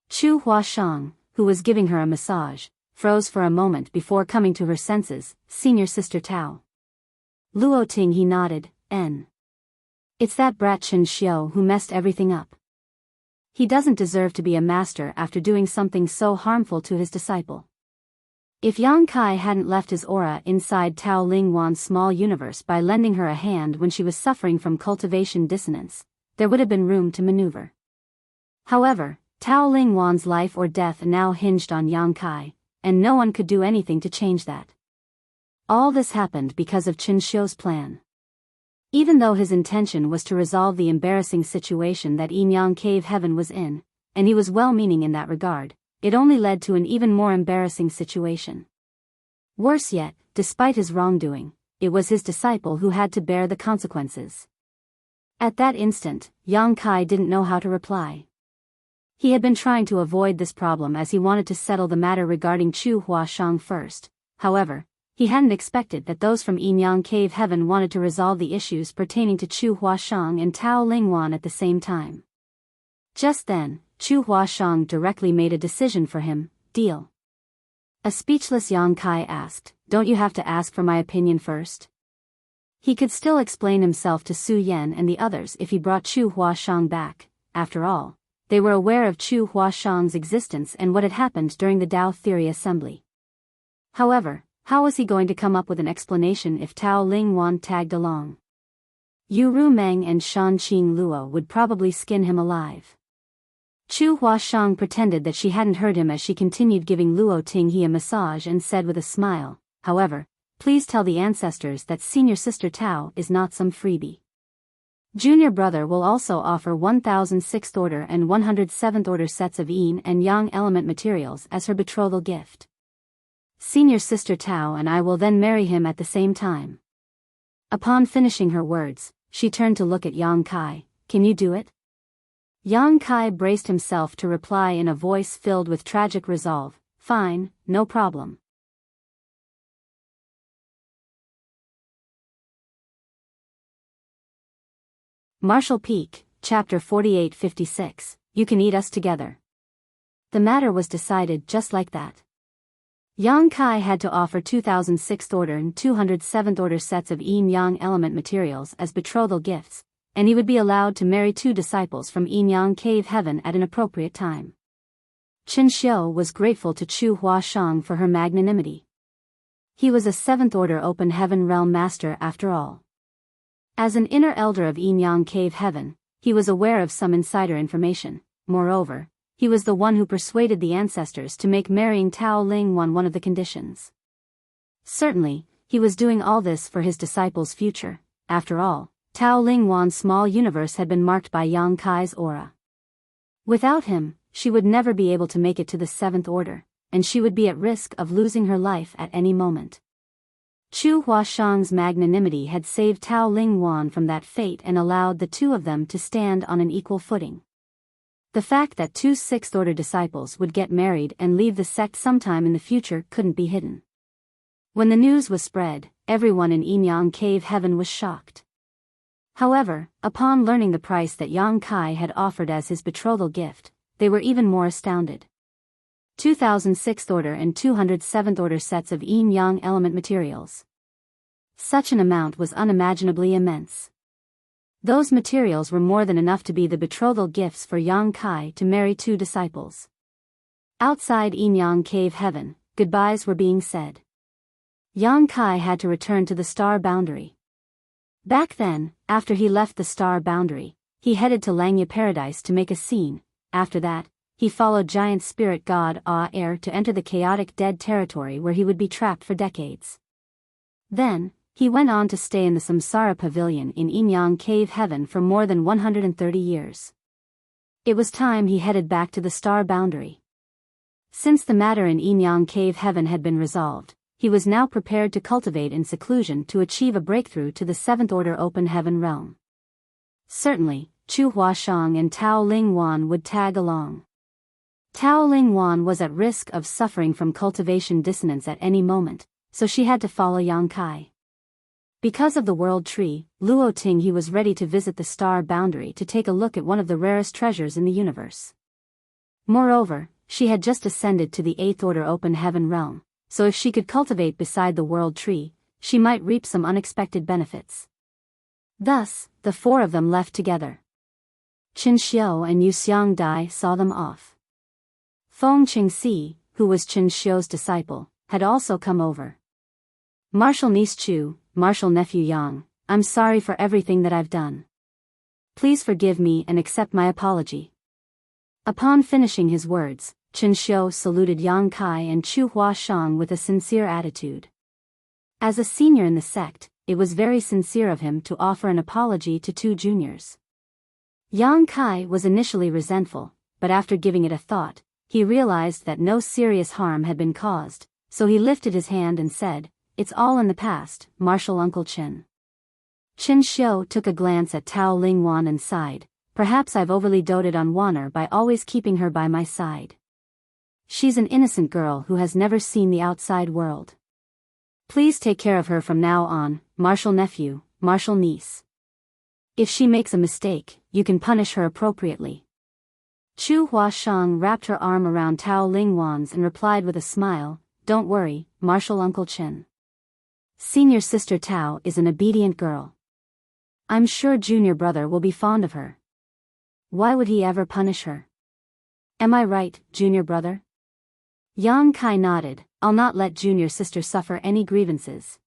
Chu Huashang, who was giving her a massage, froze for a moment before coming to her senses. "Senior Sister Tao." Luo Tinghe nodded, It's that brat Chen Xiu who messed everything up. He doesn't deserve to be a master after doing something so harmful to his disciple." If Yang Kai hadn't left his aura inside Tao Lingwan's small universe by lending her a hand when she was suffering from cultivation dissonance, there would have been room to maneuver. However, Tao Lingwan's life or death now hinged on Yang Kai, and no one could do anything to change that. All this happened because of Chen Xiu's plan. Even though his intention was to resolve the embarrassing situation that Yin-Yang Cave Heaven was in, and he was well-meaning in that regard, it only led to an even more embarrassing situation. Worse yet, despite his wrongdoing, it was his disciple who had to bear the consequences. At that instant, Yang Kai didn't know how to reply. He had been trying to avoid this problem as he wanted to settle the matter regarding Chu Huashang first. However, he hadn't expected that those from Yin-Yang Cave Heaven wanted to resolve the issues pertaining to Chu Huashang and Tao Lingwan at the same time. Just then, Chu Huashang directly made a decision for him. "Deal." A speechless Yang Kai asked, "Don't you have to ask for my opinion first?" He could still explain himself to Su Yan and the others if he brought Chu Huashang back. After all, they were aware of Chu Huashang's existence and what had happened during the Tao Theory Assembly. However, how was he going to come up with an explanation if Tao Lingwan tagged along? Yu Rumeng and Shan Qing Luo would probably skin him alive. Chu Huashang pretended that she hadn't heard him as she continued giving Luo Tinghe a massage and said with a smile, however, please tell the ancestors that senior sister Tao is not some freebie. Junior brother will also offer 1006th order and 107th order sets of yin and yang element materials as her betrothal gift. Senior sister Tao and I will then marry him at the same time. Upon finishing her words, she turned to look at Yang Kai. Can you do it? Yang Kai braced himself to reply in a voice filled with tragic resolve, fine, no problem. Martial Peak, Chapter 48-56, You Can Eat Us Together. The matter was decided just like that. Yang Kai had to offer 2006th order and 207th order sets of yin-yang element materials as betrothal gifts, and he would be allowed to marry 2 disciples from yin-yang cave heaven at an appropriate time. Qin Xiu was grateful to Chu Huashang for her magnanimity. He was a 7th order open heaven realm master after all. As an inner elder of yin-yang cave heaven, he was aware of some insider information. Moreover, he was the one who persuaded the ancestors to make marrying Tao Lingwan one of the conditions. Certainly, he was doing all this for his disciples' future. After all, Tao Lingwan's small universe had been marked by Yang Kai's aura. Without him, she would never be able to make it to the 7th order, and she would be at risk of losing her life at any moment. Chu Huashang's magnanimity had saved Tao Lingwan from that fate and allowed the 2 of them to stand on an equal footing. The fact that 2 6th order disciples would get married and leave the sect sometime in the future couldn't be hidden. When the news was spread, everyone in yin-yang cave heaven was shocked. However, upon learning the price that Yang Kai had offered as his betrothal gift, they were even more astounded. 2006th order and 207th order sets of yin-yang element materials. Such an amount was unimaginably immense. Those materials were more than enough to be the betrothal gifts for Yang Kai to marry 2 disciples. Outside yin-yang cave heaven, goodbyes were being said. Yang Kai had to return to the star boundary. Back then, after he left the star boundary, he headed to Langya Paradise to make a scene. After that, he followed giant spirit god Air to enter the chaotic dead territory where he would be trapped for decades. Then, he went on to stay in the Samsara Pavilion in yin-yang cave heaven for more than 130 years. It was time he headed back to the star boundary. Since the matter in yin-yang cave heaven had been resolved, he was now prepared to cultivate in seclusion to achieve a breakthrough to the 7th order open heaven realm. Certainly, Chu Huashang and Tao Lingwan would tag along. Tao Lingwan was at risk of suffering from cultivation dissonance at any moment, so she had to follow Yang Kai. Because of the world tree, Luo Tinghe was ready to visit the star boundary to take a look at one of the rarest treasures in the universe. Moreover, she had just ascended to the 8th order open heaven realm, so if she could cultivate beside the world tree, she might reap some unexpected benefits. Thus, the 4 of them left together. Qin Xiu and Yu Xiangdai saw them off. Feng Qingxi, who was Qin Xiu's disciple, had also come over. Martial niece Chu, martial nephew Yang, I'm sorry for everything that I've done. Please forgive me and accept my apology. Upon finishing his words, Qin Xiu saluted Yang Kai and Chu Huashang with a sincere attitude. As a senior in the sect, it was very sincere of him to offer an apology to 2 juniors. Yang Kai was initially resentful, but after giving it a thought, he realized that no serious harm had been caused, so he lifted his hand and said, "It's all in the past, martial Uncle Qin." Qin Xiu took a glance at Tao Lingwan and sighed, perhaps I've overly doted on Wanner by always keeping her by my side. She's an innocent girl who has never seen the outside world. Please take care of her from now on, martial nephew, martial niece. If she makes a mistake, you can punish her appropriately. Chu Huashang wrapped her arm around Tao Lingwan's and replied with a smile, don't worry, martial Uncle Qin. Senior sister Tao is an obedient girl. I'm sure junior brother will be fond of her. Why would he ever punish her? Am I right, junior brother? Yang Kai nodded. I'll not let junior sister suffer any grievances.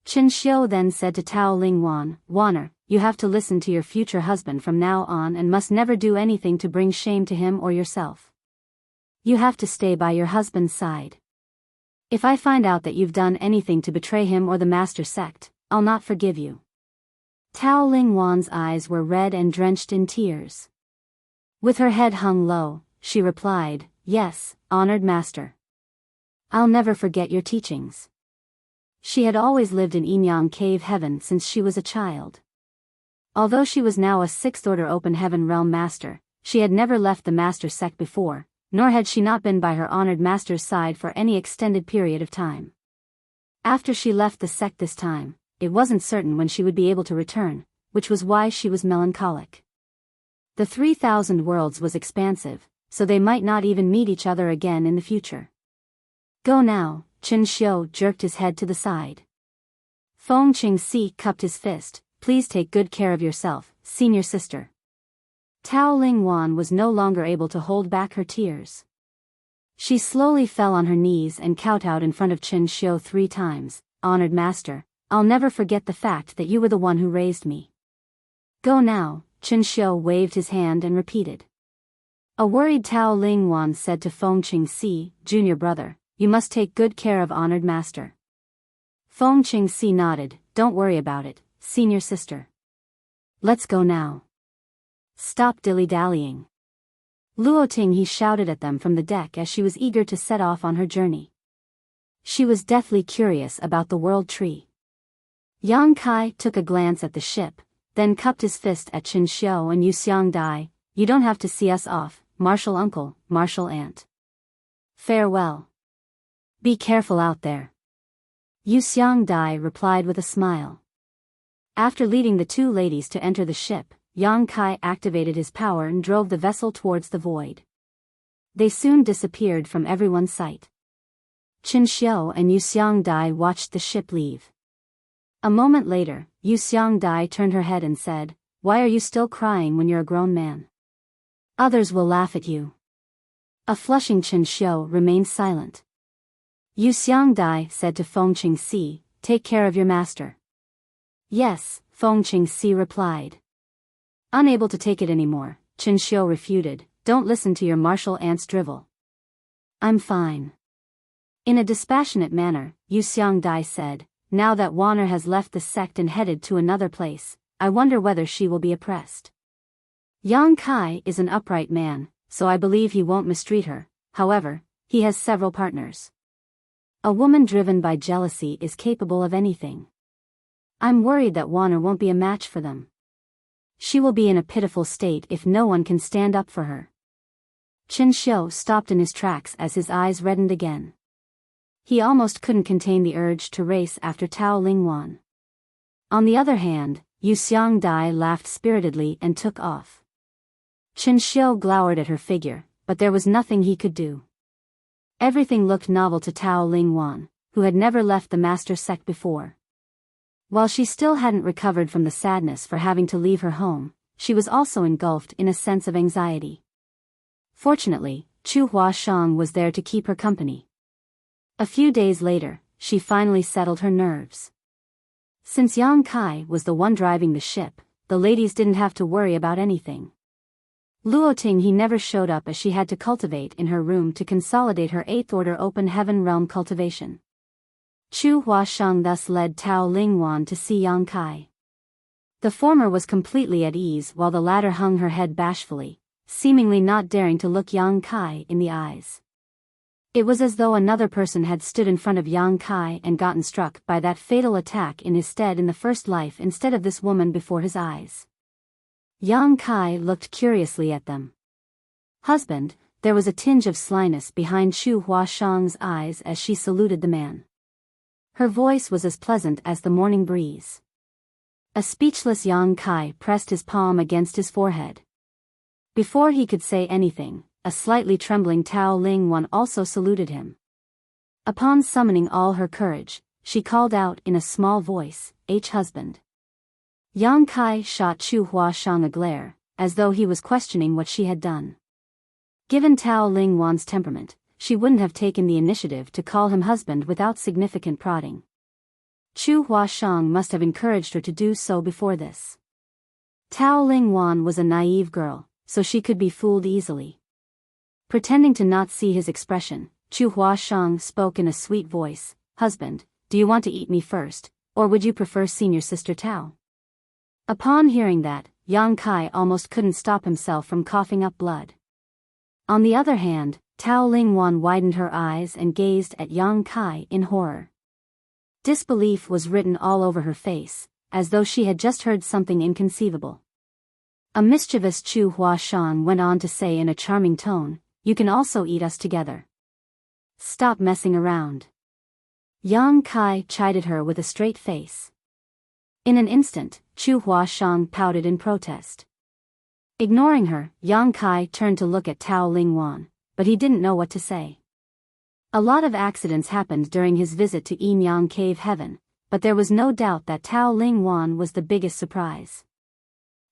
Qin Xiu then said to Tao Ling Wan, Wanner, you have to listen to your future husband from now on and must never do anything to bring shame to him or yourself. You have to stay by your husband's side. If I find out that you've done anything to betray him or the master sect, I'll not forgive you. Tao Ling Wan's eyes were red and drenched in tears. With her head hung low, she replied, Yes, honored master. I'll never forget your teachings. She had always lived in Yinyang Cave Heaven since she was a child. Although she was now a 6th Order Open Heaven Realm Master, she had never left the Master Sect before, nor had she not been by her honored master's side for any extended period of time. After she left the sect this time, it wasn't certain when she would be able to return, which was why she was melancholic. The 3,000 worlds was expansive, so they might not even meet each other again in the future. Go now, Qin Xiu jerked his head to the side. Feng Qingxi cupped his fist, please take good care of yourself, senior sister. Tao Ling Wan was no longer able to hold back her tears. She slowly fell on her knees and kowtowed in front of Qin Xiu 3 times, honored master, I'll never forget the fact that you were the one who raised me. Go now, Qin Xiu waved his hand and repeated. A worried Tao Ling Wan said to Feng Qingxi, junior brother, you must take good care of honored master. Feng Qingxi nodded, don't worry about it, senior sister. Let's go now. Stop dilly-dallying. Luoting he shouted at them from the deck as she was eager to set off on her journey. She was deathly curious about the world tree. Yang Kai took a glance at the ship, then cupped his fist at Qin Xiu and Wuxia Dai, you don't have to see us off, martial uncle, martial aunt. Farewell. Be careful out there. Wuxia Dai replied with a smile. After leading the 2 ladies to enter the ship, Yang Kai activated his power and drove the vessel towards the void. They soon disappeared from everyone's sight. Qin Xiu and Wuxia Dai watched the ship leave. A moment later, Wuxia Dai turned her head and said, Why are you still crying when you're a grown man? Others will laugh at you. A flushing Qin Xiu remained silent. Wuxia Dai said to Feng Qingxi, Take care of your master. Yes, Feng Qingxi replied. Unable to take it anymore, Qin Xiu refuted, Don't listen to your martial aunt's drivel. I'm fine. In a dispassionate manner, Wuxia Dai said, Now that Wanner has left the sect and headed to another place, I wonder whether she will be oppressed. Yang Kai is an upright man, so I believe he won't mistreat her, however, he has several partners. A woman driven by jealousy is capable of anything. I'm worried that Wanner won't be a match for them. She will be in a pitiful state if no one can stand up for her. Qin Xiu stopped in his tracks as his eyes reddened again. He almost couldn't contain the urge to race after Tao Ling Wan. On the other hand, Wuxia Dai laughed spiritedly and took off. Qin Xiu glowered at her figure, but there was nothing he could do. Everything looked novel to Tao Ling Wan, who had never left the master sect before. While she still hadn't recovered from the sadness for having to leave her home, she was also engulfed in a sense of anxiety. Fortunately, Chu Huashang was there to keep her company. A few days later, she finally settled her nerves. Since Yang Kai was the one driving the ship, the ladies didn't have to worry about anything. Luoting he never showed up as she had to cultivate in her room to consolidate her 8th Order Open Heaven Realm cultivation. Chu Huashang thus led Tao Ling Wan to see Yang Kai. The former was completely at ease while the latter hung her head bashfully, seemingly not daring to look Yang Kai in the eyes. It was as though another person had stood in front of Yang Kai and gotten struck by that fatal attack in his stead in the first life instead of this woman before his eyes. Yang Kai looked curiously at them. Husband, there was a tinge of slyness behind Chu Huashang's eyes as she saluted the man. Her voice was as pleasant as the morning breeze. A speechless Yang Kai pressed his palm against his forehead. Before he could say anything, a slightly trembling Tao Ling Wan also saluted him. Upon summoning all her courage, she called out in a small voice, husband. Yang Kai shot Chu Huashang a glare, as though he was questioning what she had done. Given Tao Ling Wan's temperament, she wouldn't have taken the initiative to call him husband without significant prodding. Chu Huashang must have encouraged her to do so before this. Tao Lingwan was a naive girl, so she could be fooled easily. Pretending to not see his expression, Chu Huashang spoke in a sweet voice, "Husband, do you want to eat me first, or would you prefer senior sister Tao?" Upon hearing that, Yang Kai almost couldn't stop himself from coughing up blood. On the other hand, Tao Lingwan widened her eyes and gazed at Yang Kai in horror. Disbelief was written all over her face, as though she had just heard something inconceivable. A mischievous Chu Huashang went on to say in a charming tone, "You can also eat us together. Stop messing around." Yang Kai chided her with a straight face. In an instant, Chu Huashang pouted in protest. Ignoring her, Yang Kai turned to look at Tao Lingwan, but he didn't know what to say. A lot of accidents happened during his visit to Yinyang Cave Heaven, but there was no doubt that Tao Lingwan was the biggest surprise.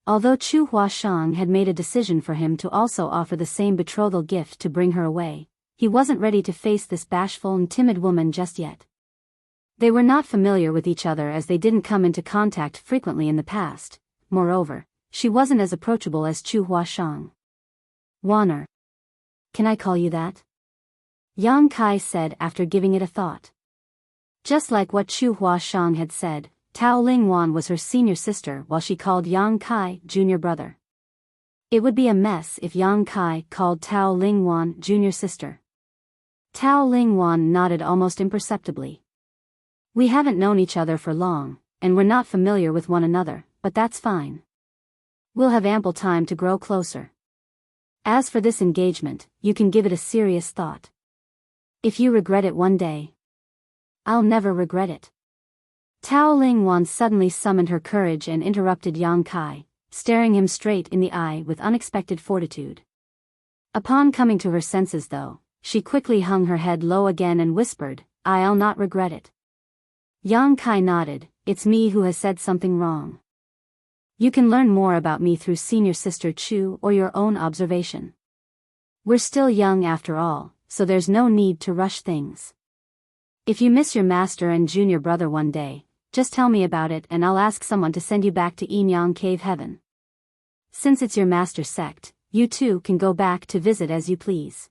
Although Chu Huashang had made a decision for him to also offer the same betrothal gift to bring her away, he wasn't ready to face this bashful and timid woman just yet. They were not familiar with each other as they didn't come into contact frequently in the past. Moreover, she wasn't as approachable as Chu Huashang. "Wanner. Can I call you that?" Yang Kai said after giving it a thought. Just like what Chu Huashang had said, Tao Lingwan was her senior sister while she called Yang Kai junior brother. It would be a mess if Yang Kai called Tao Lingwan junior sister. Tao Lingwan nodded almost imperceptibly. "We haven't known each other for long, and we're not familiar with one another, but that's fine. We'll have ample time to grow closer. As for this engagement, you can give it a serious thought. If you regret it one day, I'll never regret it." Tao Lingwan suddenly summoned her courage and interrupted Yang Kai, staring him straight in the eye with unexpected fortitude. Upon coming to her senses though, she quickly hung her head low again and whispered, "I'll not regret it." Yang Kai nodded, "It's me who has said something wrong. You can learn more about me through senior sister Chu or your own observation. We're still young after all, so there's no need to rush things. If you miss your master and junior brother one day, just tell me about it and I'll ask someone to send you back to Yinyang Cave Heaven. Since it's your master's sect, you too can go back to visit as you please."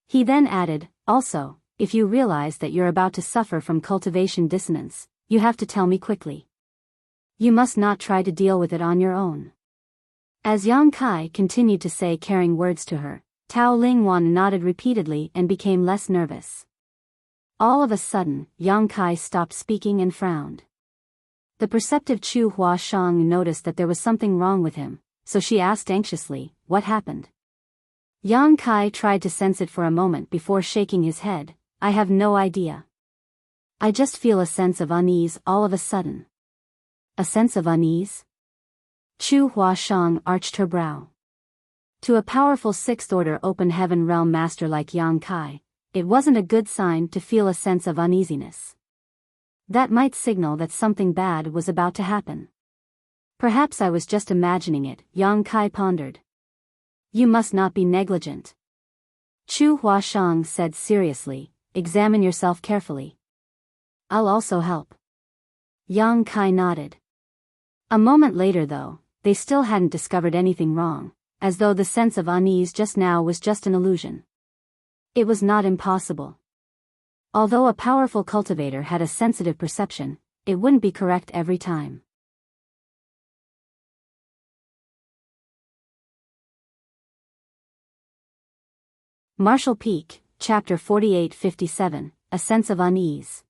He then added, "Also, if you realize that you're about to suffer from cultivation dissonance, you have to tell me quickly. You must not try to deal with it on your own." As Yang Kai continued to say caring words to her, Tao Lingwan nodded repeatedly and became less nervous. All of a sudden, Yang Kai stopped speaking and frowned. The perceptive Chu Huashang noticed that there was something wrong with him, so she asked anxiously, "What happened?" Yang Kai tried to sense it for a moment before shaking his head, "I have no idea. I just feel a sense of unease all of a sudden." "A sense of unease?" Chu Huashang arched her brow. To a powerful sixth-order open heaven realm master like Yang Kai, it wasn't a good sign to feel a sense of uneasiness. That might signal that something bad was about to happen. "Perhaps I was just imagining it," Yang Kai pondered. "You must not be negligent," Chu Huashang said seriously, "Examine yourself carefully. I'll also help." Yang Kai nodded. A moment later though, they still hadn't discovered anything wrong, as though the sense of unease just now was just an illusion. It was not impossible. Although a powerful cultivator had a sensitive perception, it wouldn't be correct every time. Martial Peak, Chapter 48-57, A Sense of Unease.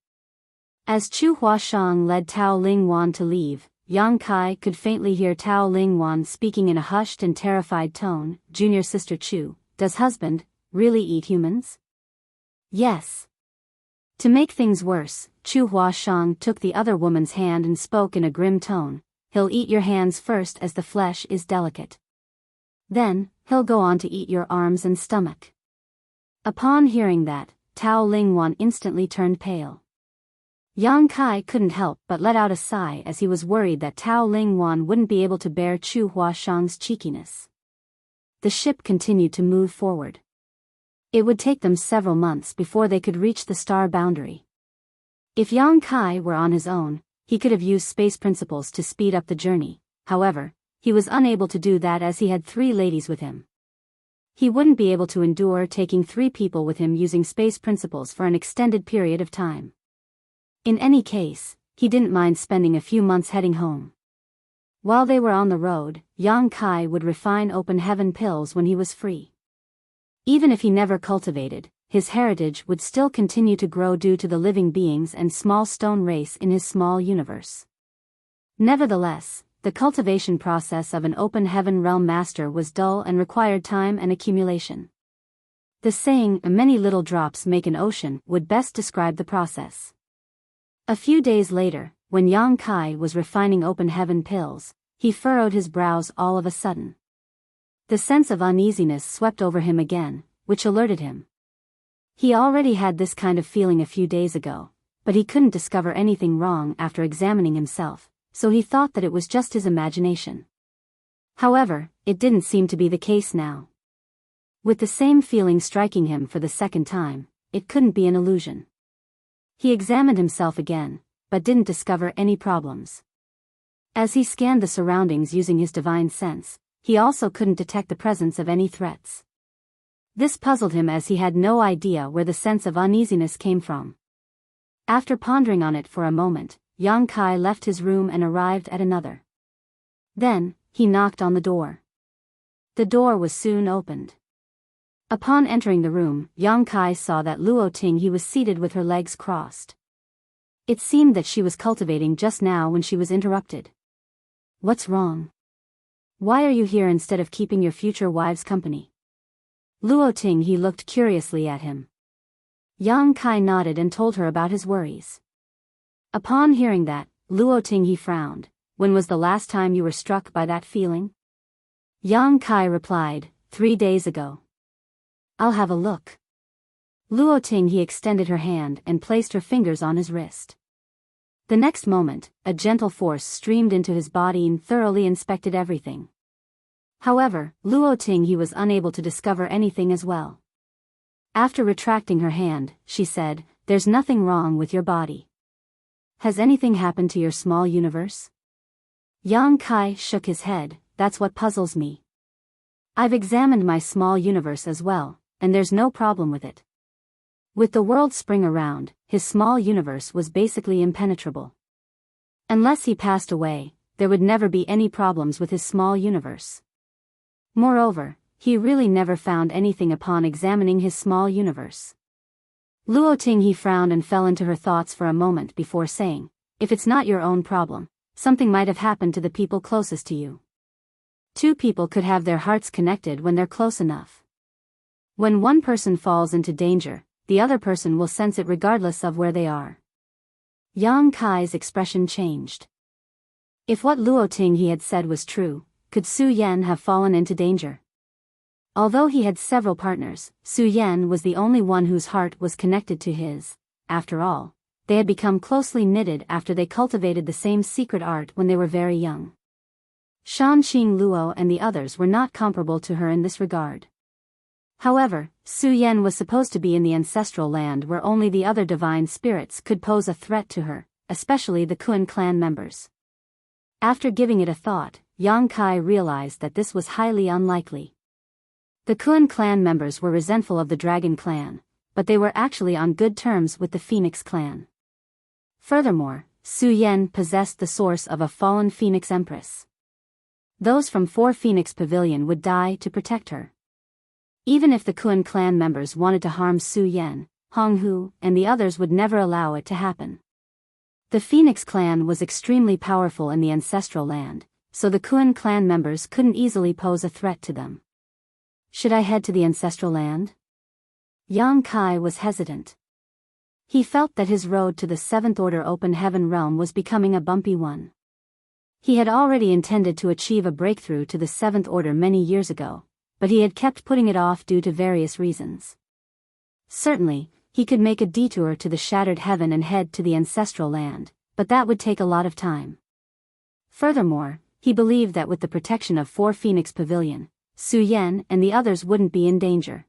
As Chu Huashang led Tao Lingwan to leave, Yang Kai could faintly hear Tao Lingwan speaking in a hushed and terrified tone, "Junior sister Chu, does husband really eat humans?" "Yes." To make things worse, Chu Huashang took the other woman's hand and spoke in a grim tone, "He'll eat your hands first as the flesh is delicate. Then, he'll go on to eat your arms and stomach." Upon hearing that, Tao Lingwan instantly turned pale. Yang Kai couldn't help but let out a sigh as he was worried that Tao Lingwan wouldn't be able to bear Chu Huashang's cheekiness. The ship continued to move forward. It would take them several months before they could reach the star boundary. If Yang Kai were on his own, he could have used space principles to speed up the journey. However, he was unable to do that as he had 3 ladies with him. He wouldn't be able to endure taking 3 people with him using space principles for an extended period of time. In any case, he didn't mind spending a few months heading home. While they were on the road, Yang Kai would refine open heaven pills when he was free. Even if he never cultivated, his heritage would still continue to grow due to the living beings and small stone race in his small universe. Nevertheless, the cultivation process of an open heaven realm master was dull and required time and accumulation. The saying, "many little drops make an ocean," would best describe the process. A few days later, when Yang Kai was refining open heaven pills, he furrowed his brows all of a sudden. The sense of uneasiness swept over him again, which alerted him. He already had this kind of feeling a few days ago, but he couldn't discover anything wrong after examining himself, so he thought that it was just his imagination. However, it didn't seem to be the case now. With the same feeling striking him for the second time, it couldn't be an illusion. He examined himself again, but didn't discover any problems. As he scanned the surroundings using his divine sense, he also couldn't detect the presence of any threats. This puzzled him as he had no idea where the sense of uneasiness came from. After pondering on it for a moment, Yang Kai left his room and arrived at another. Then, he knocked on the door. The door was soon opened. Upon entering the room, Yang Kai saw that Luo Ting he was seated with her legs crossed. It seemed that she was cultivating just now when she was interrupted. "What's wrong? Why are you here instead of keeping your future wives company?" Luo Ting he looked curiously at him. Yang Kai nodded and told her about his worries. Upon hearing that, Luo Ting he frowned. "When was the last time you were struck by that feeling?" Yang Kai replied, 3 days ago. "I'll have a look." Luo Ting he extended her hand and placed her fingers on his wrist. The next moment, a gentle force streamed into his body and thoroughly inspected everything. However, Luo Ting he was unable to discover anything as well. After retracting her hand, she said, "There's nothing wrong with your body. Has anything happened to your small universe?" Yang Kai shook his head. "That's what puzzles me. I've examined my small universe as well, and there's no problem with it." With the world spring around, his small universe was basically impenetrable. Unless he passed away, there would never be any problems with his small universe. Moreover, he really never found anything upon examining his small universe. Luo Ting he frowned and fell into her thoughts for a moment before saying, "If it's not your own problem, something might have happened to the people closest to you. 2 people could have their hearts connected when they're close enough. When one person falls into danger, the other person will sense it regardless of where they are." Yang Kai's expression changed. If what Luo Ting he had said was true, could Su Yan have fallen into danger? Although he had several partners, Su Yan was the only one whose heart was connected to his. After all, they had become closely knitted after they cultivated the same secret art when they were very young. Shan Qing Luo and the others were not comparable to her in this regard. However, Su Yan was supposed to be in the ancestral land where only the other divine spirits could pose a threat to her, especially the Kun clan members. After giving it a thought, Yang Kai realized that this was highly unlikely. The Kun clan members were resentful of the Dragon clan, but they were actually on good terms with the Phoenix clan. Furthermore, Su Yan possessed the source of a fallen Phoenix Empress. Those from 4 Phoenix Pavilion would die to protect her. Even if the Kun clan members wanted to harm Su Yan, Hong Hu, and the others would never allow it to happen. The Phoenix clan was extremely powerful in the ancestral land, so the Kun clan members couldn't easily pose a threat to them. Should I head to the ancestral land? Yang Kai was hesitant. He felt that his road to the 7th Order Open Heaven realm was becoming a bumpy one. He had already intended to achieve a breakthrough to the 7th Order many years ago, but he had kept putting it off due to various reasons. Certainly, he could make a detour to the Shattered Heaven and head to the ancestral land, but that would take a lot of time. Furthermore, he believed that with the protection of 4 Phoenix Pavilion, Su Yan and the others wouldn't be in danger.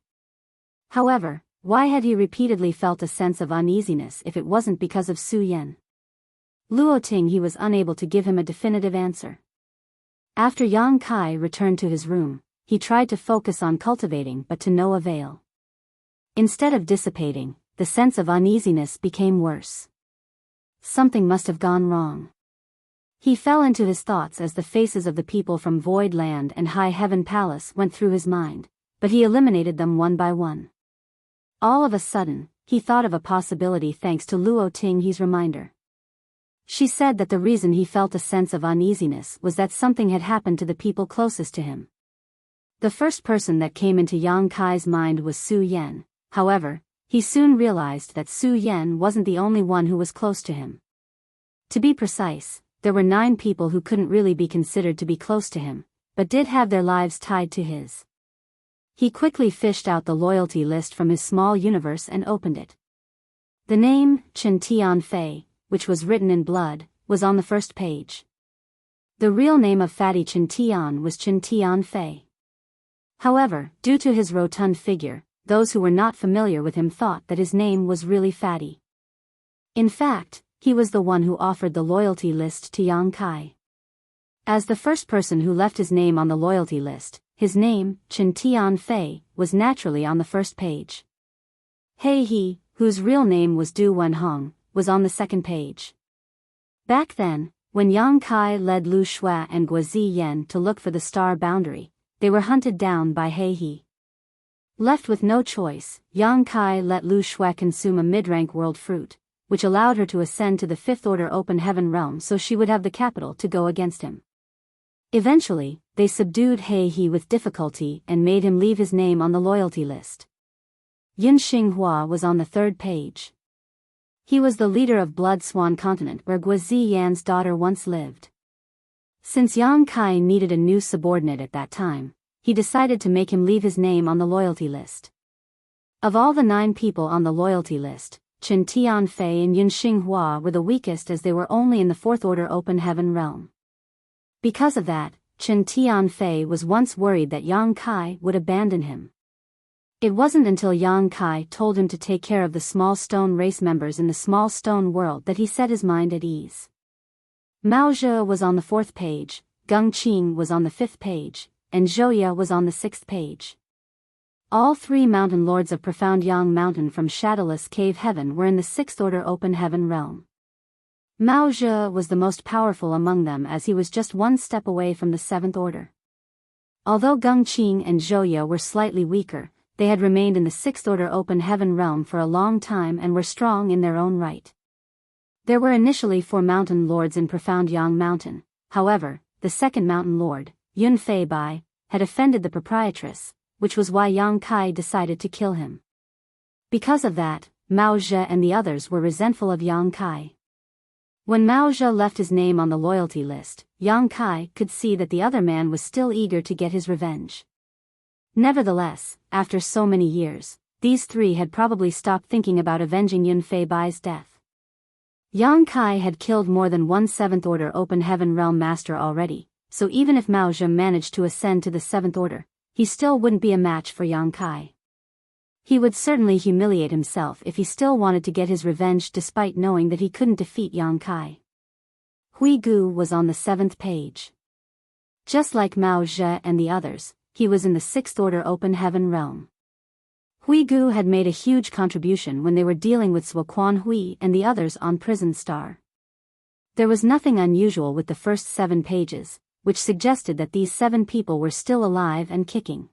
However, why had he repeatedly felt a sense of uneasiness if it wasn't because of Su Yan? Luo Ting he was unable to give him a definitive answer. After Yang Kai returned to his room, he tried to focus on cultivating but to no avail. Instead of dissipating, the sense of uneasiness became worse. Something must have gone wrong. He fell into his thoughts as the faces of the people from Void Land and High Heaven Palace went through his mind, but he eliminated them one by one. All of a sudden, he thought of a possibility thanks to Luo Tinghe's reminder. She said that the reason he felt a sense of uneasiness was that something had happened to the people closest to him. The first person that came into Yang Kai's mind was Su Yan. However, he soon realized that Su Yan wasn't the only one who was close to him. To be precise, there were 9 people who couldn't really be considered to be close to him, but did have their lives tied to his. He quickly fished out the loyalty list from his small universe and opened it. The name, Chen Tianfei, which was written in blood, was on the first page. The real name of Fatty Chen Tian was Chen Tianfei. However, due to his rotund figure, those who were not familiar with him thought that his name was really Fatty. In fact, he was the one who offered the loyalty list to Yang Kai. As the first person who left his name on the loyalty list, his name, Chen Tianfei, was naturally on the first page. He He, whose real name was Du Wenhong, was on the second page. Back then, when Yang Kai led Lu Shui and Guozi Yan to look for the star boundary, they were hunted down by He He. Left with no choice, Yang Kai let Lu Shui consume a mid-rank world fruit, which allowed her to ascend to the 5th order open heaven realm so she would have the capital to go against him. Eventually, they subdued He He with difficulty and made him leave his name on the loyalty list. Yin Xinghua was on the 3rd page. He was the leader of Blood Swan Continent where Guozi Yan's daughter once lived. Since Yang Kai needed a new subordinate at that time, he decided to make him leave his name on the loyalty list. Of all the 9 people on the loyalty list, Chen Tianfei and Yin Xinghua were the weakest as they were only in the 4th order open heaven realm. Because of that, Chen Tianfei was once worried that Yang Kai would abandon him. It wasn't until Yang Kai told him to take care of the small stone race members in the small stone world that he set his mind at ease. Mao Zhe was on the 4th page, Geng Qing was on the 5th page, and Zhouya was on the 6th page. All 3 mountain lords of Profound Yang Mountain from Shadowless Cave Heaven were in the 6th order open heaven realm. Mao Zhe was the most powerful among them as he was just 1 step away from the 7th order. Although Geng Qing and Zhouya were slightly weaker, they had remained in the 6th order open heaven realm for a long time and were strong in their own right. There were initially 4 mountain lords in Profound Yang Mountain. However, the second mountain lord, Yun Fei Bai, had offended the proprietress, which was why Yang Kai decided to kill him. Because of that, Mao Zhe and the others were resentful of Yang Kai. When Mao Zhe left his name on the loyalty list, Yang Kai could see that the other man was still eager to get his revenge. Nevertheless, after so many years, these 3 had probably stopped thinking about avenging Yun Fei Bai's death. Yang Kai had killed more than 1 7th order open heaven realm master already, so even if Mao Zhe managed to ascend to the 7th order, he still wouldn't be a match for Yang Kai. He would certainly humiliate himself if he still wanted to get his revenge despite knowing that he couldn't defeat Yang Kai. Hui Gu was on the 7th page. Just like Mao Zhe and the others, he was in the 6th order open heaven realm. Hui Gu had made a huge contribution when they were dealing with Suoquan Hui and the others on Prison Star. There was nothing unusual with the first 7 pages, which suggested that these 7 people were still alive and kicking.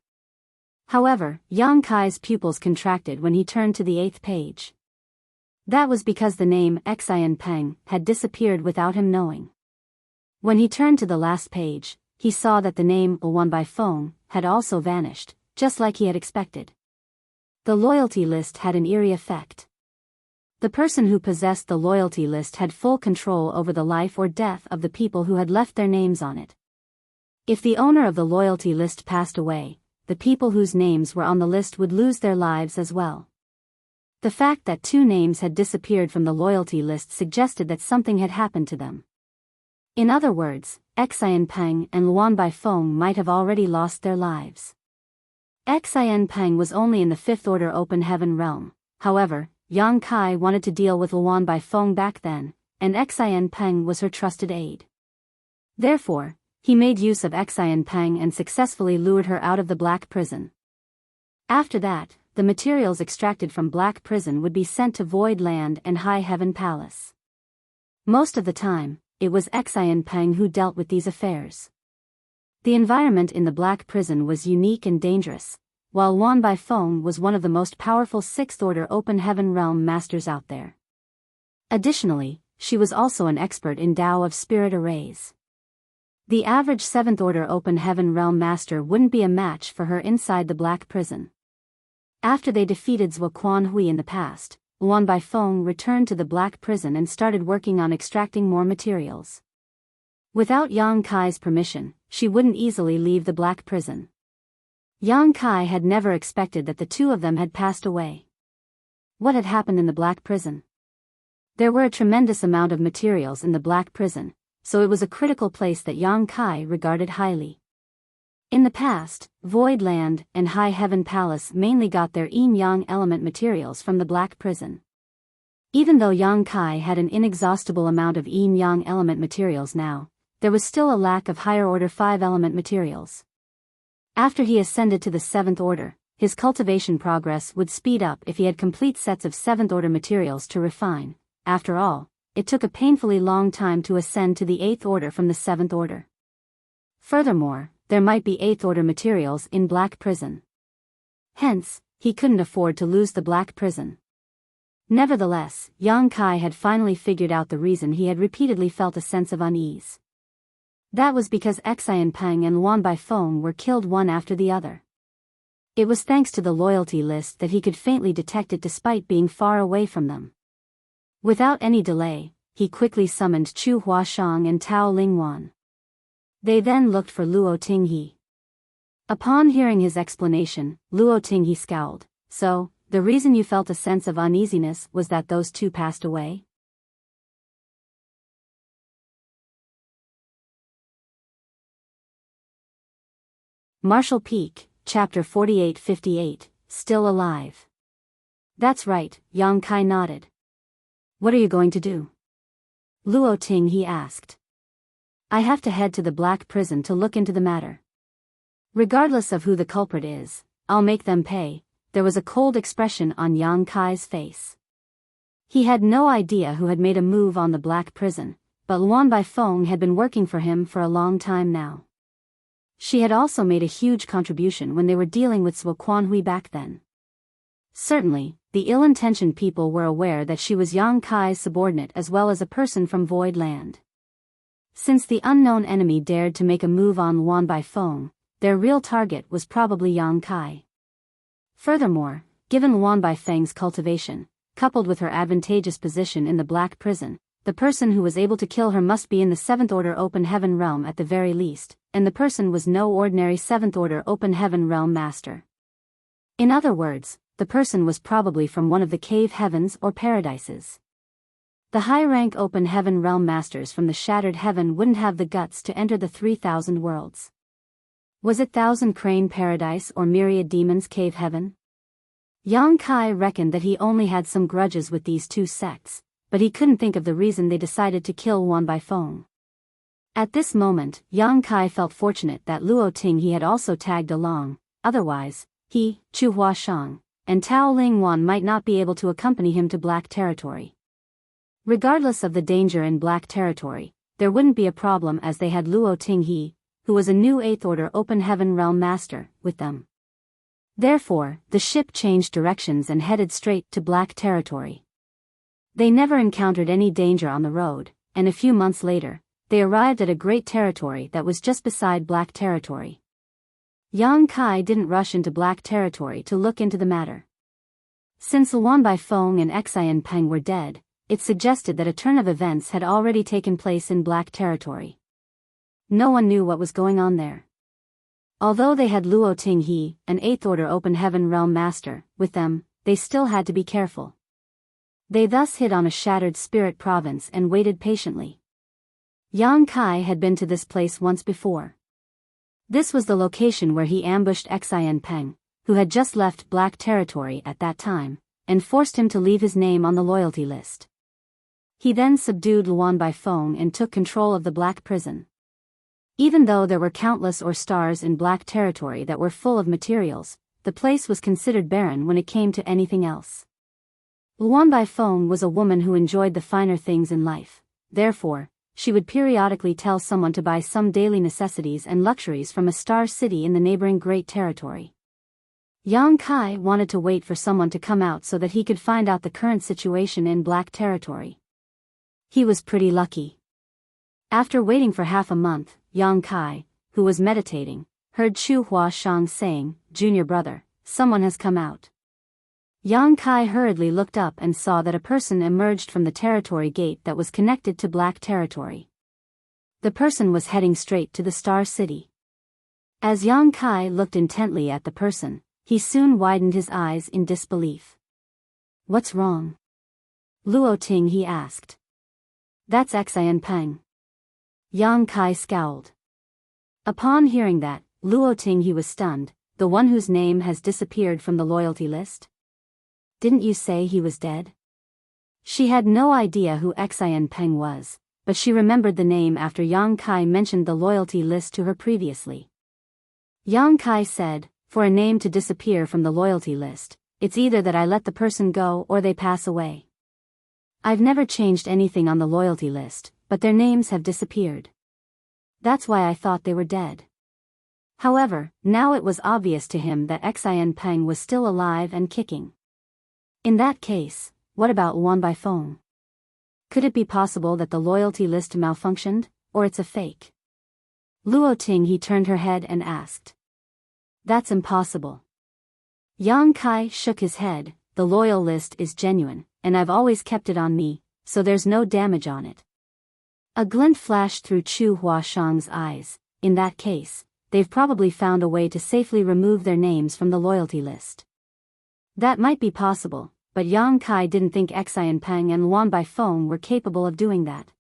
However, Yang Kai's pupils contracted when he turned to the 8th page. That was because the name Xian Peng had disappeared without him knowing. When he turned to the last page, he saw that the name Luan Bai Feng had also vanished, just like he had expected. The loyalty list had an eerie effect. The person who possessed the loyalty list had full control over the life or death of the people who had left their names on it. If the owner of the loyalty list passed away, the people whose names were on the list would lose their lives as well. The fact that 2 names had disappeared from the loyalty list suggested that something had happened to them. In other words, Xian Peng and Luan Bai Feng might have already lost their lives. Xian Peng was only in the 5th Order Open Heaven realm. However, Yang Kai wanted to deal with Luan Baifeng back then, and Xian Peng was her trusted aide. Therefore, he made use of Xian Peng and successfully lured her out of the Black Prison. After that, the materials extracted from Black Prison would be sent to Void Land and High Heaven Palace. Most of the time, it was Xian Peng who dealt with these affairs. The environment in the Black Prison was unique and dangerous, while Luan Baifeng was one of the most powerful 6th Order Open Heaven Realm masters out there. Additionally, she was also an expert in Tao of Spirit arrays. The average 7th Order Open Heaven Realm master wouldn't be a match for her inside the Black Prison. After they defeated Zhou Quanhui in the past, Luan Baifeng returned to the Black Prison and started working on extracting more materials. Without Yang Kai's permission, she wouldn't easily leave the Black Prison. Yang Kai had never expected that the two of them had passed away. What had happened in the Black Prison? There were a tremendous amount of materials in the Black Prison, so it was a critical place that Yang Kai regarded highly. In the past, Void Land and High Heaven Palace mainly got their yin-yang element materials from the Black Prison. Even though Yang Kai had an inexhaustible amount of yin-yang element materials now, there was still a lack of higher-order 5-element materials. After he ascended to the 7th Order, his cultivation progress would speed up if he had complete sets of 7th Order materials to refine. After all, it took a painfully long time to ascend to the 8th Order from the 7th Order. Furthermore, there might be 8th Order materials in Black Prison. Hence, he couldn't afford to lose the Black Prison. Nevertheless, Yang Kai had finally figured out the reason he had repeatedly felt a sense of unease. That was because Xian Peng and Luan Baifeng were killed one after the other. It was thanks to the loyalty list that he could faintly detect it despite being far away from them. Without any delay, he quickly summoned Chu Huashang and Tao Lingwan. They then looked for Luo Tinghe. Upon hearing his explanation, Luo Tinghe scowled. So, the reason you felt a sense of uneasiness was that those two passed away? Marshall Peak, Chapter 4858, Still Alive. That's right, Yang Kai nodded. What are you going to do? Luo Tinghe asked. I have to head to the Black Prison to look into the matter. Regardless of who the culprit is, I'll make them pay. There was a cold expression on Yang Kai's face. He had no idea who had made a move on the Black Prison, but Luan Baifeng had been working for him for a long time now. She had also made a huge contribution when they were dealing with Zhou Quanhui back then. Certainly, the ill-intentioned people were aware that she was Yang Kai's subordinate as well as a person from Void Land. Since the unknown enemy dared to make a move on Luan Baifeng, their real target was probably Yang Kai. Furthermore, given Luan Baifeng's cultivation, coupled with her advantageous position in the Black Prison, the person who was able to kill her must be in the 7th Order Open Heaven Realm at the very least, and the person was no ordinary 7th Order Open Heaven Realm master. In other words, the person was probably from one of the cave heavens or paradises. The high-rank Open Heaven Realm masters from the Shattered Heaven wouldn't have the guts to enter the 3,000 worlds. Was it Thousand Crane Paradise or Myriad Demons Cave Heaven? Yang Kai reckoned that he only had some grudges with these two sects, but he couldn't think of the reason they decided to kill Luan Baifeng. At this moment, Yang Kai felt fortunate that Luo Tinghe had also tagged along, otherwise, he, Chu Huashang, and Tao Lingwan might not be able to accompany him to Black Territory. Regardless of the danger in Black Territory, there wouldn't be a problem as they had Luo Tinghe, who was a new 8th Order Open Heaven Realm master, with them. Therefore, the ship changed directions and headed straight to Black Territory. They never encountered any danger on the road, and a few months later, they arrived at a great territory that was just beside Black Territory. Yang Kai didn't rush into Black Territory to look into the matter. Since Luan Baifeng and Xian Peng were dead, it suggested that a turn of events had already taken place in Black Territory. No one knew what was going on there. Although they had Luo Tinghe, an 8th Order Open Heaven Realm master, with them, they still had to be careful. They thus hid on a shattered spirit province and waited patiently. Yang Kai had been to this place once before. This was the location where he ambushed Xian Peng, who had just left Black Territory at that time, and forced him to leave his name on the loyalty list. He then subdued Luan Baifeng and took control of the Black prison. Even though there were countless stars in Black Territory that were full of materials, the place was considered barren when it came to anything else. Luan Baifeng was a woman who enjoyed the finer things in life. Therefore, she would periodically tell someone to buy some daily necessities and luxuries from a star city in the neighboring Great Territory. Yang Kai wanted to wait for someone to come out so that he could find out the current situation in Black Territory. He was pretty lucky. After waiting for half a month, Yang Kai, who was meditating, heard Chu Huashang saying, "Junior brother, someone has come out." Yang Kai hurriedly looked up and saw that a person emerged from the territory gate that was connected to Black Territory. The person was heading straight to the Star City. As Yang Kai looked intently at the person, he soon widened his eyes in disbelief. "What's wrong?" Luo Ting, he asked. "That's Xian Peng." Yang Kai scowled. Upon hearing that, Luo Ting, he was stunned. "The one whose name has disappeared from the loyalty list? Didn't you say he was dead?" She had no idea who Xian Peng was, but she remembered the name after Yang Kai mentioned the loyalty list to her previously. Yang Kai said, "For a name to disappear from the loyalty list, it's either that I let the person go or they pass away. I've never changed anything on the loyalty list, but their names have disappeared. That's why I thought they were dead." However, now it was obvious to him that Xian Peng was still alive and kicking. In that case, what about Luan Baifeng? Could it be possible that the loyalty list malfunctioned, or it's a fake? Luo Ting, he turned her head and asked. "That's impossible." Yang Kai shook his head. "The loyal list is genuine, and I've always kept it on me, so there's no damage on it." A glint flashed through Chu Huashang's eyes. In that case, they've probably found a way to safely remove their names from the loyalty list. That might be possible, but Yang Kai didn't think Xian Peng and Luan Baifeng were capable of doing that.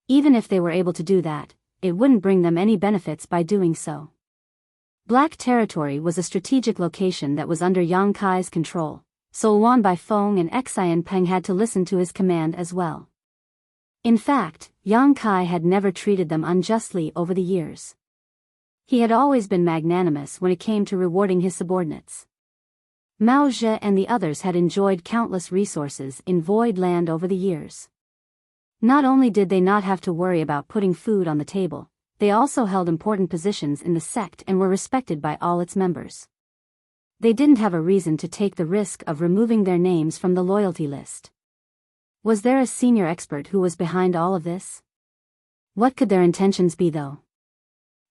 Even if they were able to do that, it wouldn't bring them any benefits by doing so. Black Territory was a strategic location that was under Yang Kai's control, so Luan Baifeng and Xian Peng had to listen to his command as well. In fact, Yang Kai had never treated them unjustly over the years. He had always been magnanimous when it came to rewarding his subordinates. Mao Zhe and the others had enjoyed countless resources in Void Land over the years. Not only did they not have to worry about putting food on the table, they also held important positions in the sect and were respected by all its members. They didn't have a reason to take the risk of removing their names from the loyalty list. Was there a senior expert who was behind all of this? What could their intentions be, though?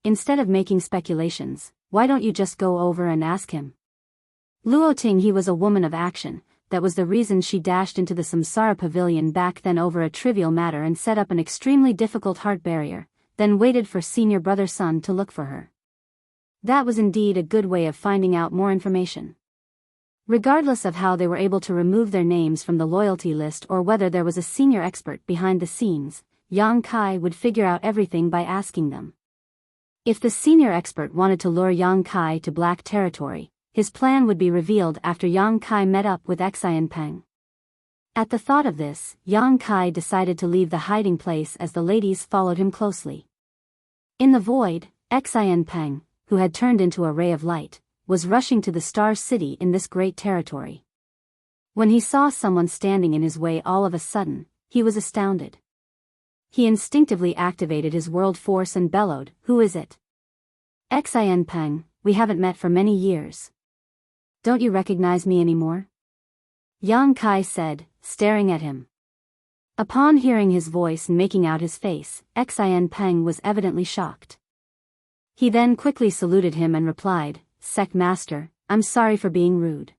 Instead of making speculations, why don't you just go over and ask him? Luo Ting, he was a woman of action. That was the reason she dashed into the Samsara Pavilion back then over a trivial matter and set up an extremely difficult heart barrier, then waited for senior brother Sun to look for her. That was indeed a good way of finding out more information. Regardless of how they were able to remove their names from the loyalty list or whether there was a senior expert behind the scenes, Yang Kai would figure out everything by asking them. If the senior expert wanted to lure Yang Kai to Black Territory, his plan would be revealed after Yang Kai met up with Xian Peng. At the thought of this, Yang Kai decided to leave the hiding place as the ladies followed him closely. In the void, Xian Peng, who had turned into a ray of light, was rushing to the Star City in this great territory. When he saw someone standing in his way all of a sudden, he was astounded. He instinctively activated his world force and bellowed, "Who is it?" "Xian Peng, we haven't met for many years. Don't you recognize me anymore?" Yang Kai said, staring at him. Upon hearing his voice and making out his face, Xian Peng was evidently shocked. He then quickly saluted him and replied, "Sect Master, I'm sorry for being rude.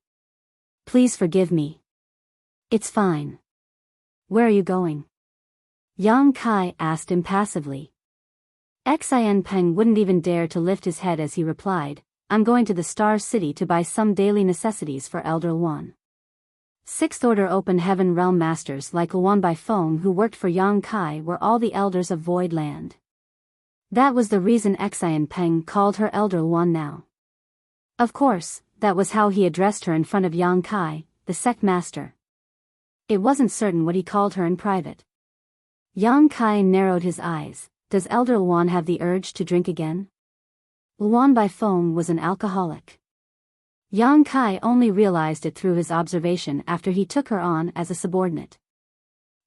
Please forgive me." "It's fine. Where are you going?" Yang Kai asked impassively. Xian Peng wouldn't even dare to lift his head as he replied, "I'm going to the Star City to buy some daily necessities for Elder Luan." Sixth Order Open Heaven Realm Masters like Luan Baifeng who worked for Yang Kai were all the elders of Void Land. That was the reason Xian Peng called her Elder Luan now. Of course, That was how he addressed her in front of Yang Kai, the sect master. It wasn't certain what he called her in private. Yang Kai narrowed his eyes. Does Elder Luan have the urge to drink again? Luan Baifeng was an alcoholic. Yang Kai only realized it through his observation after he took her on as a subordinate.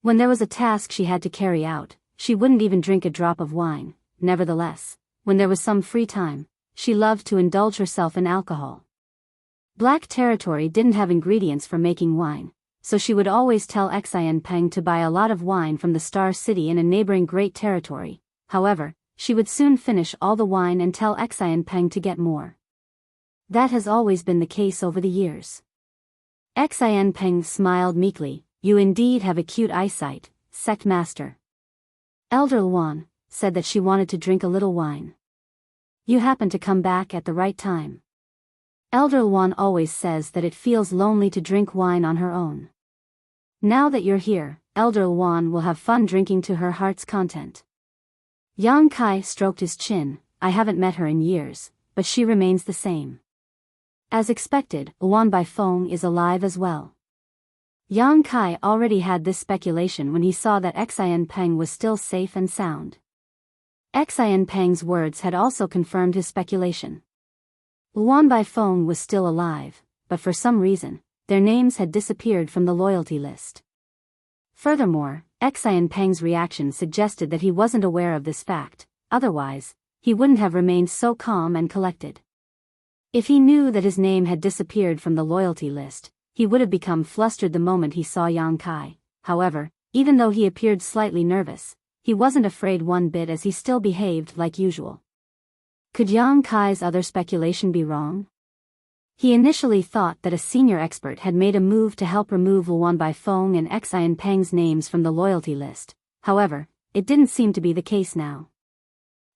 When there was a task she had to carry out, she wouldn't even drink a drop of wine. Nevertheless, when there was some free time, she loved to indulge herself in alcohol. Black Territory didn't have ingredients for making wine, so she would always tell Xian Peng to buy a lot of wine from the Star City in a neighboring Great Territory. However, she would soon finish all the wine and tell Xian Peng to get more. That has always been the case over the years. Xian Peng smiled meekly. You indeed have acute eyesight, sect master. Elder Luan said that she wanted to drink a little wine. You happen to come back at the right time. Elder Luan always says that it feels lonely to drink wine on her own. Now that you're here, Elder Luan will have fun drinking to her heart's content. Yang Kai stroked his chin. I haven't met her in years, but she remains the same. As expected, Luan Baifeng is alive as well. Yang Kai already had this speculation when he saw that Xian Peng was still safe and sound. Xian Peng's words had also confirmed his speculation. Luan Baifeng was still alive, but for some reason, their names had disappeared from the loyalty list. Furthermore, Xian Peng's reaction suggested that he wasn't aware of this fact, otherwise, he wouldn't have remained so calm and collected. If he knew that his name had disappeared from the loyalty list, he would have become flustered the moment he saw Yang Kai. However, even though he appeared slightly nervous, he wasn't afraid one bit as he still behaved like usual. Could Yang Kai's other speculation be wrong? He initially thought that a senior expert had made a move to help remove Luan Baifeng and Xian Peng's names from the loyalty list. However, it didn't seem to be the case now.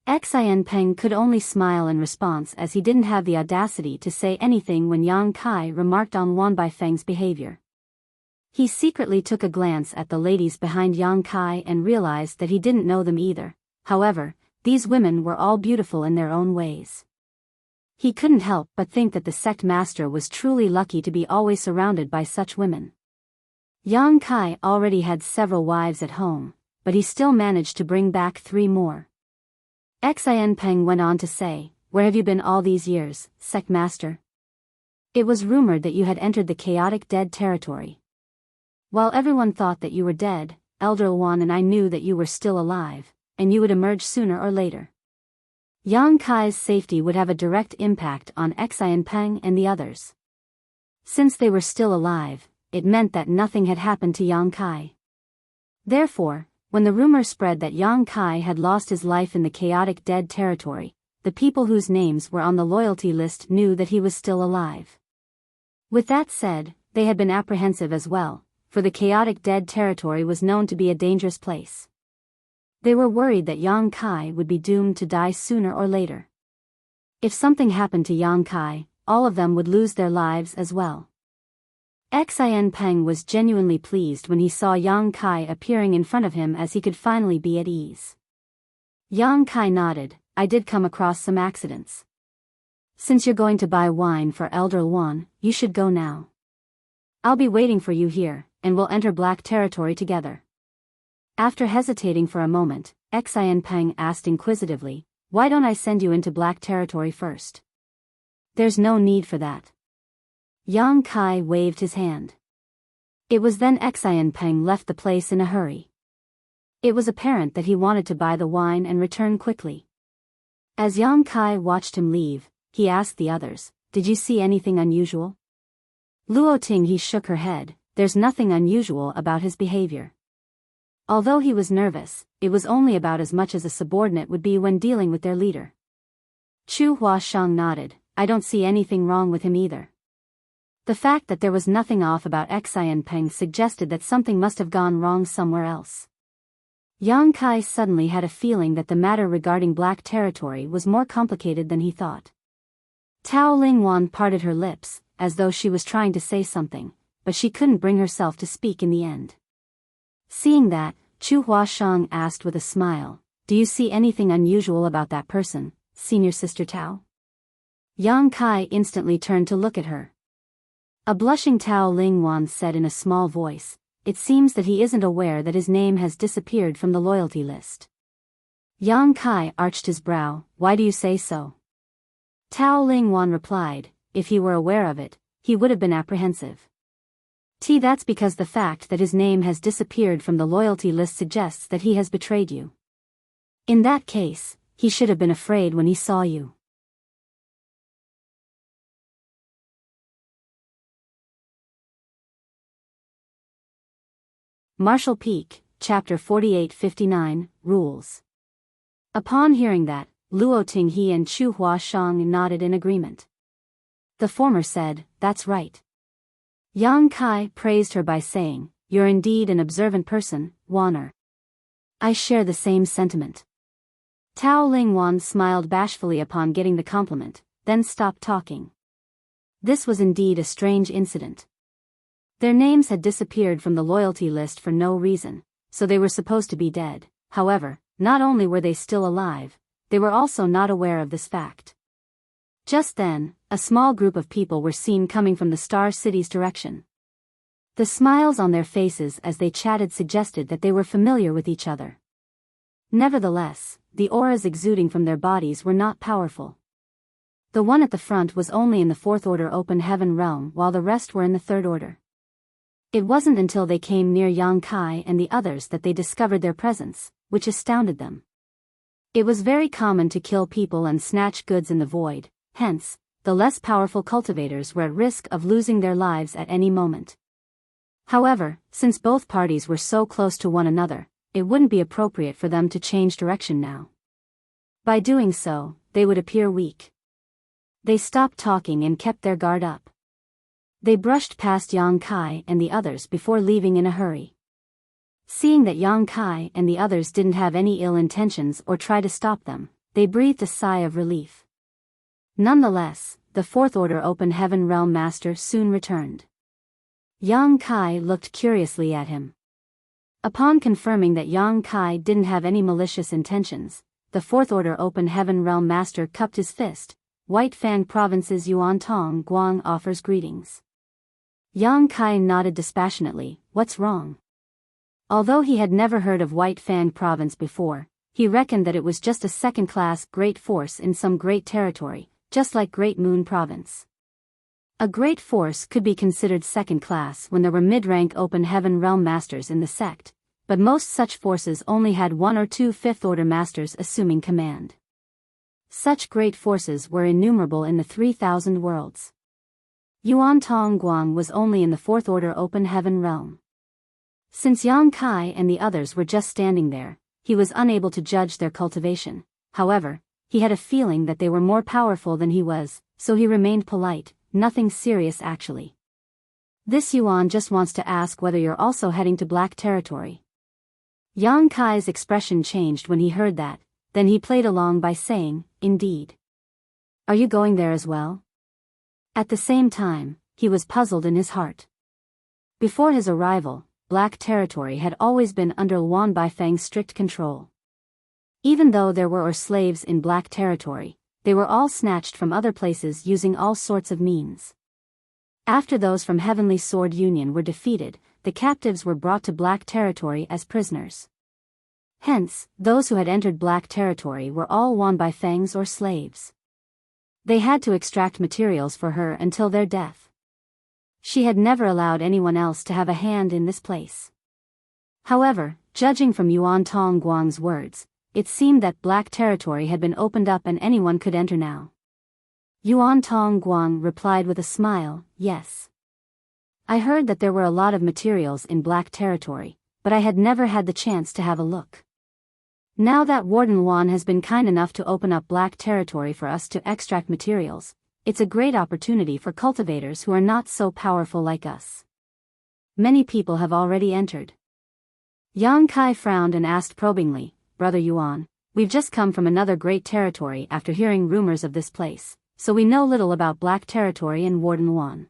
Xian Peng could only smile in response as he didn't have the audacity to say anything when Yang Kai remarked on Luan Baifeng's behavior. He secretly took a glance at the ladies behind Yang Kai and realized that he didn't know them either. However, these women were all beautiful in their own ways. He couldn't help but think that the sect master was truly lucky to be always surrounded by such women. Yang Kai already had several wives at home, but he still managed to bring back 3 more. Xian Peng went on to say, Where have you been all these years, sect master? It was rumored that you had entered the chaotic dead territory. While everyone thought that you were dead, Elder Luan and I knew that you were still alive, and you would emerge sooner or later. Yang Kai's safety would have a direct impact on Xian Peng and the others. Since they were still alive, it meant that nothing had happened to Yang Kai. Therefore, when the rumor spread that Yang Kai had lost his life in the chaotic dead territory, the people whose names were on the loyalty list knew that he was still alive. With that said, they had been apprehensive as well, for the chaotic dead territory was known to be a dangerous place. They were worried that Yang Kai would be doomed to die sooner or later. If something happened to Yang Kai, all of them would lose their lives as well. Xian Peng was genuinely pleased when he saw Yang Kai appearing in front of him as he could finally be at ease. Yang Kai nodded, I did come across some accidents. Since you're going to buy wine for Elder Luan, you should go now. I'll be waiting for you here, and we'll enter Black Territory together. After hesitating for a moment, Xian Peng asked inquisitively, Why don't I send you into Black Territory first? There's no need for that. Yang Kai waved his hand. It was then Xian Peng left the place in a hurry. It was apparent that he wanted to buy the wine and return quickly. As Yang Kai watched him leave, he asked the others, Did you see anything unusual? Luo Tinghe shook her head, There's nothing unusual about his behavior. Although he was nervous, it was only about as much as a subordinate would be when dealing with their leader. Chu Huashang nodded, I don't see anything wrong with him either. The fact that there was nothing off about Xian Peng suggested that something must have gone wrong somewhere else. Yang Kai suddenly had a feeling that the matter regarding Black Territory was more complicated than he thought. Tao Lingwan parted her lips, as though she was trying to say something, but she couldn't bring herself to speak in the end. Seeing that, Chu Huashang asked with a smile, Do you see anything unusual about that person, Senior Sister Tao? Yang Kai instantly turned to look at her. A blushing Tao Ling Wan said in a small voice, "It seems that he isn't aware that his name has disappeared from the loyalty list." Yang Kai arched his brow. "Why do you say so?" Tao Ling Wan replied, "If he were aware of it, he would have been apprehensive. That's because the fact that his name has disappeared from the loyalty list suggests that he has betrayed you. In that case, he should have been afraid when he saw you." Martial Peak, Chapter 48-59, Rules. Upon hearing that, Luo Tinghe and Chu Huashang nodded in agreement. The former said, "That's right." Yang Kai praised her by saying, "You're indeed an observant person, Waner. I share the same sentiment." Tao Ling Wan smiled bashfully upon getting the compliment, then stopped talking. This was indeed a strange incident. Their names had disappeared from the loyalty list for no reason, so they were supposed to be dead. However, not only were they still alive, they were also not aware of this fact. Just then, a small group of people were seen coming from the Star City's direction. The smiles on their faces as they chatted suggested that they were familiar with each other. Nevertheless, the auras exuding from their bodies were not powerful. The one at the front was only in the Fourth Order Open Heaven realm while the rest were in the Third Order. It wasn't until they came near Yang Kai and the others that they discovered their presence, which astounded them. It was very common to kill people and snatch goods in the void, hence, the less powerful cultivators were at risk of losing their lives at any moment. However, since both parties were so close to one another, it wouldn't be appropriate for them to change direction now. By doing so, they would appear weak. They stopped talking and kept their guard up. They brushed past Yang Kai and the others before leaving in a hurry. Seeing that Yang Kai and the others didn't have any ill intentions or try to stop them, they breathed a sigh of relief. Nonetheless, the Fourth Order Open Heaven Realm Master soon returned. Yang Kai looked curiously at him. Upon confirming that Yang Kai didn't have any malicious intentions, the Fourth Order Open Heaven Realm Master cupped his fist. "White Fang Province's Yuan Tong Guang offers greetings." Yang Kai nodded dispassionately. "What's wrong?" Although he had never heard of White Fang Province before, he reckoned that it was just a second-class great force in some great territory, just like Great Moon Province. A great force could be considered second-class when there were mid-rank Open Heaven Realm Masters in the sect, but most such forces only had one or two Fifth-Order Masters assuming command. Such great forces were innumerable in the 3,000 worlds. Yuan Tong Guang was only in the Fourth Order Open Heaven realm. Since Yang Kai and the others were just standing there, he was unable to judge their cultivation. However, he had a feeling that they were more powerful than he was, so he remained polite. "Nothing serious actually. This Yuan just wants to ask whether you're also heading to Black Territory." Yang Kai's expression changed when he heard that, then he played along by saying, "Indeed. Are you going there as well?" At the same time, he was puzzled in his heart. Before his arrival, Black Territory had always been under Luan Baifeng's strict control. Even though there were slaves in Black Territory, they were all snatched from other places using all sorts of means. After those from Heavenly Sword Union were defeated, the captives were brought to Black Territory as prisoners. Hence, those who had entered Black Territory were all Luan Baifengs or slaves. They had to extract materials for her until their death. She had never allowed anyone else to have a hand in this place. However, judging from Yuan Tong Guang's words, it seemed that Black Territory had been opened up and anyone could enter now. Yuan Tong Guang replied with a smile, "Yes. I heard that there were a lot of materials in Black Territory, but I had never had the chance to have a look. Now that Warden Luan has been kind enough to open up Black Territory for us to extract materials, it's a great opportunity for cultivators who are not so powerful like us. Many people have already entered." Yang Kai frowned and asked probingly, "Brother Yuan, we've just come from another great territory after hearing rumors of this place, so we know little about Black Territory and Warden Luan.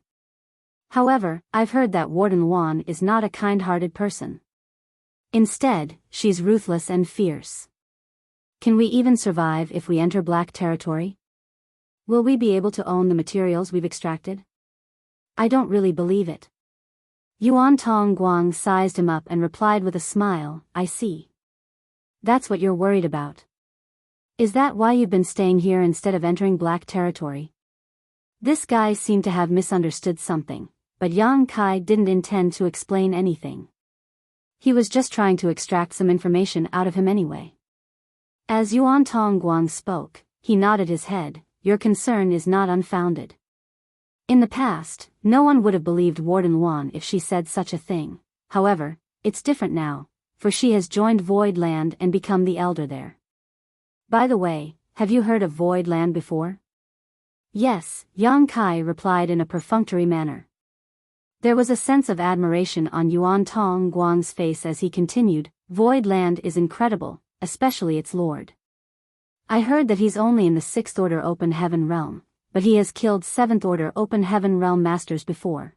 However, I've heard that Warden Luan is not a kind-hearted person. Instead, she's ruthless and fierce. Can we even survive if we enter Black Territory?" Will we be able to own the materials we've extracted? I don't really believe it. Yuan Tong Guang sized him up and replied with a smile, I see. That's what you're worried about. Is that why you've been staying here instead of entering black territory? This guy seemed to have misunderstood something, but Yang Kai didn't intend to explain anything. He was just trying to extract some information out of him anyway. As Yuan Tong Guang spoke, he nodded his head. Your concern is not unfounded. In the past, no one would have believed Warden Wan if she said such a thing. However, it's different now, for she has joined Void Land and become the elder there. By the way, have you heard of Void Land before? Yes, Yang Kai replied in a perfunctory manner. There was a sense of admiration on Yuan Tong Guang's face as he continued, Void Land is incredible, especially its lord. I heard that he's only in the 6th Order Open Heaven Realm, but he has killed 7th Order Open Heaven Realm Masters before.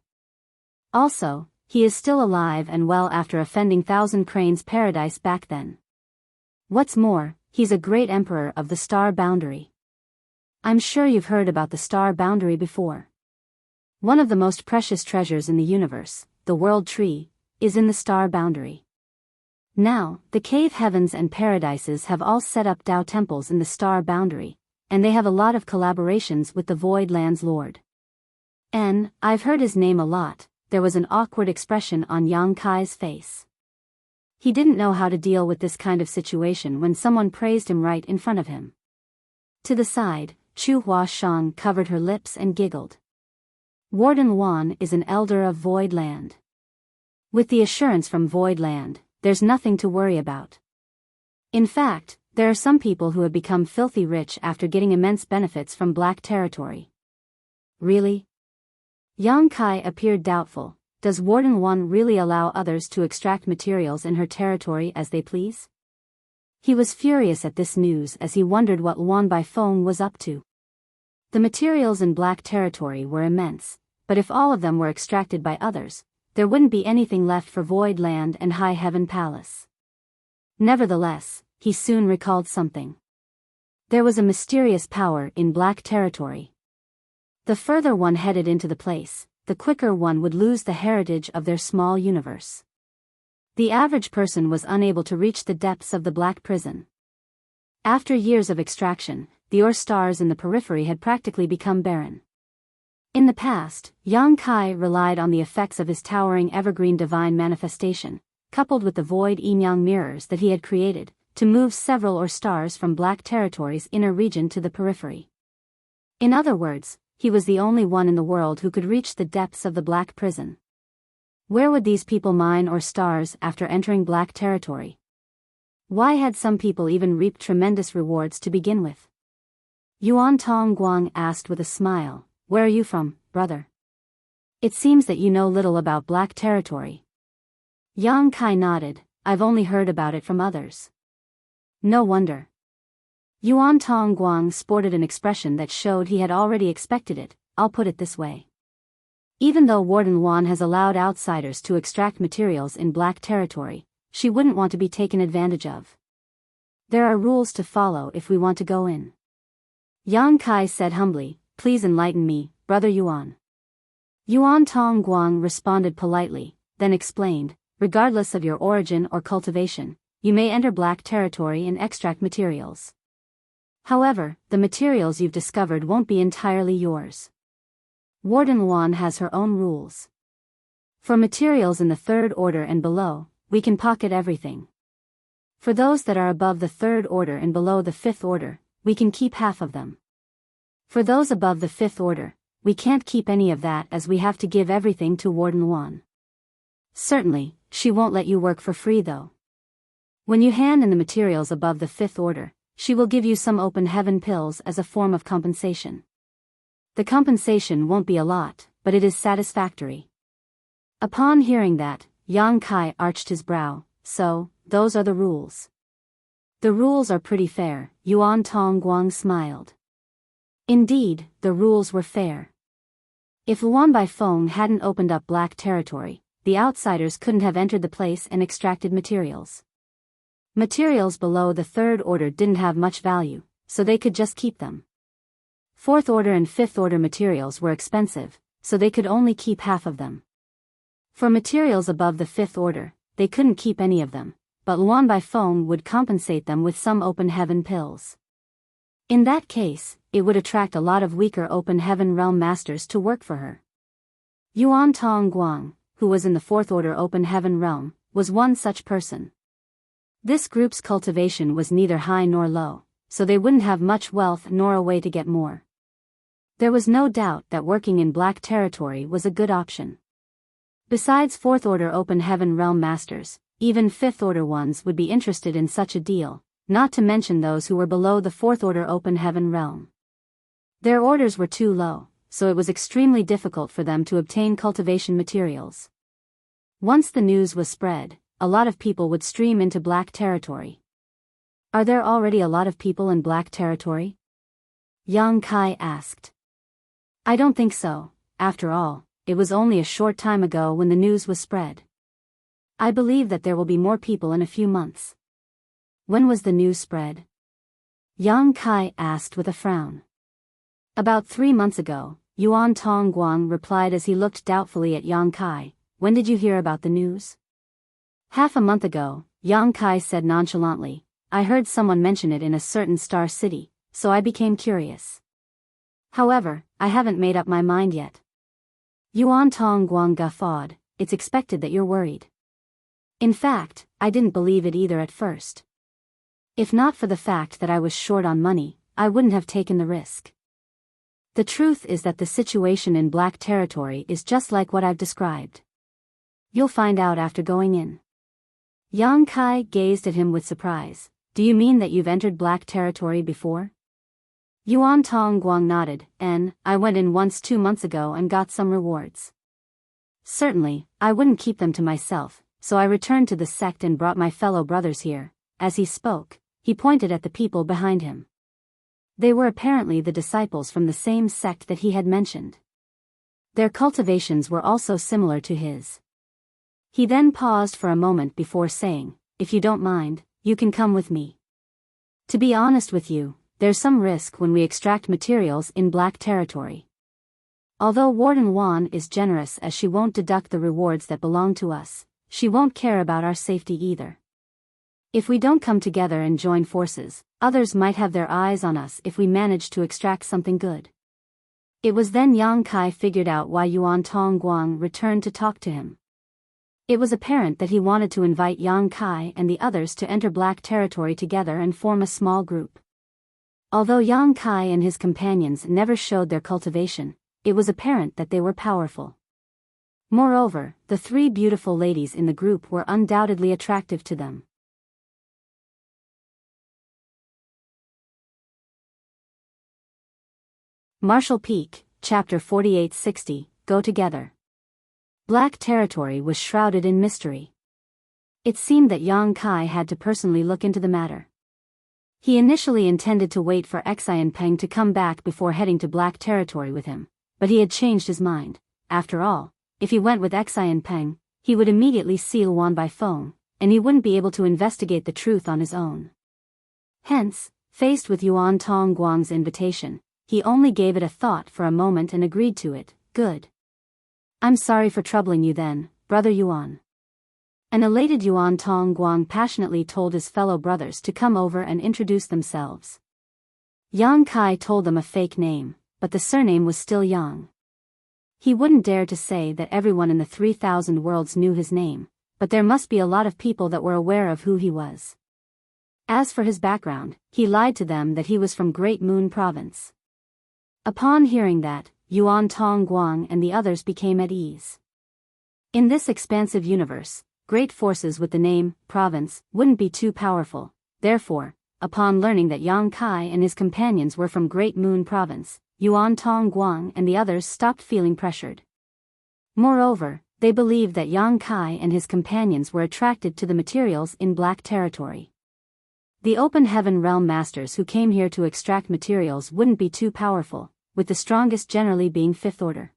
Also, he is still alive and well after offending Thousand Cranes Paradise back then. What's more, he's a great emperor of the Star Boundary. I'm sure you've heard about the Star Boundary before. One of the most precious treasures in the universe, the World Tree, is in the Star Boundary. Now, the Cave Heavens and Paradises have all set up Tao temples in the Star Boundary, and they have a lot of collaborations with the Void Land's Lord. I've heard his name a lot. There was an awkward expression on Yang Kai's face. He didn't know how to deal with this kind of situation when someone praised him right in front of him. To the side, Chu Huashang covered her lips and giggled. Warden Wan is an elder of Void Land. With the assurance from Void Land, there's nothing to worry about. In fact, there are some people who have become filthy rich after getting immense benefits from black territory. Really? Yang Kai appeared doubtful. Does Warden Wan really allow others to extract materials in her territory as they please? He was furious at this news as he wondered what Wan Baifeng was up to. The materials in black territory were immense, but if all of them were extracted by others, there wouldn't be anything left for Void Land and High Heaven Palace. Nevertheless, he soon recalled something. There was a mysterious power in black territory. The further one headed into the place, the quicker one would lose the heritage of their small universe. The average person was unable to reach the depths of the black prison. After years of extraction, the ore stars in the periphery had practically become barren. In the past, Yang Kai relied on the effects of his towering evergreen divine manifestation, coupled with the void yin-yang mirrors that he had created, to move several ore stars from black territory's inner region to the periphery. In other words, he was the only one in the world who could reach the depths of the black prison. Where would these people mine ore stars after entering black territory? Why had some people even reaped tremendous rewards to begin with? Yuan Tong Guang asked with a smile, Where are you from, brother? It seems that you know little about black territory. Yang Kai nodded, I've only heard about it from others. No wonder. Yuan Tong Guang sported an expression that showed he had already expected it. I'll put it this way. Even though Warden Wan has allowed outsiders to extract materials in black territory, she wouldn't want to be taken advantage of. There are rules to follow if we want to go in. Yang Kai said humbly, Please enlighten me, brother Yuan. Yuan Tong Guang responded politely, then explained, Regardless of your origin or cultivation, you may enter black territory and extract materials. However, the materials you've discovered won't be entirely yours. Warden Wan has her own rules. For materials in the 3rd Order and below, we can pocket everything. For those that are above the 3rd Order and below the 5th Order, we can keep half of them. For those above the 5th Order, we can't keep any of that as we have to give everything to Warden Wan. Certainly, she won't let you work for free though. When you hand in the materials above the 5th Order, she will give you some open heaven pills as a form of compensation. The compensation won't be a lot, but it is satisfactory. Upon hearing that, Yang Kai arched his brow, so, those are the rules. The rules are pretty fair, Yuan Tong Guang smiled. Indeed, the rules were fair. If Luan Baifeng hadn't opened up black territory, the outsiders couldn't have entered the place and extracted materials. Materials below the 3rd Order didn't have much value, so they could just keep them. Fourth order and fifth order materials were expensive, so they could only keep half of them. For materials above the fifth order, they couldn't keep any of them, but Luan Bai Feng would compensate them with some open heaven pills. In that case, it would attract a lot of weaker open heaven realm masters to work for her. Yuan Tong Guang, who was in the fourth order open heaven realm, was one such person. This group's cultivation was neither high nor low, so they wouldn't have much wealth nor a way to get more. There was no doubt that working in black territory was a good option. Besides fourth order open heaven realm masters, even fifth order ones would be interested in such a deal, not to mention those who were below the fourth order open heaven realm. Their orders were too low, so it was extremely difficult for them to obtain cultivation materials. Once the news was spread, a lot of people would stream into black territory. Are there already a lot of people in black territory? Yang Kai asked. I don't think so. After all, it was only a short time ago when the news was spread. I believe that there will be more people in a few months. When was the news spread? Yang Kai asked with a frown. About 3 months ago, Yuan Tong Guang replied as he looked doubtfully at Yang Kai. When did you hear about the news? Half a month ago, Yang Kai said nonchalantly. I heard someone mention it in a certain star city, so I became curious. However, I haven't made up my mind yet. Yuan Tong Guang guffawed. It's expected that you're worried. In fact, I didn't believe it either at first. If not for the fact that I was short on money, I wouldn't have taken the risk. The truth is that the situation in black territory is just like what I've described. You'll find out after going in. Yang Kai gazed at him with surprise. Do you mean that you've entered black territory before? Yuan Tong Guang nodded. I went in once 2 months ago and got some rewards. Certainly, I wouldn't keep them to myself, so I returned to the sect and brought my fellow brothers here. As he spoke, he pointed at the people behind him. They were apparently the disciples from the same sect that he had mentioned. Their cultivations were also similar to his. He then paused for a moment before saying, if you don't mind, you can come with me. To be honest with you, there's some risk when we extract materials in black territory. Although Warden Wan is generous as she won't deduct the rewards that belong to us, she won't care about our safety either. If we don't come together and join forces, others might have their eyes on us if we manage to extract something good. It was then Yang Kai figured out why Yuan Tong Guang returned to talk to him. It was apparent that he wanted to invite Yang Kai and the others to enter black territory together and form a small group. Although Yang Kai and his companions never showed their cultivation, it was apparent that they were powerful. Moreover, the 3 beautiful ladies in the group were undoubtedly attractive to them. Martial Peak, Chapter 4860, Go Together. Black territory was shrouded in mystery. It seemed that Yang Kai had to personally look into the matter. He initially intended to wait for Xian Peng to come back before heading to black territory with him, but he had changed his mind. After all, if he went with Xian Peng, he would immediately see Luan Bai Feng, and he wouldn't be able to investigate the truth on his own. Hence, faced with Yuan Tong Guang's invitation, he only gave it a thought for a moment and agreed to it. Good. I'm sorry for troubling you then, Brother Yuan. An elated Yuan Tong Guang passionately told his fellow brothers to come over and introduce themselves. Yang Kai told them a fake name, but the surname was still Yang. He wouldn't dare to say that everyone in the 3,000 worlds knew his name, but there must be a lot of people that were aware of who he was. As for his background, he lied to them that he was from Great Moon Province. Upon hearing that, Yuan Tong Guang and the others became at ease. In this expansive universe, great forces with the name, province, wouldn't be too powerful. Therefore, upon learning that Yang Kai and his companions were from Great Moon Province, Yuan Tong Guang and the others stopped feeling pressured. Moreover, they believed that Yang Kai and his companions were attracted to the materials in black territory. The open heaven realm masters who came here to extract materials wouldn't be too powerful, with the strongest generally being fifth order.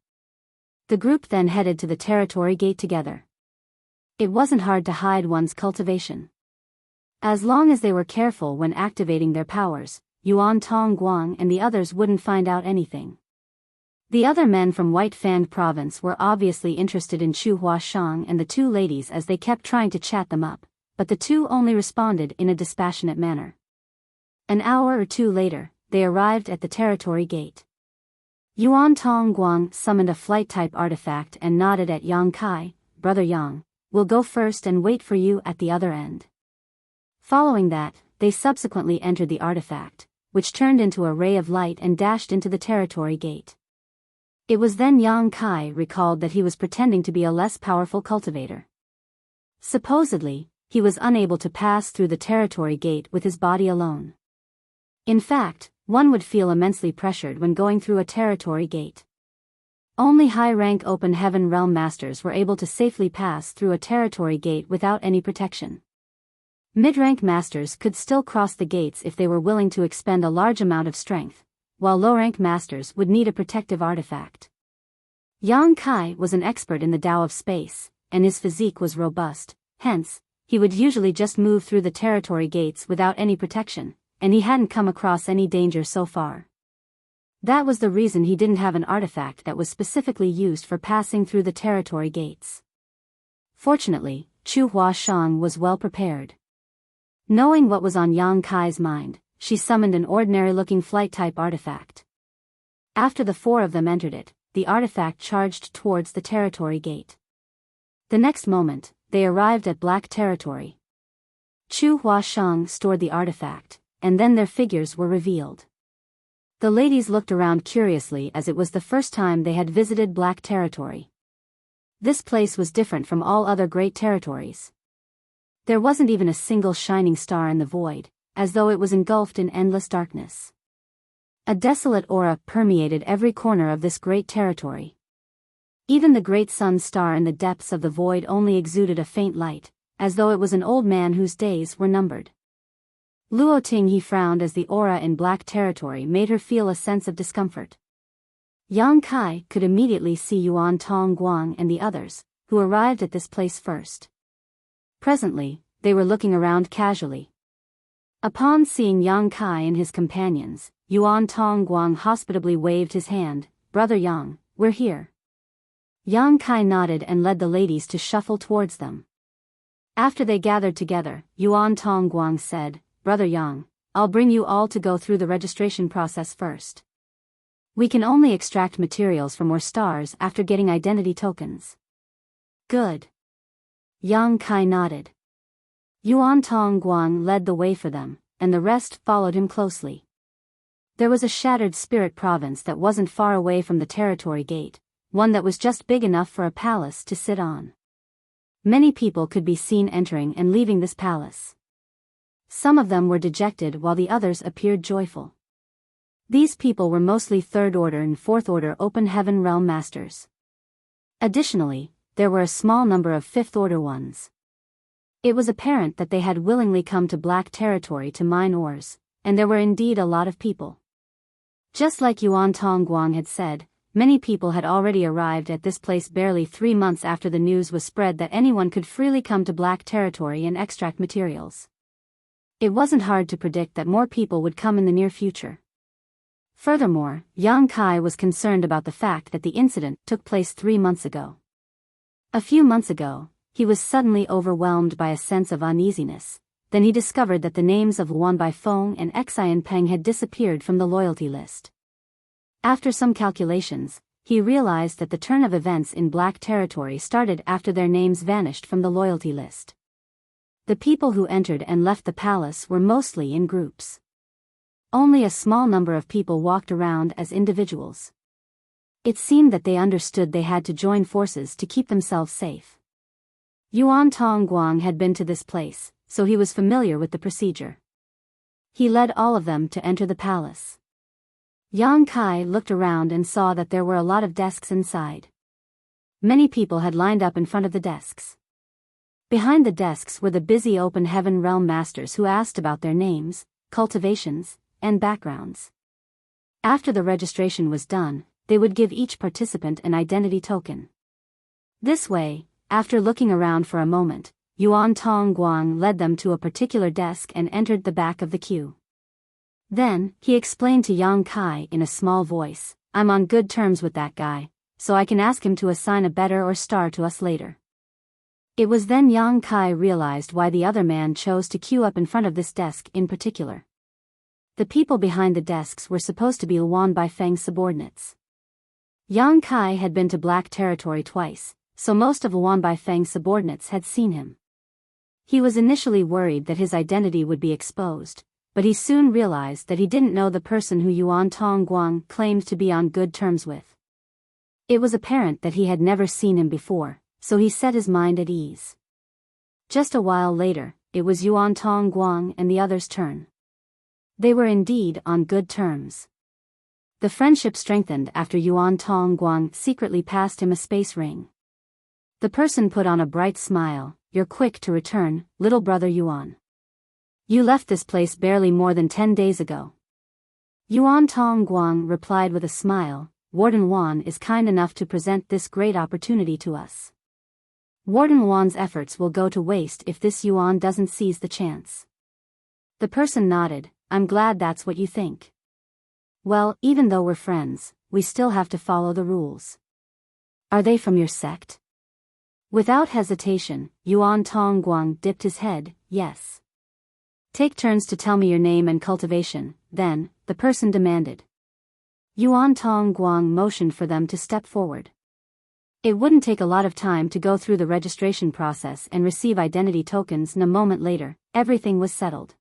The group then headed to the territory gate together. It wasn't hard to hide one's cultivation. As long as they were careful when activating their powers, Yuan Tong Guang and the others wouldn't find out anything. The other men from White Fang province were obviously interested in Chu Huashang and the two ladies as they kept trying to chat them up, but the two only responded in a dispassionate manner. An hour or two later, they arrived at the territory gate. Yuan Tong Guang summoned a flight-type artifact and nodded at Yang Kai. "Brother Yang, we'll go first and wait for you at the other end." Following that, they subsequently entered the artifact, which turned into a ray of light and dashed into the territory gate. It was then Yang Kai recalled that he was pretending to be a less powerful cultivator. Supposedly, he was unable to pass through the territory gate with his body alone. In fact, one would feel immensely pressured when going through a territory gate. Only high-rank open heaven realm masters were able to safely pass through a territory gate without any protection. Mid-rank masters could still cross the gates if they were willing to expend a large amount of strength, while low-rank masters would need a protective artifact. Yang Kai was an expert in the Tao of space, and his physique was robust, hence, he would usually just move through the territory gates without any protection, and he hadn't come across any danger so far. That was the reason he didn't have an artifact that was specifically used for passing through the territory gates. Fortunately, Chu Huashang was well prepared. Knowing what was on Yang Kai's mind, she summoned an ordinary-looking flight-type artifact. After the four of them entered it, the artifact charged towards the territory gate. The next moment, they arrived at Black Territory. Chu Huashang stored the artifact, and then their figures were revealed. The ladies looked around curiously as it was the first time they had visited Black Territory. This place was different from all other great territories. There wasn't even a single shining star in the void, as though it was engulfed in endless darkness. A desolate aura permeated every corner of this great territory. Even the great sun star in the depths of the void only exuded a faint light, as though it was an old man whose days were numbered. Luo Tinghe frowned as the aura in Black Territory made her feel a sense of discomfort. Yang Kai could immediately see Yuan Tong Guang and the others, who arrived at this place first. Presently, they were looking around casually. Upon seeing Yang Kai and his companions, Yuan Tong Guang hospitably waved his hand. "Brother Yang, we're here." Yang Kai nodded and led the ladies to shuffle towards them. After they gathered together, Yuan Tong Guang said, "Brother Yang, I'll bring you all to go through the registration process first. We can only extract materials from more stars after getting identity tokens." "Good." Yang Kai nodded. Yuan Tong Guang led the way for them, and the rest followed him closely. There was a shattered spirit province that wasn't far away from the territory gate, one that was just big enough for a palace to sit on. Many people could be seen entering and leaving this palace. Some of them were dejected while the others appeared joyful. These people were mostly third-order and fourth-order open heaven realm masters. Additionally, there were a small number of fifth-order ones. It was apparent that they had willingly come to Black Territory to mine ores, and there were indeed a lot of people. Just like Yuan Tong Guang had said, many people had already arrived at this place barely 3 months after the news was spread that anyone could freely come to Black Territory and extract materials. It wasn't hard to predict that more people would come in the near future. Furthermore, Yang Kai was concerned about the fact that the incident took place 3 months ago. A few months ago, he was suddenly overwhelmed by a sense of uneasiness. Then he discovered that the names of Luan Baifeng and Xian Peng had disappeared from the loyalty list. After some calculations, he realized that the turn of events in Black Territory started after their names vanished from the loyalty list. The people who entered and left the palace were mostly in groups. Only a small number of people walked around as individuals. It seemed that they understood they had to join forces to keep themselves safe. Yuan Tong Guang had been to this place, so he was familiar with the procedure. He led all of them to enter the palace. Yang Kai looked around and saw that there were a lot of desks inside. Many people had lined up in front of the desks. Behind the desks were the busy open heaven realm masters who asked about their names, cultivations, and backgrounds. After the registration was done, they would give each participant an identity token. This way, after looking around for a moment, Yuan Tong Guang led them to a particular desk and entered the back of the queue. Then, he explained to Yang Kai in a small voice, I'm on good terms with that guy, so I can ask him to assign a better or star to us later. It was then Yang Kai realized why the other man chose to queue up in front of this desk in particular. The people behind the desks were supposed to be Luan Baifeng's subordinates. Yang Kai had been to Black Territory twice, so most of Luan Baifeng's subordinates had seen him. He was initially worried that his identity would be exposed, but he soon realized that he didn't know the person who Yuan Tongguang claimed to be on good terms with. It was apparent that he had never seen him before, so he set his mind at ease. Just a while later, it was Yuan Tongguang and the others' turn. They were indeed on good terms. The friendship strengthened after Yuan Tongguang secretly passed him a space ring. The person put on a bright smile, you're quick to return, little brother Yuan. You left this place barely more than 10 days ago. Yuan Tongguang replied with a smile, Warden Wan is kind enough to present this great opportunity to us. Warden Wan's efforts will go to waste if this Yuan doesn't seize the chance. The person nodded, I'm glad that's what you think. Well, even though we're friends, we still have to follow the rules. Are they from your sect? Without hesitation, Yuan Tongguang dipped his head, yes. Take turns to tell me your name and cultivation, then, the person demanded. Yuan Tongguang motioned for them to step forward. It wouldn't take a lot of time to go through the registration process and receive identity tokens, and a moment later, everything was settled.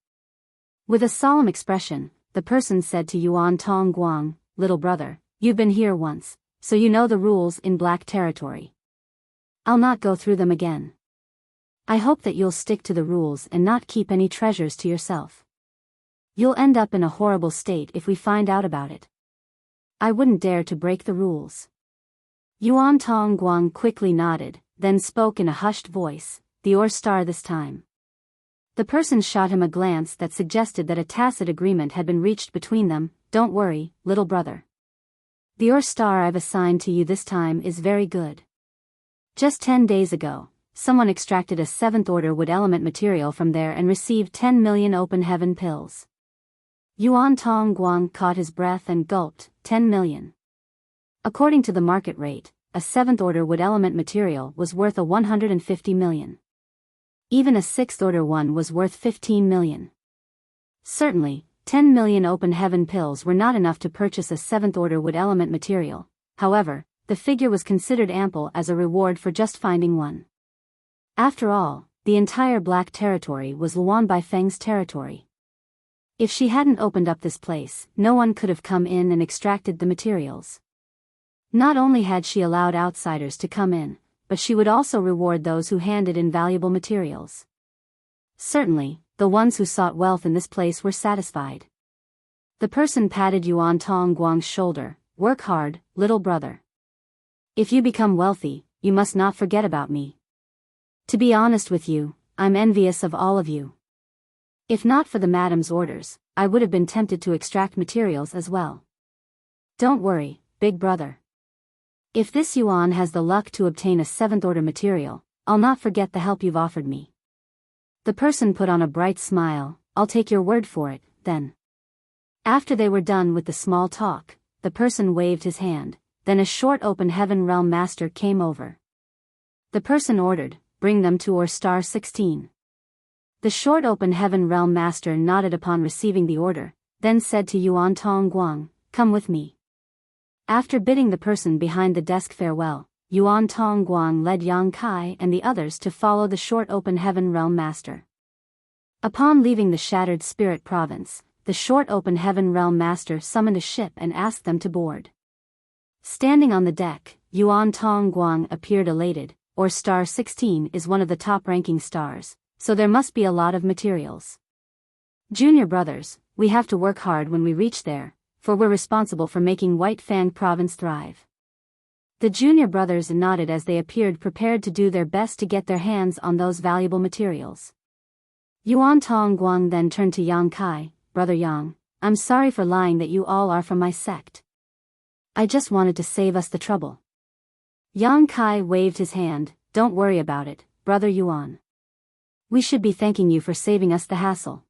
With a solemn expression, the person said to Yuan Tongguang, little brother, you've been here once, so you know the rules in Black Territory. I'll not go through them again. I hope that you'll stick to the rules and not keep any treasures to yourself. You'll end up in a horrible state if we find out about it. I wouldn't dare to break the rules. Yuan Tongguang quickly nodded, then spoke in a hushed voice, the Or Star this time. The person shot him a glance that suggested that a tacit agreement had been reached between them, don't worry, little brother. The Or Star I've assigned to you this time is very good. Just 10 days ago, someone extracted a 7th order wood element material from there and received 10 million open heaven pills. Yuan Tongguang caught his breath and gulped, 10 million. According to the market rate, a 7th order wood element material was worth 150 million. Even a 6th order one was worth 15 million. Certainly, 10 million open heaven pills were not enough to purchase a 7th order wood element material, however, the figure was considered ample as a reward for just finding one. After all, the entire Black Territory was Luan Baifeng's territory. If she hadn't opened up this place, no one could have come in and extracted the materials. Not only had she allowed outsiders to come in, but she would also reward those who handed in valuable materials. Certainly, the ones who sought wealth in this place were satisfied. The person patted Yuan Tongguang's shoulder, work hard, little brother. If you become wealthy, you must not forget about me. To be honest with you, I'm envious of all of you. If not for the madam's orders, I would have been tempted to extract materials as well. Don't worry, big brother. If this Yuan has the luck to obtain a 7th order material, I'll not forget the help you've offered me. The person put on a bright smile, I'll take your word for it, then. After they were done with the small talk, the person waved his hand, then a short open heaven realm master came over. The person ordered, bring them to Or Star 16. The short open heaven realm master nodded upon receiving the order, then said to Yuan Tongguang, come with me. After bidding the person behind the desk farewell, Yuan Tongguang led Yang Kai and the others to follow the short open heaven realm master. Upon leaving the shattered spirit province, the short open heaven realm master summoned a ship and asked them to board. Standing on the deck, Yuan Tongguang appeared elated, Or Star 16 is one of the top-ranking stars, so there must be a lot of materials. Junior brothers, we have to work hard when we reach there, for we're responsible for making White Fang Province thrive. The junior brothers nodded as they appeared prepared to do their best to get their hands on those valuable materials. Yuan Tongguang then turned to Yang Kai, Brother Yang, I'm sorry for lying that you all are from my sect. I just wanted to save us the trouble. Yang Kai waved his hand, don't worry about it, Brother Yuan. We should be thanking you for saving us the hassle.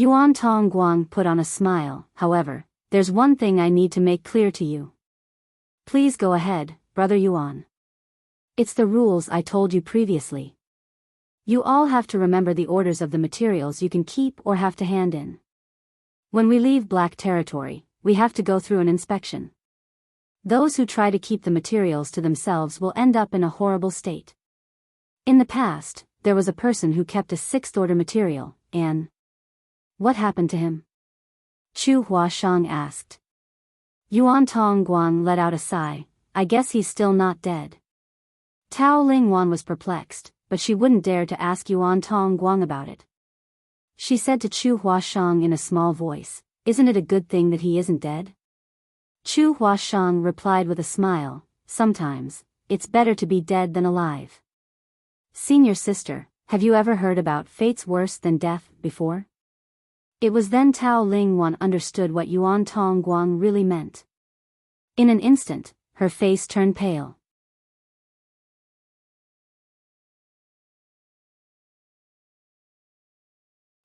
Yuan Tongguang put on a smile. However, there's one thing I need to make clear to you. Please go ahead, Brother Yuan. It's the rules I told you previously. You all have to remember the orders of the materials you can keep or have to hand in. When we leave Black Territory, we have to go through an inspection. Those who try to keep the materials to themselves will end up in a horrible state. In the past, there was a person who kept a sixth-order material, and what happened to him? Chu Huashang asked. Yuan Tongguang let out a sigh. I guess he's still not dead. Tao Lingwan was perplexed, but she wouldn't dare to ask Yuan Tongguang about it. She said to Chu Huashang in a small voice, "Isn't it a good thing that he isn't dead?" Chu Huashang replied with a smile, "Sometimes, it's better to be dead than alive." Senior sister, have you ever heard about fates worse than death before? It was then Tao Lingwan understood what Yuan Tongguang really meant. In an instant, her face turned pale.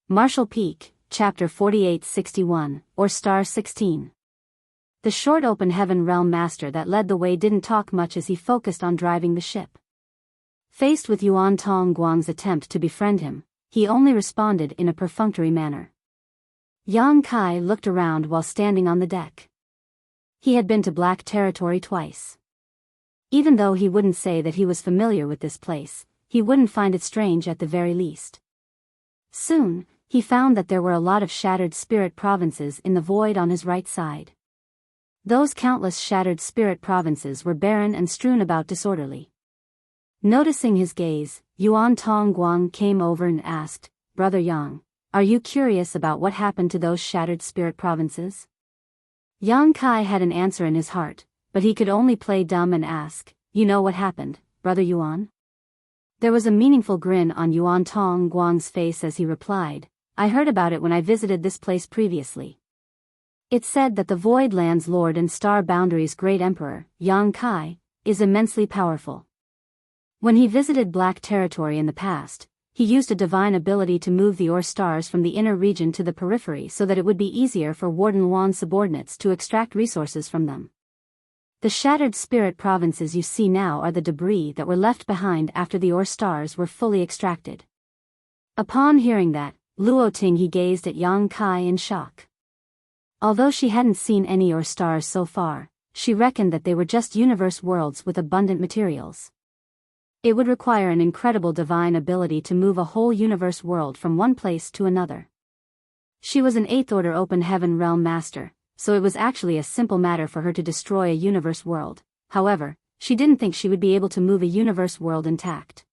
Marshall Peak, Chapter 4861, or Star 16. The short open heaven realm master that led the way didn't talk much as he focused on driving the ship. Faced with Yuan Tongguang's attempt to befriend him, he only responded in a perfunctory manner. Yang Kai looked around while standing on the deck. He had been to Black Territory twice. Even though he wouldn't say that he was familiar with this place, he wouldn't find it strange at the very least. Soon, he found that there were a lot of shattered spirit provinces in the void on his right side. Those countless shattered spirit provinces were barren and strewn about disorderly. Noticing his gaze, Yuan Tongguang came over and asked, "Brother Yang, are you curious about what happened to those shattered spirit provinces?" Yang Kai had an answer in his heart, but he could only play dumb and ask, "You know what happened, Brother Yuan?" There was a meaningful grin on Yuan Tongguang's face as he replied, "I heard about it when I visited this place previously. It's said that the Void Land's Lord and Star Boundary's Great Emperor, Yang Kai, is immensely powerful. When he visited Black Territory in the past, he used a divine ability to move the Ore stars from the inner region to the periphery so that it would be easier for Warden Wan's subordinates to extract resources from them. The shattered spirit provinces you see now are the debris that were left behind after the Ore stars were fully extracted." Upon hearing that, Luo Tinghe gazed at Yang Kai in shock. Although she hadn't seen any Ore stars so far, she reckoned that they were just universe worlds with abundant materials. It would require an incredible divine ability to move a whole universe world from one place to another. She was an 8th order open heaven realm master, so it was actually a simple matter for her to destroy a universe world. However, she didn't think she would be able to move a universe world intact.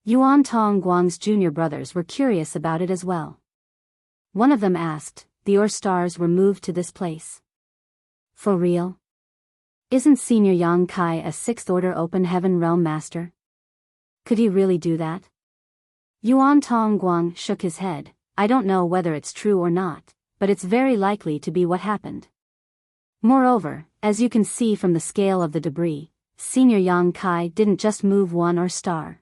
Yuan Tongguang's junior brothers were curious about it as well. One of them asked, "The Ore stars were moved to this place? For real? Isn't Senior Yang Kai a 6th order open heaven realm master? Could he really do that?" Yuan Tongguang shook his head. "I don't know whether it's true or not, but it's very likely to be what happened. Moreover, as you can see from the scale of the debris, Senior Yang Kai didn't just move one Ore star.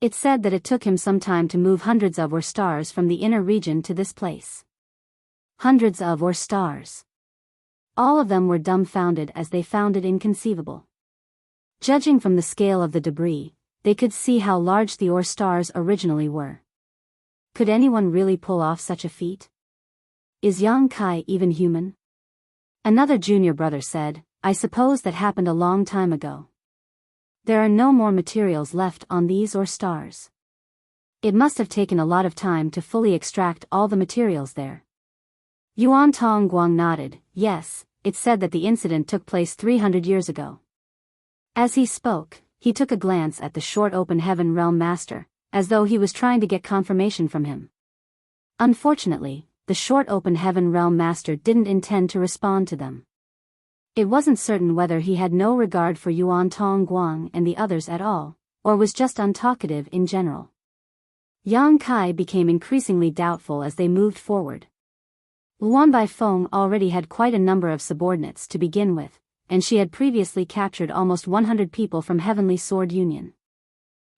It's said that it took him some time to move hundreds of Ore stars from the inner region to this place." Hundreds of Ore stars. All of them were dumbfounded as they found it inconceivable. Judging from the scale of the debris, they could see how large the Ore stars originally were. Could anyone really pull off such a feat? Is Yang Kai even human? Another junior brother said, "I suppose that happened a long time ago. There are no more materials left on these Ore stars. It must have taken a lot of time to fully extract all the materials there." Yuan Tongguang nodded. "Yes, it's said that the incident took place 300 years ago." As he spoke, he took a glance at the short open heaven realm master, as though he was trying to get confirmation from him. Unfortunately, the short open heaven realm master didn't intend to respond to them. It wasn't certain whether he had no regard for Yuan Tongguang and the others at all, or was just untalkative in general. Yang Kai became increasingly doubtful as they moved forward. Luan Baifeng already had quite a number of subordinates to begin with, and she had previously captured almost 100 people from Heavenly Sword Union.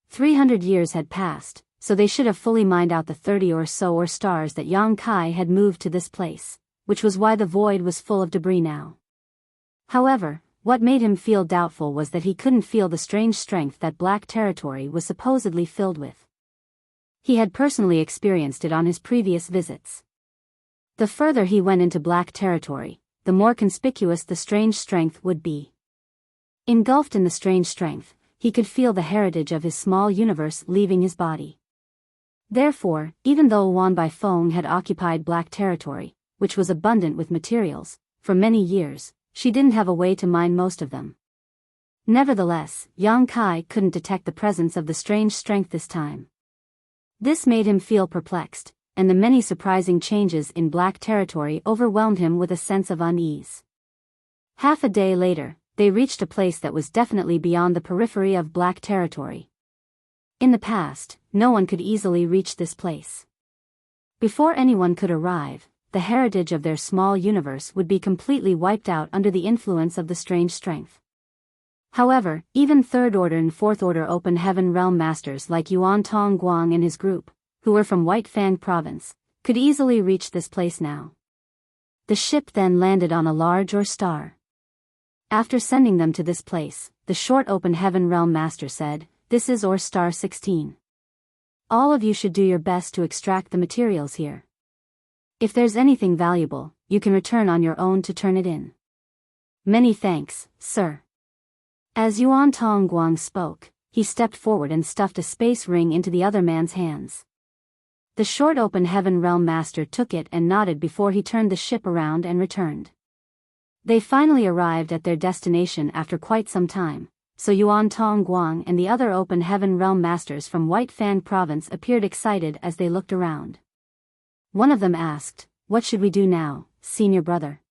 300 years had passed, so they should have fully mined out the 30 or so ore stars that Yang Kai had moved to this place, which was why the void was full of debris now. However, what made him feel doubtful was that he couldn't feel the strange strength that black territory was supposedly filled with. He had personally experienced it on his previous visits. The further he went into black territory, the more conspicuous the strange strength would be. Engulfed in the strange strength, he could feel the heritage of his small universe leaving his body. Therefore, even though Wan Baifeng had occupied black territory, which was abundant with materials, for many years, she didn't have a way to mine most of them. Nevertheless, Yang Kai couldn't detect the presence of the strange strength this time. This made him feel perplexed, and the many surprising changes in black territory overwhelmed him with a sense of unease. Half a day later, they reached a place that was definitely beyond the periphery of black territory. In the past, no one could easily reach this place. Before anyone could arrive, the heritage of their small universe would be completely wiped out under the influence of the strange strength. However, even third order and fourth order open heaven realm masters like Yuan Tongguang and his group, who were from White Fang province, could easily reach this place now. The ship then landed on a large ore star. After sending them to this place, the short open heaven realm master said, "This is ore star 16. All of you should do your best to extract the materials here. If there's anything valuable, you can return on your own to turn it in." "Many thanks, sir." As Yuan Tongguang spoke, he stepped forward and stuffed a space ring into the other man's hands. The short open heaven realm master took it and nodded before he turned the ship around and returned. They finally arrived at their destination after quite some time, so Yuan Tongguang and the other open heaven realm masters from White Fang province appeared excited as they looked around. One of them asked, "What should we do now, senior brother?"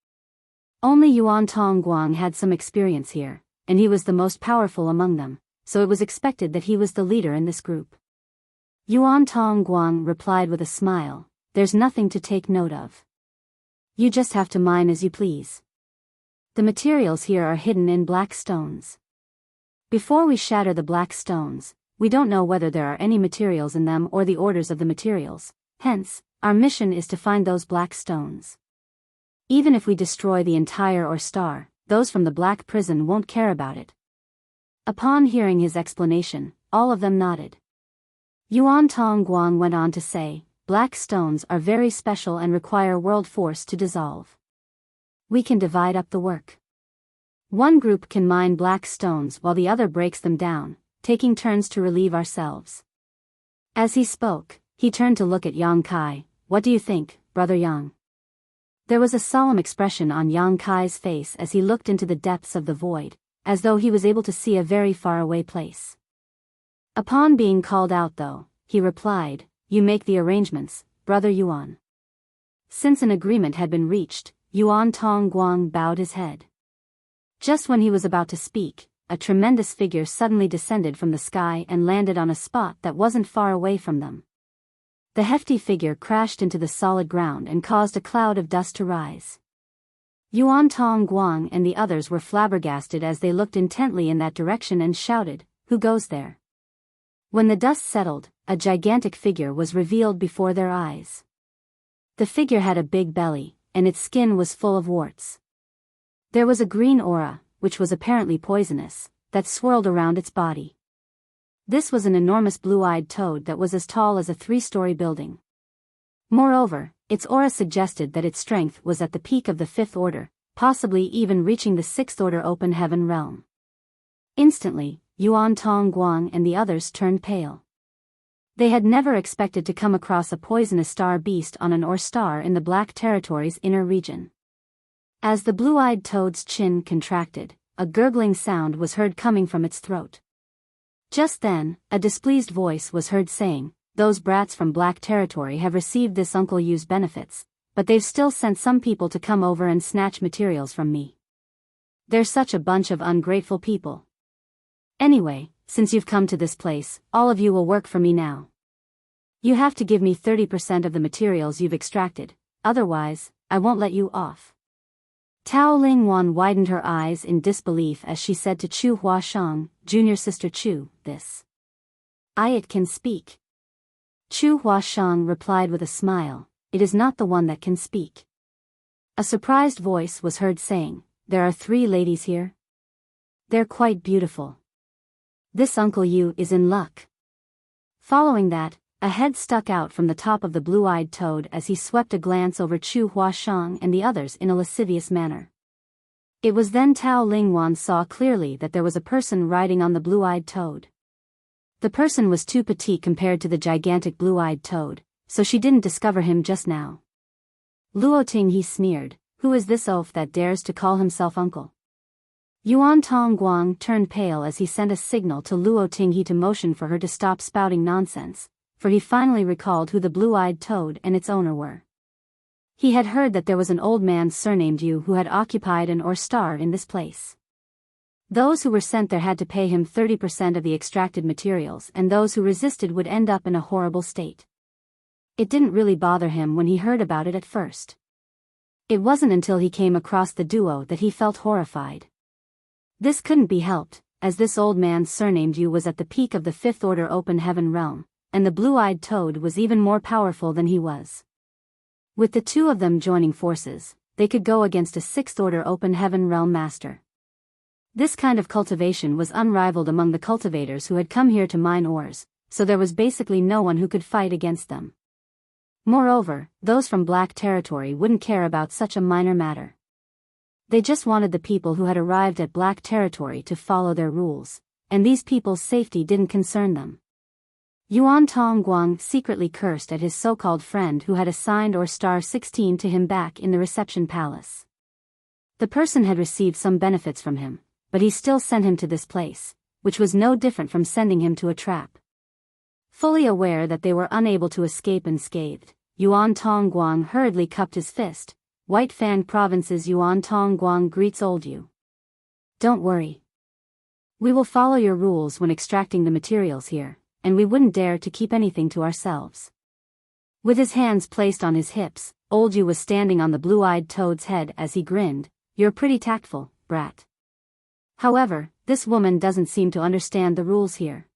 Only Yuan Tongguang had some experience here, and he was the most powerful among them, so it was expected that he was the leader in this group. Yuan Tongguang replied with a smile, "There's nothing to take note of. You just have to mine as you please. The materials here are hidden in black stones. Before we shatter the black stones, we don't know whether there are any materials in them or the orders of the materials, hence, our mission is to find those black stones. Even if we destroy the entire ore star, those from the black prison won't care about it." Upon hearing his explanation, all of them nodded. Yuan Tongguang went on to say, "Black stones are very special and require world force to dissolve. We can divide up the work. One group can mine black stones while the other breaks them down, taking turns to relieve ourselves." As he spoke, he turned to look at Yang Kai. "What do you think, Brother Yang?" There was a solemn expression on Yang Kai's face as he looked into the depths of the void, as though he was able to see a very far-away place. Upon being called out though, he replied, "You make the arrangements, Brother Yuan." Since an agreement had been reached, Yuan Tongguang bowed his head. Just when he was about to speak, a tremendous figure suddenly descended from the sky and landed on a spot that wasn't far away from them. The hefty figure crashed into the solid ground and caused a cloud of dust to rise. Yuan Tongguang and the others were flabbergasted as they looked intently in that direction and shouted, "Who goes there?" When the dust settled, a gigantic figure was revealed before their eyes. The figure had a big belly, and its skin was full of warts. There was a green aura, which was apparently poisonous, that swirled around its body. This was an enormous blue-eyed toad that was as tall as a 3-story building. Moreover, its aura suggested that its strength was at the peak of the 5th order, possibly even reaching the 6th order open heaven realm. Instantly, Yuan Tongguang and the others turned pale. They had never expected to come across a poisonous star beast on an ore star in the Black Territory's inner region. As the blue-eyed toad's chin contracted, a gurgling sound was heard coming from its throat. Just then, a displeased voice was heard saying, "Those brats from Black Territory have received this Uncle Yu's benefits, but they've still sent some people to come over and snatch materials from me. They're such a bunch of ungrateful people. Anyway, since you've come to this place, all of you will work for me now. You have to give me 30% of the materials you've extracted, otherwise, I won't let you off." Tao Lingwan widened her eyes in disbelief as she said to Chu Huashang, "Junior Sister Chu, this. It can speak. Chu Huashang replied with a smile, "It is not the one that can speak." A surprised voice was heard saying, "There are 3 ladies here? They're quite beautiful. This Uncle Yu is in luck." Following that, a head stuck out from the top of the blue-eyed toad as he swept a glance over Chu Huashang and the others in a lascivious manner. It was then Tao Lingwan saw clearly that there was a person riding on the blue-eyed toad. The person was too petite compared to the gigantic blue-eyed toad, so she didn't discover him just now. "Luo Ting," he sneered, "who is this oaf that dares to call himself uncle?" Yuan Tongguang turned pale as he sent a signal to Luo Tinghe to motion for her to stop spouting nonsense, for he finally recalled who the blue-eyed toad and its owner were. He had heard that there was an old man surnamed Yu who had occupied an star in this place. Those who were sent there had to pay him 30% of the extracted materials, and those who resisted would end up in a horrible state. It didn't really bother him when he heard about it at first. It wasn't until he came across the duo that he felt horrified. This couldn't be helped, as this old man surnamed Yu was at the peak of the 5th order open heaven realm, and the blue-eyed toad was even more powerful than he was. With the 2 of them joining forces, they could go against a 6th order open heaven realm master. This kind of cultivation was unrivaled among the cultivators who had come here to mine ores, so there was basically no one who could fight against them. Moreover, those from Black Territory wouldn't care about such a minor matter. They just wanted the people who had arrived at Black Territory to follow their rules, and these people's safety didn't concern them. Yuan Tongguang secretly cursed at his so-called friend who had assigned star 16 to him back in the reception palace. The person had received some benefits from him, but he still sent him to this place, which was no different from sending him to a trap. Fully aware that they were unable to escape unscathed, Yuan Tongguang hurriedly cupped his fist. "White Fang Province's Yuan Tongguang greets old Yu. Don't worry. We will follow your rules when extracting the materials here, and we wouldn't dare to keep anything to ourselves." With his hands placed on his hips, old Yu was standing on the blue-eyed toad's head as he grinned, "You're pretty tactful, brat. However, this woman doesn't seem to understand the rules here.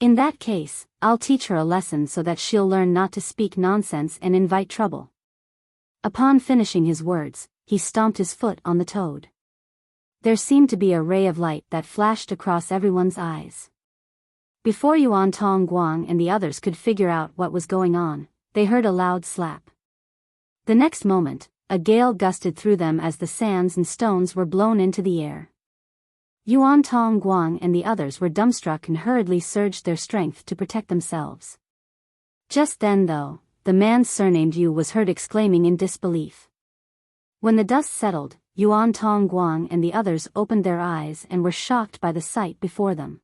In that case, I'll teach her a lesson so that she'll learn not to speak nonsense and invite trouble." Upon finishing his words, he stomped his foot on the toad. There seemed to be a ray of light that flashed across everyone's eyes. Before Yuan Tongguang and the others could figure out what was going on, they heard a loud slap. The next moment, a gale gusted through them as the sands and stones were blown into the air. Yuan Tongguang and the others were dumbstruck and hurriedly surged their strength to protect themselves. Just then though, the man surnamed Yu was heard exclaiming in disbelief. When the dust settled, Yuan Tongguang and the others opened their eyes and were shocked by the sight before them.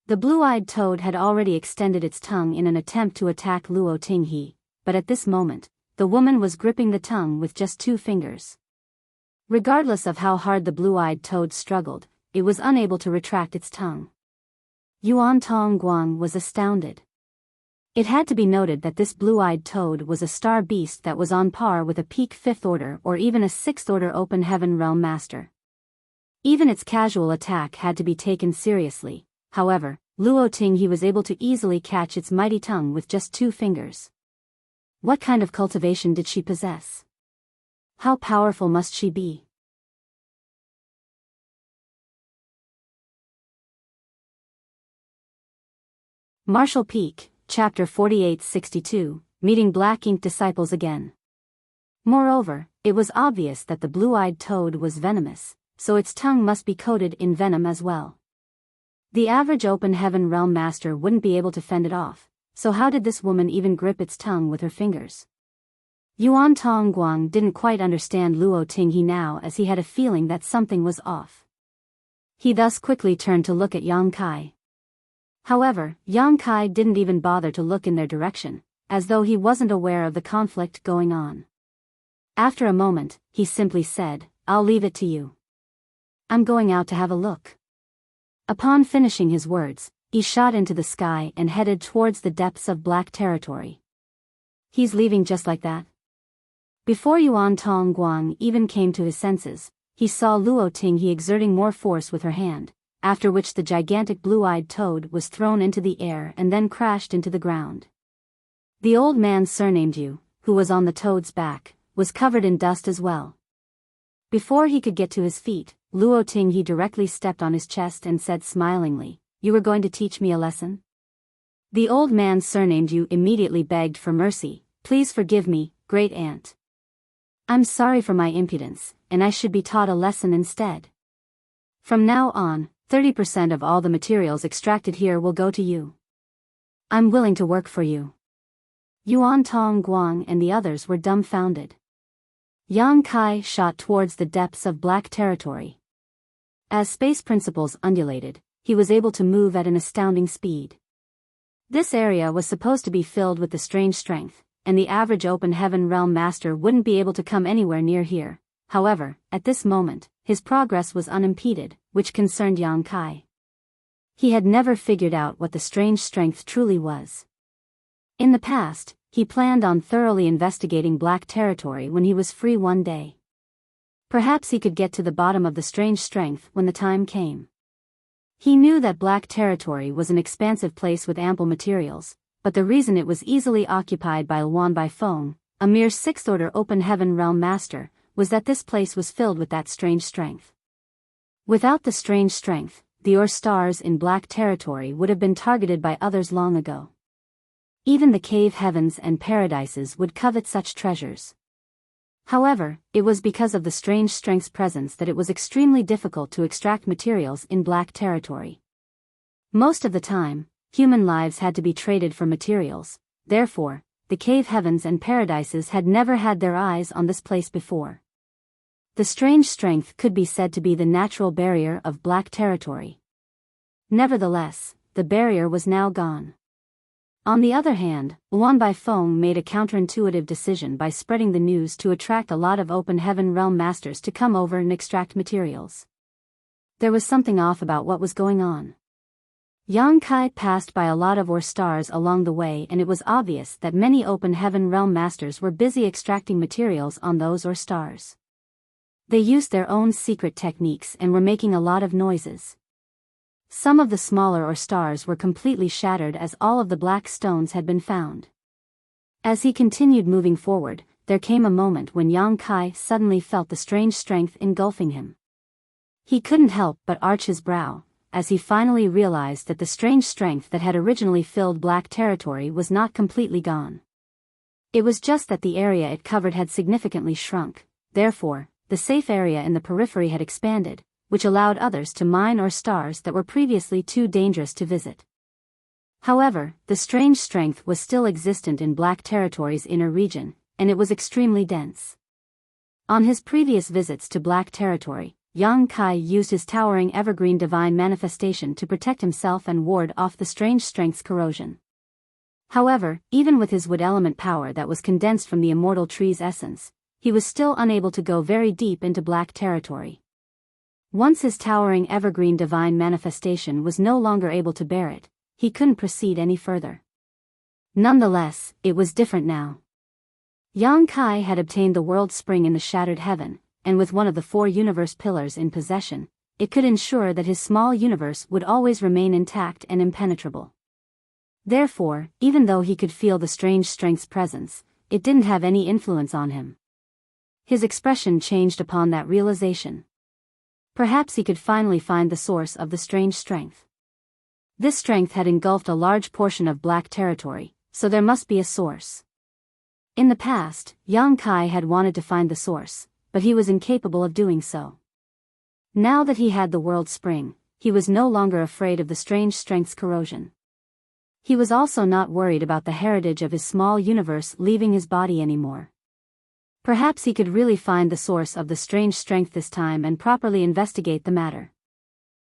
The blue-eyed toad had already extended its tongue in an attempt to attack Luo Tinghe, but at this moment, the woman was gripping the tongue with just 2 fingers. Regardless of how hard the blue-eyed toad struggled, it was unable to retract its tongue. Yuan Tongguang was astounded. It had to be noted that this blue-eyed toad was a star beast that was on par with a peak 5th order or even a 6th order open heaven realm master. Even its casual attack had to be taken seriously. However, Luo Tinghe was able to easily catch its mighty tongue with just 2 fingers. What kind of cultivation did she possess? How powerful must she be? Martial Peak, Chapter 48-62, Meeting Black Ink Disciples Again. Moreover, it was obvious that the blue-eyed toad was venomous, so its tongue must be coated in venom as well. The average open heaven realm master wouldn't be able to fend it off, so how did this woman even grip its tongue with her fingers? Yuan Tongguang didn't quite understand Luo Tinghe now, as he had a feeling that something was off. He thus quickly turned to look at Yang Kai. However, Yang Kai didn't even bother to look in their direction, as though he wasn't aware of the conflict going on. After a moment, he simply said, "I'll leave it to you. I'm going out to have a look." Upon finishing his words, he shot into the sky and headed towards the depths of Black Territory. He's leaving just like that? Before Yuan Tongguang even came to his senses, he saw Luo Tinghe exerting more force with her hand, after which the gigantic blue-eyed toad was thrown into the air and then crashed into the ground. The old man surnamed Yu, who was on the toad's back, was covered in dust as well. Before he could get to his feet, Luo Tinghe directly stepped on his chest and said smilingly, "You were going to teach me a lesson?" The old man surnamed Yu immediately begged for mercy. "Please forgive me, great aunt. I'm sorry for my impudence, and I should be taught a lesson instead. From now on, 30% of all the materials extracted here will go to you. I'm willing to work for you." Yuan Tong Guang and the others were dumbfounded. Yang Kai shot towards the depths of black territory. As space principles undulated, he was able to move at an astounding speed. This area was supposed to be filled with the strange strength, and the average open heaven realm master wouldn't be able to come anywhere near here. However, at this moment, his progress was unimpeded, which concerned Yang Kai. He had never figured out what the strange strength truly was. In the past, he planned on thoroughly investigating black territory when he was free one day. Perhaps he could get to the bottom of the strange strength when the time came. He knew that black territory was an expansive place with ample materials, but the reason it was easily occupied by Luan Baifeng, a mere sixth-order open heaven realm master, was that this place was filled with that strange strength. Without the strange strength, the Or stars in black territory would have been targeted by others long ago. Even the cave heavens and paradises would covet such treasures. However, it was because of the strange strength's presence that it was extremely difficult to extract materials in black territory. Most of the time, human lives had to be traded for materials. Therefore, the cave heavens and paradises had never had their eyes on this place before. The strange strength could be said to be the natural barrier of black territory. Nevertheless, the barrier was now gone. On the other hand, Luan Baifeng made a counterintuitive decision by spreading the news to attract a lot of open heaven realm masters to come over and extract materials. There was something off about what was going on. Yang Kai passed by a lot of Or stars along the way, and it was obvious that many open heaven realm masters were busy extracting materials on those Or stars. They used their own secret techniques and were making a lot of noises. Some of the smaller Or stars were completely shattered as all of the black stones had been found. As he continued moving forward, there came a moment when Yang Kai suddenly felt the strange strength engulfing him. He couldn't help but arch his brow, as he finally realized that the strange strength that had originally filled black territory was not completely gone. It was just that the area it covered had significantly shrunk. Therefore, the safe area in the periphery had expanded, which allowed others to mine Or stars that were previously too dangerous to visit. However, the strange strength was still existent in black territory's inner region, and it was extremely dense. On his previous visits to black territory, Yang Kai used his towering evergreen divine manifestation to protect himself and ward off the strange strength's corrosion. However, even with his wood element power that was condensed from the immortal tree's essence, he was still unable to go very deep into black territory. Once his towering evergreen divine manifestation was no longer able to bear it, he couldn't proceed any further. Nonetheless, it was different now. Yang Kai had obtained the world spring in the shattered heaven, and with one of the 4 universe pillars in possession, it could ensure that his small universe would always remain intact and impenetrable. Therefore, even though he could feel the strange strength's presence, it didn't have any influence on him. His expression changed upon that realization. Perhaps he could finally find the source of the strange strength. This strength had engulfed a large portion of black territory, so there must be a source. In the past, Yang Kai had wanted to find the source, but he was incapable of doing so. Now that he had the world spring, he was no longer afraid of the strange strength's corrosion. He was also not worried about the heritage of his small universe leaving his body anymore. Perhaps he could really find the source of the strange strength this time and properly investigate the matter.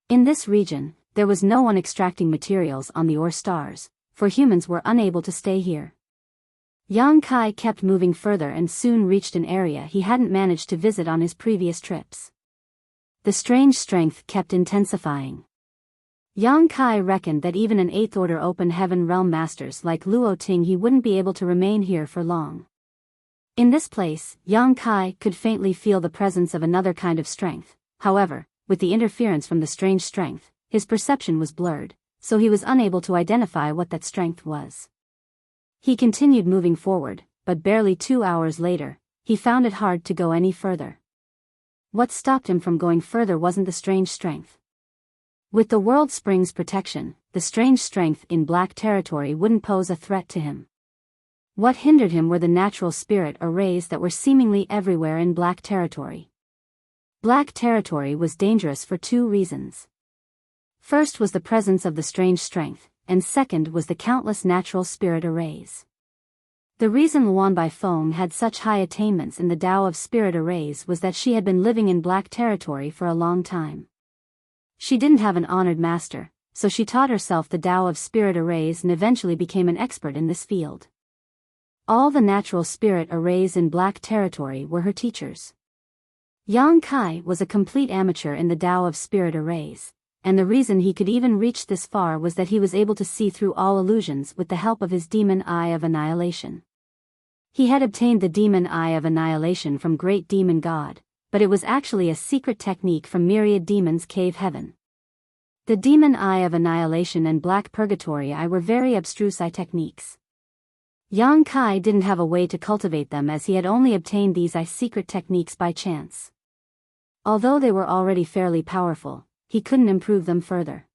In this region, there was no one extracting materials on the Or stars, for humans were unable to stay here. Yang Kai kept moving further and soon reached an area he hadn't managed to visit on his previous trips. The strange strength kept intensifying. Yang Kai reckoned that even an 8th order open heaven realm masters like Luo Tinghe wouldn't be able to remain here for long. In this place, Yang Kai could faintly feel the presence of another kind of strength. However, with the interference from the strange strength, his perception was blurred, so he was unable to identify what that strength was. He continued moving forward, but barely 2 hours later, he found it hard to go any further. What stopped him from going further wasn't the strange strength. With the World Spring's protection, the strange strength in black territory wouldn't pose a threat to him. What hindered him were the natural spirit arrays that were seemingly everywhere in black territory. Black territory was dangerous for 2 reasons. First was the presence of the strange strength, and second was the countless natural spirit arrays. The reason Luan Baifeng had such high attainments in the Tao of spirit arrays was that she had been living in black territory for a long time. She didn't have an honored master, so she taught herself the Tao of spirit arrays and eventually became an expert in this field. All the natural spirit arrays in black territory were her teachers. Yang Kai was a complete amateur in the Tao of spirit arrays, and the reason he could even reach this far was that he was able to see through all illusions with the help of his demon eye of annihilation. He had obtained the demon eye of annihilation from Great Demon God, but it was actually a secret technique from Myriad Demons Cave Heaven. The demon eye of annihilation and black purgatory eye were very abstruse eye techniques. Yang Kai didn't have a way to cultivate them as he had only obtained these eye secret techniques by chance. Although they were already fairly powerful, he couldn't improve them further.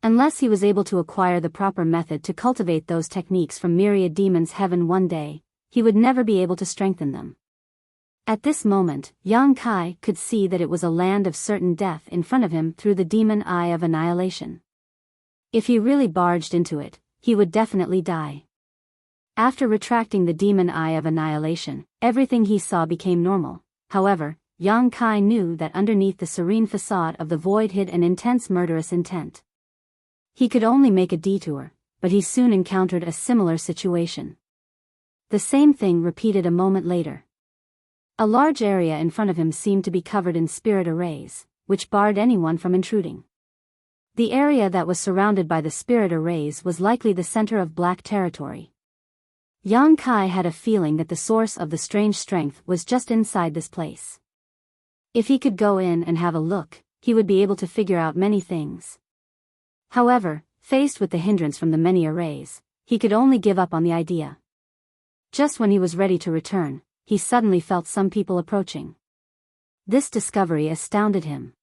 Unless he was able to acquire the proper method to cultivate those techniques from Myriad Demons Heaven one day, he would never be able to strengthen them. At this moment, Yang Kai could see that it was a land of certain death in front of him through the demon eye of annihilation. If he really barged into it, he would definitely die. After retracting the demon eye of annihilation, everything he saw became normal. However, Yang Kai knew that underneath the serene facade of the void hid an intense murderous intent. He could only make a detour, but he soon encountered a similar situation. The same thing repeated a moment later. A large area in front of him seemed to be covered in spirit arrays, which barred anyone from intruding. The area that was surrounded by the spirit arrays was likely the center of black territory. Yang Kai had a feeling that the source of the strange strength was just inside this place. If he could go in and have a look, he would be able to figure out many things. However, faced with the hindrance from the many arrays, he could only give up on the idea. Just when he was ready to return, he suddenly felt some people approaching. This discovery astounded him.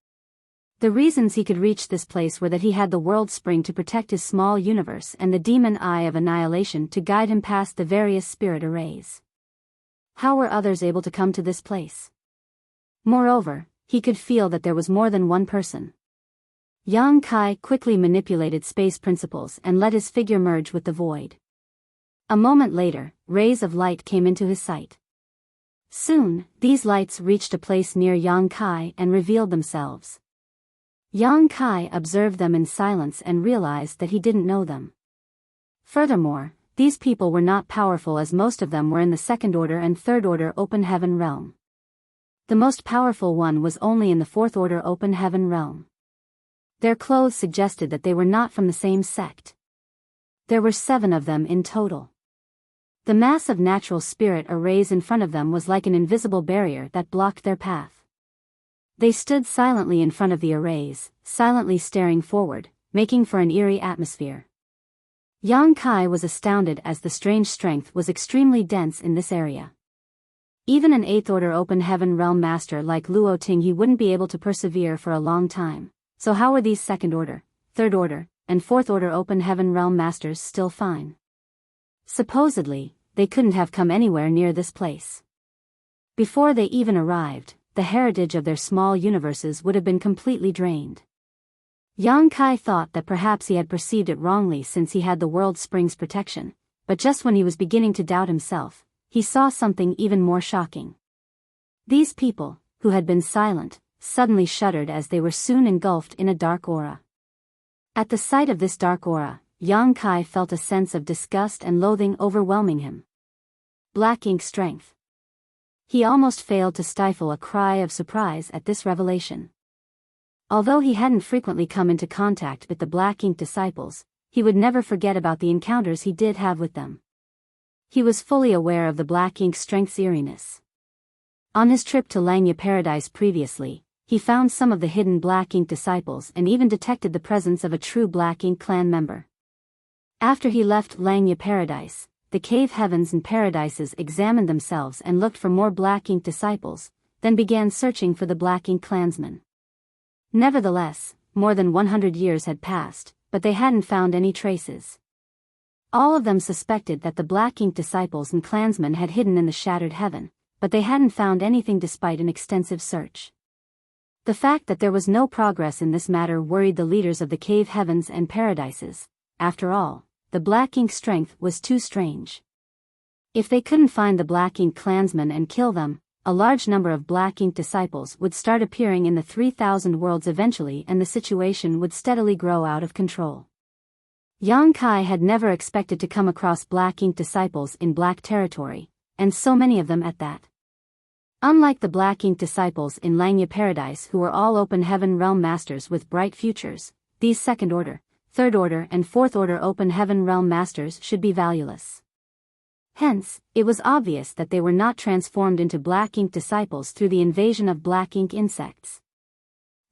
The reasons he could reach this place were that he had the World Spring to protect his small universe and the demon eye of annihilation to guide him past the various spirit arrays. How were others able to come to this place? Moreover, he could feel that there was more than one person. Yang Kai quickly manipulated space principles and let his figure merge with the void. A moment later, rays of light came into his sight. Soon, these lights reached a place near Yang Kai and revealed themselves. Yang Kai observed them in silence and realized that he didn't know them. Furthermore, these people were not powerful as most of them were in the second order and third order open heaven realm. The most powerful one was only in the fourth order open heaven realm. Their clothes suggested that they were not from the same sect. There were 7 of them in total. The mass of natural spirit arrays in front of them was like an invisible barrier that blocked their path. They stood silently in front of the arrays, silently staring forward, making for an eerie atmosphere. Yang Kai was astounded as the strange strength was extremely dense in this area. Even an 8th order open heaven realm master like Luo Tinghe wouldn't be able to persevere for a long time, so how were these 2nd order, 3rd order, and 4th order open heaven realm masters still fine? Supposedly, they couldn't have come anywhere near this place. Before they even arrived, the heritage of their small universes would have been completely drained. Yang Kai thought that perhaps he had perceived it wrongly since he had the World Spring's protection, but just when he was beginning to doubt himself, he saw something even more shocking. These people, who had been silent, suddenly shuddered as they were soon engulfed in a dark aura. At the sight of this dark aura, Yang Kai felt a sense of disgust and loathing overwhelming him. Black ink strength. He almost failed to stifle a cry of surprise at this revelation. Although he hadn't frequently come into contact with the black ink disciples, he would never forget about the encounters he did have with them. He was fully aware of the black ink strength's eeriness. On his trip to Langya Paradise previously, he found some of the hidden black ink disciples and even detected the presence of a true black ink clan member. After he left Langya Paradise, the cave heavens and paradises examined themselves and looked for more black ink disciples, then began searching for the black ink clansmen. Nevertheless, more than 100 years had passed, but they hadn't found any traces. All of them suspected that the black ink disciples and clansmen had hidden in the shattered heaven, but they hadn't found anything despite an extensive search. The fact that there was no progress in this matter worried the leaders of the cave heavens and paradises. After all, the black ink strength was too strange. If they couldn't find the black ink clansmen and kill them, a large number of black ink disciples would start appearing in the 3,000 worlds eventually, and the situation would steadily grow out of control. Yang Kai had never expected to come across black ink disciples in black territory, and so many of them at that. Unlike the black ink disciples in Langya Paradise who were all open heaven realm masters with bright futures, these second order, third order and fourth order open heaven realm masters should be valueless. Hence, it was obvious that they were not transformed into black ink disciples through the invasion of black ink insects.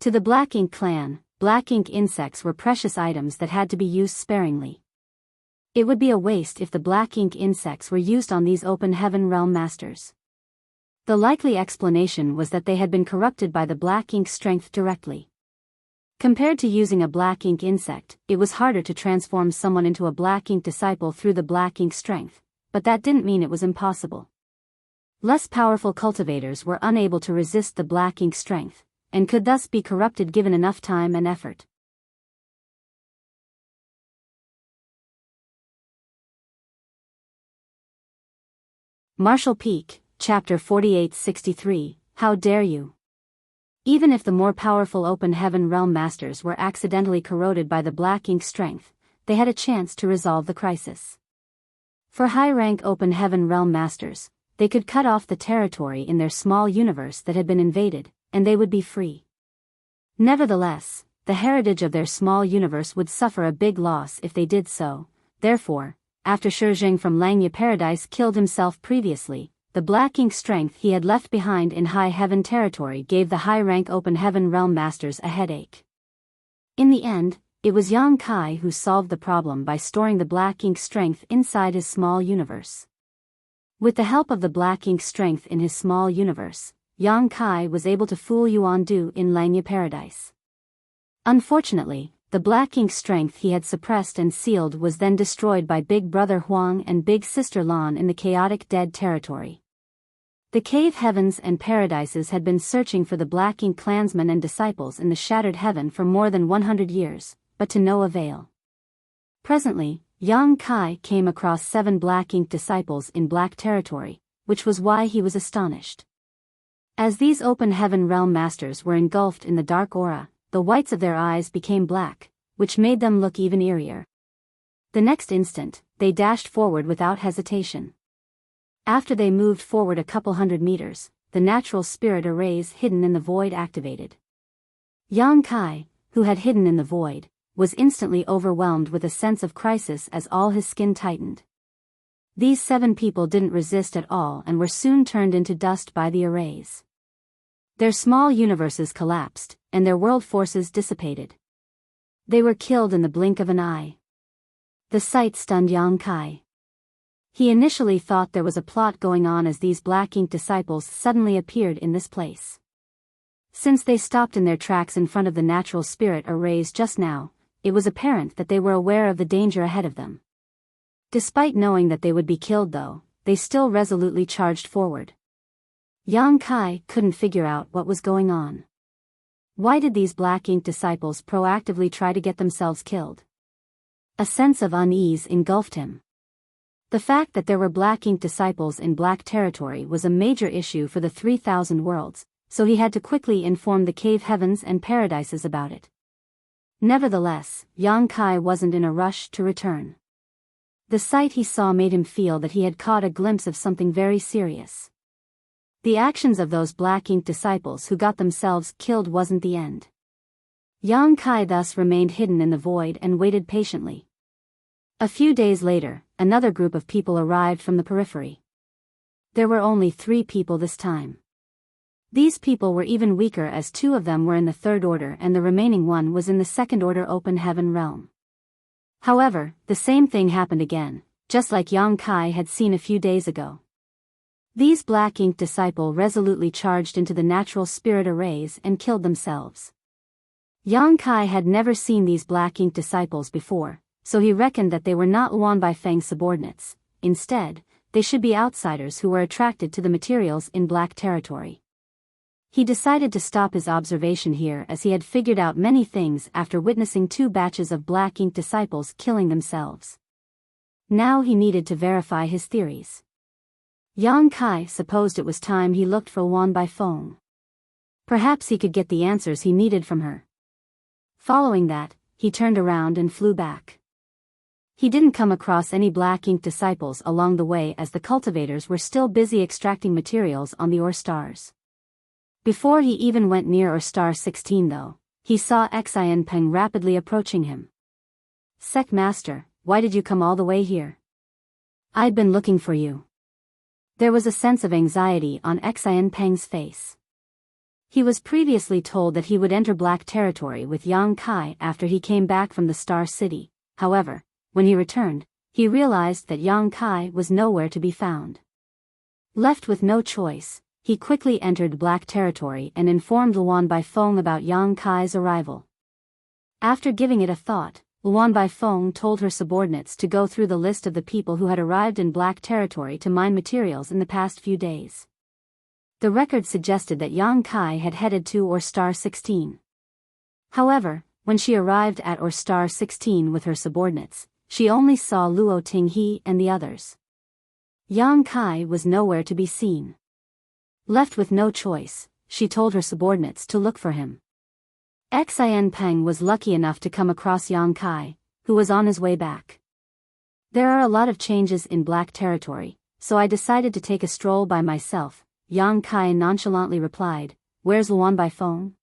To the black ink clan, black ink insects were precious items that had to be used sparingly. It would be a waste if the black ink insects were used on these open heaven realm masters. The likely explanation was that they had been corrupted by the black ink strength directly. Compared to using a black ink insect, it was harder to transform someone into a black ink disciple through the black ink strength, but that didn't mean it was impossible. Less powerful cultivators were unable to resist the black ink strength, and could thus be corrupted given enough time and effort. Marshall Peak, Chapter 4863, How Dare You? Even if the more powerful open heaven realm masters were accidentally corroded by the black ink strength, they had a chance to resolve the crisis. For high-rank open heaven realm masters, they could cut off the territory in their small universe that had been invaded, and they would be free. Nevertheless, the heritage of their small universe would suffer a big loss if they did so. Therefore, after Shizheng from Langya Paradise killed himself previously, the black ink strength he had left behind in high heaven territory gave the high-rank open heaven realm masters a headache. In the end, it was Yang Kai who solved the problem by storing the black ink strength inside his small universe. With the help of the black ink strength in his small universe, Yang Kai was able to fool Yuan Du in Langya Paradise. Unfortunately, the black ink strength he had suppressed and sealed was then destroyed by Big Brother Huang and Big Sister Lan in the chaotic dead territory. The cave heavens and paradises had been searching for the black ink clansmen and disciples in the shattered heaven for more than 100 years, but to no avail. Presently, Yang Kai came across 7 black ink disciples in black territory, which was why he was astonished. As these open heaven realm masters were engulfed in the dark aura, the whites of their eyes became black, which made them look even eerier. The next instant, they dashed forward without hesitation. After they moved forward a couple hundred meters, the natural spirit arrays hidden in the void activated. Yang Kai, who had hidden in the void, was instantly overwhelmed with a sense of crisis as all his skin tightened. These 7 people didn't resist at all and were soon turned into dust by the arrays. Their small universes collapsed, and their world forces dissipated. They were killed in the blink of an eye. The sight stunned Yang Kai. He initially thought there was a plot going on as these black ink disciples suddenly appeared in this place. Since they stopped in their tracks in front of the natural spirit arrays just now, it was apparent that they were aware of the danger ahead of them. Despite knowing that they would be killed though, they still resolutely charged forward. Yang Kai couldn't figure out what was going on. Why did these black ink disciples proactively try to get themselves killed? A sense of unease engulfed him. The fact that there were black ink disciples in black territory was a major issue for the 3,000 worlds, so he had to quickly inform the cave heavens and paradises about it. Nevertheless, Yang Kai wasn't in a rush to return. The sight he saw made him feel that he had caught a glimpse of something very serious. The actions of those black ink disciples who got themselves killed wasn't the end. Yang Kai thus remained hidden in the void and waited patiently. A few days later, another group of people arrived from the periphery. There were only 3 people this time. These people were even weaker as 2 of them were in the third order and the remaining one was in the second order open heaven realm. However, the same thing happened again. just like Yang Kai had seen a few days ago. These black ink disciples resolutely charged into the natural spirit arrays and killed themselves. Yang Kai had never seen these black ink disciples before, so he reckoned that they were not Luan Baifeng's subordinates. Instead, they should be outsiders who were attracted to the materials in black territory. He decided to stop his observation here as he had figured out many things after witnessing 2 batches of black ink disciples killing themselves. Now he needed to verify his theories. Yang Kai supposed it was time he looked for Luan Baifeng. Perhaps he could get the answers he needed from her. Following that, he turned around and flew back. He didn't come across any black ink disciples along the way as the cultivators were still busy extracting materials on the ore stars. Before he even went near ore star 16 though, he saw Xian Peng rapidly approaching him. "Sec Master, why did you come all the way here? I'd been looking for you." There was a sense of anxiety on Xian Peng's face. He was previously told that he would enter black territory with Yang Kai after he came back from the Star City. However, when he returned, he realized that Yang Kai was nowhere to be found. Left with no choice, he quickly entered black territory and informed Luan Baifeng about Yang Kai's arrival. After giving it a thought, Luan Baifeng told her subordinates to go through the list of the people who had arrived in black territory to mine materials in the past few days. The record suggested that Yang Kai had headed to ore star 16. However, when she arrived at ore star 16 with her subordinates, she only saw Luo Tinghe and the others. Yang Kai was nowhere to be seen. Left with no choice, she told her subordinates to look for him. Xian Peng was lucky enough to come across Yang Kai, who was on his way back. "There are a lot of changes in black territory, so I decided to take a stroll by myself," Yang Kai nonchalantly replied. "Where's Luan Baifeng?"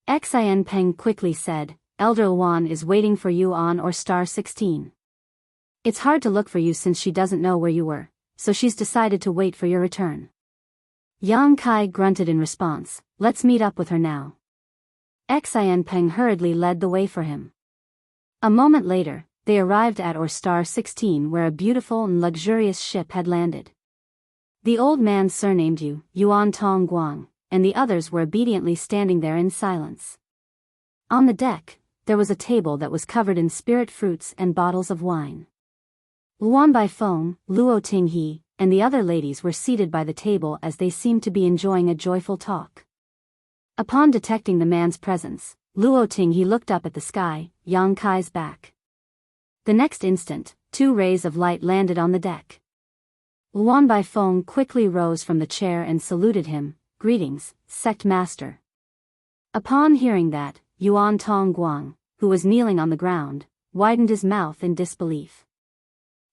Xian Peng quickly said, "Elder Luan is waiting for you on ore star 16. It's hard to look for you since she doesn't know where you were, so she's decided to wait for your return." Yang Kai grunted in response, "Let's meet up with her now." Xian Peng hurriedly led the way for him. A moment later, they arrived at ore star 16 where a beautiful and luxurious ship had landed. The old man surnamed Yuan Tong Guang, and the others were obediently standing there in silence. On the deck, there was a table that was covered in spirit fruits and bottles of wine. Luan Baifeng, Luo Tinghe, and the other ladies were seated by the table as they seemed to be enjoying a joyful talk. Upon detecting the man's presence, Luo Tinghe looked up at the sky, Yang Kai's back. The next instant, 2 rays of light landed on the deck. Luan Baifeng quickly rose from the chair and saluted him. "Greetings, Sect Master." Upon hearing that, Yuan Tong Guang, who was kneeling on the ground, widened his mouth in disbelief.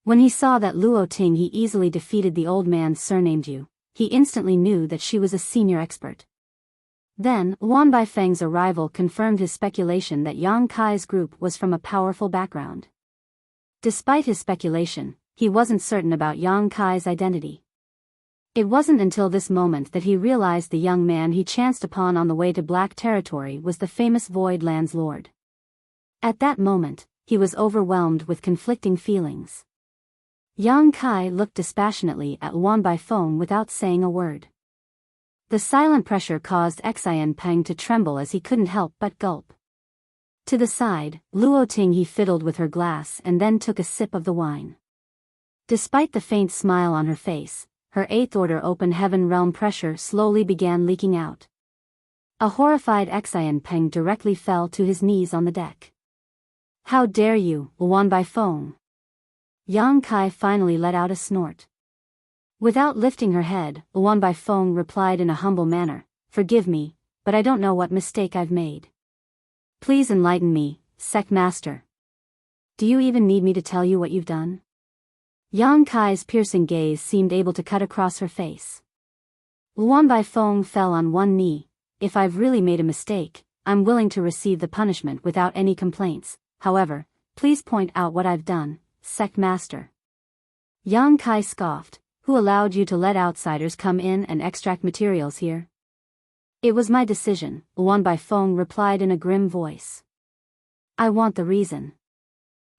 When he saw that Luo Tinghe easily defeated the old man surnamed Yu, he instantly knew that she was a senior expert. Then, Luan Baifeng's arrival confirmed his speculation that Yang Kai's group was from a powerful background. Despite his speculation, he wasn't certain about Yang Kai's identity. It wasn't until this moment that he realized the young man he chanced upon on the way to Black Territory was the famous Void Land's Lord. At that moment, he was overwhelmed with conflicting feelings. Yang Kai looked dispassionately at Luan Baifeng without saying a word. The silent pressure caused Xian Peng to tremble as he couldn't help but gulp. To the side, Luo Tinghe fiddled with her glass and then took a sip of the wine. Despite the faint smile on her face, her 8th order open heaven realm pressure slowly began leaking out. A horrified Xian Peng directly fell to his knees on the deck. "How dare you, Luan Baifeng?" Yang Kai finally let out a snort. Without lifting her head, Luan Baifeng replied in a humble manner, "Forgive me, but I don't know what mistake I've made. Please enlighten me, Sect Master. Do you even need me to tell you what you've done?" Yang Kai's piercing gaze seemed able to cut across her face. Luan Baifeng fell on one knee. "If I've really made a mistake, I'm willing to receive the punishment without any complaints. However, please point out what I've done, Sect Master." Yang Kai scoffed. "Who allowed you to let outsiders come in and extract materials here?" "It was my decision," Luan Baifeng replied in a grim voice. "I want the reason."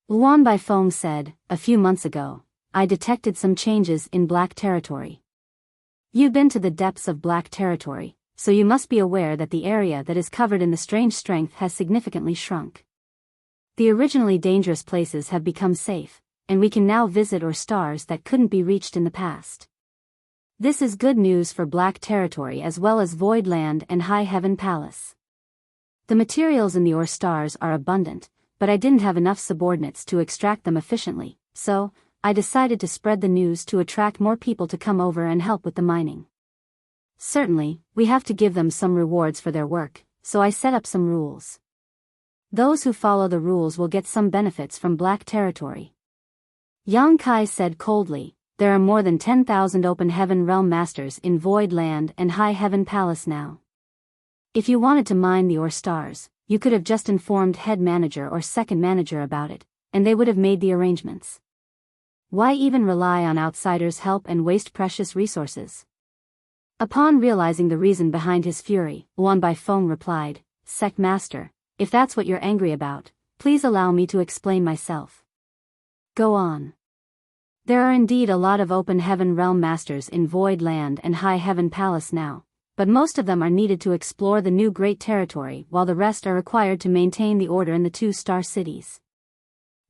Luan Baifeng said, "A few months ago, I detected some changes in Black Territory. You've been to the depths of Black Territory, so you must be aware that the area that is covered in the strange strength has significantly shrunk. The originally dangerous places have become safe, and we can now visit stars that couldn't be reached in the past. This is good news for Black Territory as well as Void Land and High Heaven Palace. The materials in the stars are abundant, but I didn't have enough subordinates to extract them efficiently, so I decided to spread the news to attract more people to come over and help with the mining. Certainly, we have to give them some rewards for their work, so I set up some rules. Those who follow the rules will get some benefits from Black Territory." Yang Kai said coldly, "There are more than 10,000 Open Heaven Realm Masters in Void Land and High Heaven Palace now. If you wanted to mine the stars, you could have just informed head manager or second manager about it, and they would have made the arrangements. Why even rely on outsiders' help and waste precious resources?" Upon realizing the reason behind his fury, Luan Baifeng replied, "Sect Master, if that's what you're angry about, please allow me to explain myself." "Go on." "There are indeed a lot of Open Heaven Realm Masters in Void Land and High Heaven Palace now, but most of them are needed to explore the new Great Territory while the rest are required to maintain the order in the 2-star cities.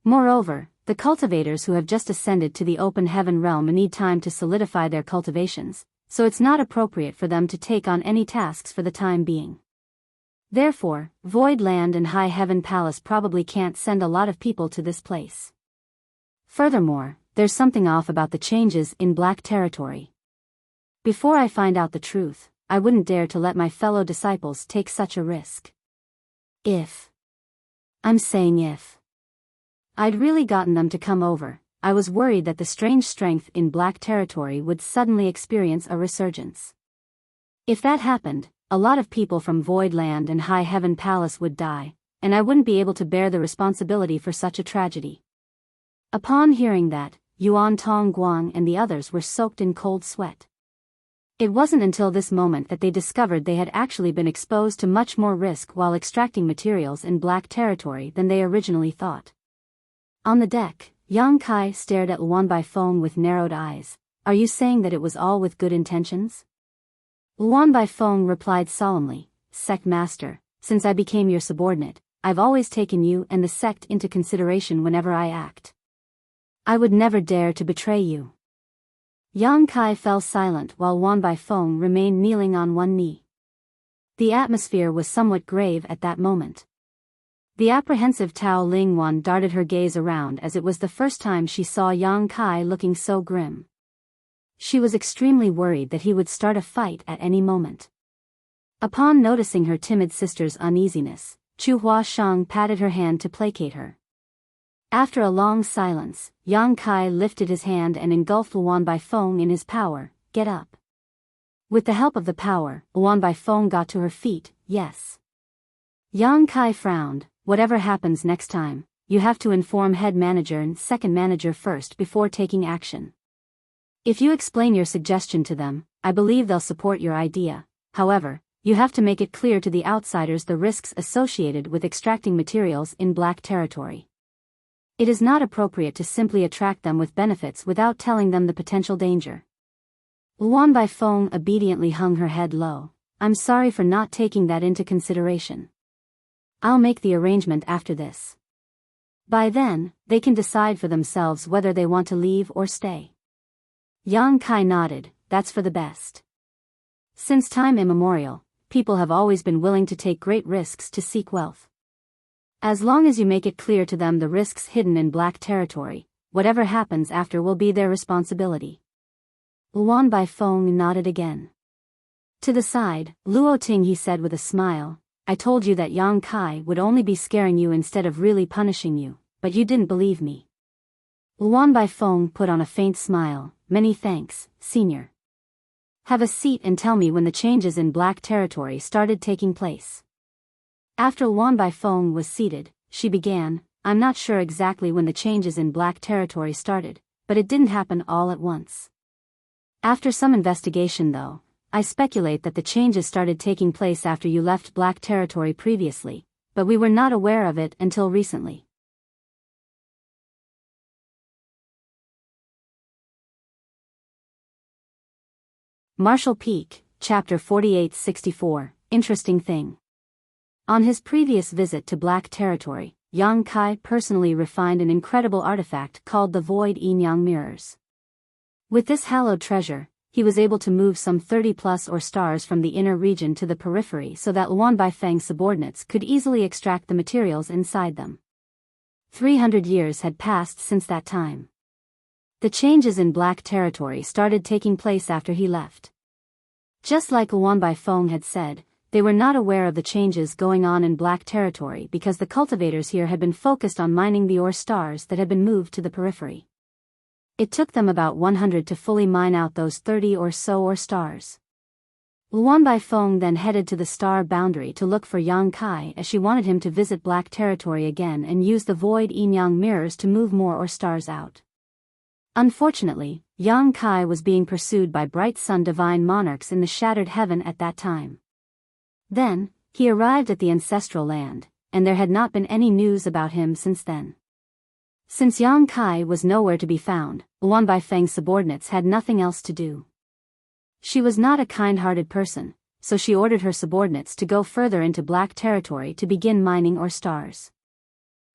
Moreover, the cultivators who have just ascended to the Open Heaven Realm need time to solidify their cultivations, so it's not appropriate for them to take on any tasks for the time being. Therefore, Void Land and High Heaven Palace probably can't send a lot of people to this place. Furthermore, there's something off about the changes in Black Territory. Before I find out the truth, I wouldn't dare to let my fellow disciples take such a risk. I'm saying if I'd really gotten them to come over, I was worried that the strange strength in Black Territory would suddenly experience a resurgence. If that happened, a lot of people from Void Land and High Heaven Palace would die, and I wouldn't be able to bear the responsibility for such a tragedy." Upon hearing that, Yuan Tong Guang and the others were soaked in cold sweat. It wasn't until this moment that they discovered they had actually been exposed to much more risk while extracting materials in Black Territory than they originally thought. On the deck, Yang Kai stared at Luan Baifeng with narrowed eyes. "Are you saying that it was all with good intentions?" Luan Baifeng replied solemnly, "Sect Master, since I became your subordinate, I've always taken you and the sect into consideration whenever I act. I would never dare to betray you." Yang Kai fell silent while Luan Baifeng remained kneeling on one knee. The atmosphere was somewhat grave at that moment. The apprehensive Tao Lingwan darted her gaze around as it was the first time she saw Yang Kai looking so grim. She was extremely worried that he would start a fight at any moment. Upon noticing her timid sister's uneasiness, Chu Huashang patted her hand to placate her. After a long silence, Yang Kai lifted his hand and engulfed Luan Baifeng in his power. "Get up." With the help of the power, Luan Baifeng got to her feet. "Yes." Yang Kai frowned. "Whatever happens next time, you have to inform head manager and second manager first before taking action. If you explain your suggestion to them, I believe they'll support your idea. However, you have to make it clear to the outsiders the risks associated with extracting materials in Black Territory. It is not appropriate to simply attract them with benefits without telling them the potential danger." Luan Baifeng obediently hung her head low. "I'm sorry for not taking that into consideration. I'll make the arrangement after this. By then, they can decide for themselves whether they want to leave or stay." Yang Kai nodded. "That's for the best. Since time immemorial, people have always been willing to take great risks to seek wealth. As long as you make it clear to them the risks hidden in Black Territory, whatever happens after will be their responsibility." Luan Baifeng nodded again. To the side, Luo Ting he said with a smile, "I told you that Yang Kai would only be scaring you instead of really punishing you, but you didn't believe me." Luan Baifeng put on a faint smile. "Many thanks, Senior. Have a seat and tell me when the changes in Black Territory started taking place." After Luan Baifeng was seated, she began, "I'm not sure exactly when the changes in Black Territory started, but it didn't happen all at once. After some investigation though, I speculate that the changes started taking place after you left Black Territory previously, but we were not aware of it until recently." Marshall Peak, Chapter 4864, Interesting Thing. On his previous visit to Black Territory, Yang Kai personally refined an incredible artifact called the Void Yin-Yang Mirrors. With this hallowed treasure, he was able to move some 30+ or stars from the inner region to the periphery so that Luan Baifeng's subordinates could easily extract the materials inside them. 300 years had passed since that time. The changes in Black Territory started taking place after he left. Just like Luan Baifeng had said, they were not aware of the changes going on in Black Territory because the cultivators here had been focused on mining the ore stars that had been moved to the periphery. It took them about 100 to fully mine out those 30 or so ore stars. Luan Baifeng then headed to the star boundary to look for Yang Kai as she wanted him to visit Black Territory again and use the Void Yin-Yang mirrors to move more ore stars out. Unfortunately, Yang Kai was being pursued by Bright Sun Divine Monarchs in the Shattered Heaven at that time. Then, he arrived at the ancestral land, and there had not been any news about him since then. Since Yang Kai was nowhere to be found, Luan Baifeng's subordinates had nothing else to do. She was not a kind-hearted person, so she ordered her subordinates to go further into Black Territory to begin mining ore stars.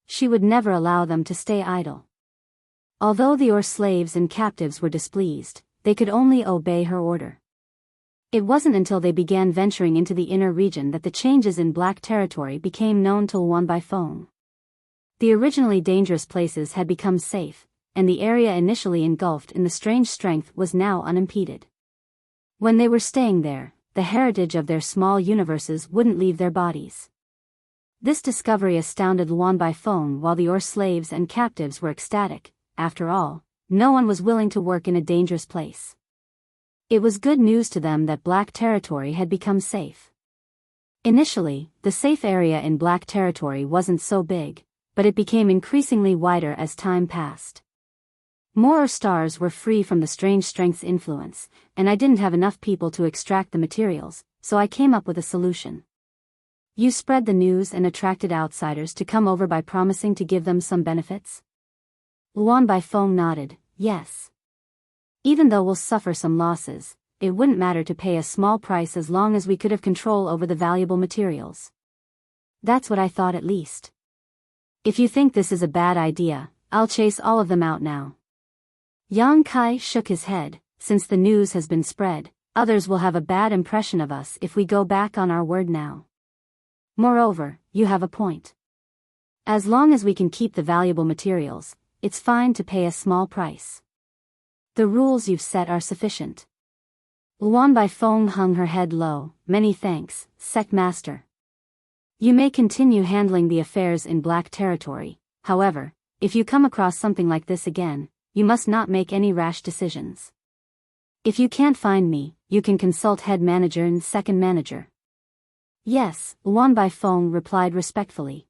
She would never allow them to stay idle. Although the ore slaves and captives were displeased, they could only obey her order. It wasn't until they began venturing into the inner region that the changes in Black Territory became known to Luan Baifeng. The originally dangerous places had become safe, and the area initially engulfed in the strange strength was now unimpeded. When they were staying there, the heritage of their small universes wouldn't leave their bodies. This discovery astounded Luan Baifeng while the ore slaves and captives were ecstatic. After all, no one was willing to work in a dangerous place. It was good news to them that Black Territory had become safe. Initially, the safe area in Black Territory wasn't so big, but it became increasingly wider as time passed. More stars were free from the strange strength's influence, and I didn't have enough people to extract the materials, so I came up with a solution. You spread the news and attracted outsiders to come over by promising to give them some benefits? Luan Baifeng nodded, yes. Even though we'll suffer some losses, it wouldn't matter to pay a small price as long as we could have control over the valuable materials. That's what I thought at least. If you think this is a bad idea, I'll chase all of them out now. Yang Kai shook his head. Since the news has been spread, others will have a bad impression of us if we go back on our word now. Moreover, you have a point. As long as we can keep the valuable materials, it's fine to pay a small price. The rules you've set are sufficient. Luan Baifeng hung her head low. Many thanks, Sect Master. You may continue handling the affairs in Black Territory. However, if you come across something like this again, you must not make any rash decisions. If you can't find me, you can consult head manager and second manager. Yes, Luan Baifeng replied respectfully.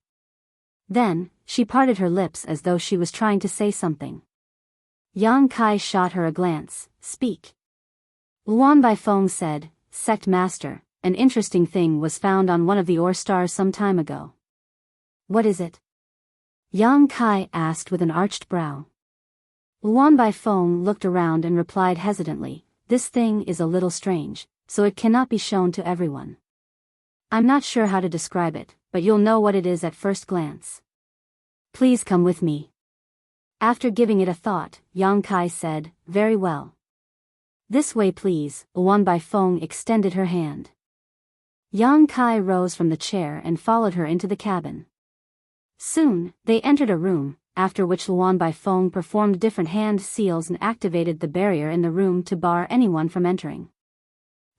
Then, she parted her lips as though she was trying to say something. Yang Kai shot her a glance. Speak. Luan Baifeng said, Sect Master, an interesting thing was found on one of the ore stars some time ago. What is it? Yang Kai asked with an arched brow. Luan Baifeng looked around and replied hesitantly, this thing is a little strange, so it cannot be shown to everyone. I'm not sure how to describe it, but you'll know what it is at first glance. Please come with me. After giving it a thought, Yang Kai said, very well. This way please. Luan Baifeng extended her hand. Yang Kai rose from the chair and followed her into the cabin. Soon, they entered a room, after which Luan Baifeng performed different hand seals and activated the barrier in the room to bar anyone from entering.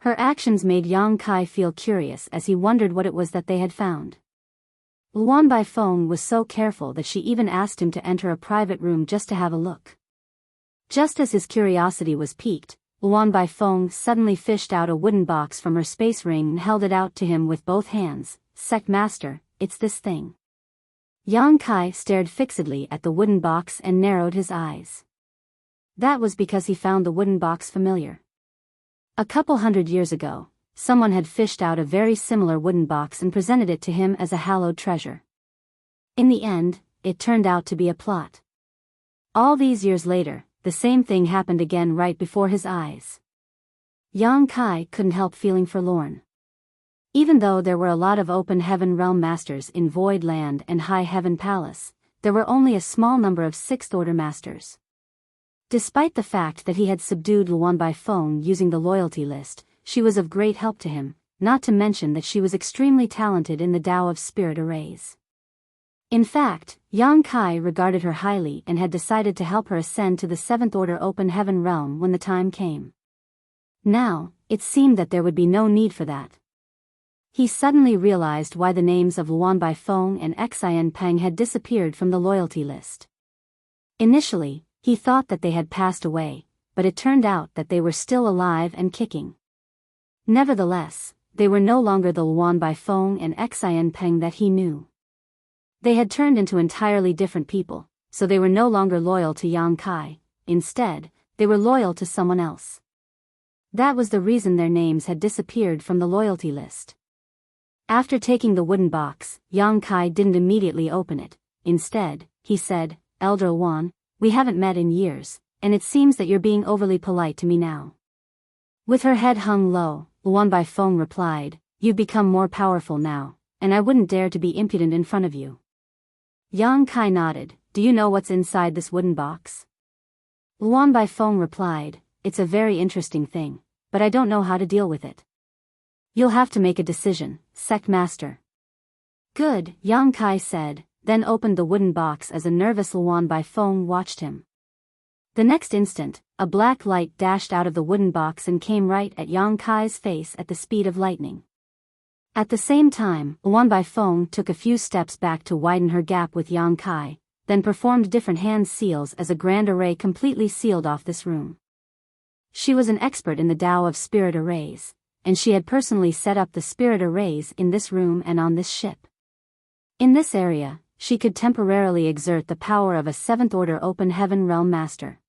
Her actions made Yang Kai feel curious as he wondered what it was that they had found. Luan Baifeng was so careful that she even asked him to enter a private room just to have a look. Just as his curiosity was piqued, Luan Baifeng suddenly fished out a wooden box from her space ring and held it out to him with both hands. Sect Master, it's this thing. Yang Kai stared fixedly at the wooden box and narrowed his eyes. That was because he found the wooden box familiar. A couple hundred years ago, someone had fished out a very similar wooden box and presented it to him as a hallowed treasure. In the end, it turned out to be a plot. All these years later, the same thing happened again right before his eyes. Yang Kai couldn't help feeling forlorn. Even though there were a lot of open heaven realm masters in Void Land and High Heaven Palace, there were only a small number of Sixth Order masters. Despite the fact that he had subdued Luan by phone using the loyalty list, she was of great help to him, not to mention that she was extremely talented in the Tao of Spirit Arrays. In fact, Yang Kai regarded her highly and had decided to help her ascend to the Seventh Order Open Heaven realm when the time came. Now, it seemed that there would be no need for that. He suddenly realized why the names of Luan Baifeng and Xian Peng had disappeared from the loyalty list. Initially, he thought that they had passed away, but it turned out that they were still alive and kicking. Nevertheless, they were no longer the Luan Baifeng and Xian Peng that he knew. They had turned into entirely different people, so they were no longer loyal to Yang Kai. Instead, they were loyal to someone else. That was the reason their names had disappeared from the loyalty list. After taking the wooden box, Yang Kai didn't immediately open it. Instead, he said, "Elder Luan, we haven't met in years, and it seems that you're being overly polite to me now." With her head hung low, Luan Baifeng replied, "You've become more powerful now, and I wouldn't dare to be impudent in front of you." Yang Kai nodded. "Do you know what's inside this wooden box?" Luan Baifeng replied, "It's a very interesting thing, but I don't know how to deal with it." "You'll have to make a decision, Sect Master." "Good," Yang Kai said, then opened the wooden box as a nervous Luan Baifeng watched him. The next instant, a black light dashed out of the wooden box and came right at Yang Kai's face at the speed of lightning. At the same time, Luan Baifeng took a few steps back to widen her gap with Yang Kai, then performed different hand seals as a grand array completely sealed off this room. She was an expert in the Tao of Spirit Arrays, and she had personally set up the Spirit Arrays in this room and on this ship. In this area, she could temporarily exert the power of a Seventh Order Open Heaven Realm Master.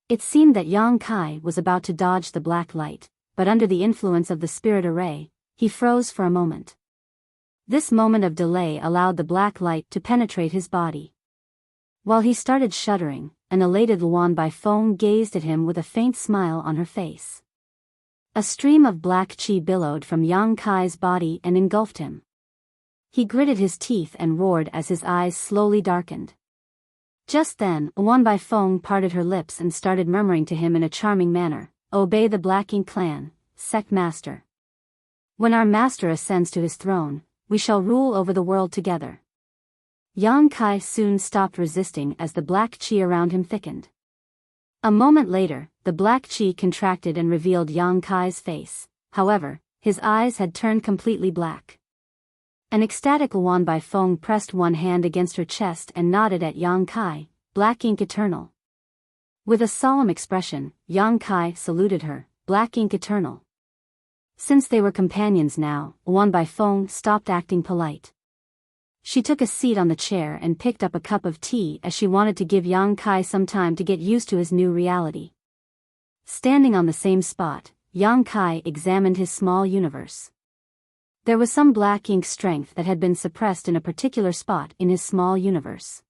It seemed that Yang Kai was about to dodge the black light, but under the influence of the Spirit Array, he froze for a moment. This moment of delay allowed the black light to penetrate his body. While he started shuddering, an elated Luan Baifeng gazed at him with a faint smile on her face. A stream of black chi billowed from Yang Kai's body and engulfed him. He gritted his teeth and roared as his eyes slowly darkened. Just then, Luan Baifeng parted her lips and started murmuring to him in a charming manner, "Obey the Black Ink Clan, Sect Master. When our master ascends to his throne, we shall rule over the world together." Yang Kai soon stopped resisting as the black chi around him thickened. A moment later, the black chi contracted and revealed Yang Kai's face. However, his eyes had turned completely black. An ecstatic Luan Baifeng pressed one hand against her chest and nodded at Yang Kai, "Black Ink Eternal." With a solemn expression, Yang Kai saluted her, "Black Ink Eternal." Since they were companions now, Luan Baifeng stopped acting polite. She took a seat on the chair and picked up a cup of tea as she wanted to give Yang Kai some time to get used to his new reality. Standing on the same spot, Yang Kai examined his small universe. There was some black ink strength that had been suppressed in a particular spot in his small universe.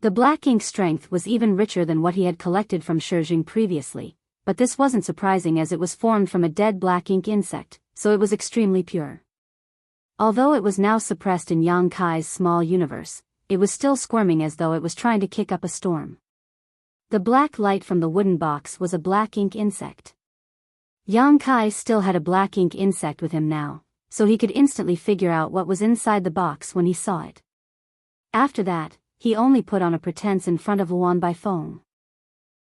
The black ink strength was even richer than what he had collected from Shijing previously, but this wasn't surprising as it was formed from a dead black ink insect, so it was extremely pure. Although it was now suppressed in Yang Kai's small universe, it was still squirming as though it was trying to kick up a storm. The black light from the wooden box was a black ink insect. Yang Kai still had a black ink insect with him now, so he could instantly figure out what was inside the box when he saw it. After that, he only put on a pretense in front of Luan Baifeng.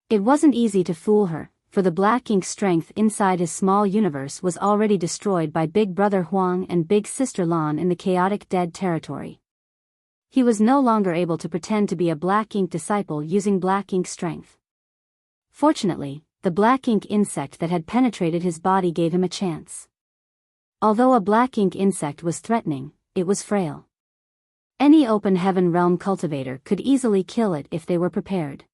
It wasn't easy to fool her, for the black ink strength inside his small universe was already destroyed by Big Brother Huang and Big Sister Lan in the chaotic dead territory. He was no longer able to pretend to be a black ink disciple using black ink strength. Fortunately, the black ink insect that had penetrated his body gave him a chance. Although a black ink insect was threatening, it was frail. Any open heaven realm cultivator could easily kill it if they were prepared.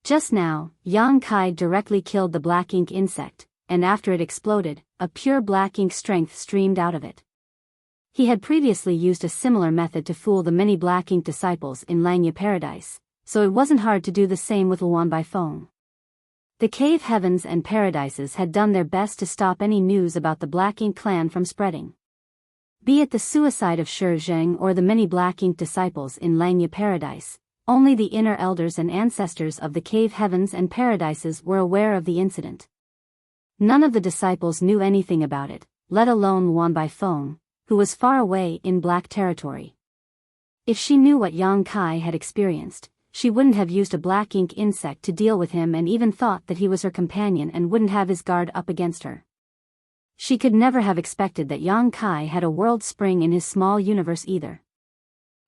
Just now, Yang Kai directly killed the black ink insect, and after it exploded, a pure black ink strength streamed out of it. He had previously used a similar method to fool the many black ink disciples in Langya Paradise, so it wasn't hard to do the same with Luan Baifeng. The cave heavens and paradises had done their best to stop any news about the Black Ink clan from spreading. Be it the suicide of Shi Zheng or the many Black Ink disciples in Langya Paradise, only the inner elders and ancestors of the cave heavens and paradises were aware of the incident. None of the disciples knew anything about it, let alone Luan Baifeng, who was far away in Black territory. If she knew what Yang Kai had experienced, she wouldn't have used a Black Ink insect to deal with him and even thought that he was her companion and wouldn't have his guard up against her. She could never have expected that Yang Kai had a world spring in his small universe either.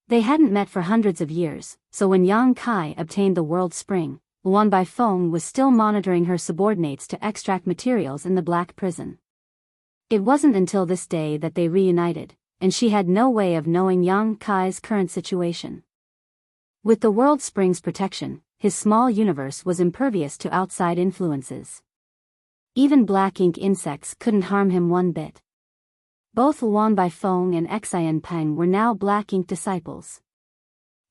They hadn't met for hundreds of years, so when Yang Kai obtained the world spring, Luan Baifeng was still monitoring her subordinates to extract materials in the Black Prison. It wasn't until this day that they reunited, and she had no way of knowing Yang Kai's current situation. With the world spring's protection, his small universe was impervious to outside influences. Even Black Ink insects couldn't harm him one bit. Both Luan Baifeng and Xian Peng were now Black Ink disciples.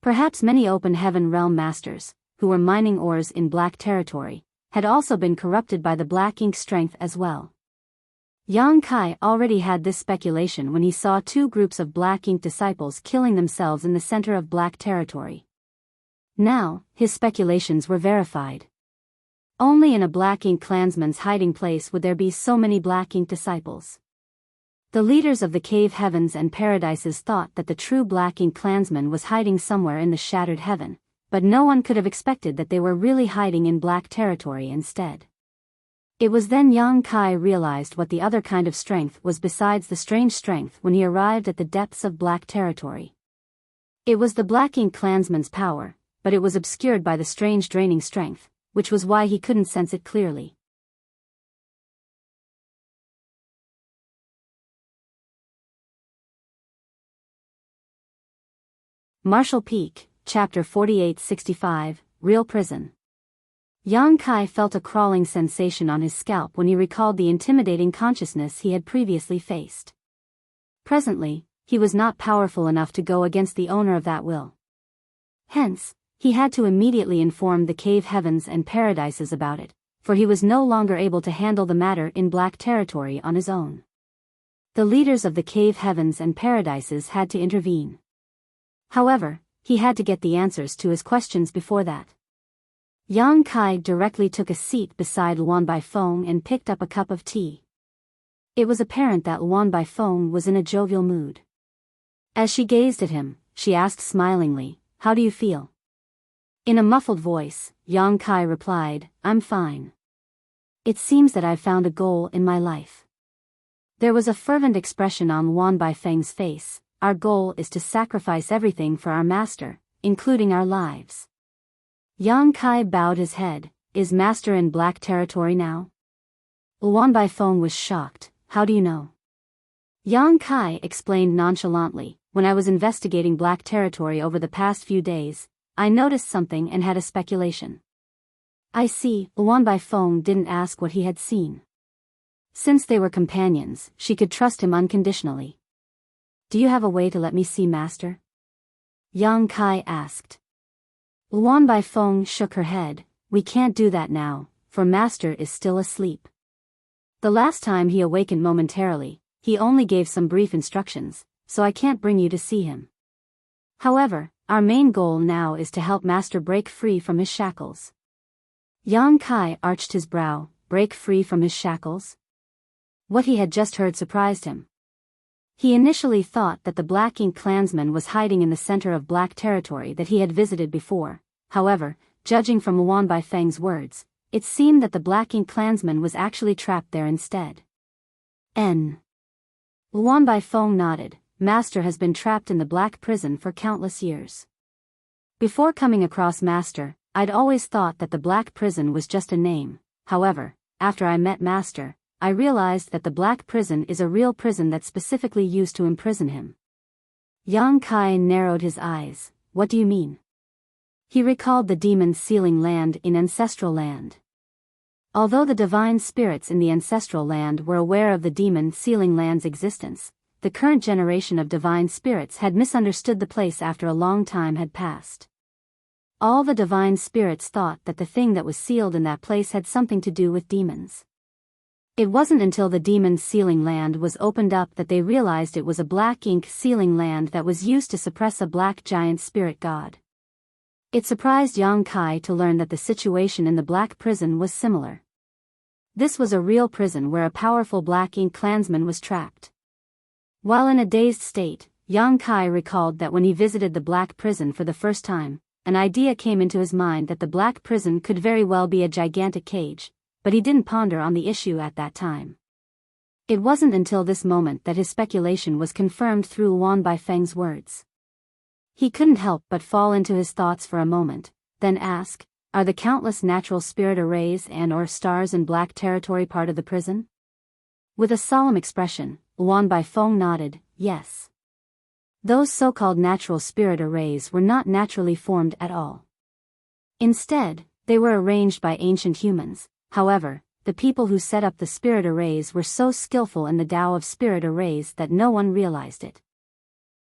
Perhaps many open heaven realm masters, who were mining ores in Black territory, had also been corrupted by the Black Ink strength as well. Yang Kai already had this speculation when he saw two groups of Black Ink disciples killing themselves in the center of Black territory. Now, his speculations were verified. Only in a Black Ink clansman's hiding place would there be so many Black Ink disciples. The leaders of the cave heavens and paradises thought that the true Black Ink clansman was hiding somewhere in the shattered heaven, but no one could have expected that they were really hiding in Black territory instead. It was then Yang Kai realized what the other kind of strength was besides the strange strength when he arrived at the depths of Black territory. It was the Black Ink clansman's power, but it was obscured by the strange draining strength, which was why he couldn't sense it clearly. Marshall Peak, Chapter 4865, Real Prison. Yang Kai felt a crawling sensation on his scalp when he recalled the intimidating consciousness he had previously faced. Presently, he was not powerful enough to go against the owner of that will. Hence, he had to immediately inform the cave heavens and paradises about it, for he was no longer able to handle the matter in Black territory on his own. The leaders of the cave heavens and paradises had to intervene. However, he had to get the answers to his questions before that. Yang Kai directly took a seat beside Luan Baifeng and picked up a cup of tea. It was apparent that Luan Baifeng was in a jovial mood. As she gazed at him, she asked smilingly, "How do you feel?" In a muffled voice, Yang Kai replied, "I'm fine. It seems that I've found a goal in my life." There was a fervent expression on Luan Baifeng's face. "Our goal is to sacrifice everything for our master, including our lives." Yang Kai bowed his head. "Is master in Black territory now?" Luan Baifeng was shocked. "How do you know?" Yang Kai explained nonchalantly, "When I was investigating Black territory over the past few days, I noticed something and had a speculation." "I see." Luan Baifeng didn't ask what he had seen. Since they were companions, she could trust him unconditionally. "Do you have a way to let me see master?" Yang Kai asked. Luan Baifeng shook her head. "We can't do that now, for master is still asleep. The last time he awakened momentarily, he only gave some brief instructions, so I can't bring you to see him. However, our main goal now is to help master break free from his shackles." Yang Kai arched his brow. Break free from his shackles? What he had just heard surprised him. He initially thought that the Black Ink clansman was hiding in the center of Black territory that he had visited before. However, judging from Luan Baifeng's words, it seemed that the Black Ink clansman was actually trapped there instead. Luan Baifeng nodded. "Master has been trapped in the Black prison for countless years. Before coming across master, I'd always thought that the Black prison was just a name. However, after I met master, I realized that the Black prison is a real prison that's specifically used to imprison him." Yang Kai narrowed his eyes. "What do you mean?" He recalled the demon's sealing land in Ancestral Land. Although the divine spirits in the Ancestral Land were aware of the demon sealing land's existence, the current generation of divine spirits had misunderstood the place after a long time had passed. all the divine spirits thought that the thing that was sealed in that place had something to do with demons. It wasn't until the demons' sealing land was opened up that they realized it was a black ink sealing land that was used to suppress a black giant spirit god. It surprised Yang Kai to learn that the situation in the black prison was similar. This was a real prison where a powerful black ink clansman was trapped. While in a dazed state, Yang Kai recalled that when he visited the black prison for the first time, an idea came into his mind that the black prison could very well be a gigantic cage, but he didn't ponder on the issue at that time. It wasn't until this moment that his speculation was confirmed through Wan Baifeng's words. He couldn't help but fall into his thoughts for a moment, then ask, are the countless natural spirit arrays and/or stars in black territory part of the prison? With a solemn expression, Wan Baifeng nodded, yes. Those so-called natural spirit arrays were not naturally formed at all. Instead, they were arranged by ancient humans. However, the people who set up the spirit arrays were so skillful in the Tao of spirit arrays that no one realized it.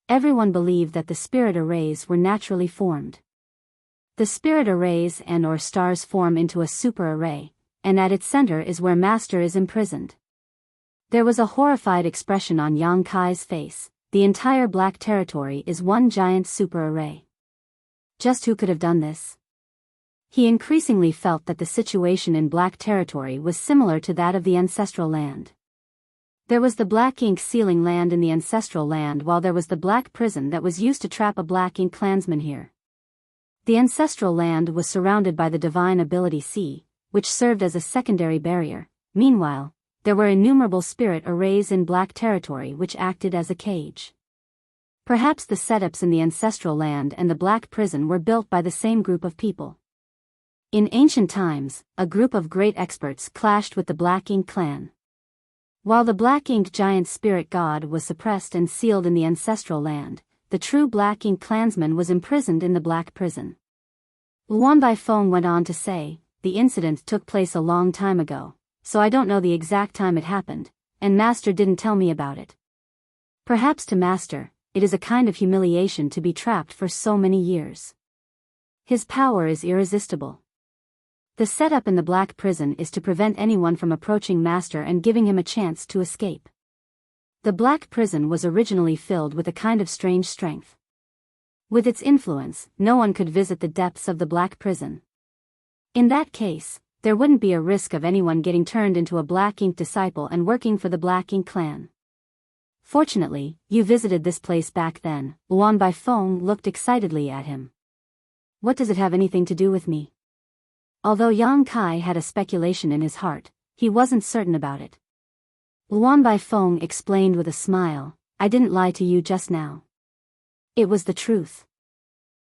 Everyone believed that the spirit arrays were naturally formed. The spirit arrays and/or stars form into a super array, and at its center is where Master is imprisoned. There was a horrified expression on Yang Kai's face. The entire black territory is one giant super array. Just who could have done this? He increasingly felt that the situation in black territory was similar to that of the ancestral land. There was the black ink sealing land in the ancestral land, while there was the black prison that was used to trap a black ink clansman here. The ancestral land was surrounded by the divine ability sea, which served as a secondary barrier. Meanwhile, there were innumerable spirit arrays in black territory which acted as a cage. Perhaps the setups in the ancestral land and the black prison were built by the same group of people. In ancient times, a group of great experts clashed with the Black Ink clan. While the Black Ink giant spirit god was suppressed and sealed in the ancestral land, the true Black Ink clansman was imprisoned in the black prison. Wan Baifeng went on to say, the incident took place a long time ago, so I don't know the exact time it happened, and Master didn't tell me about it. Perhaps to Master, it is a kind of humiliation to be trapped for so many years. His power is irresistible. The setup in the black prison is to prevent anyone from approaching Master and giving him a chance to escape. The black prison was originally filled with a kind of strange strength. With its influence, no one could visit the depths of the black prison. In that case, there wouldn't be a risk of anyone getting turned into a Black Ink disciple and working for the Black Ink clan. Fortunately, you visited this place back then. Wan Baifeng looked excitedly at him. What does it have anything to do with me? Although Yang Kai had a speculation in his heart, he wasn't certain about it. Wan Baifeng explained with a smile, I didn't lie to you just now. It was the truth.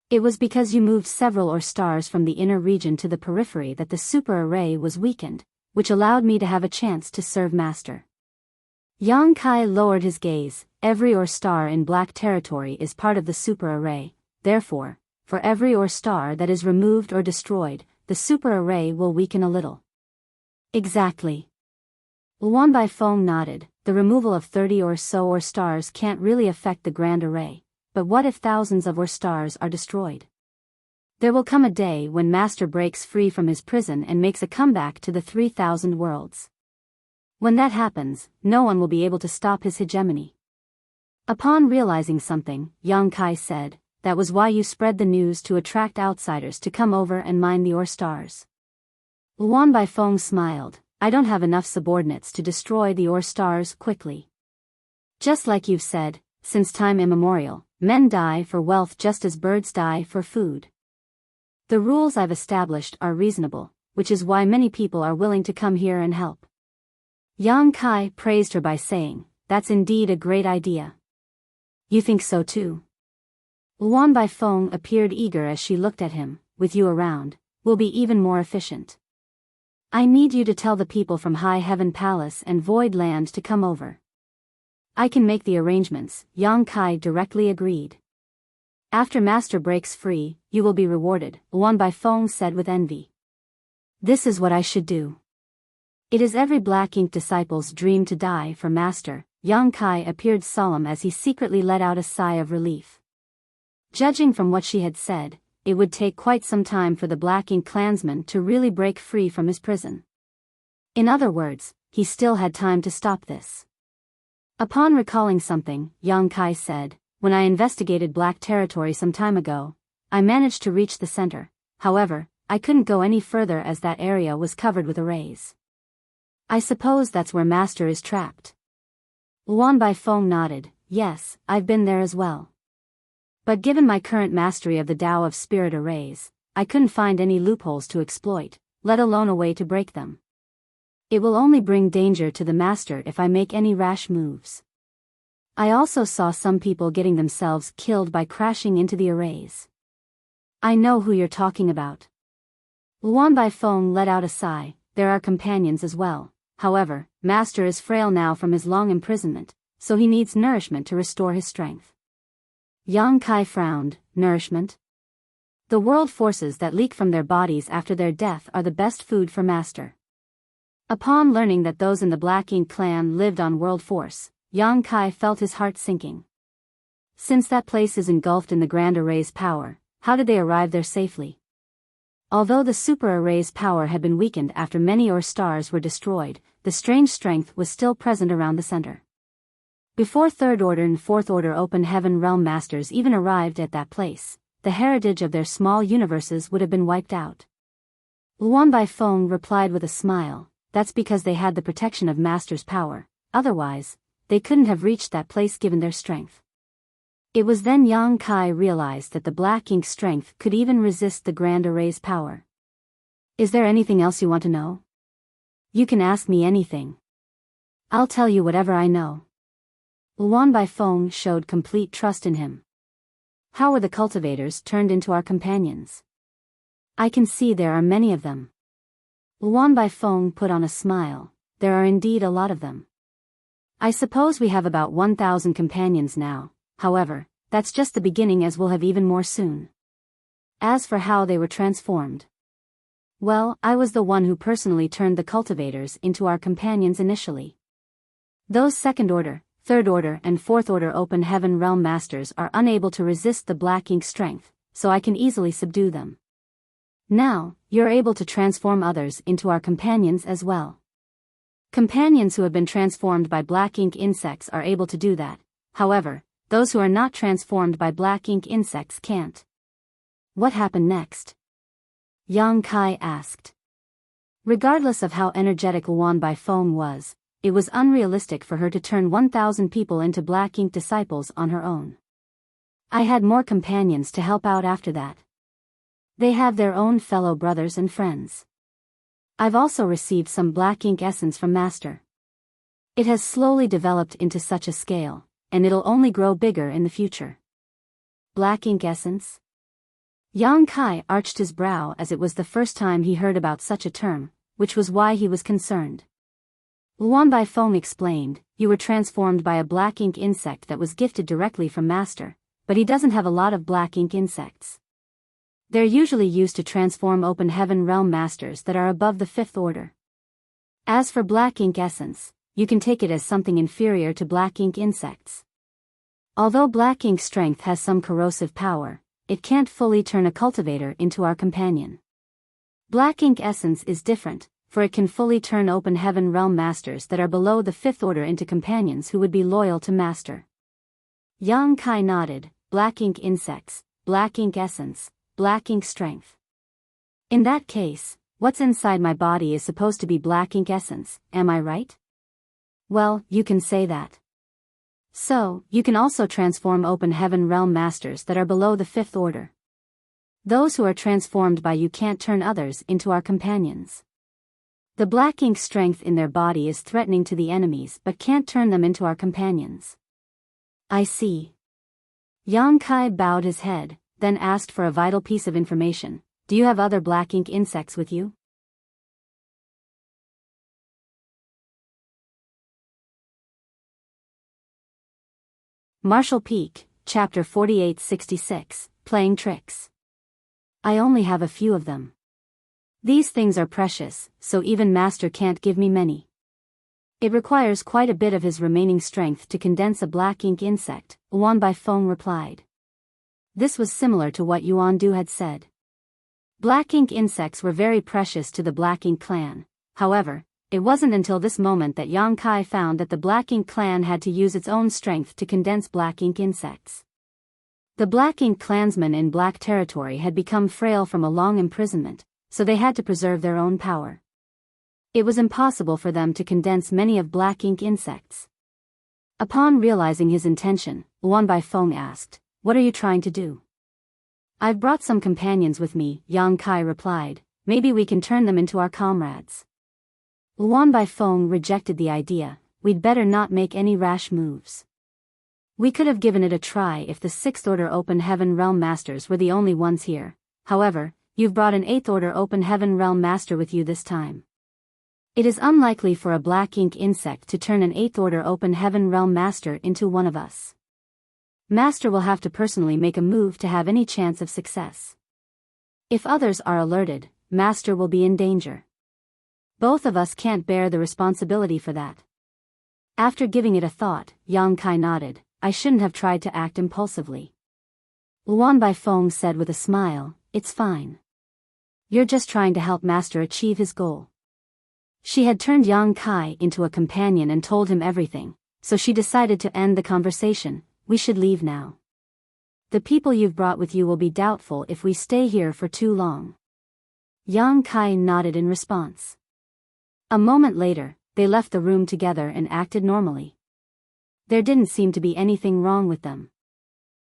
It was because you moved several or stars from the inner region to the periphery that the super array was weakened, which allowed me to have a chance to serve Master. Yang Kai lowered his gaze. Every or star in black territory is part of the super array, therefore, for every or star that is removed or destroyed, the super array will weaken a little. Exactly. Wan Baifeng nodded. The removal of 30 or so or stars can't really affect the grand array, but what if thousands of or stars are destroyed? There will come a day when Master breaks free from his prison and makes a comeback to the 3,000 worlds. When that happens, no one will be able to stop his hegemony. Upon realizing something, Yang Kai said, that was why you spread the news to attract outsiders to come over and mine the ore stars. Wan Baifeng smiled, I don't have enough subordinates to destroy the ore stars quickly. Just like you've said, since time immemorial, men die for wealth just as birds die for food. The rules I've established are reasonable, which is why many people are willing to come here and help. Yang Kai praised her by saying, that's indeed a great idea. You think so too? Wan Baifeng appeared eager as she looked at him. With you around, we'll be even more efficient. I need you to tell the people from High Heaven Palace and Void Land to come over. I can make the arrangements, Yang Kai directly agreed. After Master breaks free, you will be rewarded, Wan Baifeng said with envy. This is what I should do. It is every Black Ink disciple's dream to die for Master. Yang Kai appeared solemn as he secretly let out a sigh of relief. Judging from what she had said, it would take quite some time for the Black Ink clansman to really break free from his prison. In other words, he still had time to stop this. Upon recalling something, Yang Kai said, "When I investigated Black territory some time ago, I managed to reach the center. However, I couldn't go any further as that area was covered with arrays. I suppose that's where Master is trapped." Luan Baifeng nodded. "Yes, I've been there as well. But given my current mastery of the Tao of Spirit arrays, I couldn't find any loopholes to exploit, let alone a way to break them. It will only bring danger to the Master if I make any rash moves. I also saw some people getting themselves killed by crashing into the arrays. I know who you're talking about." Luan Baifeng let out a sigh. "There are companions as well. However, Master is frail now from his long imprisonment, so he needs nourishment to restore his strength." Yang Kai frowned. "Nourishment? The world forces that leak from their bodies after their death are the best food for Master." Upon learning that those in the Black Ink clan lived on world force, Yang Kai felt his heart sinking. Since that place is engulfed in the Grand Array's power, how did they arrive there safely? Although the Super Array's power had been weakened after many Ore stars were destroyed, the strange strength was still present around the center. Before Third Order and Fourth Order Open Heaven Realm Masters even arrived at that place, the heritage of their small universes would have been wiped out. Luan Baifeng replied with a smile, "That's because they had the protection of Master's power, otherwise, they couldn't have reached that place given their strength." It was then Yang Kai realized that the Black Ink strength could even resist the Grand Array's power. "Is there anything else you want to know? You can ask me anything. I'll tell you whatever I know." Luan Baifeng showed complete trust in him. "How were the cultivators turned into our companions?" "I can see there are many of them." Luan Baifeng put on a smile. "There are indeed a lot of them. I suppose we have about 1,000 companions now. However, that's just the beginning, as we'll have even more soon." As for how they were transformed, well, I was the one who personally turned the cultivators into our companions initially. Those Second Order, Third Order and Fourth Order Open Heaven Realm Masters are unable to resist the Black Ink strength, so I can easily subdue them. Now, you're able to transform others into our companions as well. Companions who have been transformed by Black Ink insects are able to do that. However, those who are not transformed by Black Ink insects can't." "What happened next?" Yang Kai asked. Regardless of how energetic Luan Baifeng was, it was unrealistic for her to turn 1,000 people into Black Ink disciples on her own. "I had more companions to help out after that. They have their own fellow brothers and friends. I've also received some Black Ink essence from Master. It has slowly developed into such a scale, and it'll only grow bigger in the future." Black Ink essence? Yang Kai arched his brow, as it was the first time he heard about such a term, which was why he was concerned. Luan Baifeng explained, "You were transformed by a Black Ink insect that was gifted directly from Master, but he doesn't have a lot of Black Ink insects. They're usually used to transform Open Heaven Realm Masters that are above the Fifth Order. As for Black Ink essence, you can take it as something inferior to Black Ink insects. Although Black Ink strength has some corrosive power, it can't fully turn a cultivator into our companion. Black Ink essence is different, for it can fully turn Open Heaven Realm Masters that are below the Fifth Order into companions who would be loyal to Master." Yang Kai nodded. "Black Ink insects, Black Ink essence, Black Ink strength. In that case, what's inside my body is supposed to be Black Ink essence, am I right?" "Well, you can say that. So, you can also transform Open Heaven Realm Masters that are below the Fifth Order. Those who are transformed by you can't turn others into our companions. The Black Ink strength in their body is threatening to the enemies but can't turn them into our companions." "I see." Yang Kai bowed his head, then asked for a vital piece of information. "Do you have other Black Ink insects with you?" Marshall Peak, Chapter 4866, Playing Tricks. "I only have a few of them. These things are precious, so even Master can't give me many. It requires quite a bit of his remaining strength to condense a Black Ink insect," Luan Baifeng replied. This was similar to what Yuan Du had said. Black ink insects were very precious to the Black Ink clan. However, it wasn't until this moment that Yang Kai found that the Black Ink clan had to use its own strength to condense black ink insects. The Black Ink clansmen in Black Territory had become frail from a long imprisonment, so they had to preserve their own power. It was impossible for them to condense many of Black Ink insects. Upon realizing his intention, Luan Baifeng asked, "What are you trying to do?" "I've brought some companions with me," Yang Kai replied. "Maybe we can turn them into our comrades." Luan Baifeng rejected the idea. "We'd better not make any rash moves. We could have given it a try if the 6th Order Open Heaven Realm Masters were the only ones here. However, you've brought an 8th Order Open Heaven Realm Master with you this time. It is unlikely for a black ink insect to turn an 8th Order Open Heaven Realm Master into one of us. Master will have to personally make a move to have any chance of success. If others are alerted, Master will be in danger. Both of us can't bear the responsibility for that." After giving it a thought, Yang Kai nodded. "I shouldn't have tried to act impulsively." Luan Baifeng said with a smile, "It's fine. You're just trying to help Master achieve his goal." She had turned Yang Kai into a companion and told him everything, so she decided to end the conversation. "We should leave now. The people you've brought with you will be doubtful if we stay here for too long." Yang Kai nodded in response. A moment later, they left the room together and acted normally. There didn't seem to be anything wrong with them.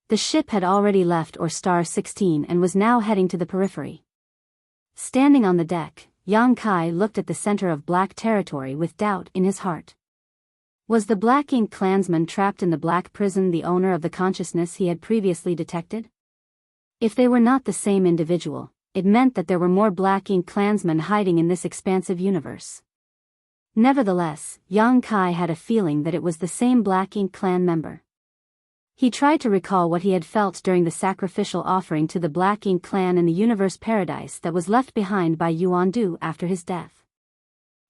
The ship had already left or Star 16 and was now heading to the periphery. Standing on the deck, Yang Kai looked at the center of Black Territory with doubt in his heart. Was the Black Ink clansman trapped in the Black Prison the owner of the consciousness he had previously detected? If they were not the same individual, it meant that there were more Black Ink clansmen hiding in this expansive universe. Nevertheless, Yang Kai had a feeling that it was the same Black Ink clan member. He tried to recall what he had felt during the sacrificial offering to the Black Ink clan in the universe paradise that was left behind by Yuan Du after his death.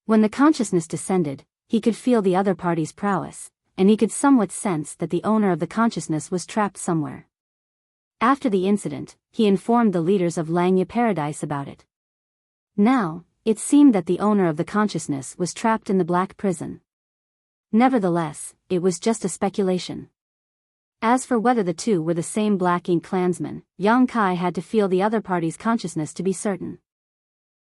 When the consciousness descended, he could feel the other party's prowess, and he could somewhat sense that the owner of the consciousness was trapped somewhere. After the incident, he informed the leaders of Langya Paradise about it. Now, it seemed that the owner of the consciousness was trapped in the Black Prison. Nevertheless, it was just a speculation. As for whether the two were the same Black Ink clansmen, Yang Kai had to feel the other party's consciousness to be certain.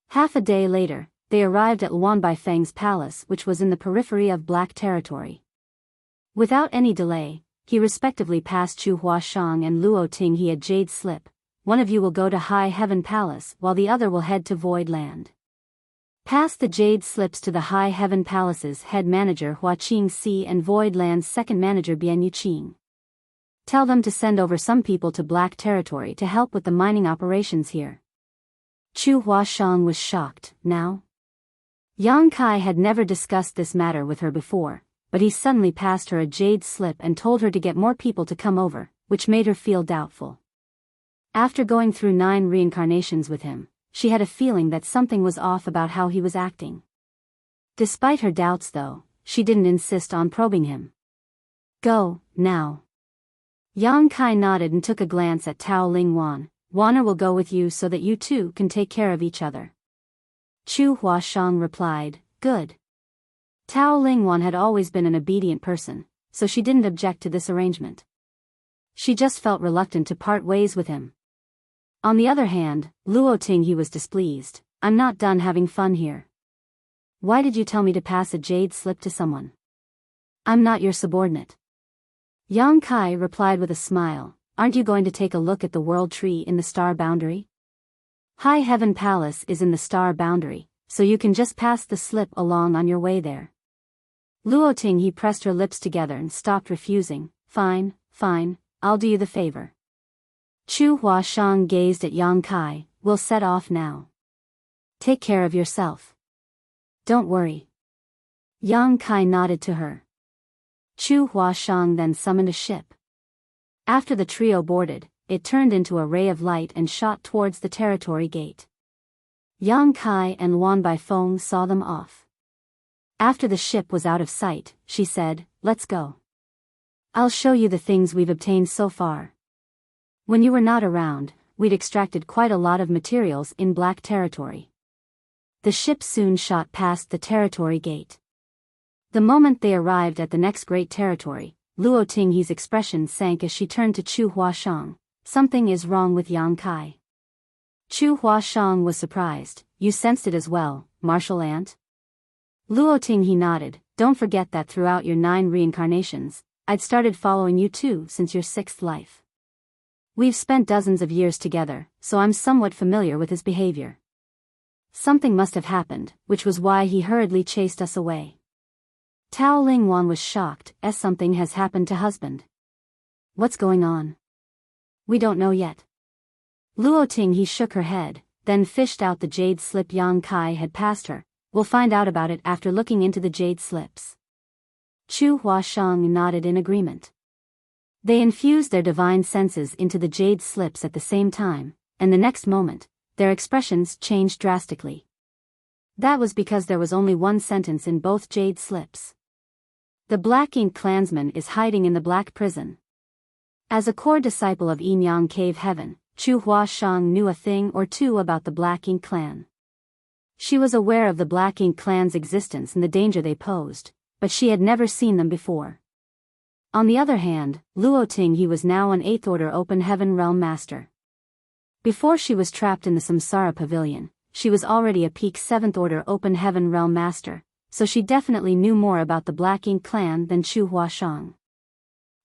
Half a day later, they arrived at Luan Baifeng's palace, which was in the periphery of Black Territory. Without any delay, he respectively passed Chu Huashang and Luo Ting. He had Jade Slip. "One of you will go to High Heaven Palace while the other will head to Void Land." Pass the Jade Slips to the High Heaven Palace's head manager Hua Qing Si and Void Land's second manager Bian Yuqing. Tell them to send over some people to Black Territory to help with the mining operations here. Chu Huashang was shocked. Now? Yang Kai had never discussed this matter with her before, but he suddenly passed her a Jade Slip and told her to get more people to come over, which made her feel doubtful. After going through 9 reincarnations with him, she had a feeling that something was off about how he was acting. Despite her doubts though, she didn't insist on probing him. "Go, now." Yang Kai nodded and took a glance at Tao Ling Wan. "Wana will go with you so that you two can take care of each other." Chu Huashang replied, "Good." Tao Ling Wan had always been an obedient person, so she didn't object to this arrangement. She just felt reluctant to part ways with him. On the other hand, Luo Ting he was displeased. "I'm not done having fun here. Why did you tell me to pass a Jade Slip to someone? I'm not your subordinate." Yang Kai replied with a smile, "Aren't you going to take a look at the world tree in the star boundary? High Heaven Palace is in the star boundary, so you can just pass the slip along on your way there." Luo Ting he pressed her lips together and stopped refusing. Fine, I'll do you the favor." Chu Huashang gazed at Yang Kai. "We'll set off now. Take care of yourself. Don't worry." Yang Kai nodded to her. Chu Huashang then summoned a ship. After the trio boarded, it turned into a ray of light and shot towards the territory gate. Yang Kai and Luan Baifeng saw them off. After the ship was out of sight, she said, "Let's go. I'll show you the things we've obtained so far." When you were not around, we'd extracted quite a lot of materials in Black Territory. The ship soon shot past the territory gate. The moment they arrived at the next great territory, Luo Tinghe's expression sank as she turned to Chu Huashang. Something is wrong with Yang Kai. Chu Huashang was surprised. You sensed it as well, martial ant? Luo Tinghe nodded. Don't forget that throughout your 9 reincarnations, I'd started following you too since your 6th life. We've spent dozens of years together, so I'm somewhat familiar with his behavior. Something must have happened, which was why he hurriedly chased us away. Tao Lingwan was shocked, as something has happened to husband. What's going on? We don't know yet. Luo Tinghe shook her head, then fished out the jade slip Yang Kai had passed her. We'll find out about it after looking into the jade slips. Chu Huashang nodded in agreement. They infused their divine senses into the jade slips at the same time, and the next moment, their expressions changed drastically. That was because there was only one sentence in both jade slips. The Black Ink clansman is hiding in the Black Prison. As a core disciple of Yin Yang Cave Heaven, Chu Huashang knew a thing or two about the Black Ink clan. She was aware of the Black Ink clan's existence and the danger they posed, but she had never seen them before. On the other hand, Luo Tinghe was now an 8th Order Open Heaven Realm Master. Before she was trapped in the Samsara Pavilion, she was already a peak 7th Order Open Heaven Realm Master, so she definitely knew more about the Black Ink clan than Chu Huashang.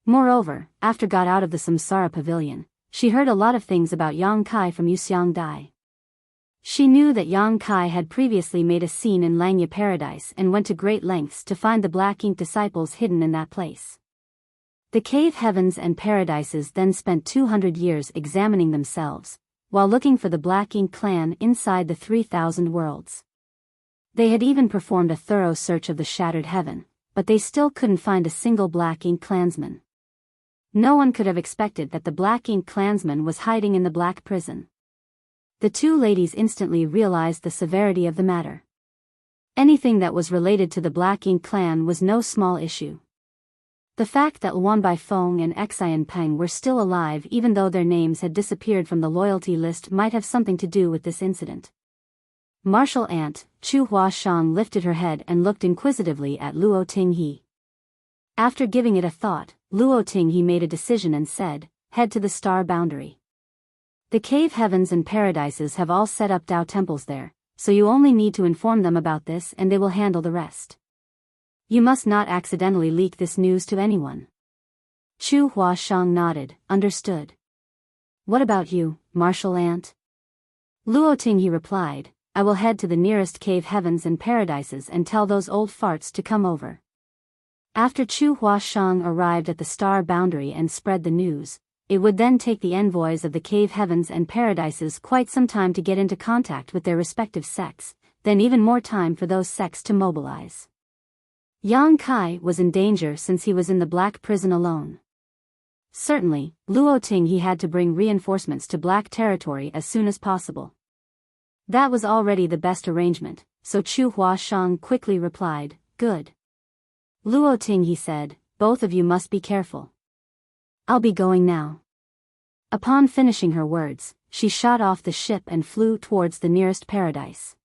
Moreover, after got out of the Samsara Pavilion, she heard a lot of things about Yang Kai from Yuxiang Dai. She knew that Yang Kai had previously made a scene in Langya Paradise and went to great lengths to find the Black Ink disciples hidden in that place. The cave heavens and paradises then spent 200 years examining themselves, while looking for the Black Ink clan inside the 3,000 worlds. They had even performed a thorough search of the shattered heaven, but they still couldn't find a single Black Ink clansman. No one could have expected that the Black Ink clansman was hiding in the Black Prison. The two ladies instantly realized the severity of the matter. Anything that was related to the Black Ink clan was no small issue. The fact that Luan Baifeng and Xian Peng were still alive even though their names had disappeared from the loyalty list might have something to do with this incident. Martial Ant, Chu Huashang lifted her head and looked inquisitively at Luo Tinghe. After giving it a thought, Luo Tinghe made a decision and said, head to the star boundary. The cave heavens and paradises have all set up Dao temples there, so you only need to inform them about this and they will handle the rest. You must not accidentally leak this news to anyone. Chu Huashang nodded, understood. What about you, Martial Ant? Luo Tinghe replied, I will head to the nearest cave heavens and paradises and tell those old farts to come over. After Chu Huashang arrived at the star boundary and spread the news, it would then take the envoys of the cave heavens and paradises quite some time to get into contact with their respective sects, then even more time for those sects to mobilize. Yang Kai was in danger since he was in the Black Prison alone. Certainly, Luo Tinghe had to bring reinforcements to Black Territory as soon as possible. That was already the best arrangement, so Chu Huashang quickly replied, good. Luo Tinghe said, both of you must be careful. I'll be going now. Upon finishing her words, she shot off the ship and flew towards the nearest paradise.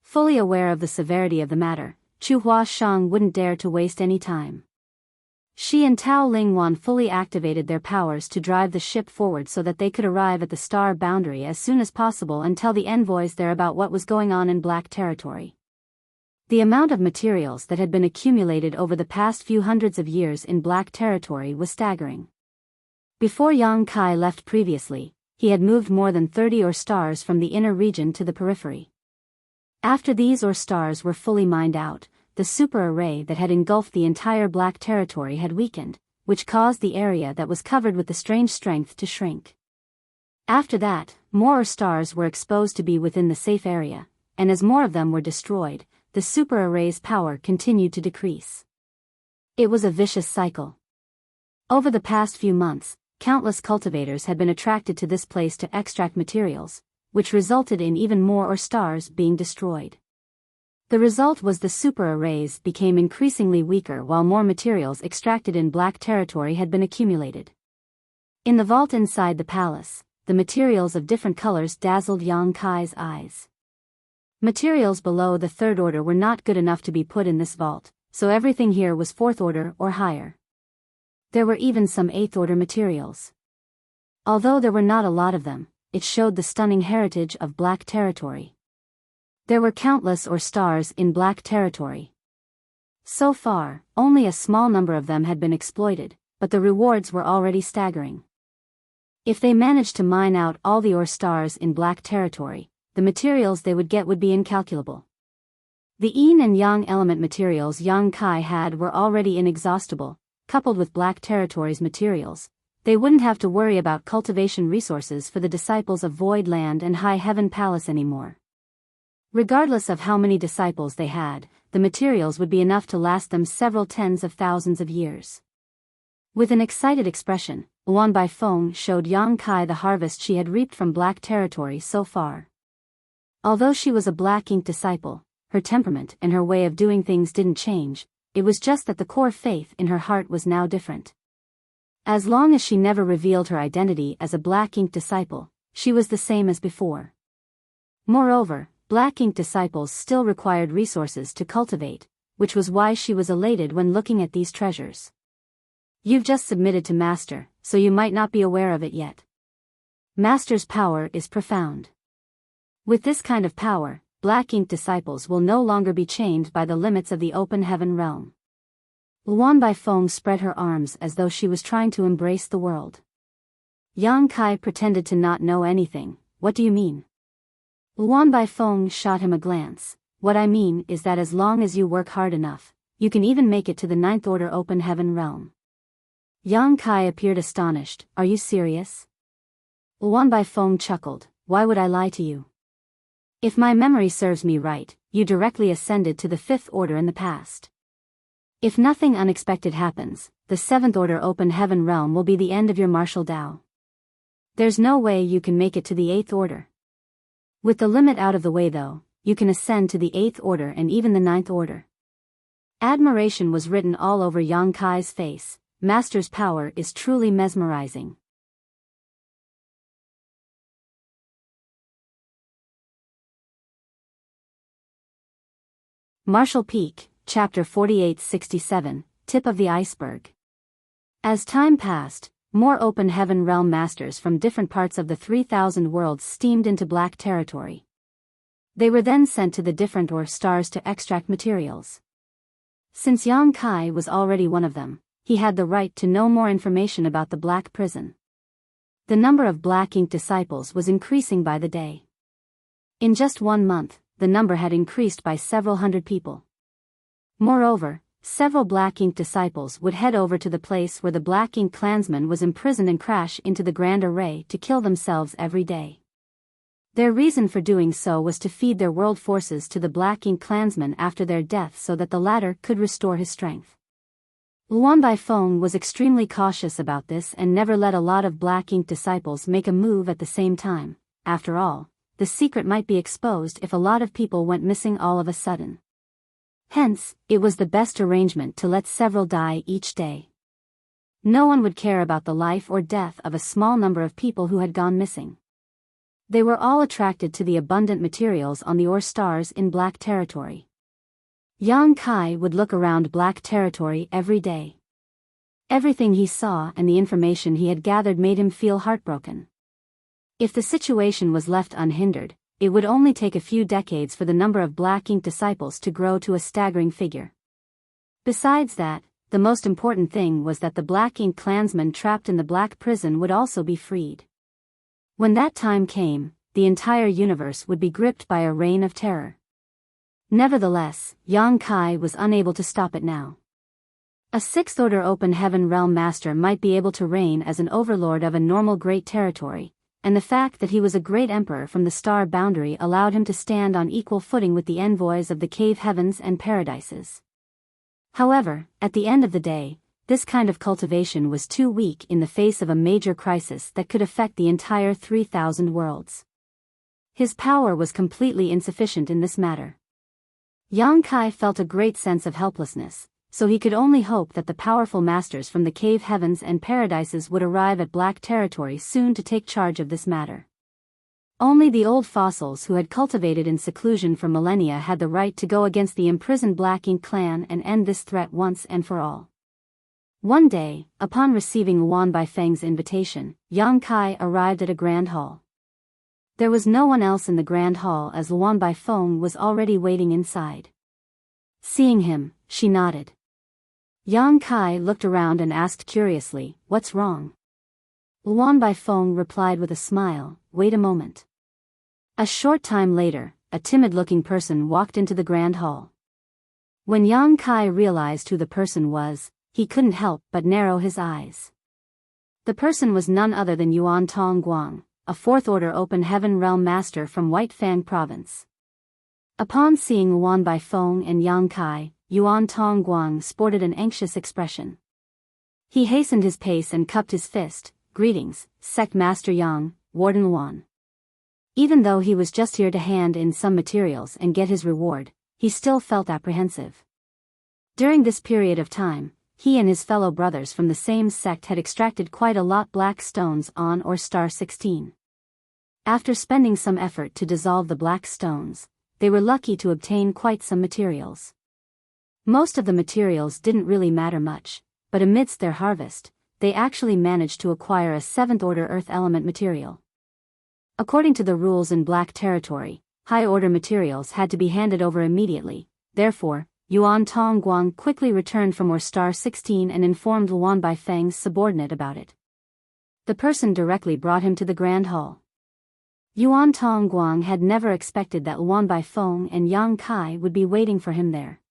Fully aware of the severity of the matter, Chu Huashang wouldn't dare to waste any time. She and Tao Lingwan fully activated their powers to drive the ship forward so that they could arrive at the star boundary as soon as possible and tell the envoys there about what was going on in Black Territory. The amount of materials that had been accumulated over the past few hundreds of years in Black Territory was staggering. Before Yang Kai left previously, he had moved more than 30 ore stars from the inner region to the periphery. After these ore stars were fully mined out, the super array that had engulfed the entire Black Territory had weakened, which caused the area that was covered with the strange strength to shrink. After that, more stars were exposed to be within the safe area, and as more of them were destroyed, the super array's power continued to decrease. It was a vicious cycle. Over the past few months, countless cultivators had been attracted to this place to extract materials, which resulted in even more ore stars being destroyed. The result was the super arrays became increasingly weaker while more materials extracted in Black Territory had been accumulated. In the vault inside the palace, the materials of different colors dazzled Yang Kai's eyes. Materials below the third order were not good enough to be put in this vault, so everything here was fourth order or higher. There were even some eighth order materials. Although there were not a lot of them, it showed the stunning heritage of Black Territory. There were countless ore stars in Black Territory. So far, only a small number of them had been exploited, but the rewards were already staggering. If they managed to mine out all the ore stars in Black Territory, the materials they would get would be incalculable. The yin and yang element materials Yang Kai had were already inexhaustible. Coupled with Black Territory's materials, they wouldn't have to worry about cultivation resources for the disciples of Void Land and High Heaven Palace anymore. Regardless of how many disciples they had, the materials would be enough to last them several tens of thousands of years. With an excited expression, Luan Baifeng showed Yang Kai the harvest she had reaped from Black Territory so far. Although she was a Black Ink disciple, her temperament and her way of doing things didn't change, it was just that the core faith in her heart was now different. As long as she never revealed her identity as a Black Ink disciple, she was the same as before. Moreover, Black Ink disciples still required resources to cultivate, which was why she was elated when looking at these treasures. You've just submitted to Master, so you might not be aware of it yet. Master's power is profound. With this kind of power, Black Ink disciples will no longer be chained by the limits of the open heaven realm. Luan Baifeng spread her arms as though she was trying to embrace the world. Yang Kai pretended to not know anything. What do you mean? Luan Baifeng shot him a glance. What I mean is that as long as you work hard enough, you can even make it to the ninth order open heaven realm. Yang Kai appeared astonished. Are you serious? Luan Baifeng chuckled. Why would I lie to you? If my memory serves me right, you directly ascended to the fifth order in the past. If nothing unexpected happens, the seventh order open heaven realm will be the end of your martial Tao. There's no way you can make it to the eighth order. With the limit out of the way though, you can ascend to the eighth order and even the ninth order. Admiration was written all over Yang Kai's face. Master's power is truly mesmerizing. Martial Peak, Chapter 48-67, Tip of the Iceberg. As time passed, more open heaven realm masters from different parts of the 3,000 worlds steamed into Black Territory. They were then sent to the different ore stars to extract materials. Since Yang Kai was already one of them, he had the right to know more information about the Black Prison. The number of Black Ink disciples was increasing by the day. In just 1 month, the number had increased by several hundred people. Moreover, several Black Ink disciples would head over to the place where the Black Ink clansman was imprisoned and crash into the Grand Array to kill themselves every day. Their reason for doing so was to feed their world forces to the Black Ink clansman after their death so that the latter could restore his strength. Luan Baifeng was extremely cautious about this and never let a lot of Black Ink disciples make a move at the same time. After all, the secret might be exposed if a lot of people went missing all of a sudden. Hence, it was the best arrangement to let several die each day. No one would care about the life or death of a small number of people who had gone missing. They were all attracted to the abundant materials on the ore stars in Black Territory. Yang Kai would look around Black Territory every day. Everything he saw and the information he had gathered made him feel heartbroken. If the situation was left unhindered, it would only take a few decades for the number of Black Ink disciples to grow to a staggering figure. Besides that, the most important thing was that the Black Ink clansmen trapped in the Black Prison would also be freed. When that time came, the entire universe would be gripped by a reign of terror. Nevertheless, Yang Kai was unable to stop it now. A sixth-order open heaven realm master might be able to reign as an overlord of a normal great territory, and the fact that he was a great emperor from the star boundary allowed him to stand on equal footing with the envoys of the cave heavens and paradises. However, at the end of the day, this kind of cultivation was too weak in the face of a major crisis that could affect the entire 3,000 worlds. His power was completely insufficient in this matter. Yang Kai felt a great sense of helplessness, so he could only hope that the powerful masters from the cave heavens and paradises would arrive at Black Territory soon to take charge of this matter. Only the old fossils who had cultivated in seclusion for millennia had the right to go against the imprisoned Black Ink clan and end this threat once and for all. One day, upon receiving Luan Baifeng's invitation, Yang Kai arrived at a grand hall. There was no one else in the grand hall as Luan Baifeng was already waiting inside. Seeing him, she nodded. Yang Kai looked around and asked curiously, "What's wrong?" Luan Baifeng replied with a smile, "Wait a moment." A short time later, a timid-looking person walked into the grand hall. When Yang Kai realized who the person was, he couldn't help but narrow his eyes. The person was none other than Yuan Tong Guang, a fourth-order open heaven realm master from White Fang province. Upon seeing Luan Baifeng and Yang Kai, Yuan Tong Guang sported an anxious expression. He hastened his pace and cupped his fist. "Greetings, Sect Master Yang, Warden Luan." Even though he was just here to hand in some materials and get his reward, he still felt apprehensive. During this period of time, he and his fellow brothers from the same sect had extracted quite a lot black stones on or star 16. After spending some effort to dissolve the black stones, they were lucky to obtain quite some materials. Most of the materials didn't really matter much, but amidst their harvest, they actually managed to acquire a 7th-order earth element material. According to the rules in Black Territory, high-order materials had to be handed over immediately. Therefore, Yuan Tong Guang quickly returned from Or Star 16 and informed Luan Baifeng's subordinate about it. The person directly brought him to the Grand Hall. Yuan Tong Guang had never expected that Luan Baifeng and Yang Kai would be waiting for him there.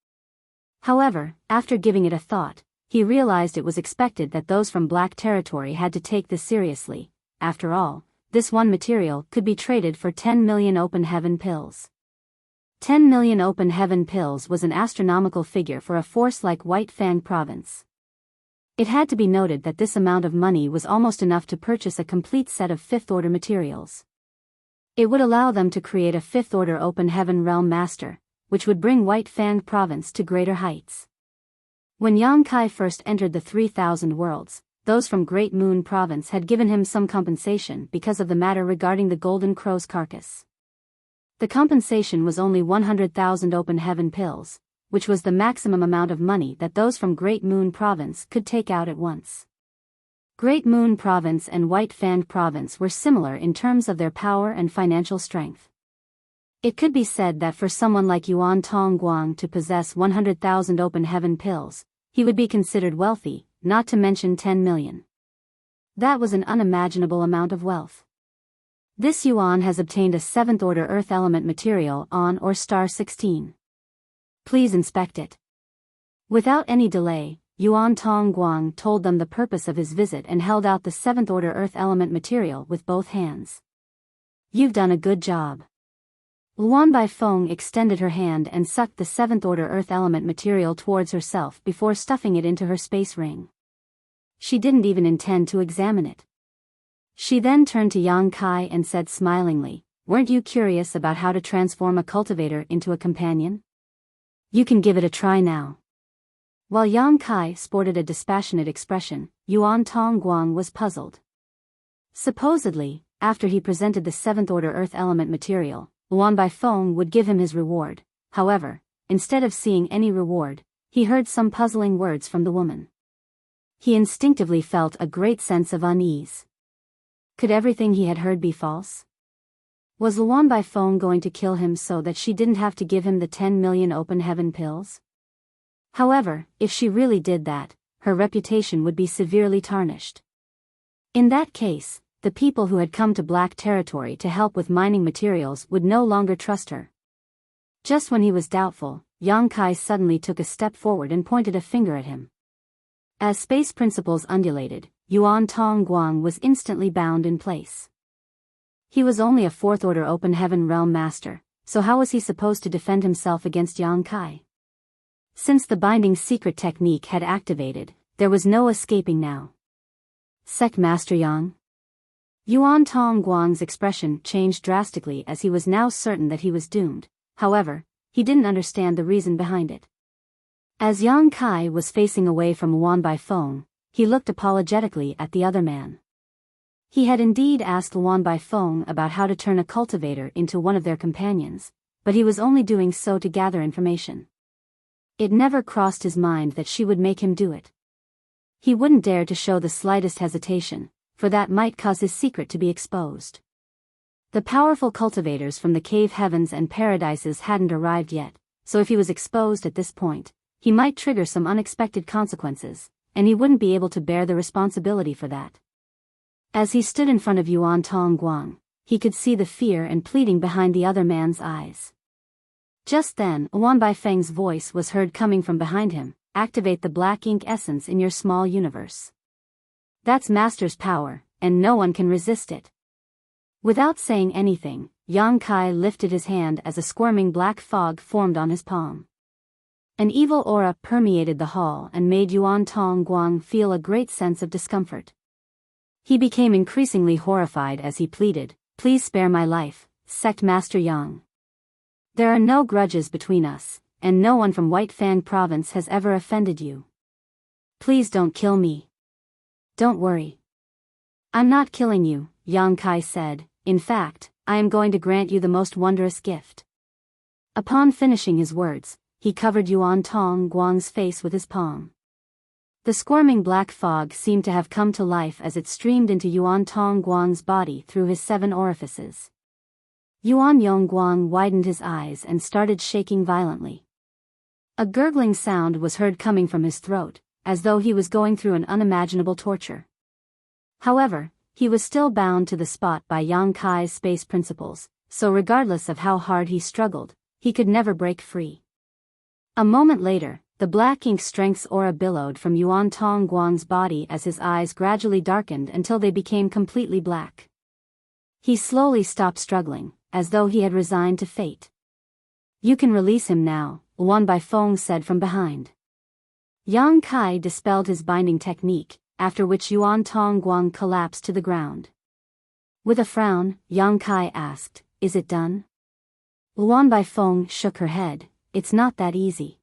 However, after giving it a thought, he realized it was expected that those from Black Territory had to take this seriously. After all, this one material could be traded for 10 million open heaven pills. 10 million open heaven pills was an astronomical figure for a force like White Fang province. It had to be noted that this amount of money was almost enough to purchase a complete set of 5th-order materials. It would allow them to create a 5th-order open heaven realm master, which would bring White Fang province to greater heights. When Yang Kai first entered the 3,000 worlds, those from Great Moon province had given him some compensation because of the matter regarding the Golden Crow's carcass. The compensation was only 100,000 open heaven pills, which was the maximum amount of money that those from Great Moon province could take out at once. Great Moon province and White Fang province were similar in terms of their power and financial strength. It could be said that for someone like Yuan Tong Guang to possess 100,000 open heaven pills, he would be considered wealthy, not to mention 10 million. That was an unimaginable amount of wealth. This Yuan has obtained a 7th-order earth element material on or star 16. Please inspect it. Without any delay, Yuan Tong Guang told them the purpose of his visit and held out the 7th-order earth element material with both hands. "You've done a good job." Luan Baifeng extended her hand and sucked the 7th-order earth element material towards herself before stuffing it into her space ring. She didn't even intend to examine it. She then turned to Yang Kai and said smilingly, "Weren't you curious about how to transform a cultivator into a companion? You can give it a try now." While Yang Kai sported a dispassionate expression, Yuan Tong Guang was puzzled. Supposedly, after he presented the 7th-order earth element material, Luan Baifeng would give him his reward. However, instead of seeing any reward, he heard some puzzling words from the woman. He instinctively felt a great sense of unease. Could everything he had heard be false? Was Luan Baifeng going to kill him so that she didn't have to give him the 10 million open heaven pills? However, if she really did that, her reputation would be severely tarnished. In that case, the people who had come to Black Territory to help with mining materials would no longer trust her. Just when he was doubtful, Yang Kai suddenly took a step forward and pointed a finger at him. As space principles undulated, Yuan Tong Guang was instantly bound in place. He was only a 4th-order open heaven realm master, so how was he supposed to defend himself against Yang Kai? Since the binding secret technique had activated, there was no escaping now. "Sect Master Yang?" Yuan Tong Guang's expression changed drastically as he was now certain that he was doomed. However, he didn't understand the reason behind it. As Yang Kai was facing away from Wan Baifeng, he looked apologetically at the other man. He had indeed asked Wan Baifeng about how to turn a cultivator into one of their companions, but he was only doing so to gather information. It never crossed his mind that she would make him do it. He wouldn't dare to show the slightest hesitation, for that might cause his secret to be exposed. The powerful cultivators from the cave heavens and paradises hadn't arrived yet, so if he was exposed at this point, he might trigger some unexpected consequences, and he wouldn't be able to bear the responsibility for that. As he stood in front of Yuan Tongguang, he could see the fear and pleading behind the other man's eyes. Just then, Wan Baifeng's voice was heard coming from behind him. Activate the black ink essence in your small universe. That's Master's power, and no one can resist it. Without saying anything, Yang Kai lifted his hand as a squirming black fog formed on his palm. An evil aura permeated the hall and made Yuan Tongguang feel a great sense of discomfort. He became increasingly horrified as he pleaded, "Please spare my life, Sect Master Yang. There are no grudges between us, and no one from White Fang Province has ever offended you. Please don't kill me. Don't worry. I'm not killing you," Yang Kai said. "In fact, I am going to grant you the most wondrous gift." Upon finishing his words, he covered Yuan Tongguang's face with his palm. The squirming black fog seemed to have come to life as it streamed into Yuan Tongguang's body through his 7 orifices. Yuan Yongguang widened his eyes and started shaking violently. A gurgling sound was heard coming from his throat, as though he was going through an unimaginable torture. However, he was still bound to the spot by Yang Kai's space principles, so regardless of how hard he struggled, he could never break free. A moment later, the black ink strength's aura billowed from Yuan Tongguang's body as his eyes gradually darkened until they became completely black. He slowly stopped struggling, as though he had resigned to fate. "You can release him now," Wan Baifeng said from behind. Yang Kai dispelled his binding technique, after which Yuan Tongguang collapsed to the ground. With a frown, Yang Kai asked, "Is it done?" Wan Baifeng shook her head. "It's not that easy.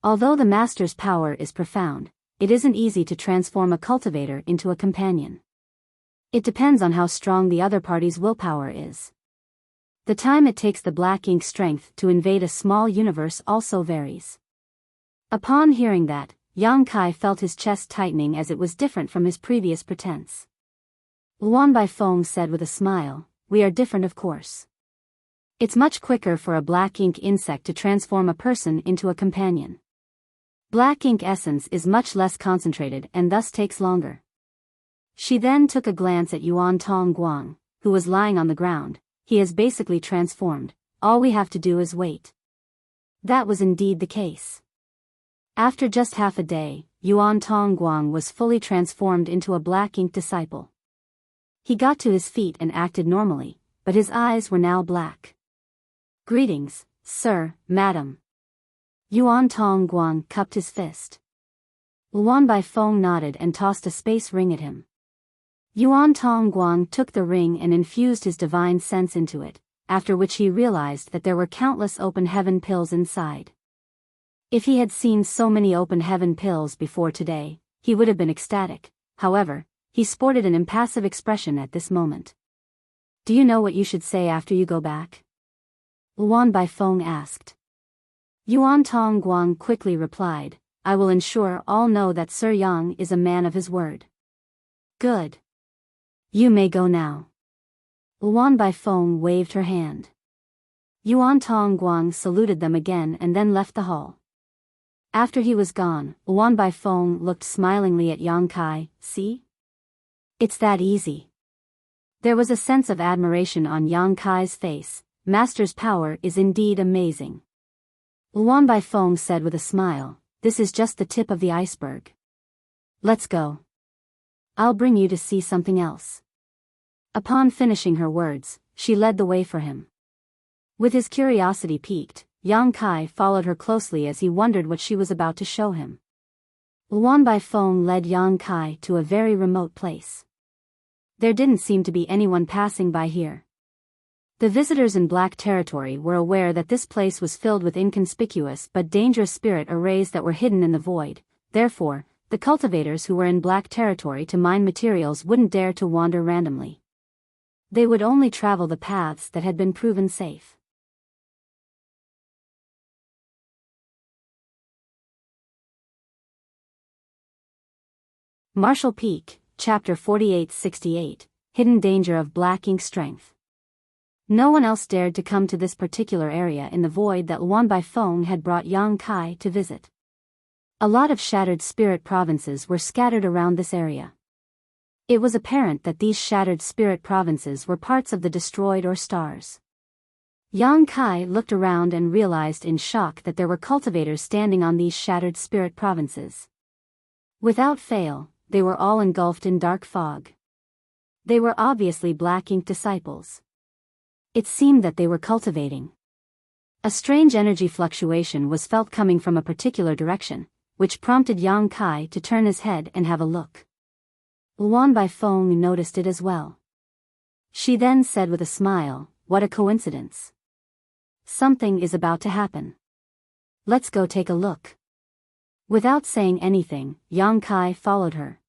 Although the Master's power is profound, it isn't easy to transform a cultivator into a companion. It depends on how strong the other party's willpower is. The time it takes the black ink strength to invade a small universe also varies." Upon hearing that, Yang Kai felt his chest tightening as it was different from his previous pretense. Wan Baifeng said with a smile, "We are different, of course. It's much quicker for a black ink insect to transform a person into a companion. Black ink essence is much less concentrated and thus takes longer." She then took a glance at Yuan Tongguang, who was lying on the ground. "He is basically transformed, all we have to do is wait." That was indeed the case. After just half a day, Yuan Tongguang was fully transformed into a black ink disciple. He got to his feet and acted normally, but his eyes were now black. "Greetings, sir, madam." Yuan Tongguang cupped his fist. Wan Baifeng nodded and tossed a space ring at him. Yuan Tongguang took the ring and infused his divine sense into it, after which he realized that there were countless open heaven pills inside. If he had seen so many open heaven pills before today, he would have been ecstatic. However, he sported an impassive expression at this moment. "Do you know what you should say after you go back?" Wan Baifeng asked. Yuan Tongguang quickly replied, "I will ensure all know that Sir Yang is a man of his word." "Good. You may go now." Wan Baifeng waved her hand. Yuan Tongguang saluted them again and then left the hall. After he was gone, Wan Baifeng looked smilingly at Yang Kai. "See? It's that easy." There was a sense of admiration on Yang Kai's face. Master's power is indeed amazing. Wan Baifeng said with a smile, "This is just the tip of the iceberg. Let's go. I'll bring you to see something else." Upon finishing her words, she led the way for him. With his curiosity piqued, Yang Kai followed her closely as he wondered what she was about to show him. Wan Baifeng led Yang Kai to a very remote place. There didn't seem to be anyone passing by here. The visitors in Black Territory were aware that this place was filled with inconspicuous but dangerous spirit arrays that were hidden in the void. Therefore, the cultivators who were in Black Territory to mine materials wouldn't dare to wander randomly. They would only travel the paths that had been proven safe. Marshall Peak, Chapter 4868, Hidden Danger of Black Ink Strength. No one else dared to come to this particular area in the void that Luan Baifeng had brought Yang Kai to visit. A lot of shattered spirit provinces were scattered around this area. It was apparent that these shattered spirit provinces were parts of the destroyed or stars. Yang Kai looked around and realized in shock that there were cultivators standing on these shattered spirit provinces. Without fail, they were all engulfed in dark fog. They were obviously Black Ink disciples. It seemed that they were cultivating. A strange energy fluctuation was felt coming from a particular direction, which prompted Yang Kai to turn his head and have a look. Luan Baifeng noticed it as well. She then said with a smile, "What a coincidence. Something is about to happen. Let's go take a look." Without saying anything, Yang Kai followed her.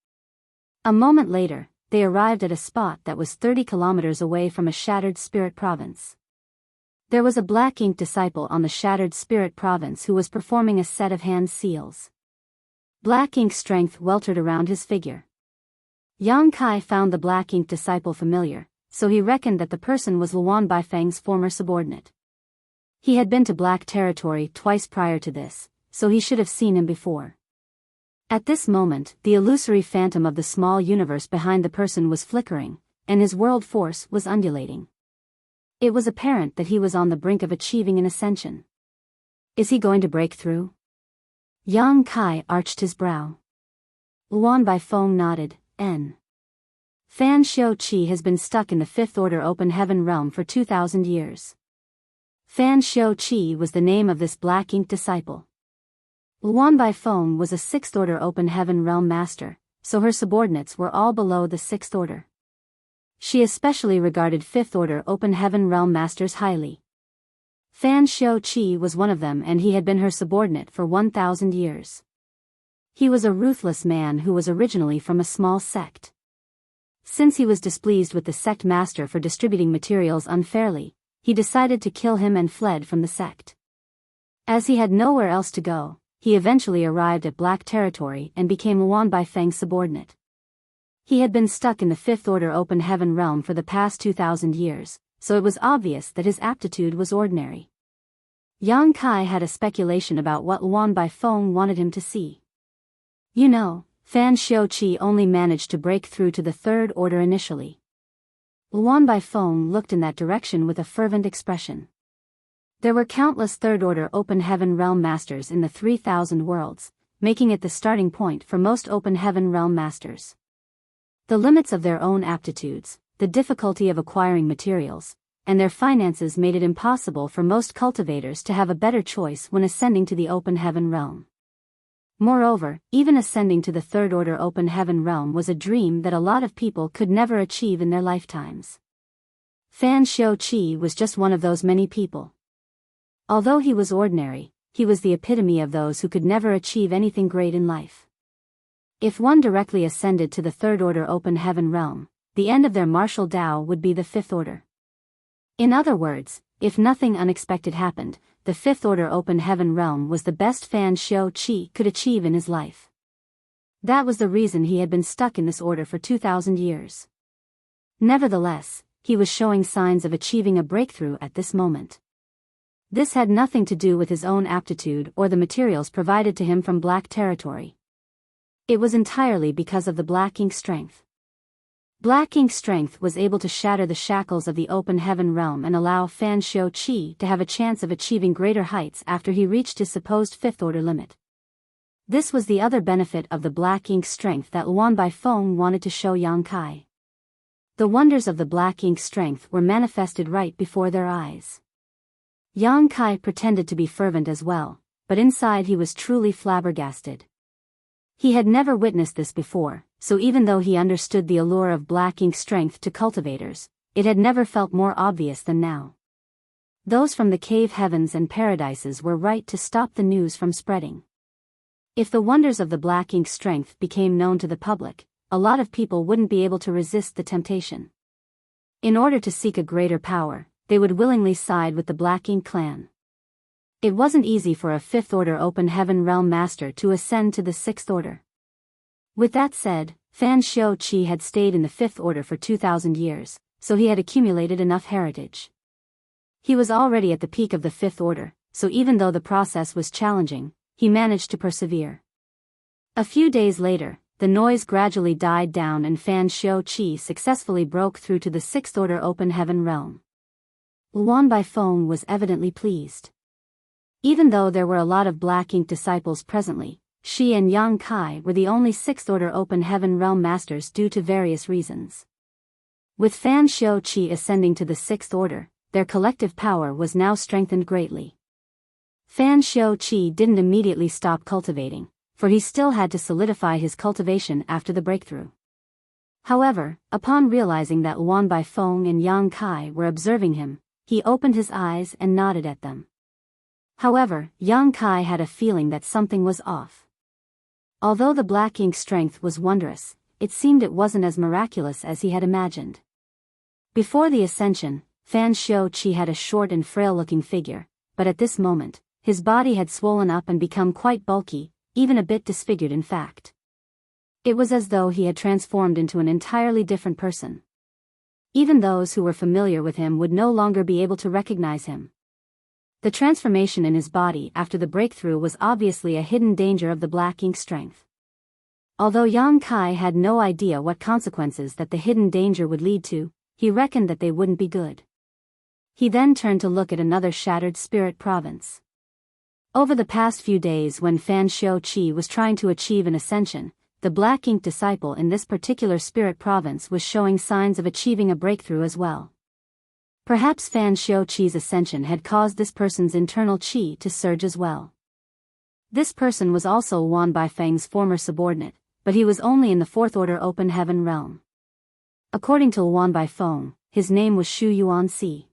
A moment later, they arrived at a spot that was 30 kilometers away from a shattered spirit province. There was a Black Ink disciple on the shattered spirit province who was performing a set of hand seals. Black Ink strength weltered around his figure. Yang Kai found the Black Ink disciple familiar, so he reckoned that the person was Luan Baifeng's former subordinate. He had been to Black Territory twice prior to this, so he should have seen him before. At this moment, the illusory phantom of the small universe behind the person was flickering, and his world force was undulating. It was apparent that he was on the brink of achieving an ascension. Is he going to break through? Yang Kai arched his brow. Luan Baifeng nodded. Fan Xiao-Qi has been stuck in the Fifth Order Open Heaven realm for 2,000 years. Fan Xiao-Qi was the name of this Black Ink disciple. Luan Baifeng was a Sixth Order Open Heaven realm master, so her subordinates were all below the Sixth Order. She especially regarded Fifth Order Open Heaven realm masters highly. Fan Xiao-Qi was one of them, and he had been her subordinate for 1,000 years. He was a ruthless man who was originally from a small sect. Since he was displeased with the sect master for distributing materials unfairly, he decided to kill him and fled from the sect. As he had nowhere else to go, he eventually arrived at Black Territory and became Luan Baifeng's subordinate. He had been stuck in the Fifth Order Open Heaven realm for the past 2,000 years, so it was obvious that his aptitude was ordinary. Yang Kai had a speculation about what Luan Baifeng wanted him to see. You know, Fan Xiao-Qi only managed to break through to the Third Order initially. Luan Baifeng looked in that direction with a fervent expression. There were countless Third Order Open Heaven realm masters in the 3,000 worlds, making it the starting point for most Open Heaven realm masters. The limits of their own aptitudes, the difficulty of acquiring materials, and their finances made it impossible for most cultivators to have a better choice when ascending to the Open Heaven realm. Moreover, even ascending to the Third Order Open Heaven realm was a dream that a lot of people could never achieve in their lifetimes. Fan Xiao-Qi was just one of those many people. Although he was ordinary, he was the epitome of those who could never achieve anything great in life. If one directly ascended to the Third Order Open Heaven realm, the end of their martial Tao would be the Fifth Order. In other words, if nothing unexpected happened, the Fifth Order Open Heaven realm was the best Fan Xiao-Qi could achieve in his life. That was the reason he had been stuck in this order for 2,000 years. Nevertheless, he was showing signs of achieving a breakthrough at this moment. This had nothing to do with his own aptitude or the materials provided to him from Black Territory. It was entirely because of the Black Ink strength. Black Ink strength was able to shatter the shackles of the Open Heaven realm and allow Fan Xiao-Qi to have a chance of achieving greater heights after he reached his supposed Fifth Order limit. This was the other benefit of the Black Ink strength that Luan Baifeng wanted to show Yang Kai. The wonders of the Black Ink strength were manifested right before their eyes. Yang Kai pretended to be fervent as well, but inside he was truly flabbergasted. He had never witnessed this before, so even though he understood the allure of Black Ink strength to cultivators, it had never felt more obvious than now. Those from the cave heavens and paradises were right to stop the news from spreading. If the wonders of the black ink strength became known to the public, a lot of people wouldn't be able to resist the temptation. In order to seek a greater power, they would willingly side with the Black Ink clan. It wasn't easy for a Fifth Order Open Heaven Realm Master to ascend to the Sixth Order. With that said, Fan Xiu-Qi had stayed in the Fifth Order for 2,000 years, so he had accumulated enough heritage. He was already at the peak of the Fifth Order, so even though the process was challenging, he managed to persevere. A few days later, the noise gradually died down and Fan Xiu-Qi successfully broke through to the Sixth Order Open Heaven Realm. Luan Baifeng was evidently pleased. Even though there were a lot of Black Ink disciples presently, Shi and Yang Kai were the only Sixth Order Open Heaven Realm Masters due to various reasons. With Fan Xiu-Qi ascending to the Sixth Order, their collective power was now strengthened greatly. Fan Xiu-Qi didn't immediately stop cultivating, for he still had to solidify his cultivation after the breakthrough. However, upon realizing that Luan Baifeng and Yang Kai were observing him, he opened his eyes and nodded at them. However, Yang Kai had a feeling that something was off. Although the Black Ink strength was wondrous, it seemed it wasn't as miraculous as he had imagined. Before the ascension, Fan Xiu-Qi had a short and frail-looking figure, but at this moment, his body had swollen up and become quite bulky, even a bit disfigured in fact. It was as though he had transformed into an entirely different person. Even those who were familiar with him would no longer be able to recognize him. The transformation in his body after the breakthrough was obviously a hidden danger of the Black Ink strength. Although Yang Kai had no idea what consequences that the hidden danger would lead to, he reckoned that they wouldn't be good. He then turned to look at another shattered spirit province. Over the past few days when Fan Xiu-Qi was trying to achieve an ascension, the Black Ink disciple in this particular spirit province was showing signs of achieving a breakthrough as well. Perhaps Fan Xiu-Qi's ascension had caused this person's internal qi to surge as well. This person was also Luan Baifeng's former subordinate, but he was only in the Fourth Order Open Heaven Realm. According to Luan Baifeng, his name was Shu Yuanxi.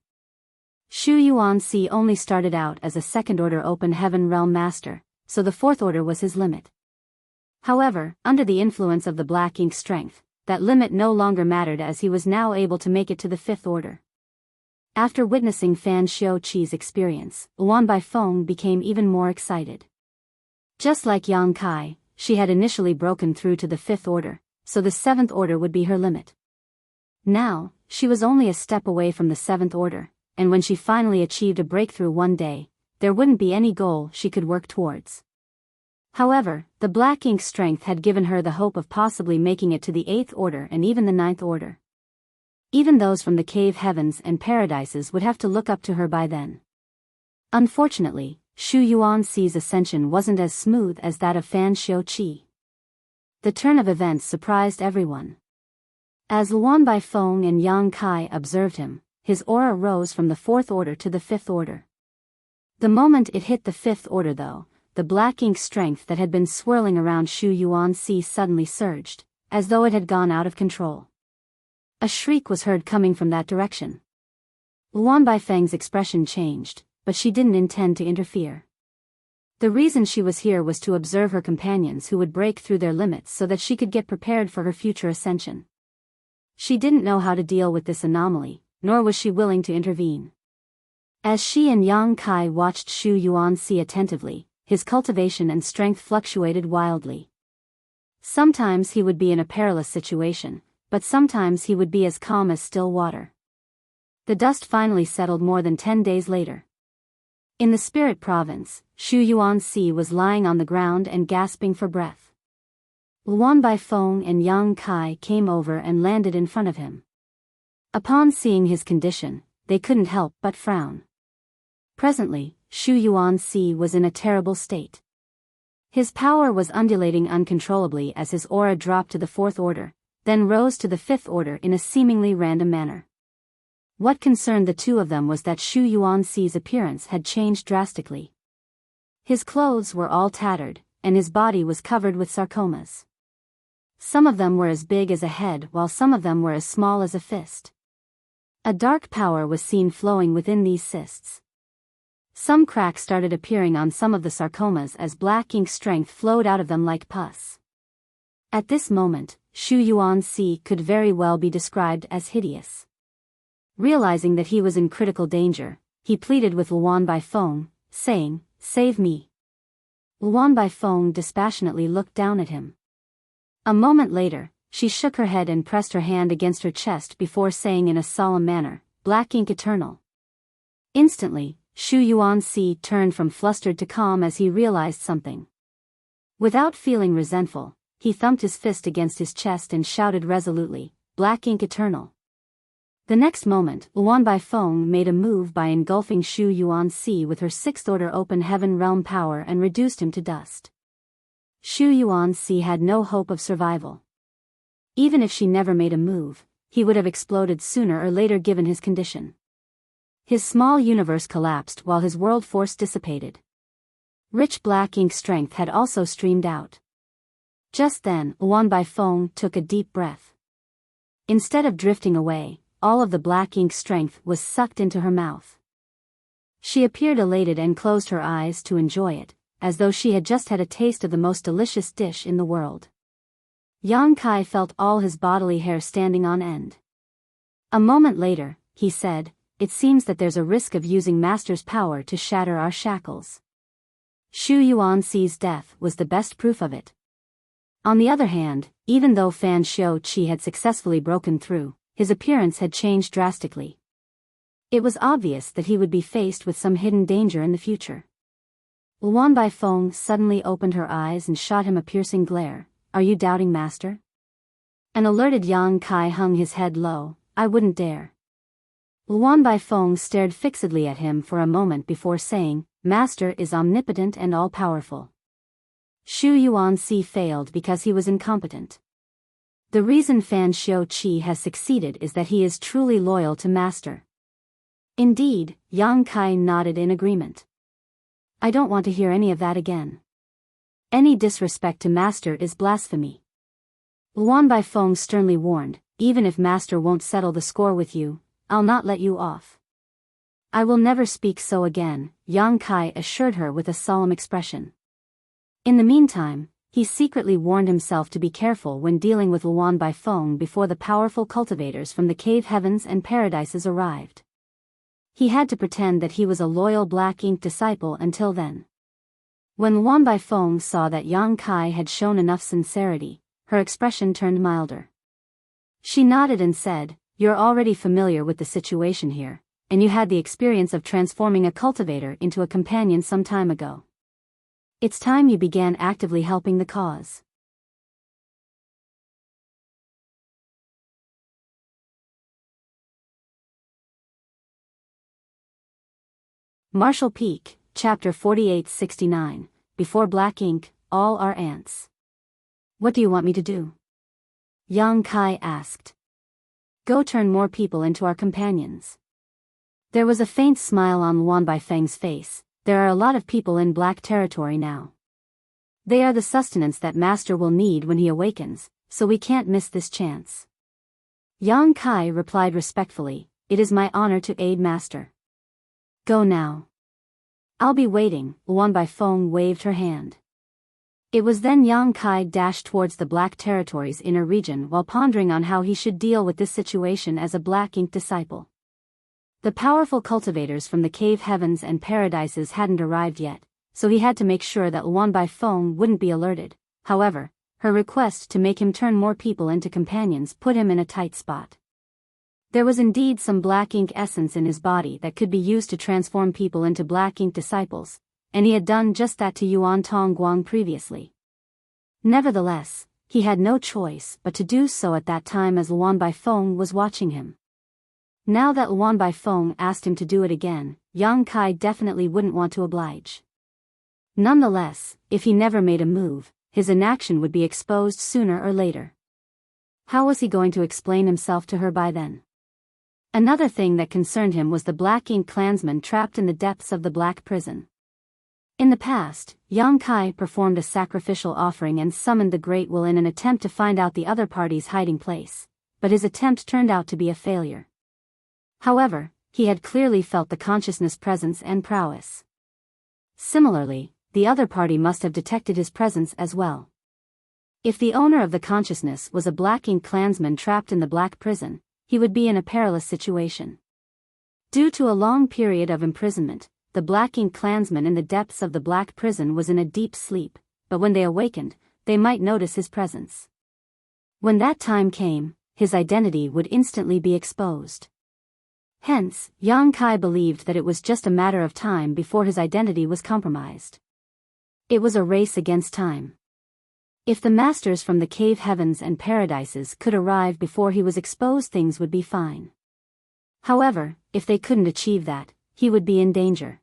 Shu Yuanxi only started out as a Second Order Open Heaven Realm Master, so the Fourth Order was his limit. However, under the influence of the Black Ink strength, that limit no longer mattered as he was now able to make it to the Fifth Order. After witnessing Fan Xiu-Qi's experience, Luan Baifeng became even more excited. Just like Yang Kai, she had initially broken through to the Fifth Order, so the Seventh Order would be her limit. Now, she was only a step away from the Seventh Order, and when she finally achieved a breakthrough one day, there wouldn't be any goal she could work towards. However, the Black Ink strength had given her the hope of possibly making it to the Eighth Order and even the Ninth Order. Even those from the cave heavens and paradises would have to look up to her by then. Unfortunately, Shu Yuanxi's ascension wasn't as smooth as that of Fan Xiu-Qi. The turn of events surprised everyone. As Luan Baifeng and Yang Kai observed him, his aura rose from the Fourth Order to the Fifth Order. The moment it hit the Fifth Order though, the Black Ink strength that had been swirling around Shu Yuanxi suddenly surged, as though it had gone out of control. A shriek was heard coming from that direction. Luan Baifeng's expression changed, but she didn't intend to interfere. The reason she was here was to observe her companions who would break through their limits so that she could get prepared for her future ascension. She didn't know how to deal with this anomaly, nor was she willing to intervene. As she and Yang Kai watched Shu Yuanxi attentively, his cultivation and strength fluctuated wildly. Sometimes he would be in a perilous situation, but sometimes he would be as calm as still water. The dust finally settled more than 10 days later. In the spirit province, Shu Yuanxi was lying on the ground and gasping for breath. Luan Baifeng and Yang Kai came over and landed in front of him. Upon seeing his condition, they couldn't help but frown. Presently, Shu Yuanxi was in a terrible state. His power was undulating uncontrollably as his aura dropped to the Fourth Order, then rose to the Fifth Order in a seemingly random manner. What concerned the two of them was that Shu Yuanxi's appearance had changed drastically. His clothes were all tattered, and his body was covered with sarcomas. Some of them were as big as a head while some of them were as small as a fist. A dark power was seen flowing within these cysts. Some cracks started appearing on some of the sarcomas as black ink strength flowed out of them like pus. At this moment, Xu Yuanxi could very well be described as hideous. Realizing that he was in critical danger, he pleaded with Luan Baifeng, saying, "Save me." Luan Baifeng dispassionately looked down at him. A moment later, she shook her head and pressed her hand against her chest before saying in a solemn manner, "Black ink eternal." Instantly, Xu Yuanxi turned from flustered to calm as he realized something. Without feeling resentful, he thumped his fist against his chest and shouted resolutely, "Black ink eternal." The next moment, Luan Baifeng made a move by engulfing Xu Yuanxi with her sixth-order open heaven realm power and reduced him to dust. Xu Yuanxi had no hope of survival. Even if she never made a move, he would have exploded sooner or later given his condition. His small universe collapsed while his world force dissipated. Rich black ink strength had also streamed out. Just then, Luan Baifeng took a deep breath. Instead of drifting away, all of the black ink strength was sucked into her mouth. She appeared elated and closed her eyes to enjoy it, as though she had just had a taste of the most delicious dish in the world. Yang Kai felt all his bodily hair standing on end. A moment later, he said, "It seems that there's a risk of using Master's power to shatter our shackles." Xu Yuanxi's death was the best proof of it. On the other hand, even though Fan Xiuqi had successfully broken through, his appearance had changed drastically. It was obvious that he would be faced with some hidden danger in the future. Luan Baifeng suddenly opened her eyes and shot him a piercing glare. "Are you doubting Master?" An alerted Yang Kai hung his head low. "I wouldn't dare." Luan Baifeng stared fixedly at him for a moment before saying, "Master is omnipotent and all-powerful." Xu Yuanxi failed because he was incompetent. The reason Fan Xiuqi has succeeded is that he is truly loyal to Master. Indeed, Yang Kai nodded in agreement. "I don't want to hear any of that again. Any disrespect to Master is blasphemy." Luan Baifeng sternly warned, "Even if Master won't settle the score with you, I'll not let you off." "I will never speak so again," Yang Kai assured her with a solemn expression. In the meantime, he secretly warned himself to be careful when dealing with Luan Baifeng before the powerful cultivators from the cave heavens and paradises arrived. He had to pretend that he was a loyal black ink disciple until then. When Luan Baifeng saw that Yang Kai had shown enough sincerity, her expression turned milder. She nodded and said, "You're already familiar with the situation here, and you had the experience of transforming a cultivator into a companion some time ago. It's time you began actively helping the cause." Marshall Peak, Chapter 4869, Before Black Ink, All Are Ants. "What do you want me to do?" Yang Kai asked. "Go turn more people into our companions." There was a faint smile on Luan Baifeng's face. "There are a lot of people in black territory now. They are the sustenance that Master will need when he awakens, so we can't miss this chance." Yang Kai replied respectfully, "It is my honor to aid Master. Go now." "I'll be waiting," Luan Baifeng waved her hand. It was then Yang Kai dashed towards the black territory's inner region while pondering on how he should deal with this situation as a black ink disciple. The powerful cultivators from the cave heavens and paradises hadn't arrived yet, so he had to make sure that Luan Baifeng wouldn't be alerted. However, her request to make him turn more people into companions put him in a tight spot. There was indeed some black ink essence in his body that could be used to transform people into black ink disciples, and he had done just that to Yuan Tongguang previously. Nevertheless, he had no choice but to do so at that time as Luan Baifeng was watching him. Now that Luan Baifeng asked him to do it again, Yang Kai definitely wouldn't want to oblige. Nonetheless, if he never made a move, his inaction would be exposed sooner or later. How was he going to explain himself to her by then? Another thing that concerned him was the black ink clansmen trapped in the depths of the black prison. In the past, Yang Kai performed a sacrificial offering and summoned the Great Will in an attempt to find out the other party's hiding place, but his attempt turned out to be a failure. However, he had clearly felt the consciousness presence and prowess. Similarly, the other party must have detected his presence as well. If the owner of the consciousness was a Black Ink clansman trapped in the Black Prison, he would be in a perilous situation. Due to a long period of imprisonment, the Black Ink clansman in the depths of the Black Prison was in a deep sleep, but when they awakened, they might notice his presence. When that time came, his identity would instantly be exposed. Hence, Yang Kai believed that it was just a matter of time before his identity was compromised. It was a race against time. If the masters from the cave heavens and paradises could arrive before he was exposed, things would be fine. However, if they couldn't achieve that, he would be in danger.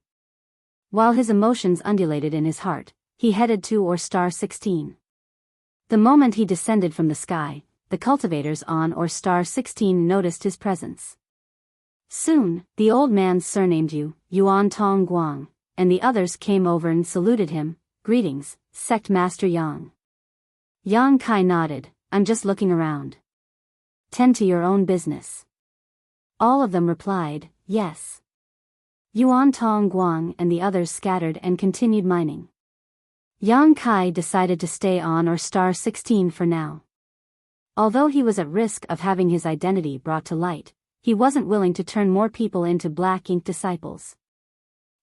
While his emotions undulated in his heart, he headed to Star 16. The moment he descended from the sky, the cultivators on Star 16 noticed his presence. Soon, the old man surnamed Yuan Tong Guang, and the others came over and saluted him. "Greetings, Sect Master Yang." Yang Kai nodded, "I'm just looking around." "Tend to your own business." All of them replied, "Yes." Yuan Tong Guang and the others scattered and continued mining. Yang Kai decided to stay on Star 16 for now. Although he was at risk of having his identity brought to light, he wasn't willing to turn more people into Black Ink disciples.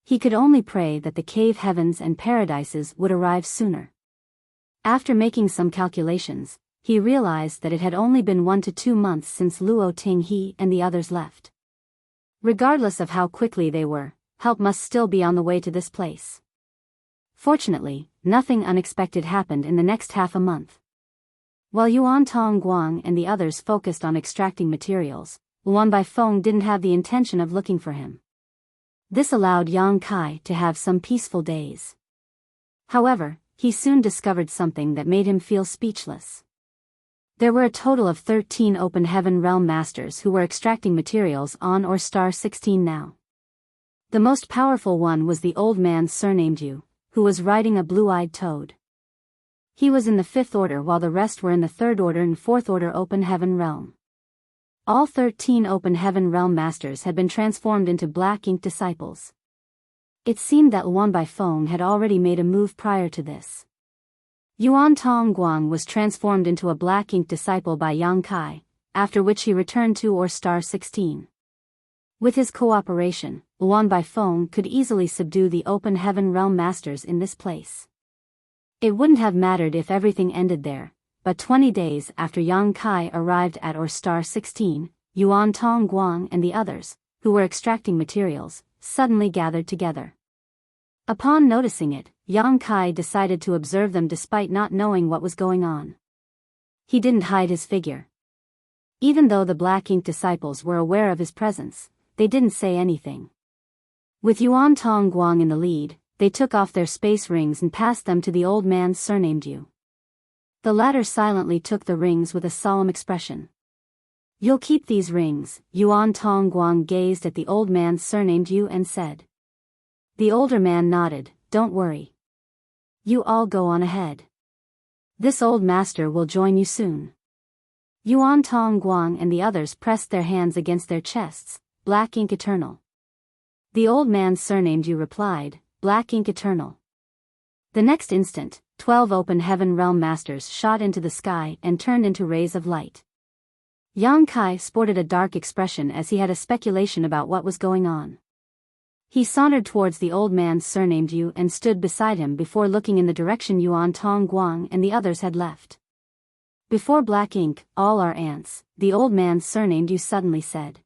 He could only pray that the cave heavens and paradises would arrive sooner. After making some calculations, he realized that it had only been 1 to 2 months since Luo Tinghe and the others left. Regardless of how quickly they were, help must still be on the way to this place. Fortunately, nothing unexpected happened in the next half a month. While Yuan Tong Guang and the others focused on extracting materials, Luan Baifeng didn't have the intention of looking for him. This allowed Yang Kai to have some peaceful days. However, he soon discovered something that made him feel speechless. There were a total of 13 Open Heaven Realm Masters who were extracting materials on Star 16 now. The most powerful one was the old man surnamed Yu, who was riding a blue-eyed toad. He was in the 5th order while the rest were in the 3rd order and 4th order Open Heaven Realm. All 13 Open Heaven Realm Masters had been transformed into Black Ink disciples. It seemed that Luan Baifeng had already made a move prior to this. Yuan Tong Guang was transformed into a Black Ink disciple by Yang Kai, after which he returned to Star 16. With his cooperation, Luan Baifeng could easily subdue the Open Heaven Realm Masters in this place. It wouldn't have mattered if everything ended there, but 20 days after Yang Kai arrived at Star 16, Yuan Tong Guang and the others, who were extracting materials, suddenly gathered together. Upon noticing it, Yang Kai decided to observe them despite not knowing what was going on. He didn't hide his figure. Even though the Black Ink disciples were aware of his presence, they didn't say anything. With Yuan Tong Guang in the lead, they took off their space rings and passed them to the old man surnamed Yu. The latter silently took the rings with a solemn expression. "You'll keep these rings," Yuan Tong Guang gazed at the old man surnamed Yu and said. The older man nodded, "Don't worry. You all go on ahead. This old master will join you soon." Yuan Tong Guang and the others pressed their hands against their chests. "Black Ink Eternal." The old man surnamed Yu replied, "Black Ink Eternal." The next instant, 12 Open Heaven Realm Masters shot into the sky and turned into rays of light. Yang Kai sported a dark expression as he had a speculation about what was going on. He sauntered towards the old man surnamed Yu and stood beside him before looking in the direction Yuan Tong Guang and the others had left. "Before Black Ink, all our ants," the old man surnamed Yu suddenly said.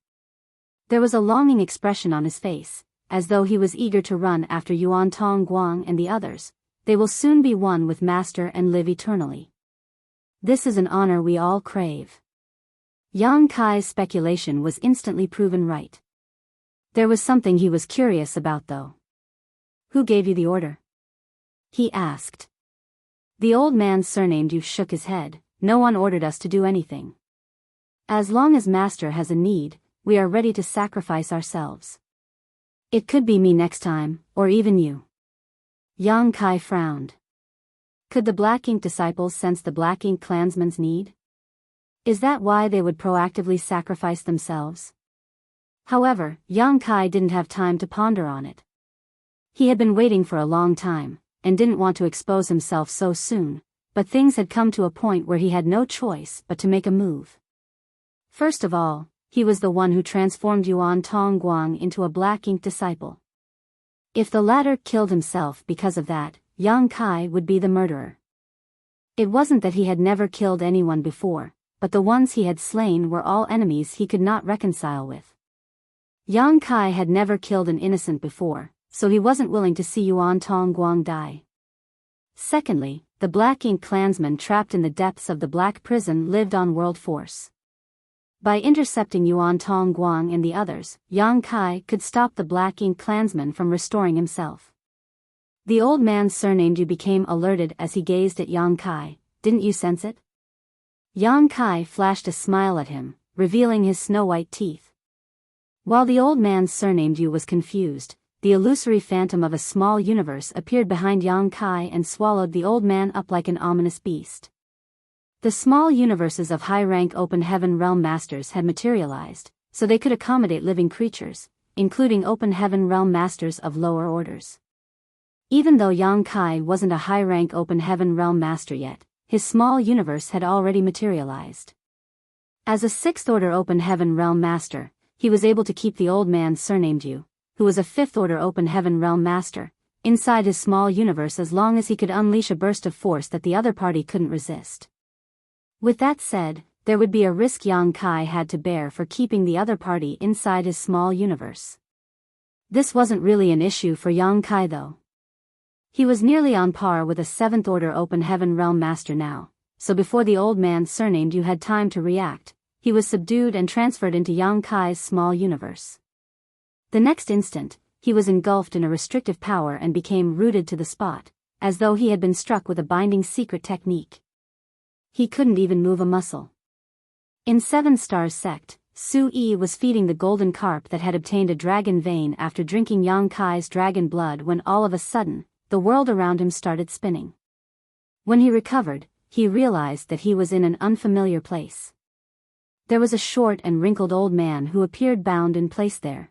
There was a longing expression on his face, as though he was eager to run after Yuan Tong Guang and the others. "They will soon be one with Master and live eternally. This is an honor we all crave." Yang Kai's speculation was instantly proven right. There was something he was curious about though. "Who gave you the order?" he asked. The old man surnamed Yu shook his head. "No one ordered us to do anything. As long as Master has a need, we are ready to sacrifice ourselves. It could be me next time, or even you." Yang Kai frowned. Could the Black Ink disciples sense the Black Ink clansman's need? Is that why they would proactively sacrifice themselves? However, Yang Kai didn't have time to ponder on it. He had been waiting for a long time, and didn't want to expose himself so soon, but things had come to a point where he had no choice but to make a move. First of all, he was the one who transformed Yuan Tongguang into a black ink disciple. If the latter killed himself because of that, Yang Kai would be the murderer. It wasn't that he had never killed anyone before, but the ones he had slain were all enemies he could not reconcile with. Yang Kai had never killed an innocent before, so he wasn't willing to see Yuan Tongguang die. Secondly, the Black Ink clansmen trapped in the depths of the Black Prison lived on world force. By intercepting Yuan Tongguang and the others, Yang Kai could stop the Black Ink clansman from restoring himself. The old man surnamed Yu became alerted as he gazed at Yang Kai. Didn't you sense it? Yang Kai flashed a smile at him, revealing his snow-white teeth. While the old man surnamed Yu was confused, the illusory phantom of a small universe appeared behind Yang Kai and swallowed the old man up like an ominous beast. The small universes of high-rank open heaven realm masters had materialized, so they could accommodate living creatures, including open heaven realm masters of lower orders. Even though Yang Kai wasn't a high-rank open heaven realm master yet, his small universe had already materialized. As a 6th-order open heaven realm master, he was able to keep the old man surnamed Yu, who was a 5th-order open heaven realm master, inside his small universe as long as he could unleash a burst of force that the other party couldn't resist. With that said, there would be a risk Yang Kai had to bear for keeping the other party inside his small universe. This wasn't really an issue for Yang Kai though. He was nearly on par with a 7th-order open heaven realm master now, so before the old man surnamed Yu had time to react, he was subdued and transferred into Yang Kai's small universe. The next instant, he was engulfed in a restrictive power and became rooted to the spot, as though he had been struck with a binding secret technique. He couldn't even move a muscle. In 7 Stars Sect, Su Yi was feeding the golden carp that had obtained a dragon vein after drinking Yang Kai's dragon blood when all of a sudden, the world around him started spinning. When he recovered, he realized that he was in an unfamiliar place. There was a short and wrinkled old man who appeared bound in place there.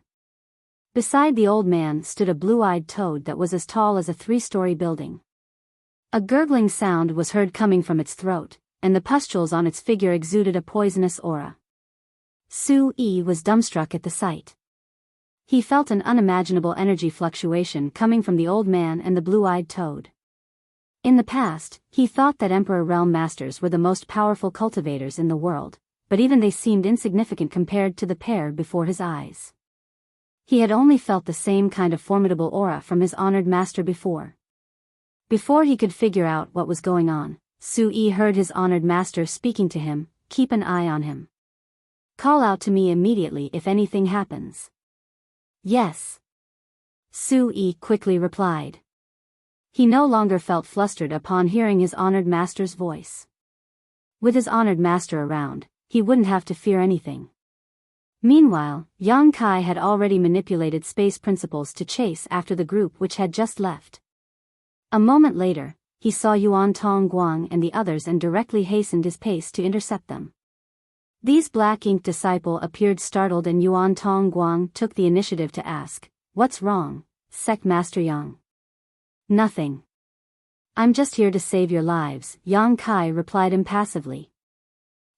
Beside the old man stood a blue-eyed toad that was as tall as a 3-story building. A gurgling sound was heard coming from its throat, and the pustules on its figure exuded a poisonous aura. Su Yi was dumbstruck at the sight. He felt an unimaginable energy fluctuation coming from the old man and the blue-eyed toad. In the past, he thought that Emperor Realm Masters were the most powerful cultivators in the world, but even they seemed insignificant compared to the pair before his eyes. He had only felt the same kind of formidable aura from his honored master before. Before he could figure out what was going on, Su Yi heard his honored master speaking to him. Keep an eye on him. Call out to me immediately if anything happens. Yes. Su Yi quickly replied. He no longer felt flustered upon hearing his honored master's voice. With his honored master around, he wouldn't have to fear anything. Meanwhile, Yang Kai had already manipulated space principles to chase after the group which had just left. A moment later, he saw Yuan Tongguang and the others and directly hastened his pace to intercept them. These Black Ink disciple appeared startled and Yuan Tongguang took the initiative to ask, "What's wrong, Sect Master Yang?" "Nothing. I'm just here to save your lives," Yang Kai replied impassively.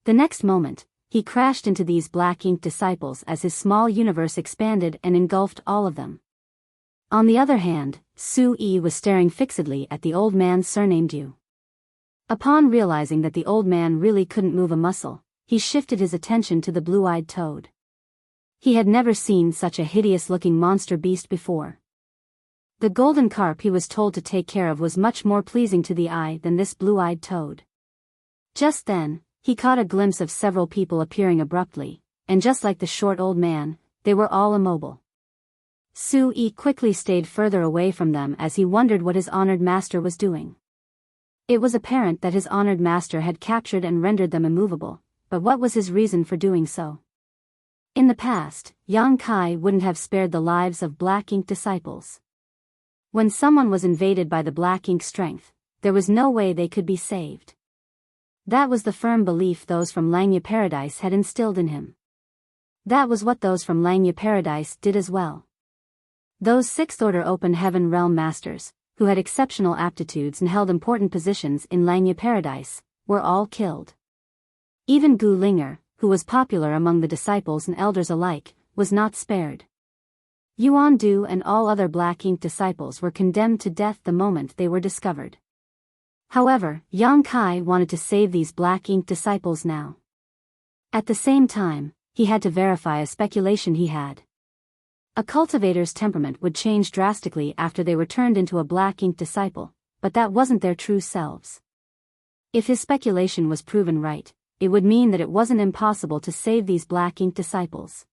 The next moment, he crashed into these Black Ink disciples as his small universe expanded and engulfed all of them. On the other hand, Su Yi was staring fixedly at the old man surnamed Yu. Upon realizing that the old man really couldn't move a muscle, he shifted his attention to the blue-eyed toad. He had never seen such a hideous-looking monster beast before. The golden carp he was told to take care of was much more pleasing to the eye than this blue-eyed toad. Just then, he caught a glimpse of several people appearing abruptly, and just like the short old man, they were all immobile. Su Yi quickly stayed further away from them as he wondered what his honored master was doing. It was apparent that his honored master had captured and rendered them immovable, but what was his reason for doing so? In the past, Yang Kai wouldn't have spared the lives of Black Ink disciples. When someone was invaded by the Black Ink strength, there was no way they could be saved. That was the firm belief those from Langya Paradise had instilled in him. That was what those from Langya Paradise did as well. Those sixth-order open heaven realm masters, who had exceptional aptitudes and held important positions in Langya Paradise, were all killed. Even Gu Linger, who was popular among the disciples and elders alike, was not spared. Yuan Du and all other black ink disciples were condemned to death the moment they were discovered. However, Yang Kai wanted to save these black ink disciples now. At the same time, he had to verify a speculation he had. A cultivator's temperament would change drastically after they were turned into a black ink disciple, but that wasn't their true selves. If his speculation was proven right, it would mean that it wasn't impossible to save these black ink disciples.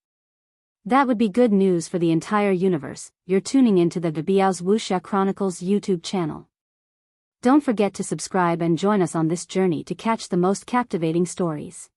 That would be good news for the entire universe. You're tuning into the Biyao's Wuxia Chronicles YouTube channel. Don't forget to subscribe and join us on this journey to catch the most captivating stories.